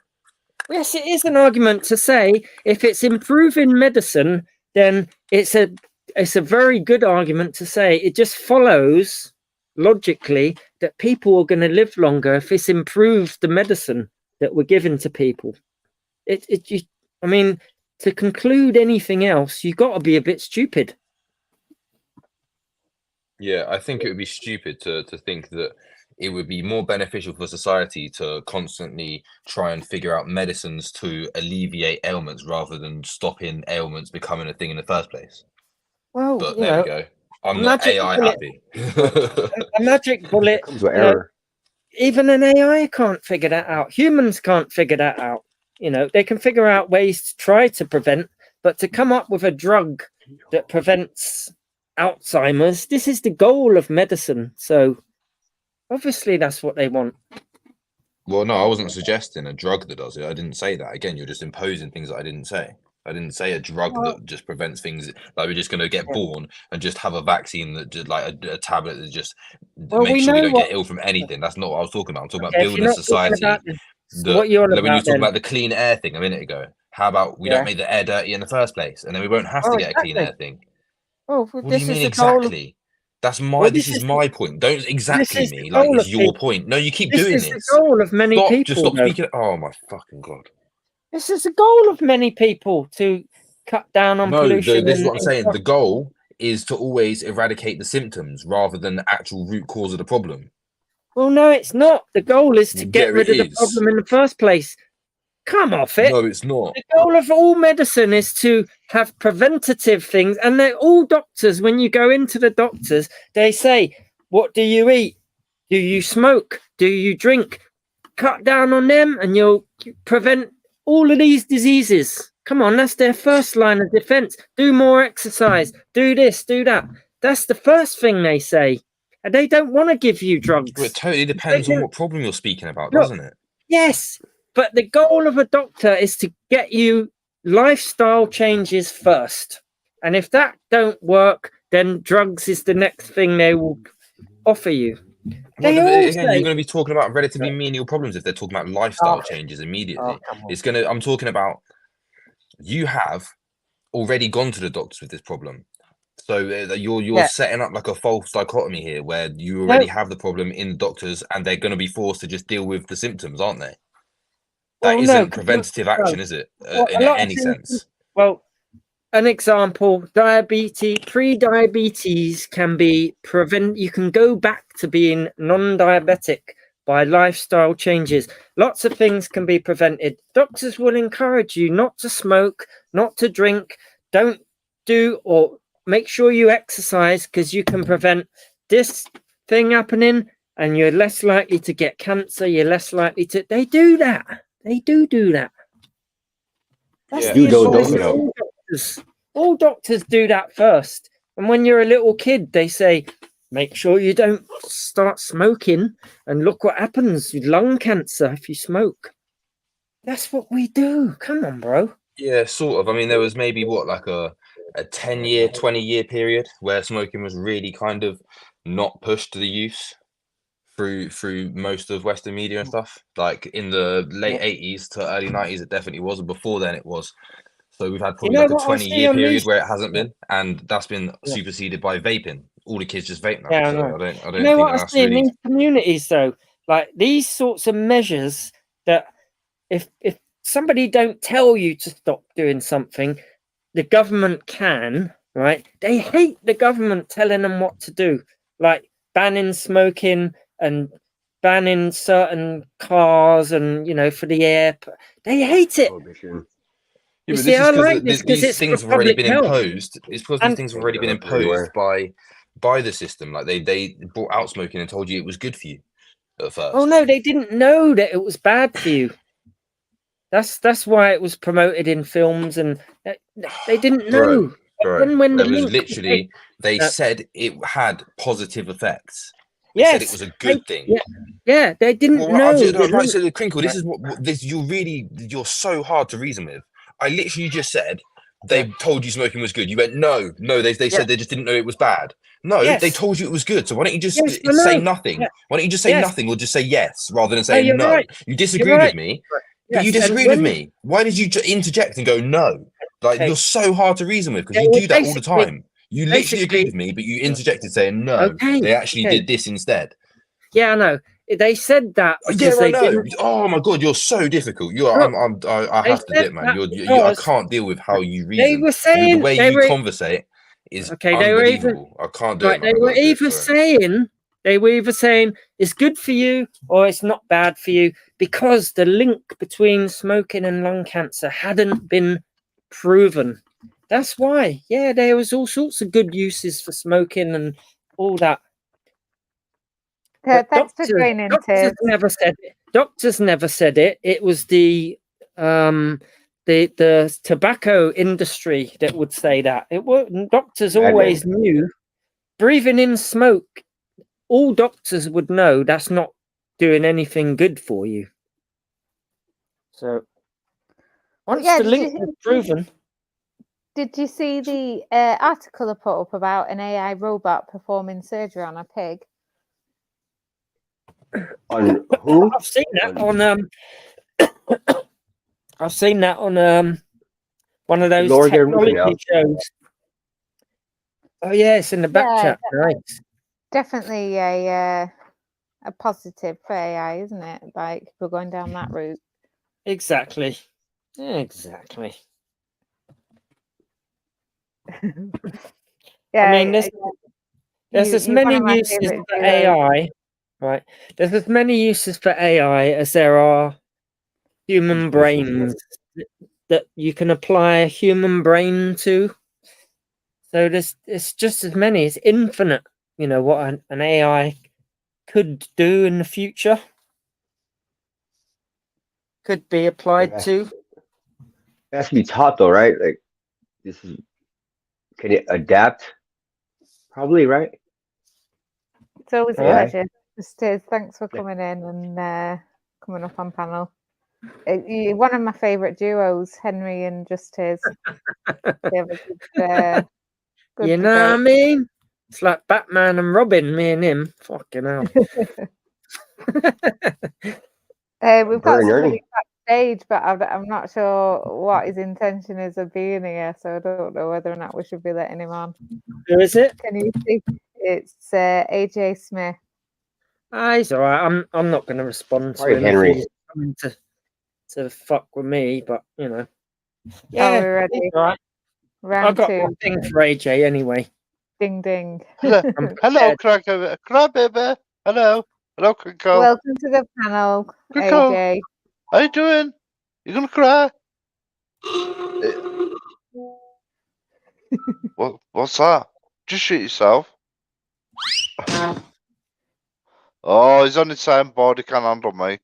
Yes, it is an argument to say if it's improving medicine, then it's a very good argument to say. It just follows logically that people are going to live longer if it's improved the medicine that we're giving to people. I mean, to conclude anything else, you've got to be a bit stupid. Yeah, I think it would be stupid to think that it would be more beneficial for society to constantly try and figure out medicines to alleviate ailments rather than stopping ailments becoming a thing in the first place. Well, but there we go. I'm A not magic AI bullet. happy. A magic bullet. It comes with you know, error. even an AI can't figure that out. Humans can't figure that out. You know, they can figure out ways to try to prevent, but to come up with a drug that prevents Alzheimer's, this is the goal of medicine. So obviously that's what they want. Well, no, I wasn't suggesting a drug that does it. I didn't say that. Again, you're just imposing things that I didn't say. I didn't say a drug that just prevents things. Like we're just going to get born and just have a vaccine that just like a tablet that just makes sure we don't get ill from anything. That's not what I was talking about. I'm talking about building a society. What you're Like when you about talk then? about the clean air thing a minute ago, how about we don't make the air dirty in the first place, and then we won't have to get a clean air thing? Oh, What do you mean exactly? That's my. Well, this is my point. Don't this exactly is me the like goal it's of your people. point. No, you keep This doing is this. the goal of many Stop! people. Just stop though. speaking. Oh my fucking god! This is the goal of many people to cut down on No, pollution. this is and- what I'm saying. The goal is to always eradicate the symptoms rather than the actual root cause of the problem. Well, no, it's not. The goal is to get Yeah, rid it of the is. problem in the first place. Come off it. No, it's not. The goal of all medicine is to have preventative things. And they're all doctors. When you go into the doctors, they say, what do you eat? Do you smoke? Do you drink? Cut down on them and you'll prevent all of these diseases. Come on, that's their first line of defense. Do more exercise. Do this, do that. That's the first thing they say. And they don't want to give you drugs. Well, it totally depends on what problem you're speaking about, Look, doesn't it? Yes, but the goal of a doctor is to get you lifestyle changes first. And if that don't work, then drugs is the next thing they will offer you. They Well, all again, say, you're going to be talking about relatively menial problems if they're talking about lifestyle changes immediately. I'm talking about you have already gone to the doctors with this problem. So you're setting up like a false dichotomy here where you already have the problem in the doctors and they're going to be forced to just deal with the symptoms, aren't they? That isn't preventative action, is it? In any sense? Well, an example, pre-diabetes can be you can go back to being non-diabetic by lifestyle changes. Lots of things can be prevented. Doctors will encourage you not to smoke, not to drink, don't do or make sure you exercise because you can prevent this thing happening and you're less likely to get cancer. You're less likely to. They do that. They do that. That's the advice of all doctors. All doctors do that first. And when you're a little kid, they say, make sure you don't start smoking. And look what happens with lung cancer if you smoke. That's what we do. Come on, bro. Yeah, sort of. I mean, there was maybe like a 10-year, 20-year period where smoking was really kind of not pushed to the use through most of Western media and stuff. Like in the late 80s to early 90s, it definitely was. And before then, it was. So we've had probably like a 20-year period where it hasn't been, and that's been superseded by vaping. All the kids just vape now. Yeah, so I don't you know think what I that's see in really. these communities though, like these sorts of measures that if somebody don't tell you to stop doing something, the government can, right? They hate the government telling them what to do, like banning smoking and banning certain cars and for the air. They hate it. Yeah, but see, I like this this these things have already been imposed. It's because these things have already been everywhere. imposed by the system. Like they brought out smoking and told you it was good for you at first. Oh no, they didn't know that it was bad for you. That's why it was promoted in films, and they didn't know. Bro, When it was literally they said it had positive effects. They said it was a good thing. Yeah, they didn't know. Right, so Crinkle, this is what this you're so hard to reason with. I literally just said they told you smoking was good. You went no. They said they just didn't know it was bad. No, they told you it was good. So why don't you just say nothing? Why don't you just say nothing or just say yes rather than saying no? Right. You disagreed with me, but you disagreed with me. Why did you interject and go no? Like you're so hard to reason with because you do that all the time. You literally agreed with me, but you interjected saying no. They actually did this instead. Yeah, I know. They said that. Yeah, I know. Oh my god, you're so difficult. You are. I have to dip, man. I can't deal with how you reason. They were saying the way you conversate is unbelievable. I can't do it. Man. They were either saying it's good for you or it's not bad for you because the link between smoking and lung cancer hadn't been proven. That's why. Yeah, there was all sorts of good uses for smoking and all that. But Thanks for joining, doctors Tiz. never said it. Doctors never said it. It was the tobacco industry that would say that. It was doctors always knew. Breathing in smoke, all doctors would know that's not doing anything good for you. So once the link was proven. Did you see the article I put up about an AI robot performing surgery on a pig? On who? I've seen that on I've seen that on one of those technology shows. Oh yeah, it's in the back chat. Nice. Definitely a positive for AI, isn't it? Like we're going down that route. Exactly. Exactly. Yeah, I mean, there's as many uses for AI, right? There's as many uses for AI as there are human brains that you can apply a human brain to. So it's just as many. It's infinite. You know what an AI could do in the future. Could be applied to. It has to be taught though, right? Like this is. Can it adapt? Probably, right? It's always a pleasure. Thanks for coming in and coming up on panel. You're one of my favourite duos, Henry and Justice. Good you know what I mean? It's like Batman and Robin, me and him. Fucking hell. We've got somebody backstage, but I'm not sure what his intention is of being here, so I don't know whether or not we should be letting him on. Who is it? Can you see? It's AJ Smith. He's all right. I'm not going to respond to him Henry. if he's coming to fuck with me, but you know. Yeah, we're ready. All right. Round I've got 2. one thing for AJ anyway. Ding ding. Hello, Cracker. Hello, Crinkle. Welcome to the panel, Crinkle. AJ. How you doing? You gonna cry? What's that? Just shoot yourself. Oh, he's on the same board. He can't handle me.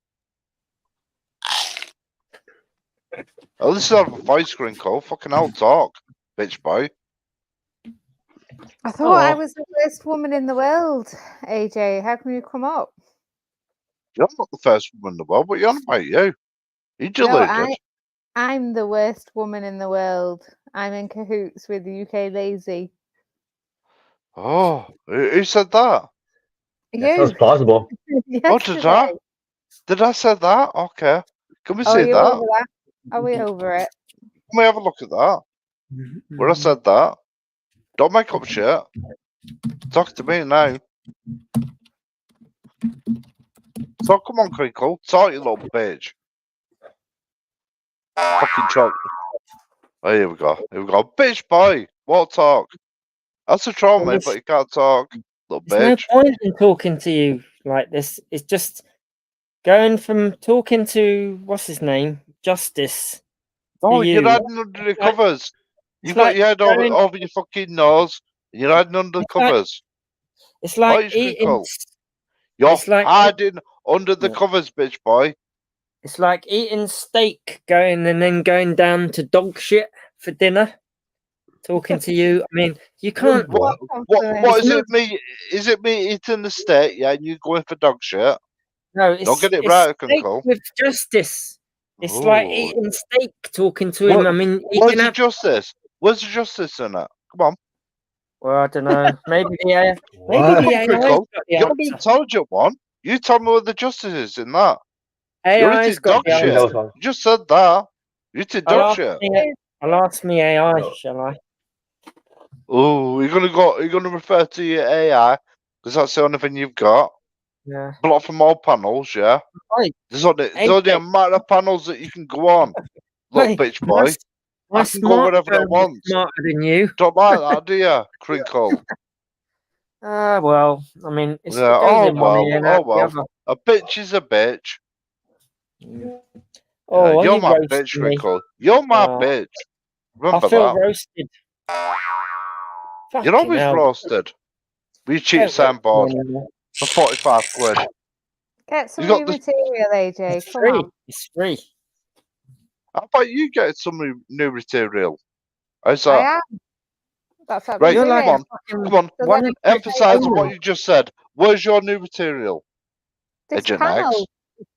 Oh, this is not a voice, Crinkle. Fucking hell, talk, bitch boy. I thought I was the first woman in the world, AJ. How can you come up? You're not the first woman in the world, but you're on about you. You deluded. No, I'm the worst woman in the world. I'm in cahoots with UK Lazy. Oh, who said that? That sounds plausible. Oh, did I? Did I say that? Okay. Can we see that? Over that? Are we over it? Can we have a look at that? Where I said that? Don't make up shit. Talk to me now. So come on, Crinkle. Talk, you little bitch. Fucking choke. Oh, here we go. Bitch boy. What talk? That's a troll, mate, but you can't talk. Little bitch. There's no point in talking to you like this. It's just going from talking to what's his name? Justice. Oh, you're hiding under the covers. You've got your head over your fucking nose. And you're hiding under the covers. It's like eating. You're hiding under the covers, bitch boy. It's like eating steak, and then going down to dog shit for dinner. Talking to you, I mean, you can't. What is it? Is it me eating the steak? Yeah, and you going for dog shit? No, it's don't get it right, Crinkle. With Justice. It's like eating steak, talking to him. I mean, where's the justice? Where's the justice in it? Come on. Well, I don't know. Maybe the AI. Maybe the AI. You're the intelligent one. You tell me where the justice is in that. AI's got dog shit. You just said that. You did dog shit. I'll ask me AI, shall I? Oh, you're gonna refer to your AI because that's the only thing you've got. Yeah. Block from all panels, yeah. Right. There's only a amount of panels that you can go on. Look, bitch boy. I can go wherever I want. Smarter than you. Don't like that, do you, Crinkle? Well, I mean, it's A bitch is a bitch. Oh, you're my bitch, Crinkle. You're my bitch. Remember I feel that. roasted. You're Fucking always hell. roasted. We cheap Don't roast me soundboard anymore. for 45 quid. Get some You got new the. material, AJ. It's Come free. on. It's free. How about you get some new material? How's I that? am. That's what Right, we're You're like doing. come on. So one then Emphasize on what only. you just said. Where's your new material? this Agent panel, X.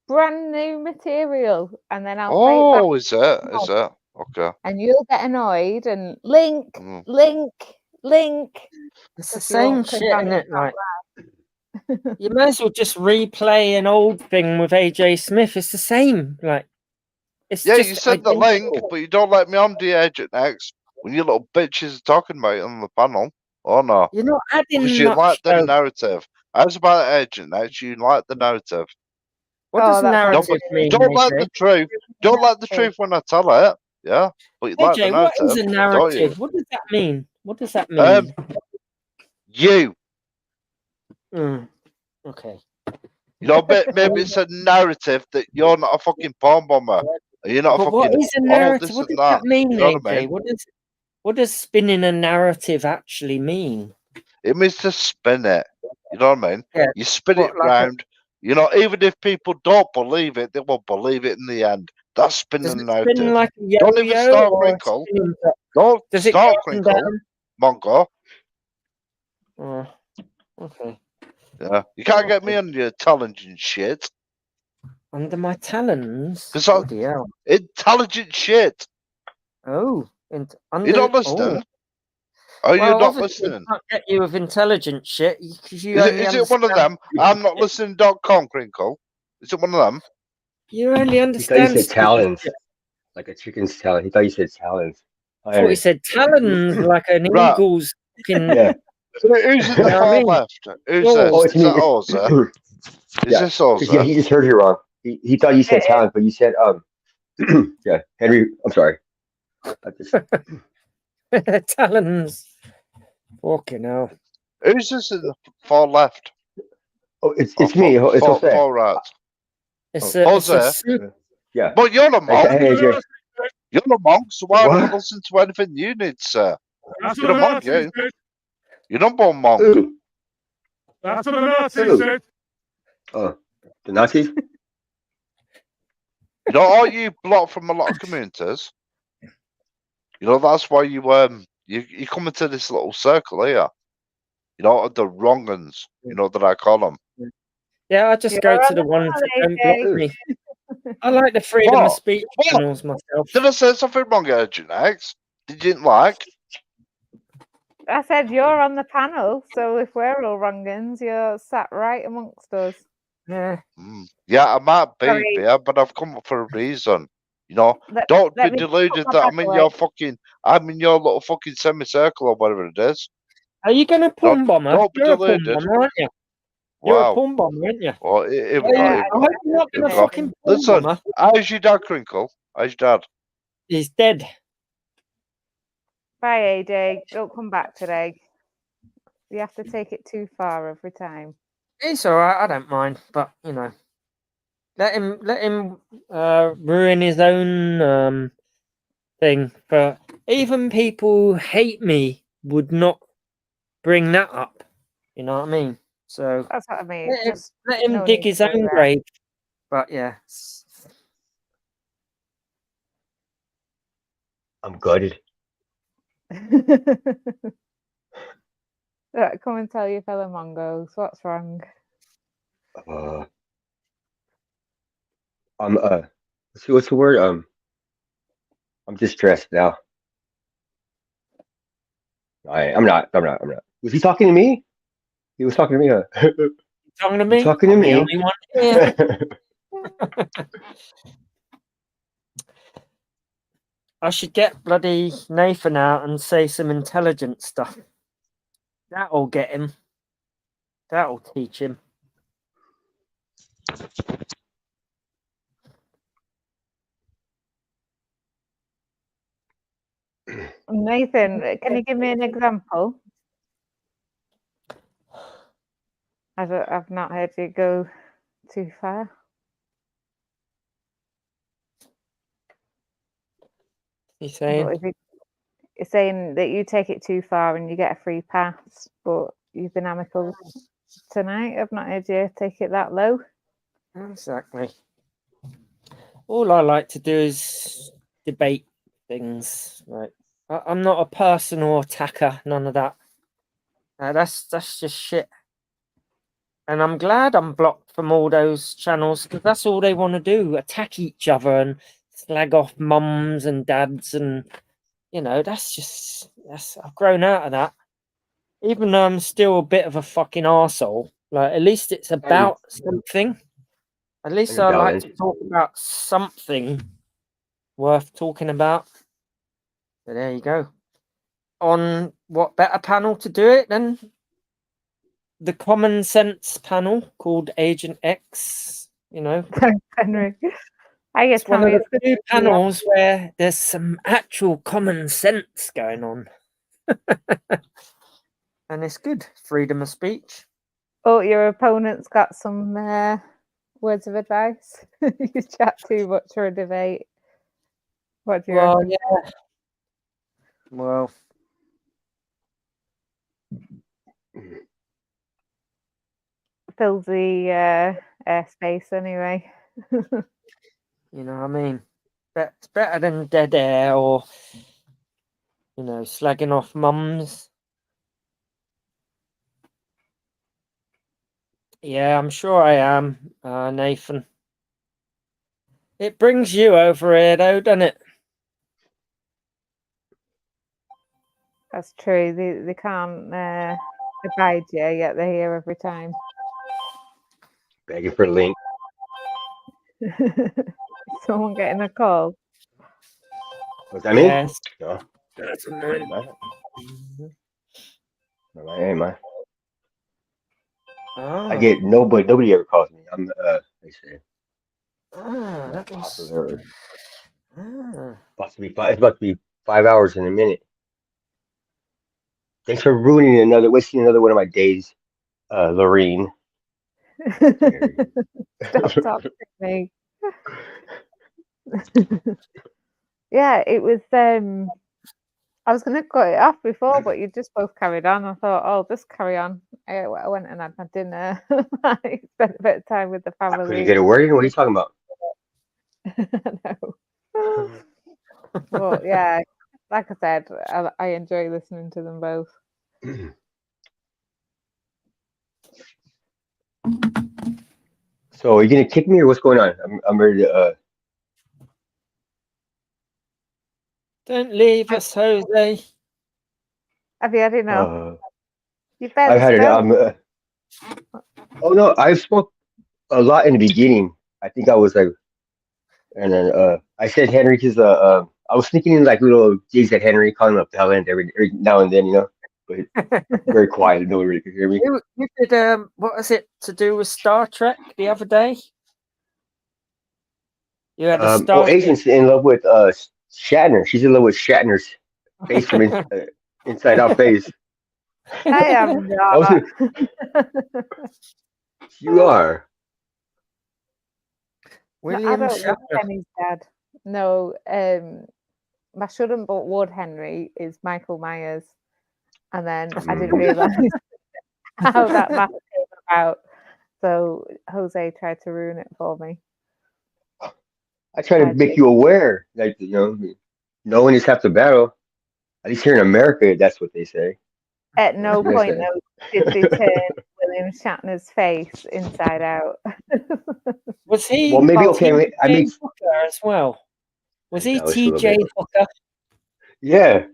brand new material, and then I'll play it back, Oh, is it? Is it? Okay. and you'll get annoyed and link, Mm. link, link. It's the Because you won't same click shit, on isn't it. it? Like, you might as well just replay an old thing with AJ Smith. It's the same. Like, it's Yeah, just you sent the identical. link, but you don't let me on the Agent X when you little bitches are talking about it on the panel. Oh no. You're not adding Because you much. like the though. narrative. How's about Agent X? You like the narrative. What Oh, does that's narrative mean, Don't like the AJ? truth. Don't like the truth when I tell it. Yeah. But you like the AJ, what is narrative, a don't you? narrative? What does that mean? What does that mean? You. Okay. You know, maybe it's a narrative that you're not a fucking porn bomber. And you're not a But what fucking is a oh, narrative? this What and does that that. mean, You know what I AJ? mean? What does spinning a narrative actually mean? It means to spin it. You know what I mean? Yeah. You spin What, it like round. You know, even if people don't believe it, they will believe it in the end. That's spinning does the it narrative. spin like a Don't even yo-yo start or a crinkle. spinning top? Don't Does it start go up and crinkle, down? Mongo. Oh, okay. Yeah. You can't get me on your intelligent shit. Under my talons? Because Bloody hell. intelligent shit. Oh. You're Under, not listening. Are you well, not obviously, listening? can't get you with intelligent shit because you Is only it one of understand them? I'm stupid not shit. listening.com, Crinkle. Is it one of them? You only He thought you understand said stupid talons, shit. like a chicken's talon. He thought you said talons. I thought he said talons like an Right. eagle's fucking. Yeah. Who's in the You know what I far mean? left? Who's Oh, this? Oh, it's Is me. that Oza? Is Yeah. this Because yeah, Oza? he just heard you wrong. He thought you said talons, but you said yeah, Henry. I'm sorry. I just, talons. Fucking hell. Who's this in the far left? oh, it's Or me. It's far, Jose. far right. It's Oh. a Jose. super. Yeah. But you're a Hey, monk. hey, AJ. You're a monk, so why What? not listen to anything you need, sir? That's You're what a the monk, Nazis you. did. You're not born monk. Ooh. That's what the Nazis Ooh. did. Oh, the Nazis. You know, all you block from a lot of communities. You know, that's why you come into this little circle here. You know, the wrong uns. You know that I call them. Yeah, I just go to the ones that don't block AJ. me. I like the freedom of What? speech What? channels myself. Did I say something wrong, Agent X? Did you didn't like? I said you're on the panel, so if we're all wrongins, you're sat right amongst us. Yeah. Yeah, I might be Sorry. there, but I've come up for a reason. You know, Let- don't let be me deluded put my that bag away. I'm in your little fucking semicircle or whatever it is. Are you going to pum bomber? Don't be You're a pum deluded. bomber, aren't you? You're a Wow. pum bomber, aren't you? Well, here we Yeah, go. Yeah, Here I we hope go. you're not Here going we to go. fucking pum Listen, bomber. how's your dad, Crinkle? How's your dad? He's dead. Bye, AJ. Don't come back today. You have to take it too far every time. It's all right. I don't mind, but you know, let him ruin his own thing. But even people who hate me would not bring that up. You know what I mean? So That's what I mean. let him no dig need his to go own there. grave. But yeah. I'm gutted. Right, come and tell your fellow Mongos what's wrong. Let's see, what's the word? I'm distressed now. I'm not. Was he talking to me? He was talking to me. Talking to me? Talking to I'm me. the only one here. I should get bloody Nathan out and say some intelligent stuff. That'll get him. That'll teach him. Nathan, can you give me an example? I've not heard you go too far. You saying? What is It's saying that you take it too far and you get a free pass, but you've been amicable tonight. I've not heard you take it that low. Exactly. All I like to do is debate things. Like I'm not a personal attacker. None of that. That's just shit. And I'm glad I'm blocked from all those channels because that's all they want to do: attack each other and slag off mums and dads, and that's I've grown out of that. Even though I'm still a bit of a fucking arsehole, like at least it's about something. At least I like to talk about something worth talking about. So there you go. On what better panel to do it than the common sense panel called Agent X? Thanks, Henry. I guess It's one of the few panels where there's some actual common sense going on. And it's good. Freedom of speech. Oh, your opponent's got some words of advice. You chat too much for a debate. What do you reckon? Yeah. Well, fills the airspace anyway. You know what I mean? It's better than dead air or, slagging off mums. Yeah, I'm sure I am, Nathan. It brings you over here, though, doesn't it? That's true. They can't abide you, yet they're here every time. Begging for a link. Someone getting a call. Was that me? Yes. No. That's annoying. No, I ain't mine. Oh. I get nobody ever calls me. I'm they say. That is... Popular. It's about to be 5 hours in a minute. Thanks for wasting another one of my days, Lorene. Stop talking to me. Yeah, it was. I was going to cut it off before, but you just both carried on. I thought, oh, just carry on. I went and had my dinner. I spent a bit of time with the family. I couldn't get a word in. What are you talking about? No. But yeah, like I said, I enjoy listening to them both. So are you gonna kick me or what's going on? I'm ready to. Don't leave us, Jose. Have you had enough? You've I've had it. Oh no, I spoke a lot in the beginning. I think I was like, and then I said Henry because I was sneaking in like little digs at Henry, calling him up the hell end every now and then, but very quiet. Nobody really could hear me. You did what was it to do with Star Trek the other day? You had a Star Trek. Agent's in love with Shatner. She's in love with Shatner's face from inside out face. I am not. You are. William I don't Shatner. know Henry's dad. No, my shouldn't but would Henry is Michael Myers. And then I didn't realise how that math came about. So Jose tried to ruin it for me. I try to make you aware, like knowing is half the battle. At least here in America, that's what they say. At no point though did they turn William Shatner's face inside out. Was he? Well, maybe okay. I mean, Hooker as well. Was he was TJ Hooker? Yeah,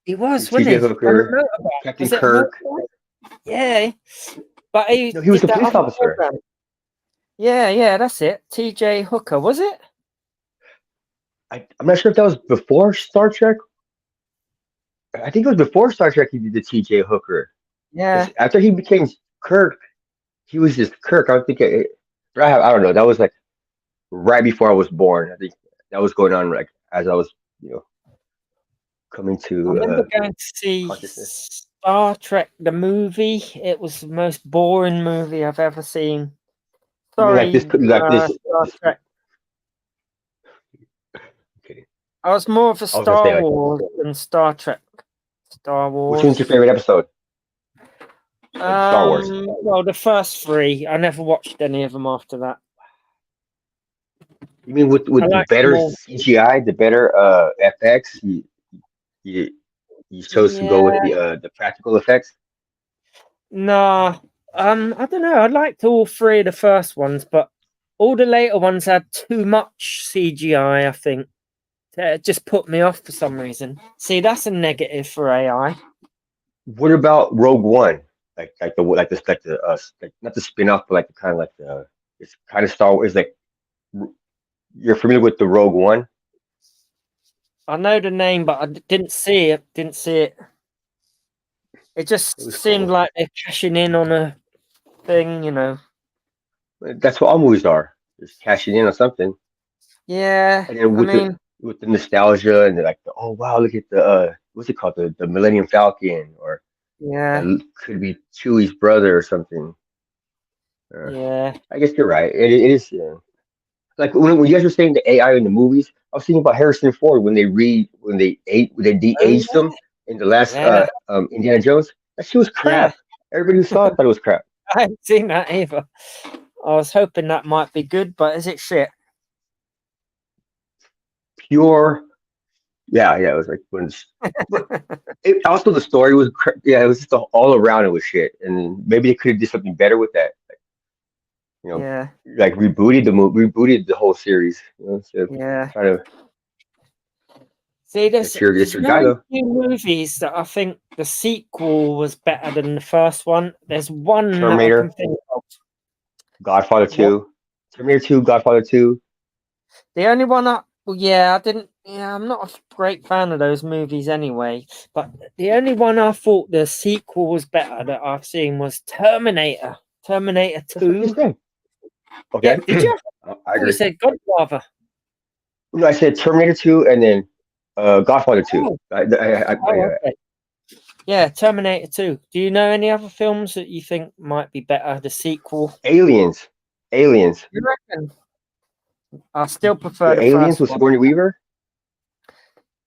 he was. TJ Hooker, Captain Kirk. Yeah, but he was a police officer. Program. Yeah, that's it. TJ Hooker, was it? I'm not sure if that was before Star Trek. I think it was before Star Trek he did the TJ Hooker. Yeah. After he became Kirk, he was just Kirk. I think I don't know. That was like right before I was born. I think that was going on like as I was, coming to. I remember going to see Star Trek the movie. It was the most boring movie I've ever seen. Sorry, Star Trek. Okay. I was more of a I was gonna Star say like, Wars than Star Trek. Star Wars. which one's your favorite episode? Of Star Wars. Well, the first 3. I never watched any of them after that. You mean with I the like better more. CGI, the better FX? You you chose to go with Yeah. the practical effects? Nah. I don't know. I liked all 3 of the first ones, but all the later ones had too much CGI, I think. It just put me off for some reason. See, that's a negative for AI. What about Rogue One? Like not the spin-off, but like the kind of like the it's kind of Star Wars. Like you're familiar with the Rogue One? I know the name, but I didn't see it. Didn't see it. It just It was seemed cool. like they're cashing in on a thing, you know. That's what all movies are. Just cashing in on something. Yeah, And then I mean, with the nostalgia and like the, oh wow, look at the what's it called, the Millennium Falcon, or yeah, could be Chewie's brother or something. yeah. I guess you're right. It is. Yeah. Like when you guys were saying the AI in the movies, I was thinking about Harrison Ford when they Oh de-aged him in the last yeah, Indiana Jones. That shit was yeah. crap. Everybody who saw it thought it was crap. I haven't seen that either. I was hoping that might be good, but is it shit? Pure. Yeah, it was like also the story was yeah, it was just all around it was shit, and maybe they could have did something better with that. You know, Yeah, like rebooted the whole series. You know, so yeah. trying to See, that's your guy very though. few movies that I think the sequel was better than the first one. There's one that I can Terminator, think of. Godfather What? 2, Terminator 2, Godfather 2. The only one well, yeah, I didn't. Yeah, I'm not a great fan of those movies anyway. But the only one I thought the sequel was better that I've seen was Terminator. Terminator That's what I 2. just said. Yeah, Okay, did you? I Oh, you agree. said Godfather. No, I said Terminator 2 and then Godfather 2. Oh, Yeah. okay. Yeah, Terminator 2. Do you know any other films that you think might be better? The sequel? Aliens. You reckon? I still prefer The the Aliens first with one. Sigourney Weaver.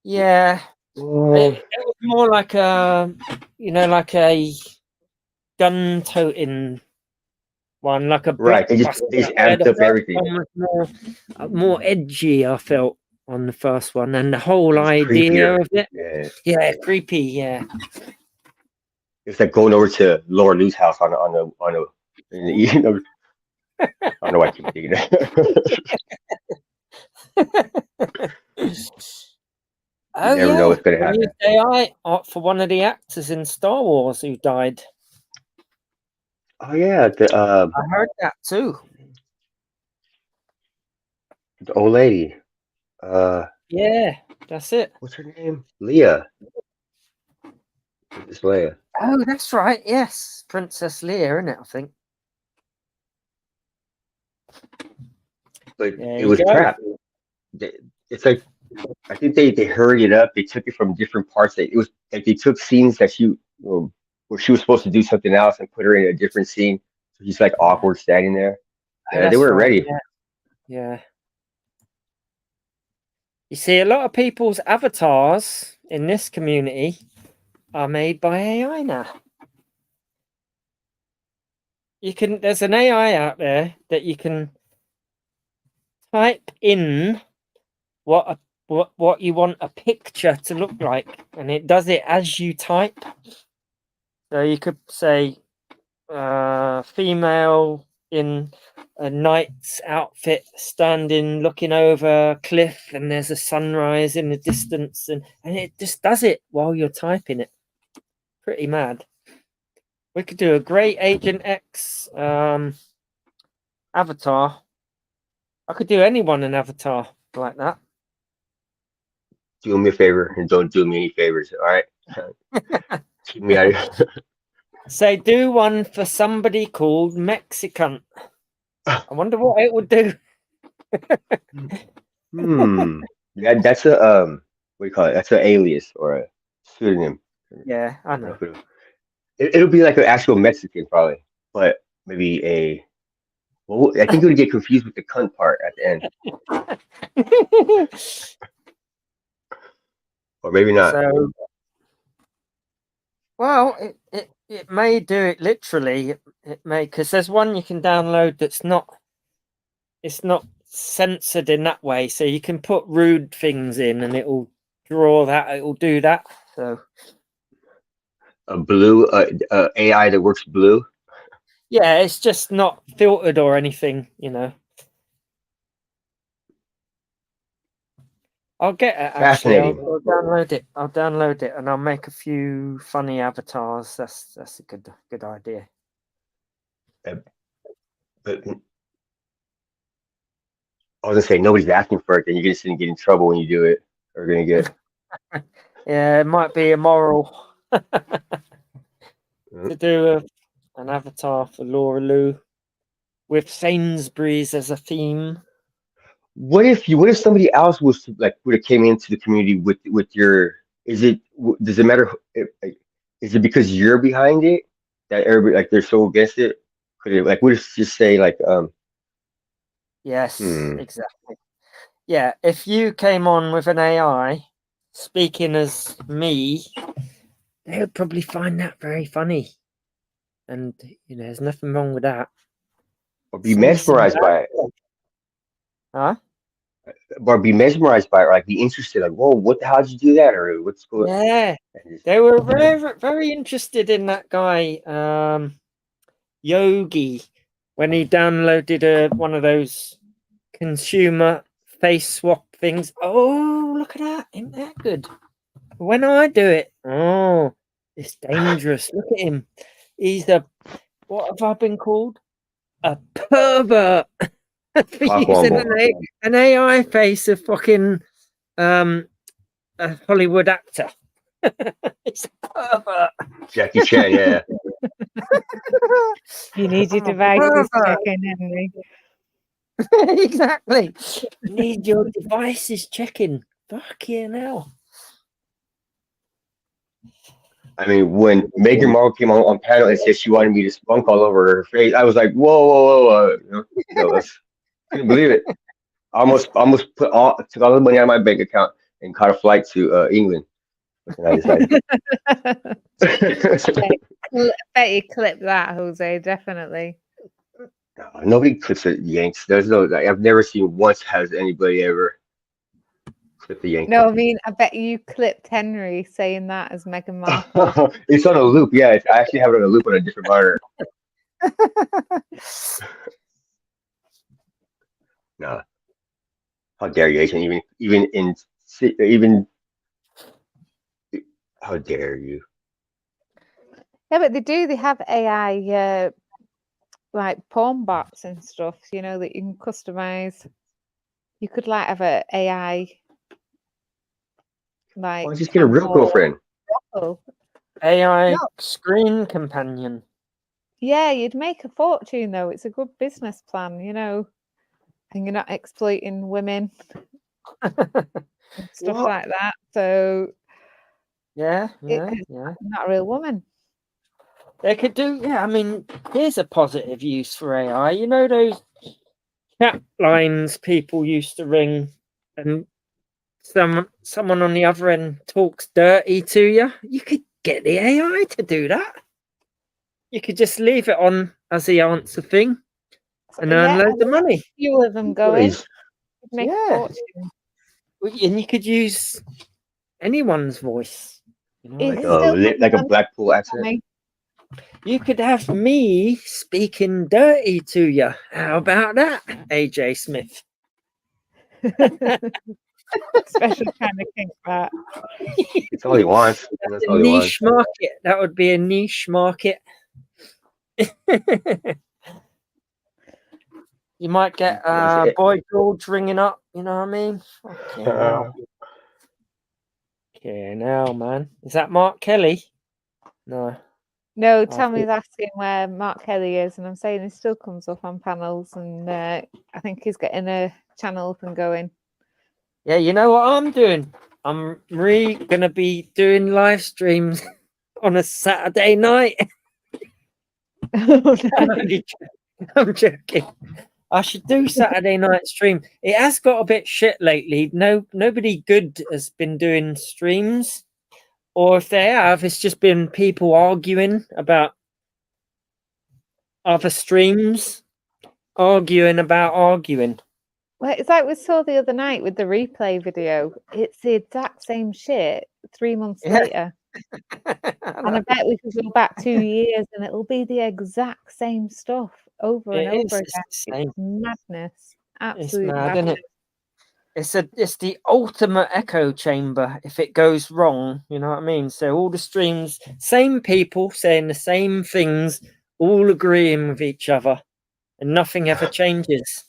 Yeah, it was more like a, like a gun-toting one, like a Right. They blockbuster. just Where amped the up first everything. one was more edgy, I felt, on the first one, and the whole It was idea creepier. of it. Yeah. Yeah, creepy. Yeah, It's like going over to Laura Lou's house on a in the evening. I don't know why I keep thinking that. You oh never know yeah. what's gonna They used happen. AI for one of the actors in Star Wars who died. Oh yeah, I heard that too. the old lady. Uh, Yeah, that's it. what's her name? Leia. It's Leia. Oh, that's right. Yes, Princess Leia, isn't it? I think. Like There it you was go. crap. It's like I think they hurried it up. They took it from different parts. It was like they took scenes that where she was supposed to do something else and put her in a different scene. So she's like awkward standing there. Oh, They that's weren't right. ready. Yeah, yeah. You see, a lot of people's avatars in this community are made by AI now. There's an AI out there that you can type in what you want a picture to look like, and it does it as you type. So you could say female in a knight's outfit standing looking over a cliff, and there's a sunrise in the distance, and it just does it while you're typing it. Pretty mad. We could do a great Agent X avatar. I could do anyone an avatar like that. Do me a favor and don't do me any favors. All right. Keep me out of Say, do one for somebody called Mexican. I wonder what it would do. Yeah, that's a what do you call it? That's an alias or a pseudonym. Yeah, I I don't know know. if it'll be like an actual Mexican probably, but maybe well, I think it would get confused with the cunt part at the end. or maybe not. So, well, it may do it literally. It may, because there's one you can download that's not. It's not censored in that way, so you can put rude things in, and it'll draw that. It'll do that. So A blue AI that works blue. yeah, it's just not filtered or anything, you know. I'll get it actually. I'll download it. I'll download it, and I'll make a few funny avatars. That's a good idea. But I was gonna say nobody's asking for it, then you're just gonna get in trouble when you do it, or gonna get. Yeah, it might be immoral to do an avatar for Laura Lou with Sainsbury's as a theme. What if somebody else was like would have came into the community with your? Does it matter? Is it because you're behind it that everybody like they're so against it? Could it like would it just say like Yes, exactly. Yeah, if you came on with an AI speaking as me, they would probably find that very funny. And you know, there's nothing wrong with that. or be mesmerized by it? Huh? Or be mesmerized by it, or like be interested, like, whoa, what the hell did you do that? Or what's going on? Yeah. They were very, very interested in that guy, Yogi, when he downloaded one of those consumer face swap things. Oh, look at that. Isn't that good? When I do it, oh, it's dangerous. Look at him. He's what have I been called? A pervert for using an AI face of fucking a Hollywood actor. It's a pervert. Jackie Chan, yeah. You need your devices checking, Henry. Exactly. Need your devices checking. Fucking hell. I mean, when Meghan Markle came on panel and said she wanted me to spunk all over her face, I was like, whoa, couldn't believe it. I almost took all the money out of my bank account and caught a flight to England. And I decided. I bet you clip that, Jose, definitely. No, nobody clips the Yanks. There's no. I've never seen once has anybody ever clip the Yanks. No, I mean, I bet you clipped Henry saying that as Meghan Markle. It's on a loop. Yeah, I actually have it on a loop on a different monitor. No, how dare you, Asian? Even how dare you? Yeah, but they do. They have AI like porn bots and stuff, you know, that you can customize. You could like have a AI like. Why just get a real girlfriend? AI screen companion. Yeah, you'd make a fortune though. It's a good business plan, you know, and you're not exploiting women and stuff like that. So yeah, not a real woman. They could do, I mean, here's a positive use for AI. You know those chat lines people used to ring, and someone on the other end talks dirty to you? You could get the AI to do that. You could just leave it on as the answer thing and earn loads of money. A few of them going. Make a fortune. And you could use anyone's voice. You know, like a Blackpool accent. You could have me speaking dirty to you. How about that, AJ Smith? Special kind of kink that. That's all he wants. That's a niche market. That would be a niche market. You might get Boy George ringing up. You know what I mean? Okay, now, man. Is that Mark Kelly? No, Tommy's asking where Mark Kelly is, and I'm saying he still comes up on panels, and I think he's getting a channel up and going. Yeah, you know what I'm doing? I'm really gonna be doing live streams on a Saturday night. I'm joking. I should do Saturday night stream. It has got a bit shit lately. Nobody good has been doing streams, or if they have, it's just been people arguing about other streams, arguing about arguing. Well, it's like we saw the other night with the replay video. It's the exact same shit 3 months later. And I bet we could go back 2 years and it'll be the exact same stuff over and over again. It's madness. Absolute it's mad, madness. Isn't it? It's the ultimate echo chamber if it goes wrong, you know what I mean? So all the streams, same people saying the same things, all agreeing with each other, and nothing ever changes.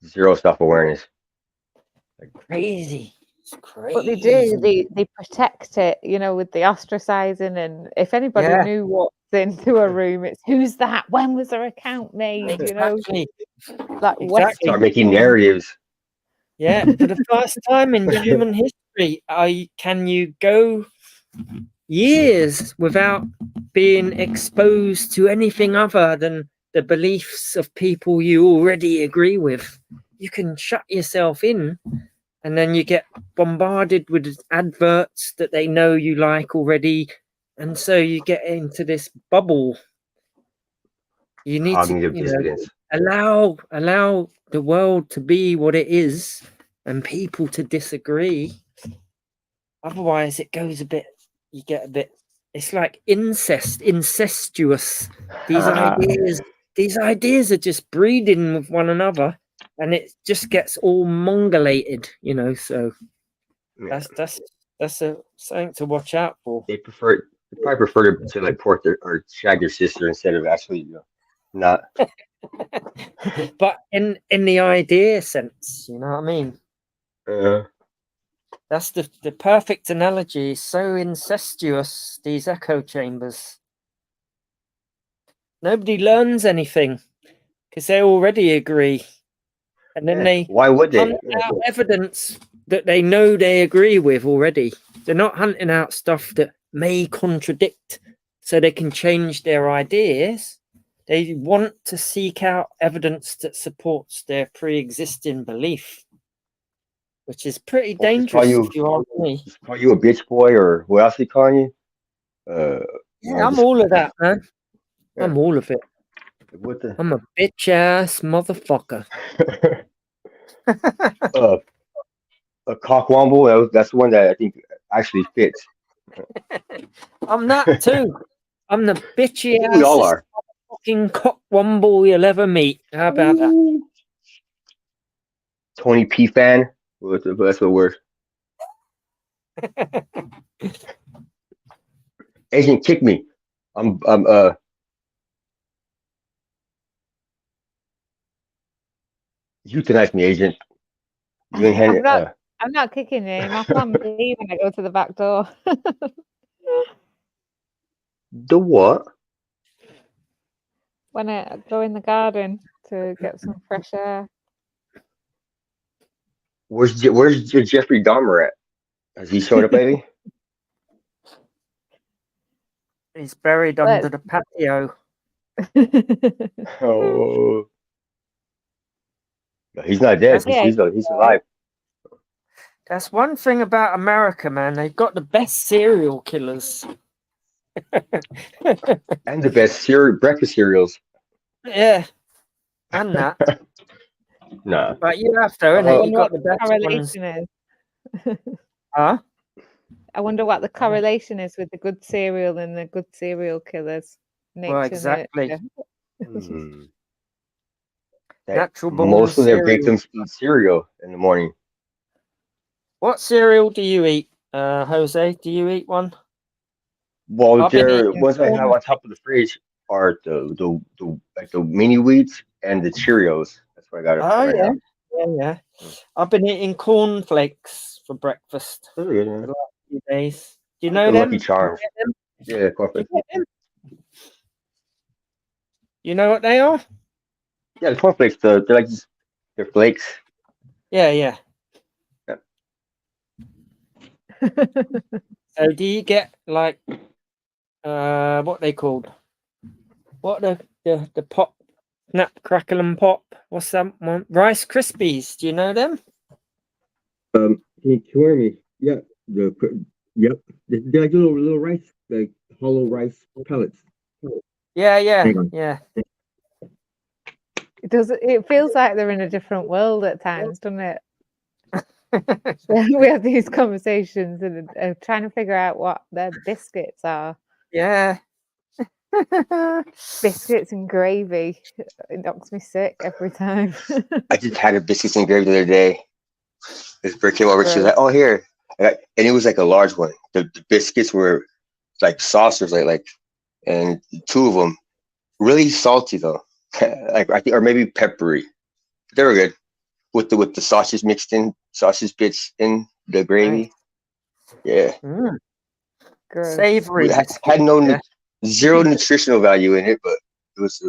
Zero self-awareness. Crazy. It's crazy. But they do, they protect it, you know, with the ostracizing, and if anybody knew what's into a room, it's who's that? When was their account made? Exactly. You know, like Start making narratives. Yeah, for the first time in human history, can you go years without being exposed to anything other than the beliefs of people you already agree with. You can shut yourself in, and then you get bombarded with adverts that they know you like already, and so you get into this bubble. You need to allow the world to be what it is, and people to disagree. Otherwise, it goes a bit. You get a bit. It's like incestuous. These ideas are just breeding with one another, and it just gets all mongolated, you know. So that's something to watch out for. They probably prefer to like port or shag their sister instead of actually not. But in the idea sense, you know what I mean. That's the perfect analogy. So incestuous, these echo chambers. Nobody learns anything because they already agree, and then why would they hunt out evidence that they know they agree with already. They're not hunting out stuff that may contradict, so they can change their ideas. They want to seek out evidence that supports their pre-existing belief, which is pretty dangerous. If you ask me, just call you a bitch boy, or what else he calling you? Yeah, I'm all of that, man. Yeah. I'm all of it. What the? I'm a bitch ass motherfucker. A cockwomble. That's the one that I think actually fits. I'm that too. I'm the bitchy ass. We all are. Fucking cockwomble you'll ever meet. How about that? Tony P fan. That's the word. Agent, kick me. I'm euthanize me, Agent. You and I'm not kicking him. I plan to leave when I go to the back door. The what? When I go in the garden to get some fresh air. Where's your Jeffrey Dahmer at? Has he showed up lately? He's buried under the patio. Oh. No, he's not dead. He's alive. That's one thing about America, man. They've got the best serial killers. And the best breakfast cereals. Yeah. And that. Nah. But you have to, innit? You got the best correlation ones. is. Huh? I wonder what the correlation is with the good cereal and the good serial killers. Well, exactly. Natural most of their victims eat cereal in the morning. What cereal do you eat, Jose? Do you eat one? Well, the ones I have on top of the fridge are the mini wheats and the Cheerios. That's what I got. Oh yeah, yeah. I've been eating cornflakes for breakfast for the last few days. Do you know them? Lucky Charms. Yeah, cornflakes. You know what they are? Yeah, the cornflakes. They're like they're flakes. Yeah. So do you get like what they called? What the pop Snap, crackle, and pop. What's that one? Rice Krispies. Do you know them? Can you hear me? Yeah. Yep. They're like little rice, like hollow rice pellets. Yeah, yeah, Hang on. yeah. It feels like they're in a different world at times, doesn't it? We have these conversations and trying to figure out what their biscuits are. Yeah. Biscuits and gravy. It knocks me sick every time. I just had a biscuits and gravy the other day. This bird came over. She was like, "Oh, here," and it was like a large one. The biscuits were like saucers, and two of them really salty though. Like I think, or maybe peppery. They were good with the sausage mixed in, sausage bits in the gravy. Yeah, Gross. Savory. had no zero nutritional value in it, but it was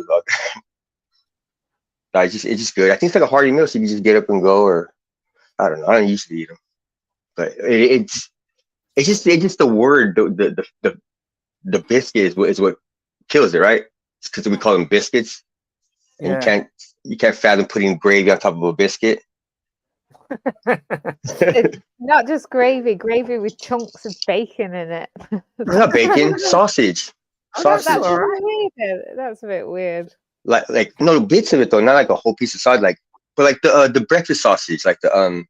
it's just good. I think it's like a hearty meal, so you can just get up and go, or I don't know. I don't usually eat them, but it's just the word the biscuit is what kills it, right? It's because we call them biscuits, and you can't fathom putting gravy on top of a biscuit. It's not just gravy with chunks of bacon in it. Not bacon, sausage. That's weird. That's a bit weird. Like no bits of it though, not like a whole piece of sausage, but like the breakfast sausage, like the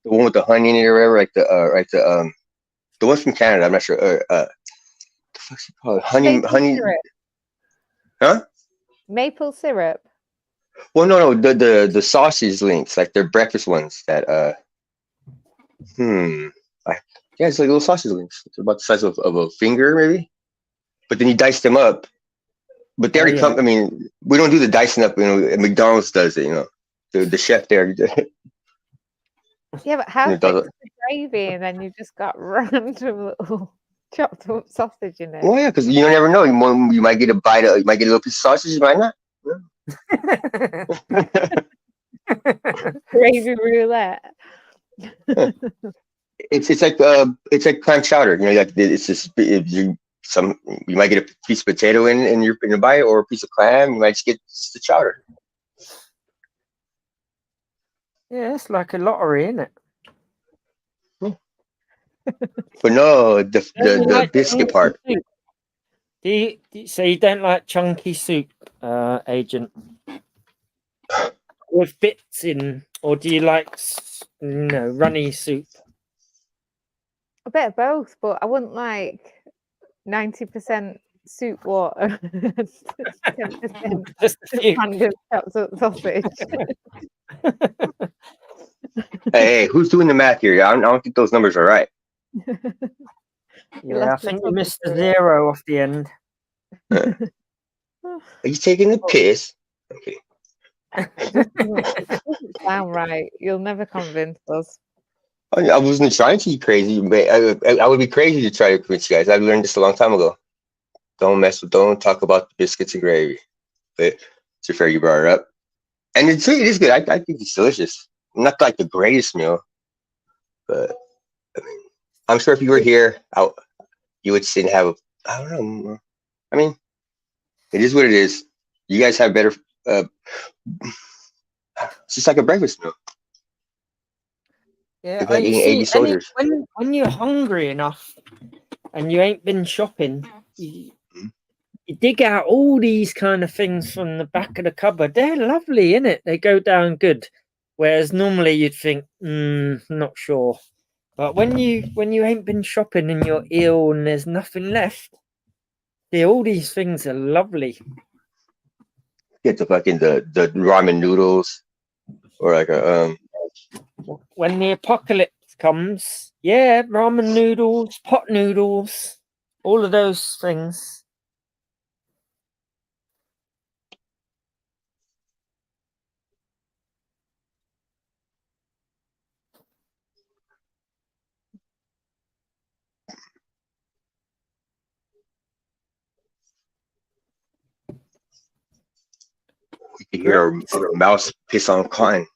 one with the honey in it or whatever, like the one from Canada. I'm not sure. The fuck's it called? Honey. Syrup. Huh? Maple syrup. Well, no, the sausage links, like they're breakfast ones that it's like little sausage links. It's about the size of a finger, maybe. But then you dice them up. But they already come. I mean, we don't do the dicing up. McDonald's does it. The chef there. Yeah, but how thick is the gravy, and then you just got random little chopped up sausage in it? Well, yeah, because you never know. You might get a bite. You might get a little piece of sausage. You might not. Gravy roulette. It's like clam chowder. Like it's just you might get a piece of potato in your bite, or a piece of clam. You might just get just the chowder. Yeah, it's like a lottery, isn't it? But no, the biscuit part. So you don't like chunky soup, Agent? With bits in, or do you like runny soup? A bit of both, but I wouldn't like 90% soup water, 10% random chopped up sausage. Hey, who's doing the math here? I don't think those numbers are right. Yeah, I think you missed the zero off the end. Are you taking the piss? Okay. It doesn't sound right. You'll never convince us. I wasn't trying to be crazy, but I would be crazy to try to convince you guys. I learned this a long time ago. Don't talk about the biscuits and gravy. But it's fair you brought it up. And it is good. I think it's delicious. Not like the greatest meal, but I mean, I'm sure if you were here, you would sit and have I don't know. I mean, it is what it is. You guys have better. It's just like a breakfast meal. Yeah, like eating 80 soldiers. When you're hungry enough and you ain't been shopping, you dig out all these kind of things from the back of the cupboard. They're lovely, innit? They go down good. Whereas normally you'd think, not sure. But when you ain't been shopping and you're ill and there's nothing left, all these things are lovely. Get the fucking the ramen noodles, or like a When the apocalypse comes, ramen noodles, pot noodles, all of those things. you hear a mouse piss on cotton.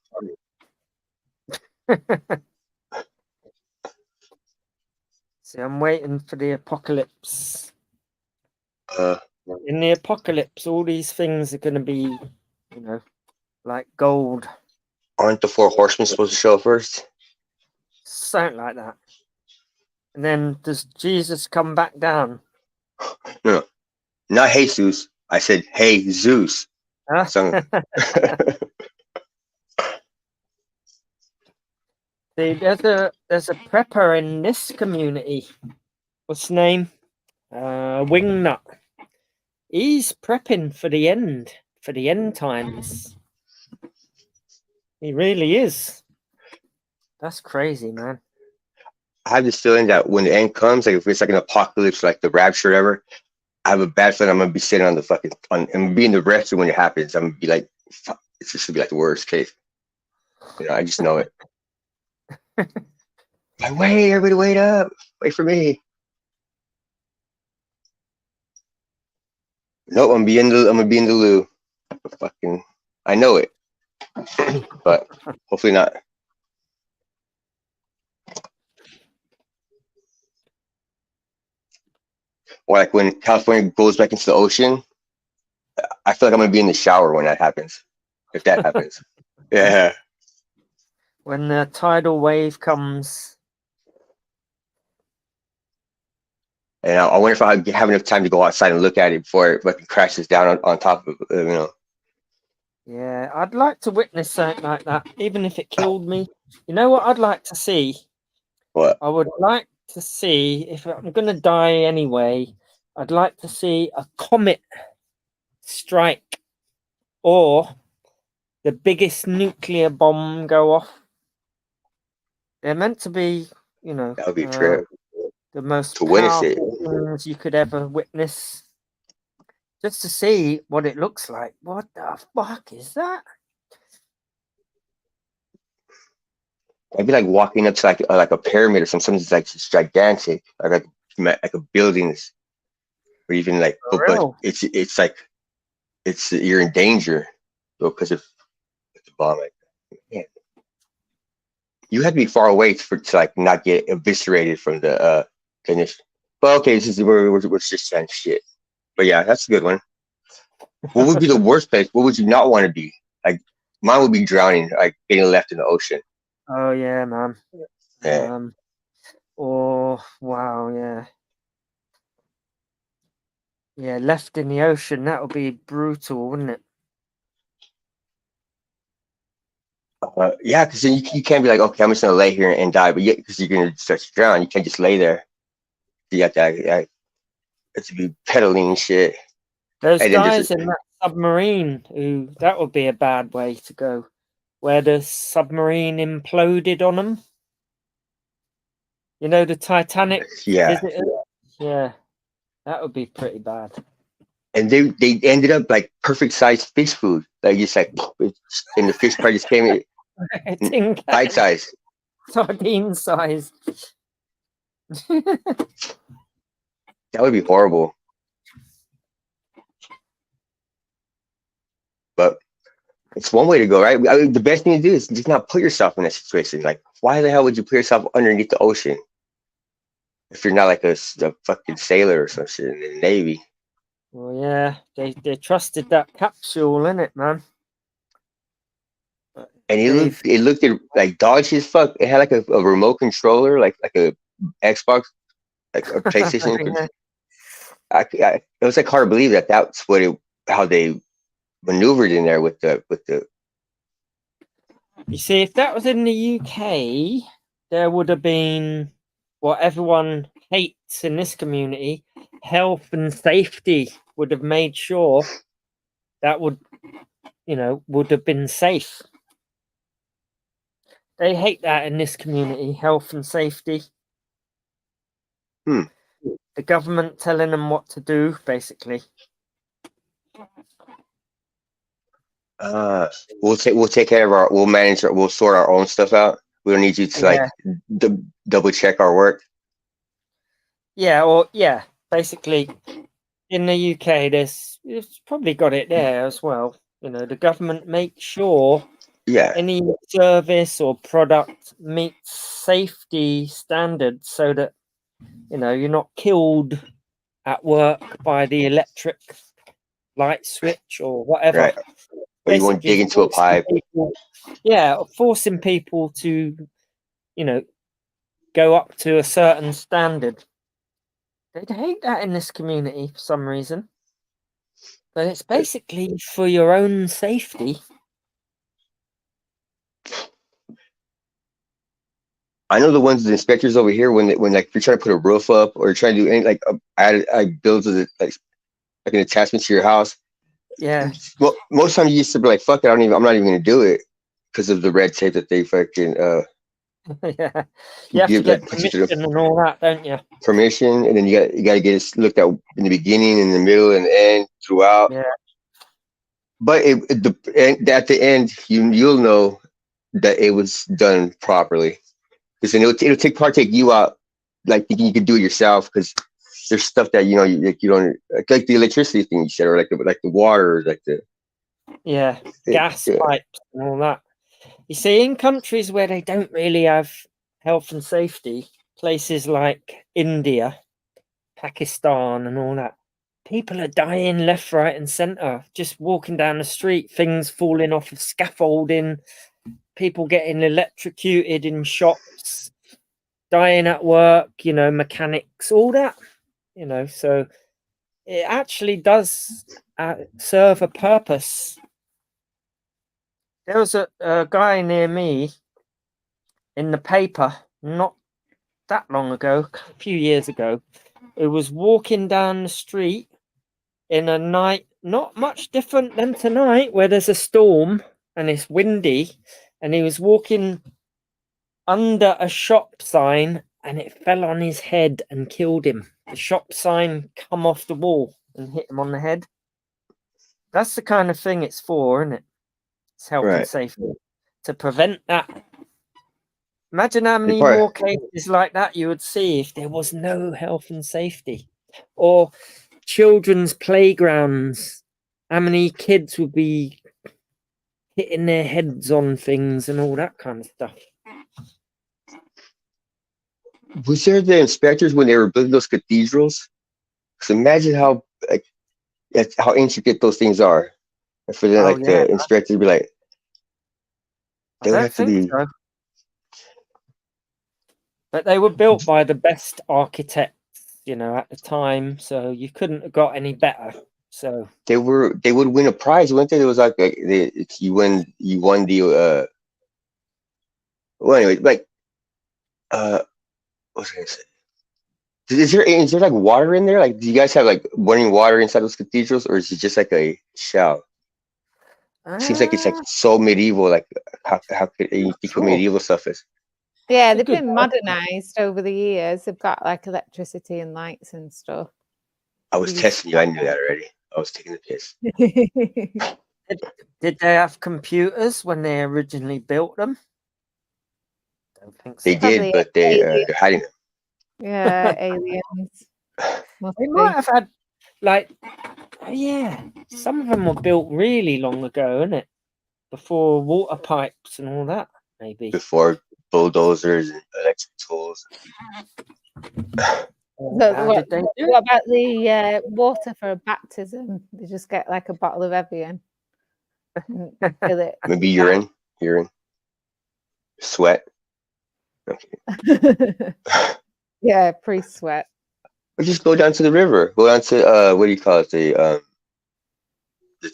See, I'm waiting for the apocalypse. Uh, In the apocalypse, all these things are going to be you know, like gold, Aren't the four horsemen supposed to show up first? something like that. And then does Jesus come back down? No, not Jesus. I said, hey, Zeus. Huh? So, See, there's a prepper in this community. What's his name? Wingnut. He's prepping for the end times. He really is. That's crazy, man. I have this feeling that when the end comes, like if it's like an apocalypse, like the rapture or whatever, I have a bad feeling I'm gonna be sitting on the fucking, I'm gonna be in the restroom when it happens. I'm gonna be like, fuck, it's just gonna be like the worst case. You know, I just know it. Like, wait, everybody, wait up, wait for me. Nope, I'm gonna be in the loo. Fucking, I know it, but hopefully not. Or like when California goes back into the ocean, I feel like I'm gonna be in the shower when that happens. If that happens, yeah. When the tidal wave comes. And I wonder if I have enough time to go outside and look at it before it fucking crashes down on top of you know. Yeah, I'd like to witness something like that, even if it killed me. You know what I'd like to see? What? I would like to see, if I'm going to die anyway, I'd like to see a comet strike or the biggest nuclear bomb go off. They're meant to be, you know, That would be true. the most To witness it. powerful things you could ever witness. Just to see what it looks like. What the fuck is that? I'd be like walking up to like a pyramid or something that's like just gigantic, like a buildings, or even like, but it's like you're in danger because of the bomb. Like, man, you had to be far away to like not get eviscerated from the finish. But okay, this is we're just saying shit. But yeah, that's a good one. What would be the worst place? What would you not want to be? Like mine would be drowning, like getting left in the ocean. Oh yeah, man. Yeah. Oh wow, yeah. Yeah, left in the ocean, that would be brutal, wouldn't it? Yeah, because then you can't be like, okay, I'm just gonna lay here and die, but yeah, because you're gonna start to drown. You can't just lay there. You have to be pedaling shit. Those guys in that submarine, that would be a bad way to go. Where the submarine imploded on them. You know, the Titanic. Yeah. Yeah, that would be pretty bad. And they ended up like perfect size fish food. Like just like, and the fish probably just came in bite size. Sardine size. That would be horrible. But it's one way to go, right? I mean, the best thing to do is just not put yourself in that situation. Like, why the hell would you put yourself underneath the ocean if you're not like a fucking sailor or some shit in the Navy? Well, yeah, they trusted that capsule, innit, man? And it looked at like dodgy as fuck. It had like a remote controller, like a Xbox, like a PlayStation. Yeah. It was like hard to believe that's how they maneuvered in there with the. You see, if that was in the UK, there would have been what everyone hates in this community: health and safety. Would have made sure that would have been safe. They hate that in this community, health and safety. The government telling them what to do, basically. We'll take care of we'll sort our own stuff out. We don't need you to like double check our work. Yeah, basically in the UK it's probably got it there as well. You know, the government makes sure any service or product meets safety standards so that you're not killed at work by the electric light switch or whatever. Or you won't dig into a pipe. Forcing people to, you know, go up to a certain standard. They'd hate that in this community for some reason. But it's basically for your own safety. I know the ones, the inspectors over here, when like you're trying to put a roof up or trying to do any like add builds of like an attachment to your house. Yeah. Well, most times you used to be like, "Fuck it, I'm not even gonna do it," because of the red tape that they fucking yeah. You have to get permission and all that, don't you? Permission, and then you got to get it looked at in the beginning, in the middle, and the end, throughout. Yeah. But at the end, you'll know that it was done properly, because it'll take you out, like thinking you could do it yourself, because there's stuff that you don't like the electricity thing you said, or like the water, or like the gas pipes and all that. You see, in countries where they don't really have health and safety, places like India, Pakistan, and all that, people are dying left, right, and centre. Just walking down the street, things falling off of scaffolding, people getting electrocuted in shops, dying at work, you know, mechanics, all that, you know. So it actually does serve a purpose. There was a guy near me in the paper not that long ago, a few years ago, who was walking down the street in a night not much different than tonight, where there's a storm and it's windy, and he was walking under a shop sign and it fell on his head and killed him. The shop sign come off the wall and hit him on the head. That's the kind of thing it's for, isn't it? It's health and safety, to prevent that. Imagine how many more cases like that you would see if there was no health and safety. Or children's playgrounds, how many kids would be hitting their heads on things and all that kind of stuff. Was there the inspectors when they were building those cathedrals? Because imagine how intricate those things are. And for them, the inspector to be like, they would have to be. So. But they were built by the best architects, you know, at the time, so you couldn't have got any better. So they would win a prize, wouldn't they? It was like you won the well, anyway, like what was I gonna say? Is there like water in there? Like, do you guys have like running water inside those cathedrals, or is it just like a shell? Seems like it's like so medieval. Like, how could you think of medieval stuff is? Yeah, they've been modernized over the years. They've got like electricity and lights and stuff. I was testing you. I knew that already. I was taking the piss. Did they have computers when they originally built them? Don't think so. They did, but they're hiding them. Yeah, aliens. They might have had, like, some of them were built really long ago, isn't it? Before water pipes and all that, maybe. Before bulldozers and electric tools. What about the water for a baptism? They just get like a bottle of Evian. Fill it. Maybe urine, sweat. Okay. Yeah, pre-sweat. Or just go down to the river. Go down to what do you call it? The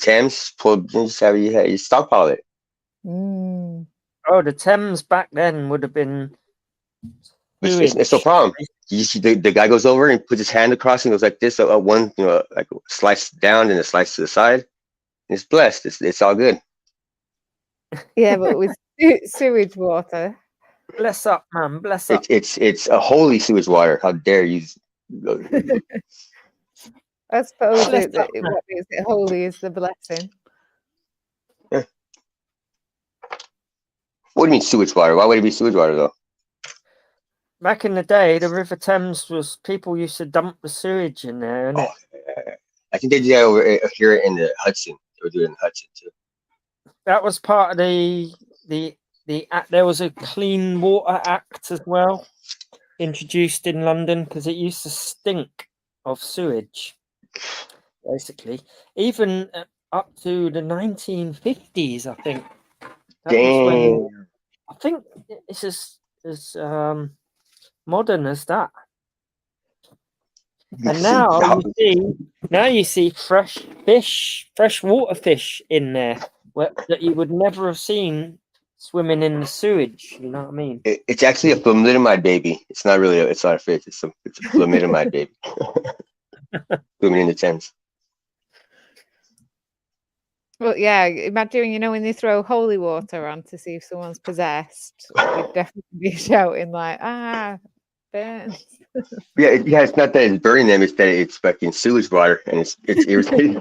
Thames. Just have you stockpile it. Mm. Oh, the Thames back then would have been. It's no problem. You see the guy goes over and puts his hand across and goes like this. One, like slice down and a slice to the side. It's blessed. It's all good. Yeah, but with sewage water. Bless up, man. Bless up. It's a holy sewage water. How dare you? I suppose what is it holy is the blessing. Yeah. What do you mean sewage water? Why would it be sewage water though? Back in the day, the River Thames was people used to dump the sewage in there. Oh, I think they did that over here in the Hudson. They were doing it in Hudson too. That was part of the act. There was a Clean Water Act as well, introduced in London, because it used to stink of sewage. Basically, even up to the 1950s, I think. That was when, Damn. I think it's as modern as that. And now you see fresh fish, freshwater fish in there that you would never have seen swimming in the sewage. You know what I mean? It's actually a thalidomide baby. It's not really. It's not a fish. It's a thalidomide baby. Swimming in the Thames. Well, yeah, imagine, you know, when they throw holy water on to see if someone's possessed, you'd definitely be shouting like, burns. Yeah, it's not that it's burning them; it's that it's fucking sewage water, and it's irritating.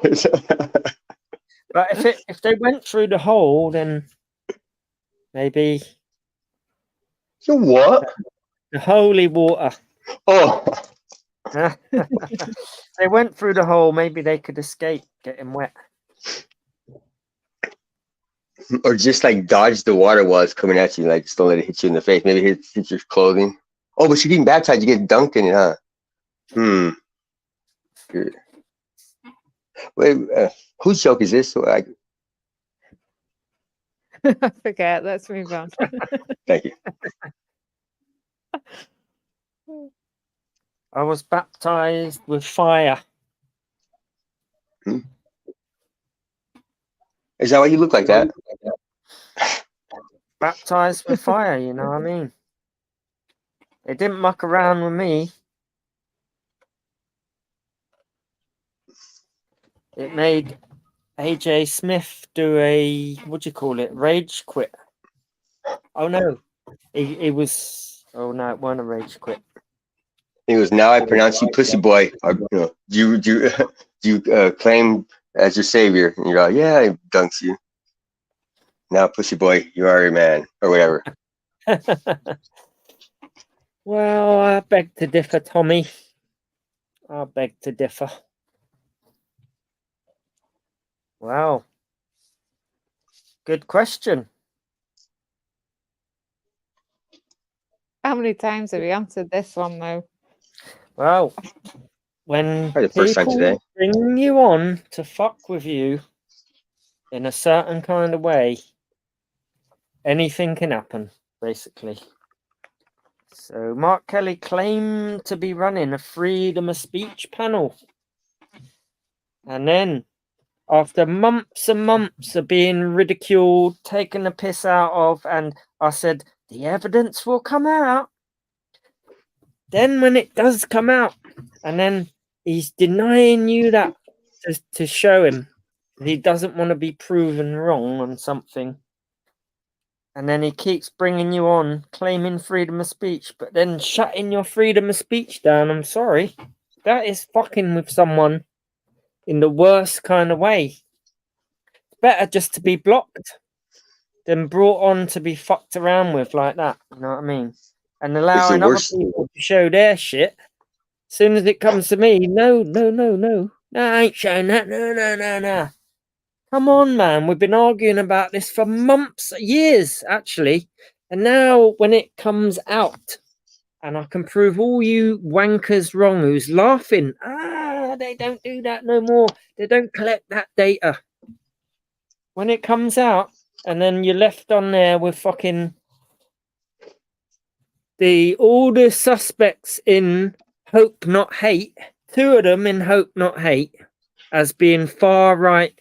But if they went through the hole, then maybe So what? the holy water. Oh, They went through the hole. Maybe they could escape getting wet. or just like dodge the water while it's coming at you, like just don't let it hit you in the face. Maybe it hits your clothing. Oh, but you're getting baptized, you get dunked in it, huh? Good. Wait, whose joke is this? I forget. Let's move on. Thank you. I was baptized with fire. Is that why you look like that? Baptized with fire, you know what I mean? They didn't muck around with me. It made AJ Smith do a, what do you call it, rage quit. Oh no, he was, oh no, it wasn't a rage quit. He goes, now I pronounce you pussy boy. Do you claim as your savior? And you're like, yeah, he dunks you. Now, pussy boy, you are a man, or whatever. Well, I beg to differ, Tommy. I beg to differ. Wow. Good question. How many times have you answered this one, though? Well, when Probably the first time people today. bring you on to fuck with you in a certain kind of way, anything can happen, basically. So Mark Kelly claimed to be running a freedom of speech panel. And then, after months and months of being ridiculed, taken the piss out of, and I said, the evidence will come out. Then when it does come out, and then he's denying you that to show him he doesn't want to be proven wrong on something. And then he keeps bringing you on, claiming freedom of speech, but then shutting your freedom of speech down. I'm sorry. That is fucking with someone in the worst kind of way. It's better just to be blocked than brought on to be fucked around with like that. You know what I mean? And allowing other people to show their shit. As soon as it comes to me, no. No, I ain't showing that. No. Come on, man. We've been arguing about this for months, years, actually. And now when it comes out and I can prove all you wankers wrong who's laughing, they don't do that no more. They don't collect that data. When it comes out and then you're left on there with fucking all the suspects in Hope Not Hate, 2 of them in Hope Not Hate as being far right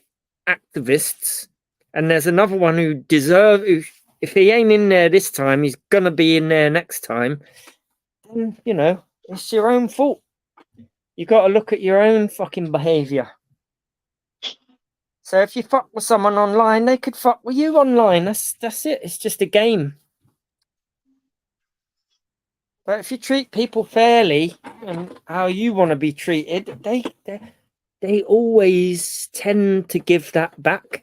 activists, and there's another one who if he ain't in there this time, he's gonna be in there next time. And you know, it's your own fault. You got to look at your own fucking behavior. So if you fuck with someone online, they could fuck with you online. That's it. It's just a game. But if you treat people fairly and how you want to be treated, they always tend to give that back.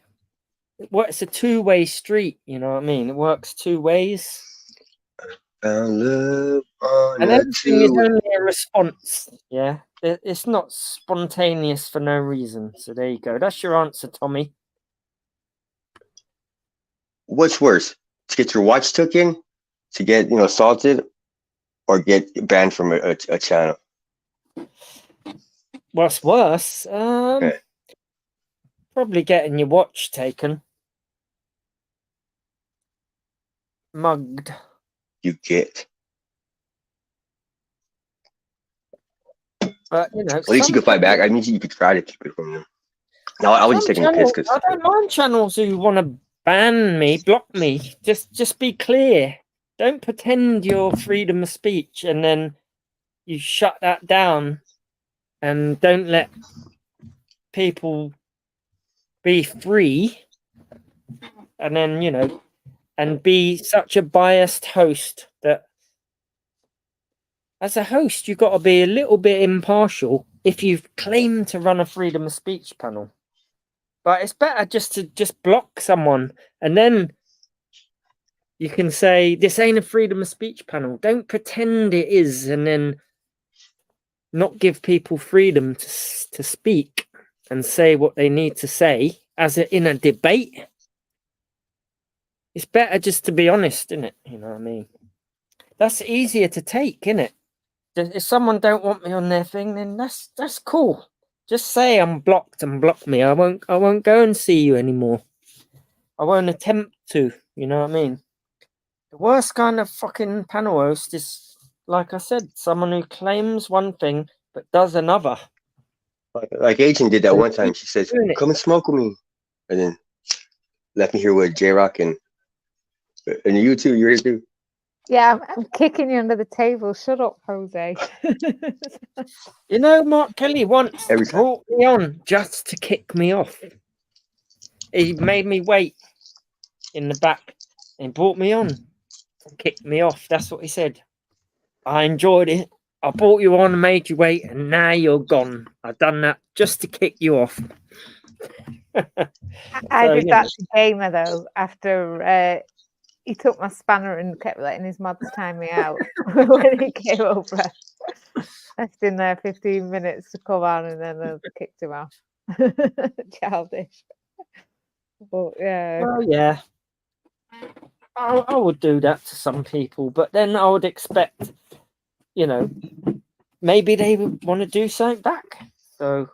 It's a two-way street, you know what I mean? It works 2 ways. And everything is only a response, yeah? It's not spontaneous for no reason. So there you go. That's your answer, Tommy. What's worse? To get your watch taken, to get assaulted, or get banned from a channel? What's worse? Okay. Probably getting your watch taken. Mugged. You get. But, you know, At least you some could fight back. people- I mean, you could try to keep it from them. No, I was just some taking the piss channels, because I don't mind channels who want to ban me, block me. Just be clear. Don't pretend you're freedom of speech and then you shut that down and don't let people be free. And then, you know, and be such a biased host that as a host, you've got to be a little bit impartial if you've claimed to run a freedom of speech panel. But it's better just to block someone and then you can say, this ain't a freedom of speech panel. Don't pretend it is and then not give people freedom to speak and say what they need to say as in a debate. It's better just to be honest, isn't it? You know what I mean? That's easier to take, isn't it? If someone don't want me on their thing, then that's cool. Just say I'm blocked and block me. I won't go and see you anymore. I won't attempt to, you know what I mean? The worst kind of fucking panel host is, like I said, someone who claims one thing but does another. like Agent did that one time. She says, Doing it. "Come and smoke with me," and then left me here with J-Rock and you too. You're here too. Yeah, I'm kicking you under the table. Shut up, Jose. You know, Mark Kelly once Every time. brought me on just to kick me off. He made me wait in the back and brought me on to kick me off. That's what he said. I enjoyed it. I brought you on and made you wait, and now you're gone. I've done that just to kick you off. I So, did you that know. to Gamer though after he took my spanner and kept letting his mods time me out when he came over. Left in there 15 minutes to come on and then I kicked him off. Childish. But yeah. Well, yeah. I would do that to some people, but then I would expect, you know, maybe they would want to do something back. So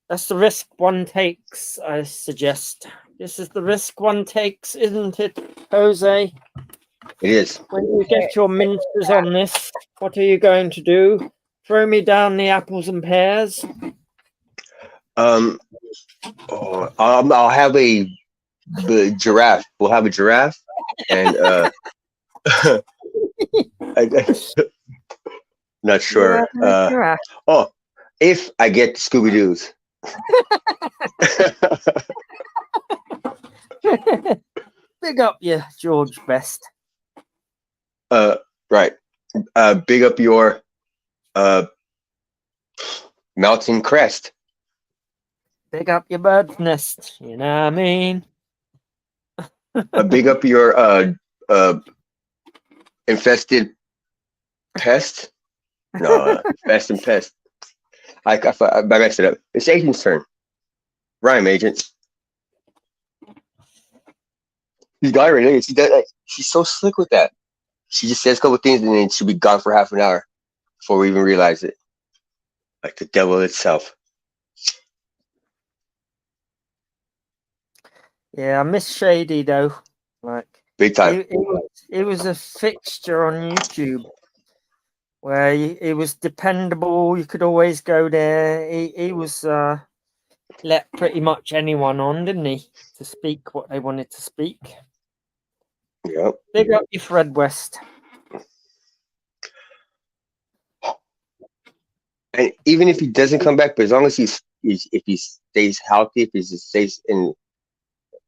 that's the risk one takes, I suggest. This is the risk one takes, isn't it, Jose? It is. When you get your minces on this, what are you going to do? Throw me down the apples and pears? I'll have a giraffe. We'll have a giraffe, and not sure. Oh, if I get the Scooby Doo's. Big up you, George Best. Right. Big up your mountain crest. Big up your bird's nest. You know what I mean? Big up your infested pest. No, pest and pest. I messed it up. It's Agent's turn. Rhyme, Agent. She's got it right there. She's so slick with that. She just says a couple things and then she'll be gone for half an hour before we even realize it. Like the devil itself. Yeah, I miss Shady though. Like big time. It was a fixture on YouTube where he was dependable. You could always go there. He was let pretty much anyone on, didn't he, to speak what they wanted to speak. Yep. Big up your Fred West. And even if he doesn't come back, but as long as if he stays healthy, if he just stays in,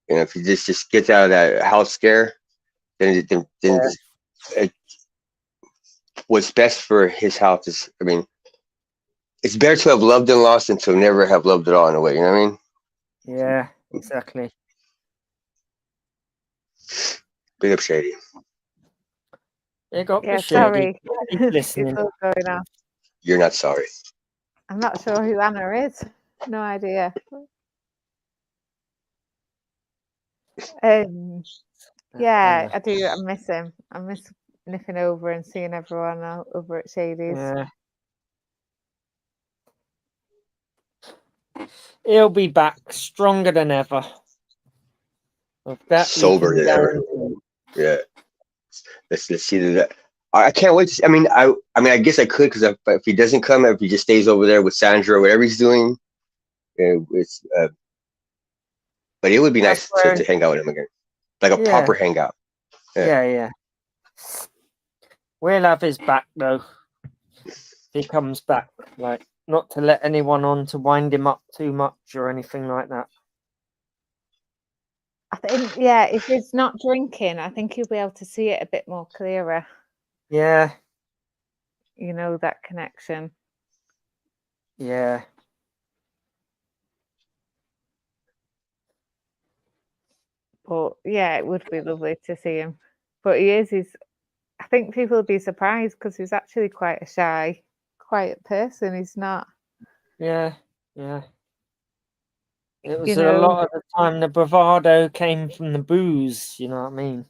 if he just gets out of that house scare, then what's best for his health is, I mean, it's better to have loved and lost than to never have loved at all, in a way. You know what I mean? Yeah, exactly. Big up Shady. Big up Yeah, the Shady. sorry. Keep listening. It's all going on. You're not sorry. I'm not sure who Anna is. No idea. Yeah, I do. I miss him. I miss nipping over and seeing everyone over at Shady's. Yeah. He'll be back stronger than ever. With that, you Sober can than ever. guarantee. Yeah. Let's see that. I can't wait to see. I mean, I guess I could, because if he doesn't come, if he just stays over there with Sandra or whatever he's doing, it's. But it would be That's nice where, to hang out with him again, like a yeah, proper hangout. yeah. We'll have his back though. If he comes back, like, not to let anyone on to wind him up too much or anything like that. I think, yeah, if he's not drinking, I think you'll be able to see it a bit more clearer. Yeah. You know, that connection. Yeah. But yeah, it would be lovely to see him. But he's I think people will be surprised because he's actually quite a shy, quiet person. He's not. Yeah. It was You know, a lot of the time the bravado came from the booze, you know what I mean?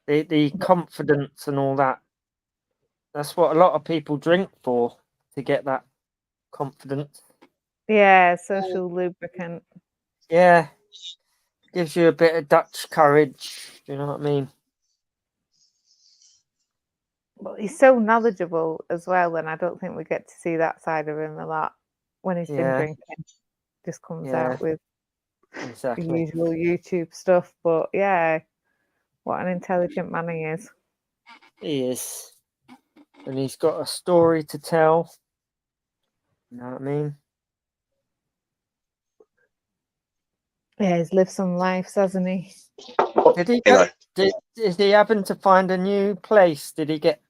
The confidence and all that. That's what a lot of people drink for, to get that confidence. Yeah, social lubricant. Yeah. Gives you a bit of Dutch courage, you know what I mean? But he's so knowledgeable as well, and I don't think we get to see that side of him a lot when he's been drinking. Just comes out with the usual YouTube stuff. But yeah, what an intelligent man he is. He is. And he's got a story to tell. You know what I mean? Yeah, he's lived some lives, hasn't he? Did he happen to find a new place? Did he get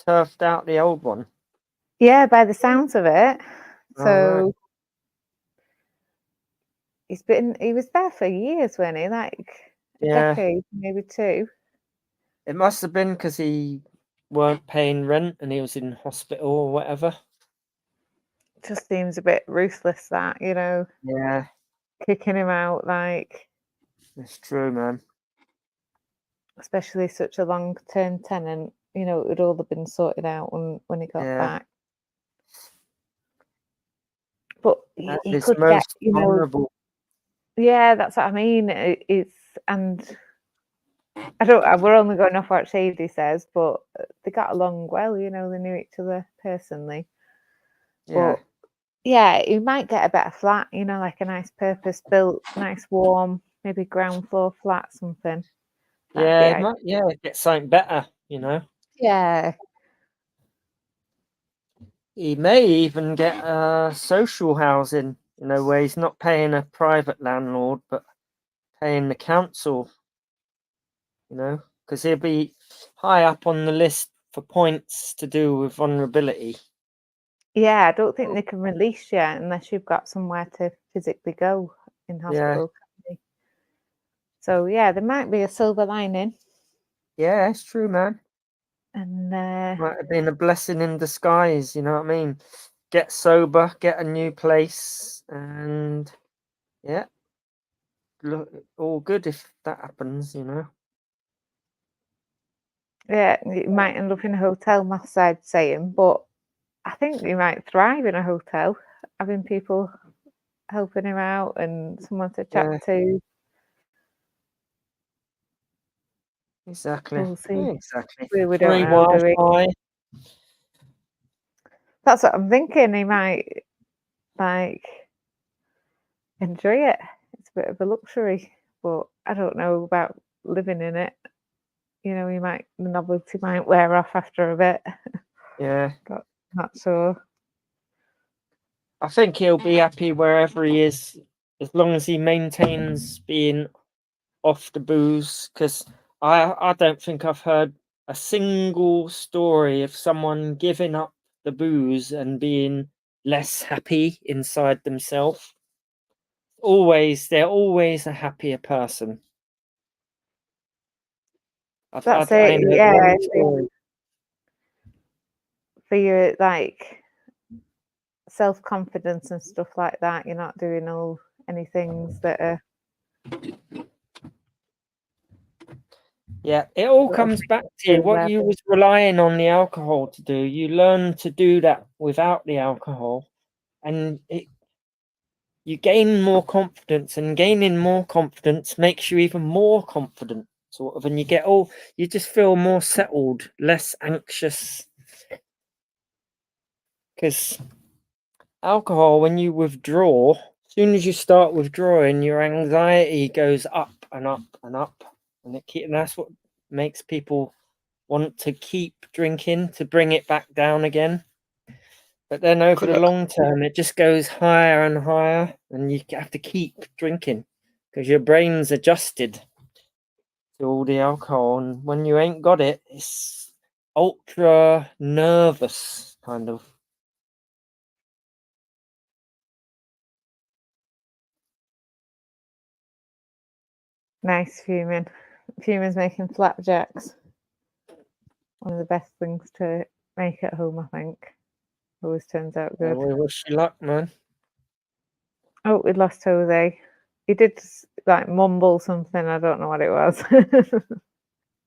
turfed out the old one? Yeah, by the sounds of it. So he was there for years, wasn't he? Like a decade, maybe 2. It must have been because he weren't paying rent and he was in hospital or whatever. Just seems a bit ruthless, that, you know. Yeah. Kicking him out, like. It's true, man. Especially such a long-term tenant, you know, it would all have been sorted out when he got back. But he could get, you know, vulnerable. Yeah, that's what I mean. It's, and we're only going off what Shady says, but they got along well, you know, they knew each other personally. Yeah. But yeah, he might get a better flat, you know, like a nice purpose-built, nice warm, maybe ground floor flat, something. Get something better, you know. Yeah. He may even get social housing, you know, where he's not paying a private landlord, but paying the council, you know, because he'll be high up on the list for points to do with vulnerability. Yeah, I don't think they can release you unless you've got somewhere to physically go in hospital. Yeah. So yeah, there might be a silver lining. Yeah, it's true, man. And might have been a blessing in disguise, you know what I mean? Get sober, get a new place, and yeah, look, all good if that happens, you know. Yeah, you might end up in a hotel, Math's side saying, but I think you might thrive in a hotel, having people helping him out and someone to chat to. Exactly. We'll see. Exactly. We don't know, do we? That's what I'm thinking. He might like enjoy it. It's a bit of a luxury, but I don't know about living in it. You know, the novelty might wear off after a bit. Yeah. But not sure. I think he'll be happy wherever he is, as long as he maintains being off the booze. Because I don't think I've heard a single story of someone giving up the booze and being less happy inside themselves. They're always a happier person. That's it. Yeah. For your like self-confidence and stuff like that, you're not doing any things that are. Yeah, it all comes back to what you was relying on the alcohol to do. You learn to do that without the alcohol, and you gain more confidence, and gaining more confidence makes you even more confident, sort of, and you just feel more settled, less anxious. Because alcohol, when you withdraw, as soon as you start withdrawing, your anxiety goes up and up and up, and that's what makes people want to keep drinking, to bring it back down again. But then over the long term, it just goes higher and higher, and you have to keep drinking because your brain's adjusted to all the alcohol. And when you ain't got it, it's ultra nervous, kind of. Nice fuming. Fuming's making flapjacks. One of the best things to make at home, I think. Always turns out good. We wish you luck, man. Oh, we lost Jose. He did like mumble something. I don't know what it was.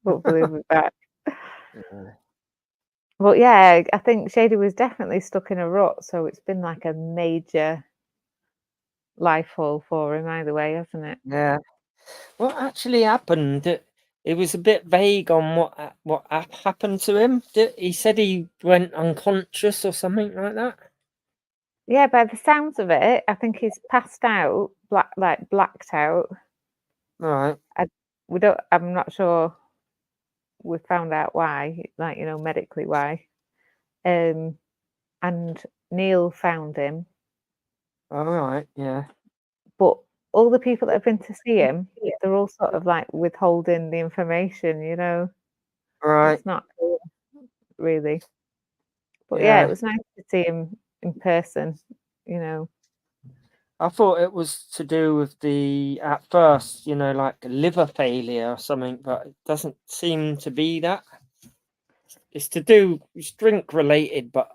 Hopefully he'll be back. But yeah, I think Shady was definitely stuck in a rut. So it's been like a major life haul for him either way, hasn't it? Yeah. What actually happened? It was a bit vague on what happened to him. He said he went unconscious or something like that. Yeah, by the sounds of it, I think he's passed out, blacked out. Right. I'm not sure we found out why, medically why. And Neil found him. All right, yeah. But all the people that have been to see him, they're all sort of like withholding the information, Right. It's not clear, really. But yeah, it was nice to see him in person, I thought it was to do with at first, like liver failure or something, but it doesn't seem to be that. It's drink related, but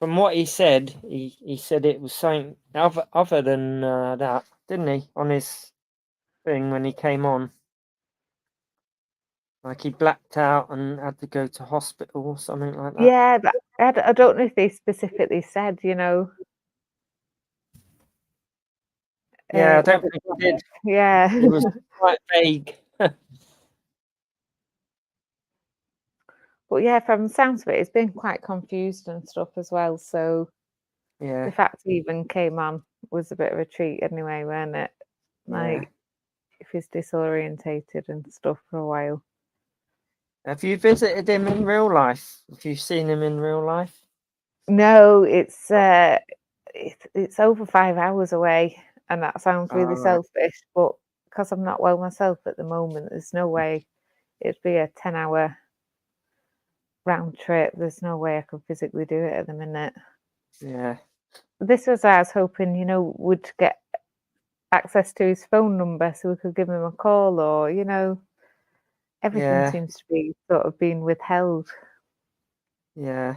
from what he said, he said it was something other than that, didn't he? On his thing when he came on, like he blacked out and had to go to hospital or something like that. Yeah, but I don't know if they specifically said, Yeah, I don't think he did. Yeah, it was quite vague. But yeah, from the sounds of it, it's been quite confused and stuff as well. So Yeah, the fact he even came on was a bit of a treat anyway, wasn't it? Like if he's disorientated and stuff for a while. Have you visited him in real life? Have you seen him in real life? No, it's over 5 hours away, and that sounds really selfish, but because I'm not well myself at the moment, there's no way it'd be a 10-hour round trip. There's no way I could physically do it at the minute. Yeah. This was I was hoping, would get access to his phone number so we could give him a call, or everything seems to be sort of being withheld. Yeah.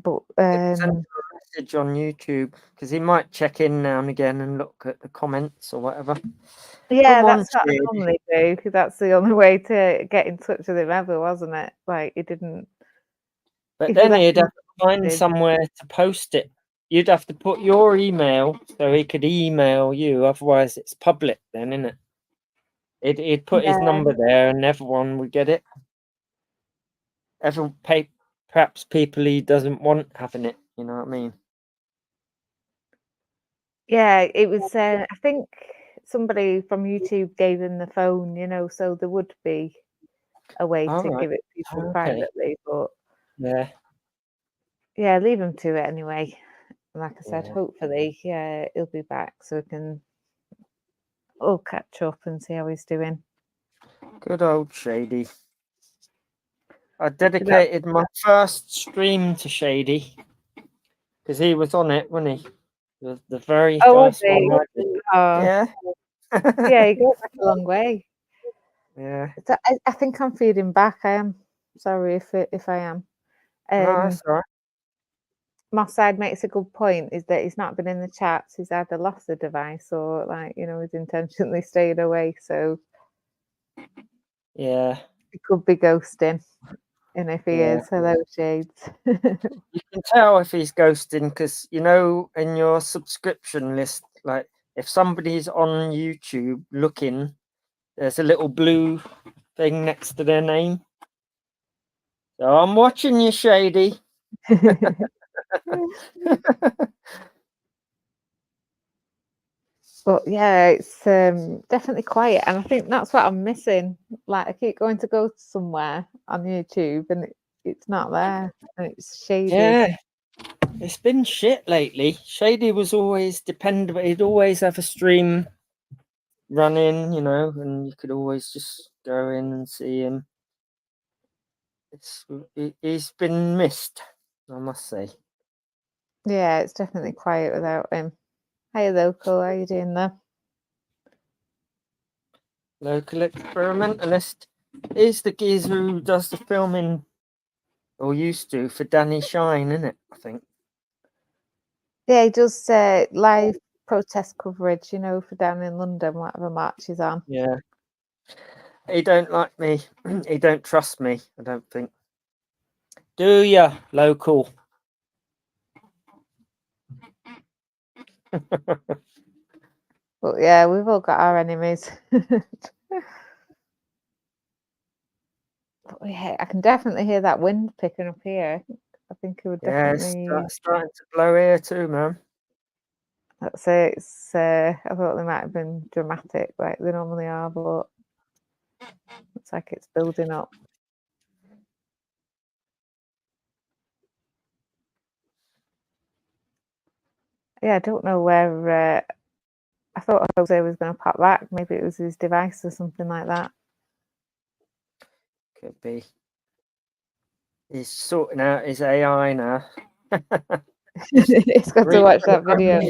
But send him a message on YouTube because he might check in now and again and look at the comments or whatever. Yeah, that's what I normally do, because that's the only way to get in touch with him ever, wasn't it? Like he didn't. But then he'd have to find somewhere to post it. You'd have to put your email so he could email you. Otherwise, it's public then, isn't it? He'd put his number there and everyone would get it. Perhaps people he doesn't want having it. You know what I mean? Yeah, it was. I think somebody from YouTube gave him the phone. So there would be a way to give it to people privately. But yeah, leave him to it anyway. Like I said, hopefully, he'll be back so we can all catch up and see how he's doing. Good old Shady. I dedicated my first stream to Shady because he was on it, wasn't he? The very first one. Yeah. Yeah, he goes back a long way. Yeah. So I think I'm feeding back. I am sorry if I am. No, that's all right. Moss side makes a good point, is that he's not been in the chats. He's either lost the device or he's intentionally stayed away. So yeah, it could be ghosting. And if he Yeah. is, hello, Shades. You can tell if he's ghosting because, you know, in your subscription list, like if somebody's on YouTube looking, there's a little blue thing next to their name. So I'm watching you, Shady. But yeah, it's definitely quiet, and I think that's what I'm missing. Like I keep going to go somewhere on YouTube, and it's not there, and it's shady. Yeah, it's been shit lately. Shady was always dependable. He'd always have a stream running, you know, and you could always just go in and see him. He's been missed, I must say. Yeah, it's definitely quiet without him. Hi, Local. How you doing there? Local experimentalist is the geezer who does the filming, or used to, for Danny Shine, isn't it? I think. Yeah, he does live protest coverage, you know, for down in London, whatever march is on. Yeah. He don't like me. He don't trust me, I don't think. Do ya, Local? But yeah, we've all got our enemies. But yeah, I can definitely hear that wind picking up here. I think it would Yeah, definitely. it's starting to blow here too, man. Let's say it's. I thought they might have been dramatic like they normally are, but it's like it's building up. Yeah, I don't know where. I thought Jose was going to pop back. Maybe it was his device or something like that. Could be. He's sorting out his AI now. He's got to watch that video.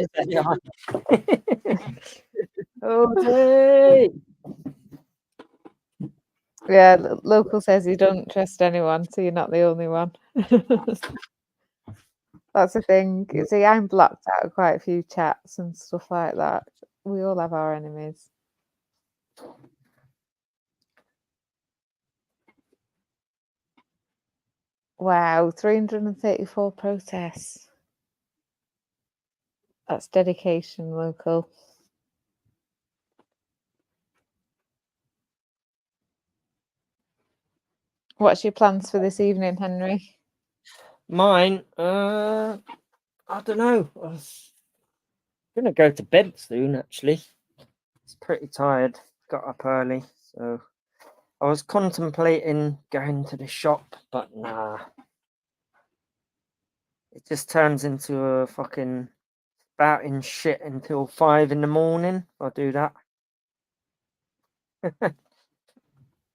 Jose! Yeah, Local says you don't trust anyone, so you're not the only one. That's the thing. See, I'm blocked out of quite a few chats and stuff like that. We all have our enemies. Wow, 334 protests. That's dedication, Local. What's your plans for this evening, Henry? Mine, I don't know. I was gonna go to bed soon, actually. It's pretty tired. Got up early, so I was contemplating going to the shop, but nah. It just turns into a fucking spouting shit until 5 in the morning if I do that.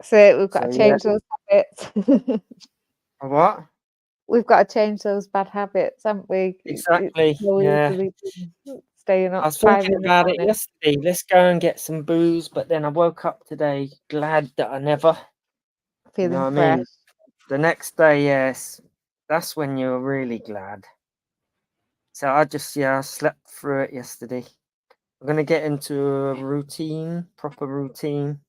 So we've got to So, change those habits. A what? We've got to change those bad habits, haven't we? Exactly. It's so Yeah. easily staying I up was 5 thinking in the about it morning. yesterday. Let's go and get some booze, but then I woke up today glad that I never. Feeling You know what fresh. I mean? The next day, yes, that's when you're really glad. So I slept through it yesterday. I'm gonna get into a routine, proper routine.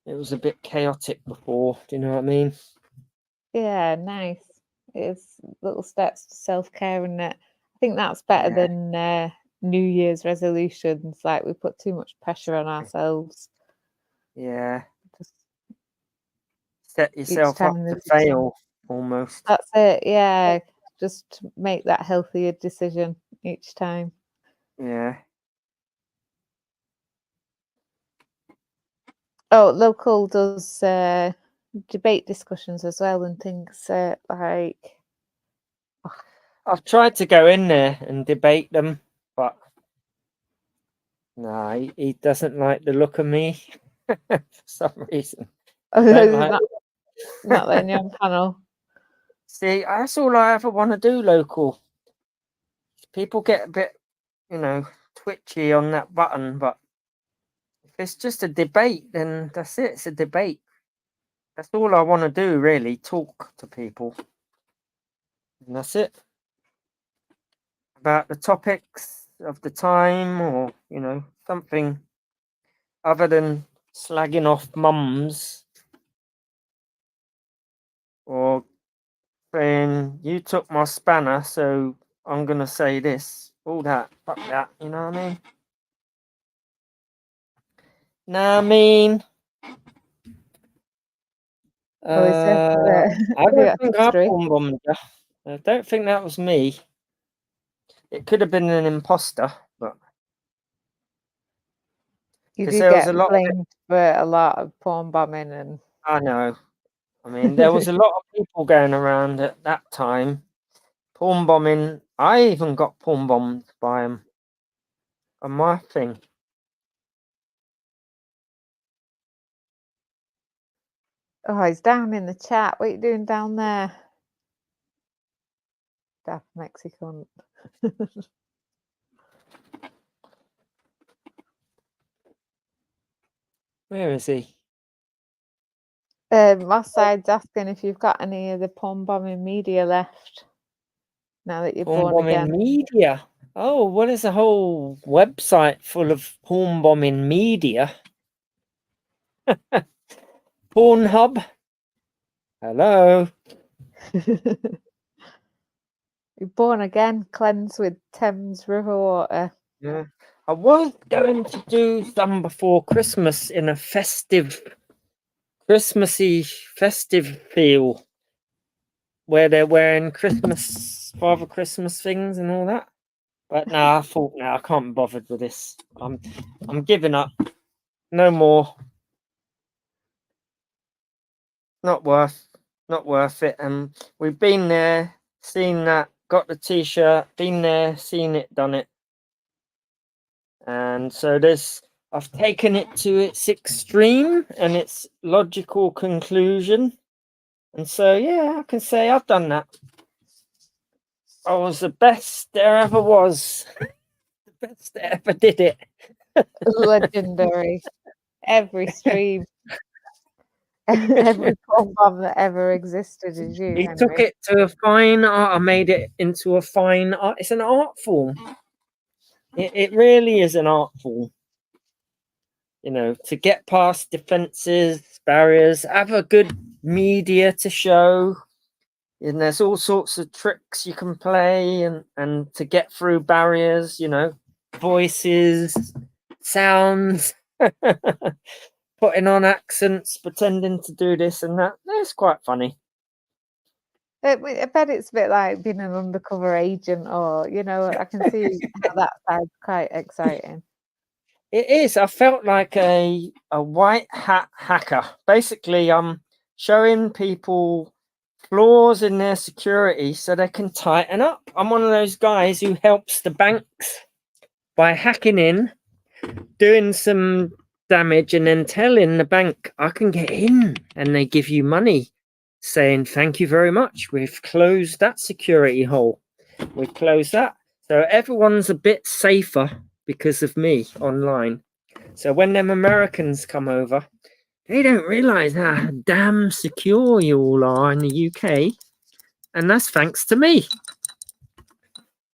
It was a bit chaotic before. Do you know what I mean? Yeah, nice. It's little steps to self-care, and I think that's better than New Year's resolutions. Like we put too much pressure on ourselves. Yeah. Just Set yourself up to fail almost. That's it. Yeah, just make that healthier decision each time. Yeah. Oh, Local does debate discussions as well and things like. I've tried to go in there and debate them, but no, he doesn't like the look of me for some reason. Not letting you on panel. See, that's all I ever want to do, Local. People get a bit, twitchy on that button, but if it's just a debate, then that's it. It's a debate. That's all I want to do, really. Talk to people. And that's it. About the topics of the time, or, something other than slagging off mums. or saying you took my spanner, so I'm gonna say this, all that, fuck that, you know what I mean? Know what I mean? Oh, is there, I have you don't got think I history? porn bombed her. I don't think that was me. It could have been an imposter, but You 'cause do there was get a lot of it. blamed for a lot of porn bombing and I know. I mean, there was a lot of people going around at that time. Porn bombing. I even got porn bombed by him on my thing. oh, he's down in the chat. What are you doing down there? Daft Mexican. Where is he? My side's asking if you've got any of the porn bombing media left now that you're Porn born bombing again. media. Oh, what is a whole website full of porn bombing media? Pornhub. Hello. You're born again, cleansed with Thames River water. Yeah. I was going to do some before Christmas in a Christmassy festive feel where they're wearing Father Christmas things and all that. But nah, I thought I can't be bothered with this. I'm giving up. No more. Not worth it. And we've been there, seen that, got the t-shirt, been there, seen it, done it. And so I've taken it to its extreme and its logical conclusion. And so yeah, I can say I've done that. I was the best there ever was. The best that ever did it. Legendary. Every stream. Every porn bomb that ever existed is you, He Henry. took it to a fine art. I made it into a fine art. It's an art form. It really is an art form. You know, to get past defenses, barriers, have a good media to show. And there's all sorts of tricks you can play and to get through barriers, you know, voices, sounds, putting on accents, pretending to do this and that. It's quite funny. I bet it's a bit like being an undercover agent, or you know, I can see how that sounds quite exciting. It is. I felt like a white hat hacker. Basically, I'm showing people flaws in their security so they can tighten up. I'm one of those guys who helps the banks by hacking in, doing some damage, and then telling the bank, I can get in, and they give you money saying, thank you very much. We've closed that security hole. We've closed that. So everyone's a bit safer because of me online. So when them Americans come over, they don't realize how damn secure you all are in the UK. And that's thanks to me.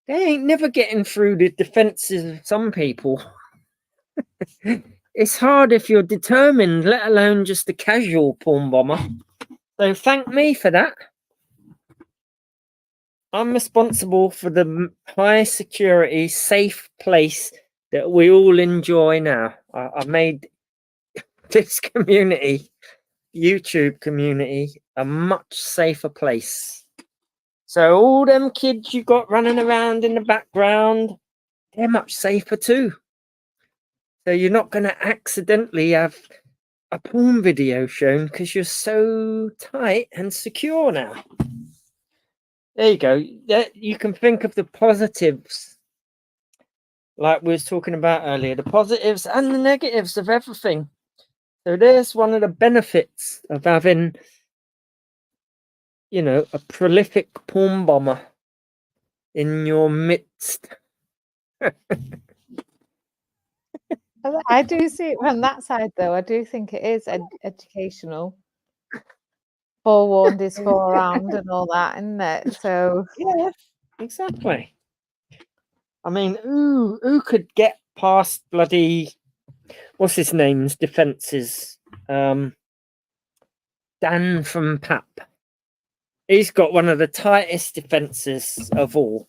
They ain't never getting through the defenses of some people. It's hard if you're determined, let alone just a casual porn bomber. So thank me for that. I'm responsible for the high security, safe place that we all enjoy now. I made this community, YouTube community, a much safer place. So all them kids you got running around in the background, they're much safer too. So you're not going to accidentally have a porn video shown because you're so tight and secure now. There you go. You can think of the positives, like we was talking about earlier, the positives and the negatives of everything. So there's one of the benefits of having, you know, a prolific porn bomber in your midst. I do see it from that side, though. I do think it is educational. Forewarned is forearmed and all that, isn't it? So yeah, exactly. I mean, who could get past bloody what's his name's defenses? Dan from PAP. he's got one of the tightest defenses of all.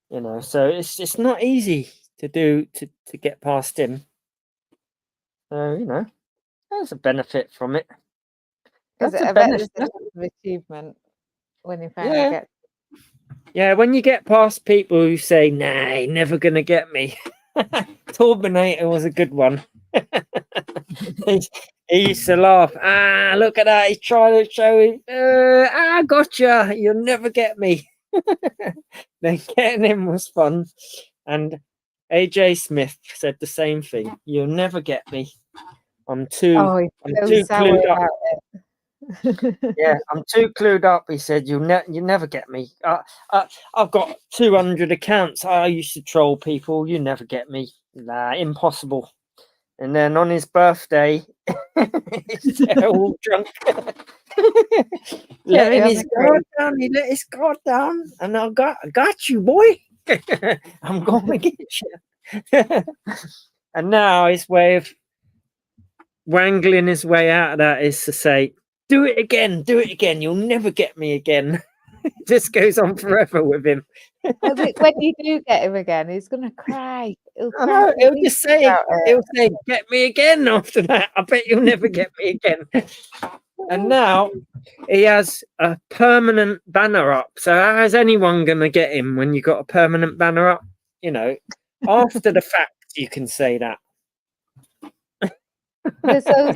You know, so it's not easy to get past him. So, you know, there's a benefit from it. That's a I bet there's benefit. a sense of achievement when you finally get. Yeah, when you get past people who say, "Nah, you're never gonna get me." Turbinator was a good one. he used to laugh. Look at that! He's trying to show it. Gotcha! You'll never get me. Then getting him was fun, and AJ Smith said the same thing. You'll never get me. I'm too clued up. Yeah, I'm too clued up. He said, "You never get me. I've got 200 accounts. I used to troll people. You never get me. Nah, impossible." And then on his birthday, he's all drunk. Letting his guard down. He let his guard down, and I got you, boy. I'm gonna get you. And now his way of wrangling his way out of that is to say, do it again, you'll never get me again. It just goes on forever with him. When you do get him again, he's gonna cry. He'll just say, get me again after that. I bet you'll never get me again. And now he has a permanent banner up. So how is anyone gonna get him when you got a permanent banner up? You know, after the fact you can say that. There's those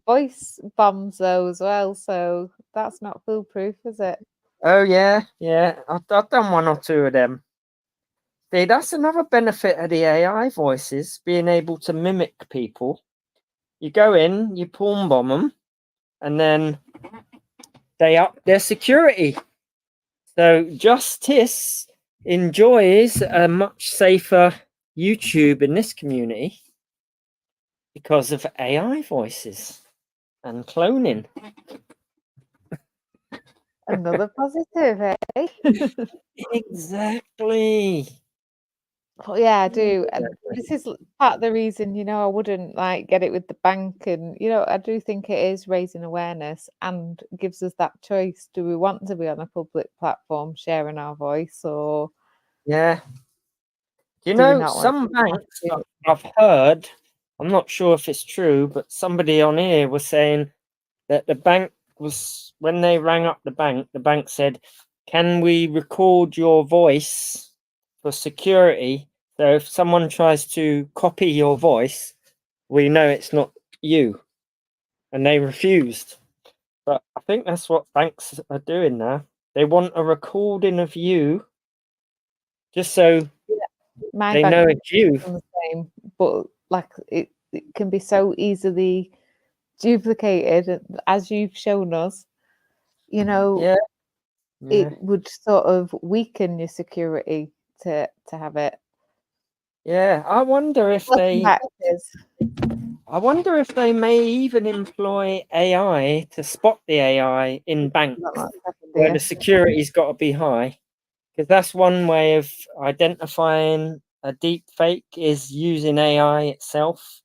voice bombs though as well, so that's not foolproof, is it? Oh yeah. I've done one or two of them. See, that's another benefit of the AI voices, being able to mimic people. You go in, you pawn bomb them, and then they up their security. So Justice enjoys a much safer YouTube in this community because of AI voices and cloning. Another positive, eh? Exactly. Well, yeah, I do. And this is part of the reason, you know, I wouldn't like get it with the bank. And, you know, I do think it is raising awareness and gives us that choice. Do we want to be on a public platform sharing our voice, or yeah. You know, some banks I've heard, I'm not sure if it's true, but somebody on here was saying that the bank was, when they rang up the bank said, "Can we record your voice for security? So if someone tries to copy your voice, we know it's not you." And they refused. But I think that's what banks are doing now. They want a recording of you just so they know it's you. The same, but like it can be so easily duplicated, as you've shown us. You know, it would sort of weaken your security to have it. Yeah, I wonder if they may even employ AI to spot the AI in banks where the security's got to be high, because that's one way of identifying a deep fake is using AI itself.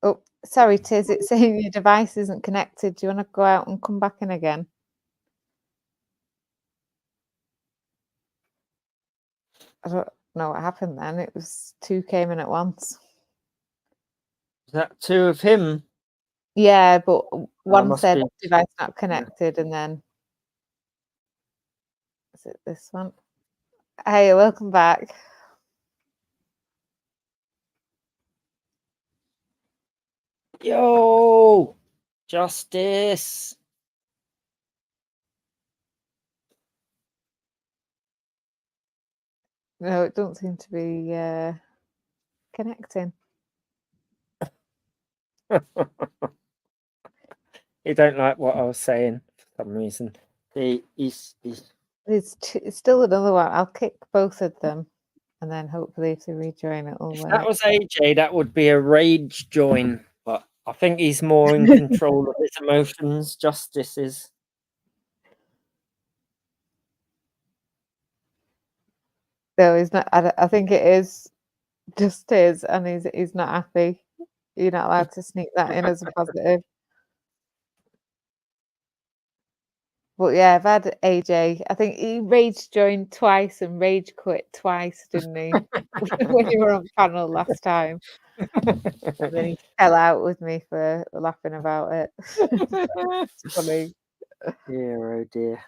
Oh, sorry, Tiz, it's saying your device isn't connected. Do you want to go out and come back in again? I don't know what happened then. It was two came in at once. Is that two of him? Yeah, but one said device not connected, and then is it this one? Hey, welcome back. Yo, Justice. No, it doesn't seem to be connecting. You don't like what I was saying for some reason. It's still another one. I'll kick both of them, and then hopefully if they rejoin it will work. If that was AJ, that would be a rage join, but I think he's more in control of his emotions. Justice is. No, he's not. I think it is just his, and he's not happy. You're not allowed to sneak that in as a positive. But yeah, I've had AJ. I think he rage joined twice and rage quit twice, didn't he? When you were on panel last time. And then he fell out with me for laughing about it. It's funny. Dear, oh dear.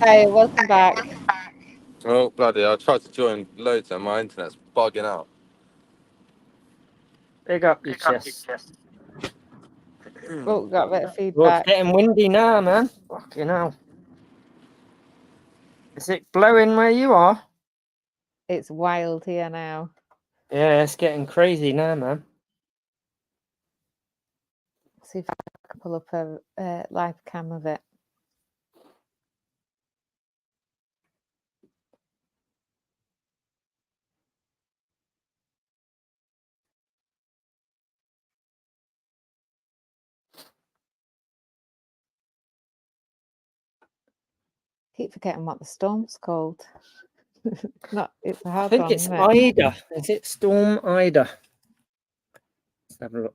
Hey, welcome back. Oh, bloody, I tried to join loads and my internet's bugging out. Big up your chest. Oh, got a bit of Well, it's feedback. getting windy now, man. Fucking hell. Is it blowing where you are? It's wild here now. Yeah, it's getting crazy now, man. See if I can pull up a live cam of it. Keep forgetting what the storm's called. It's a I hard think one, it's isn't it? Ida. Is it Storm Ida? Let's have a look.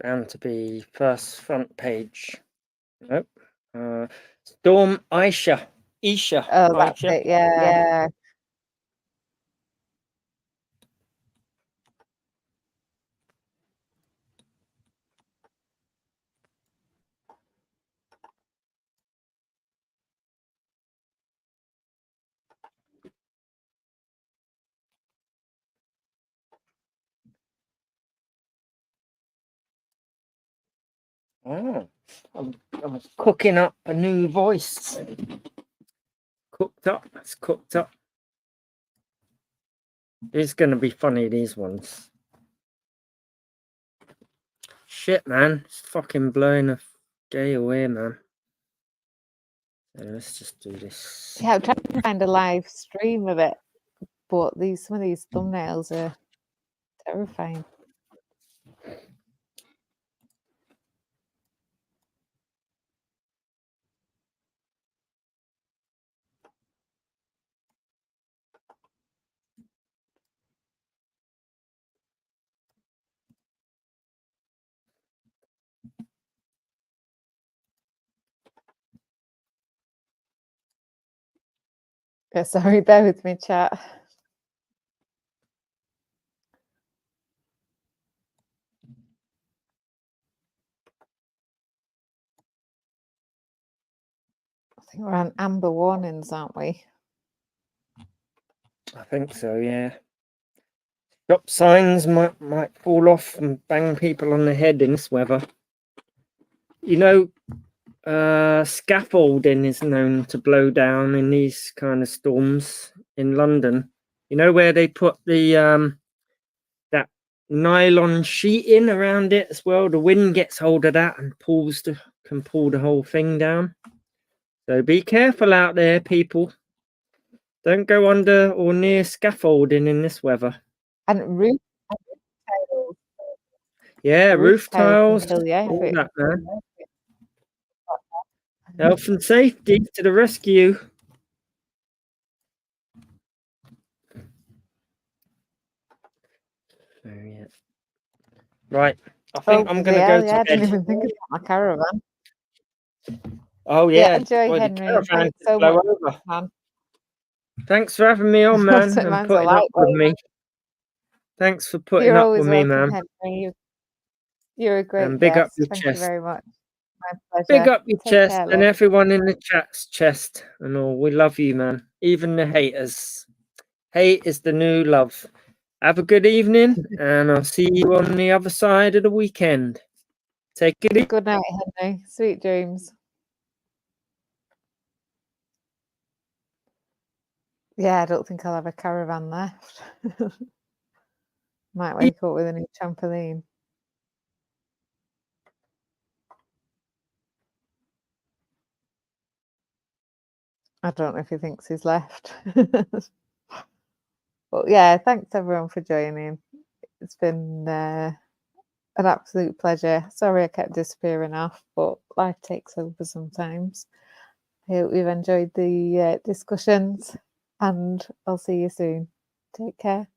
Bound to be first front page. Nope. Storm Isha. Oh, that's Aisha. it. Yeah. Oh, I'm cooking up a new voice. Cooked up. It's cooked up. It's going to be funny, these ones. Shit, man. It's fucking blowing a gale here, man. So let's just do this. Yeah, I'm trying to find a live stream of it, but some of these thumbnails are terrifying. Yeah, sorry, bear with me, chat. I think we're on amber warnings, aren't we? I think so, yeah. Stop signs might fall off and bang people on the head in this weather. You know, scaffolding is known to blow down in these kind of storms in London. You know where they put the that nylon sheeting around it as well? The wind gets hold of that and can pull the whole thing down. So be careful out there, people. Don't go under or near scaffolding in this weather. And roof tiles. Yeah, roof tiles, Kill you all that, man. Health and safety to the rescue. Oh, yeah. Right, I think I'm going to go to I didn't bed. even think about my caravan. Oh, yeah. Enjoy, Boy, Henry. the caravan Thanks could so blow much, over. man. Thanks for having me on, man, and Mine's a putting up with lightweight. me. Thanks for putting You're up always with me, welcome, man. Henry. You're a great And big up guest. your Thank you chest. very much. My pleasure. Big up your Take chest care, and love. everyone in the chat's chest and all. We love you, man. Even the haters. Hate is the new love. Have a good evening, and I'll see you on the other side of the weekend. Take it easy. Good night, Henry. Sweet dreams. Yeah, I don't think I'll have a caravan left. Might wake up with a new trampoline. I don't know if he thinks he's left. But yeah, thanks everyone for joining. It's been an absolute pleasure. Sorry I kept disappearing off, but life takes over sometimes. I hope you've enjoyed the discussions. and I'll see you soon. Take care.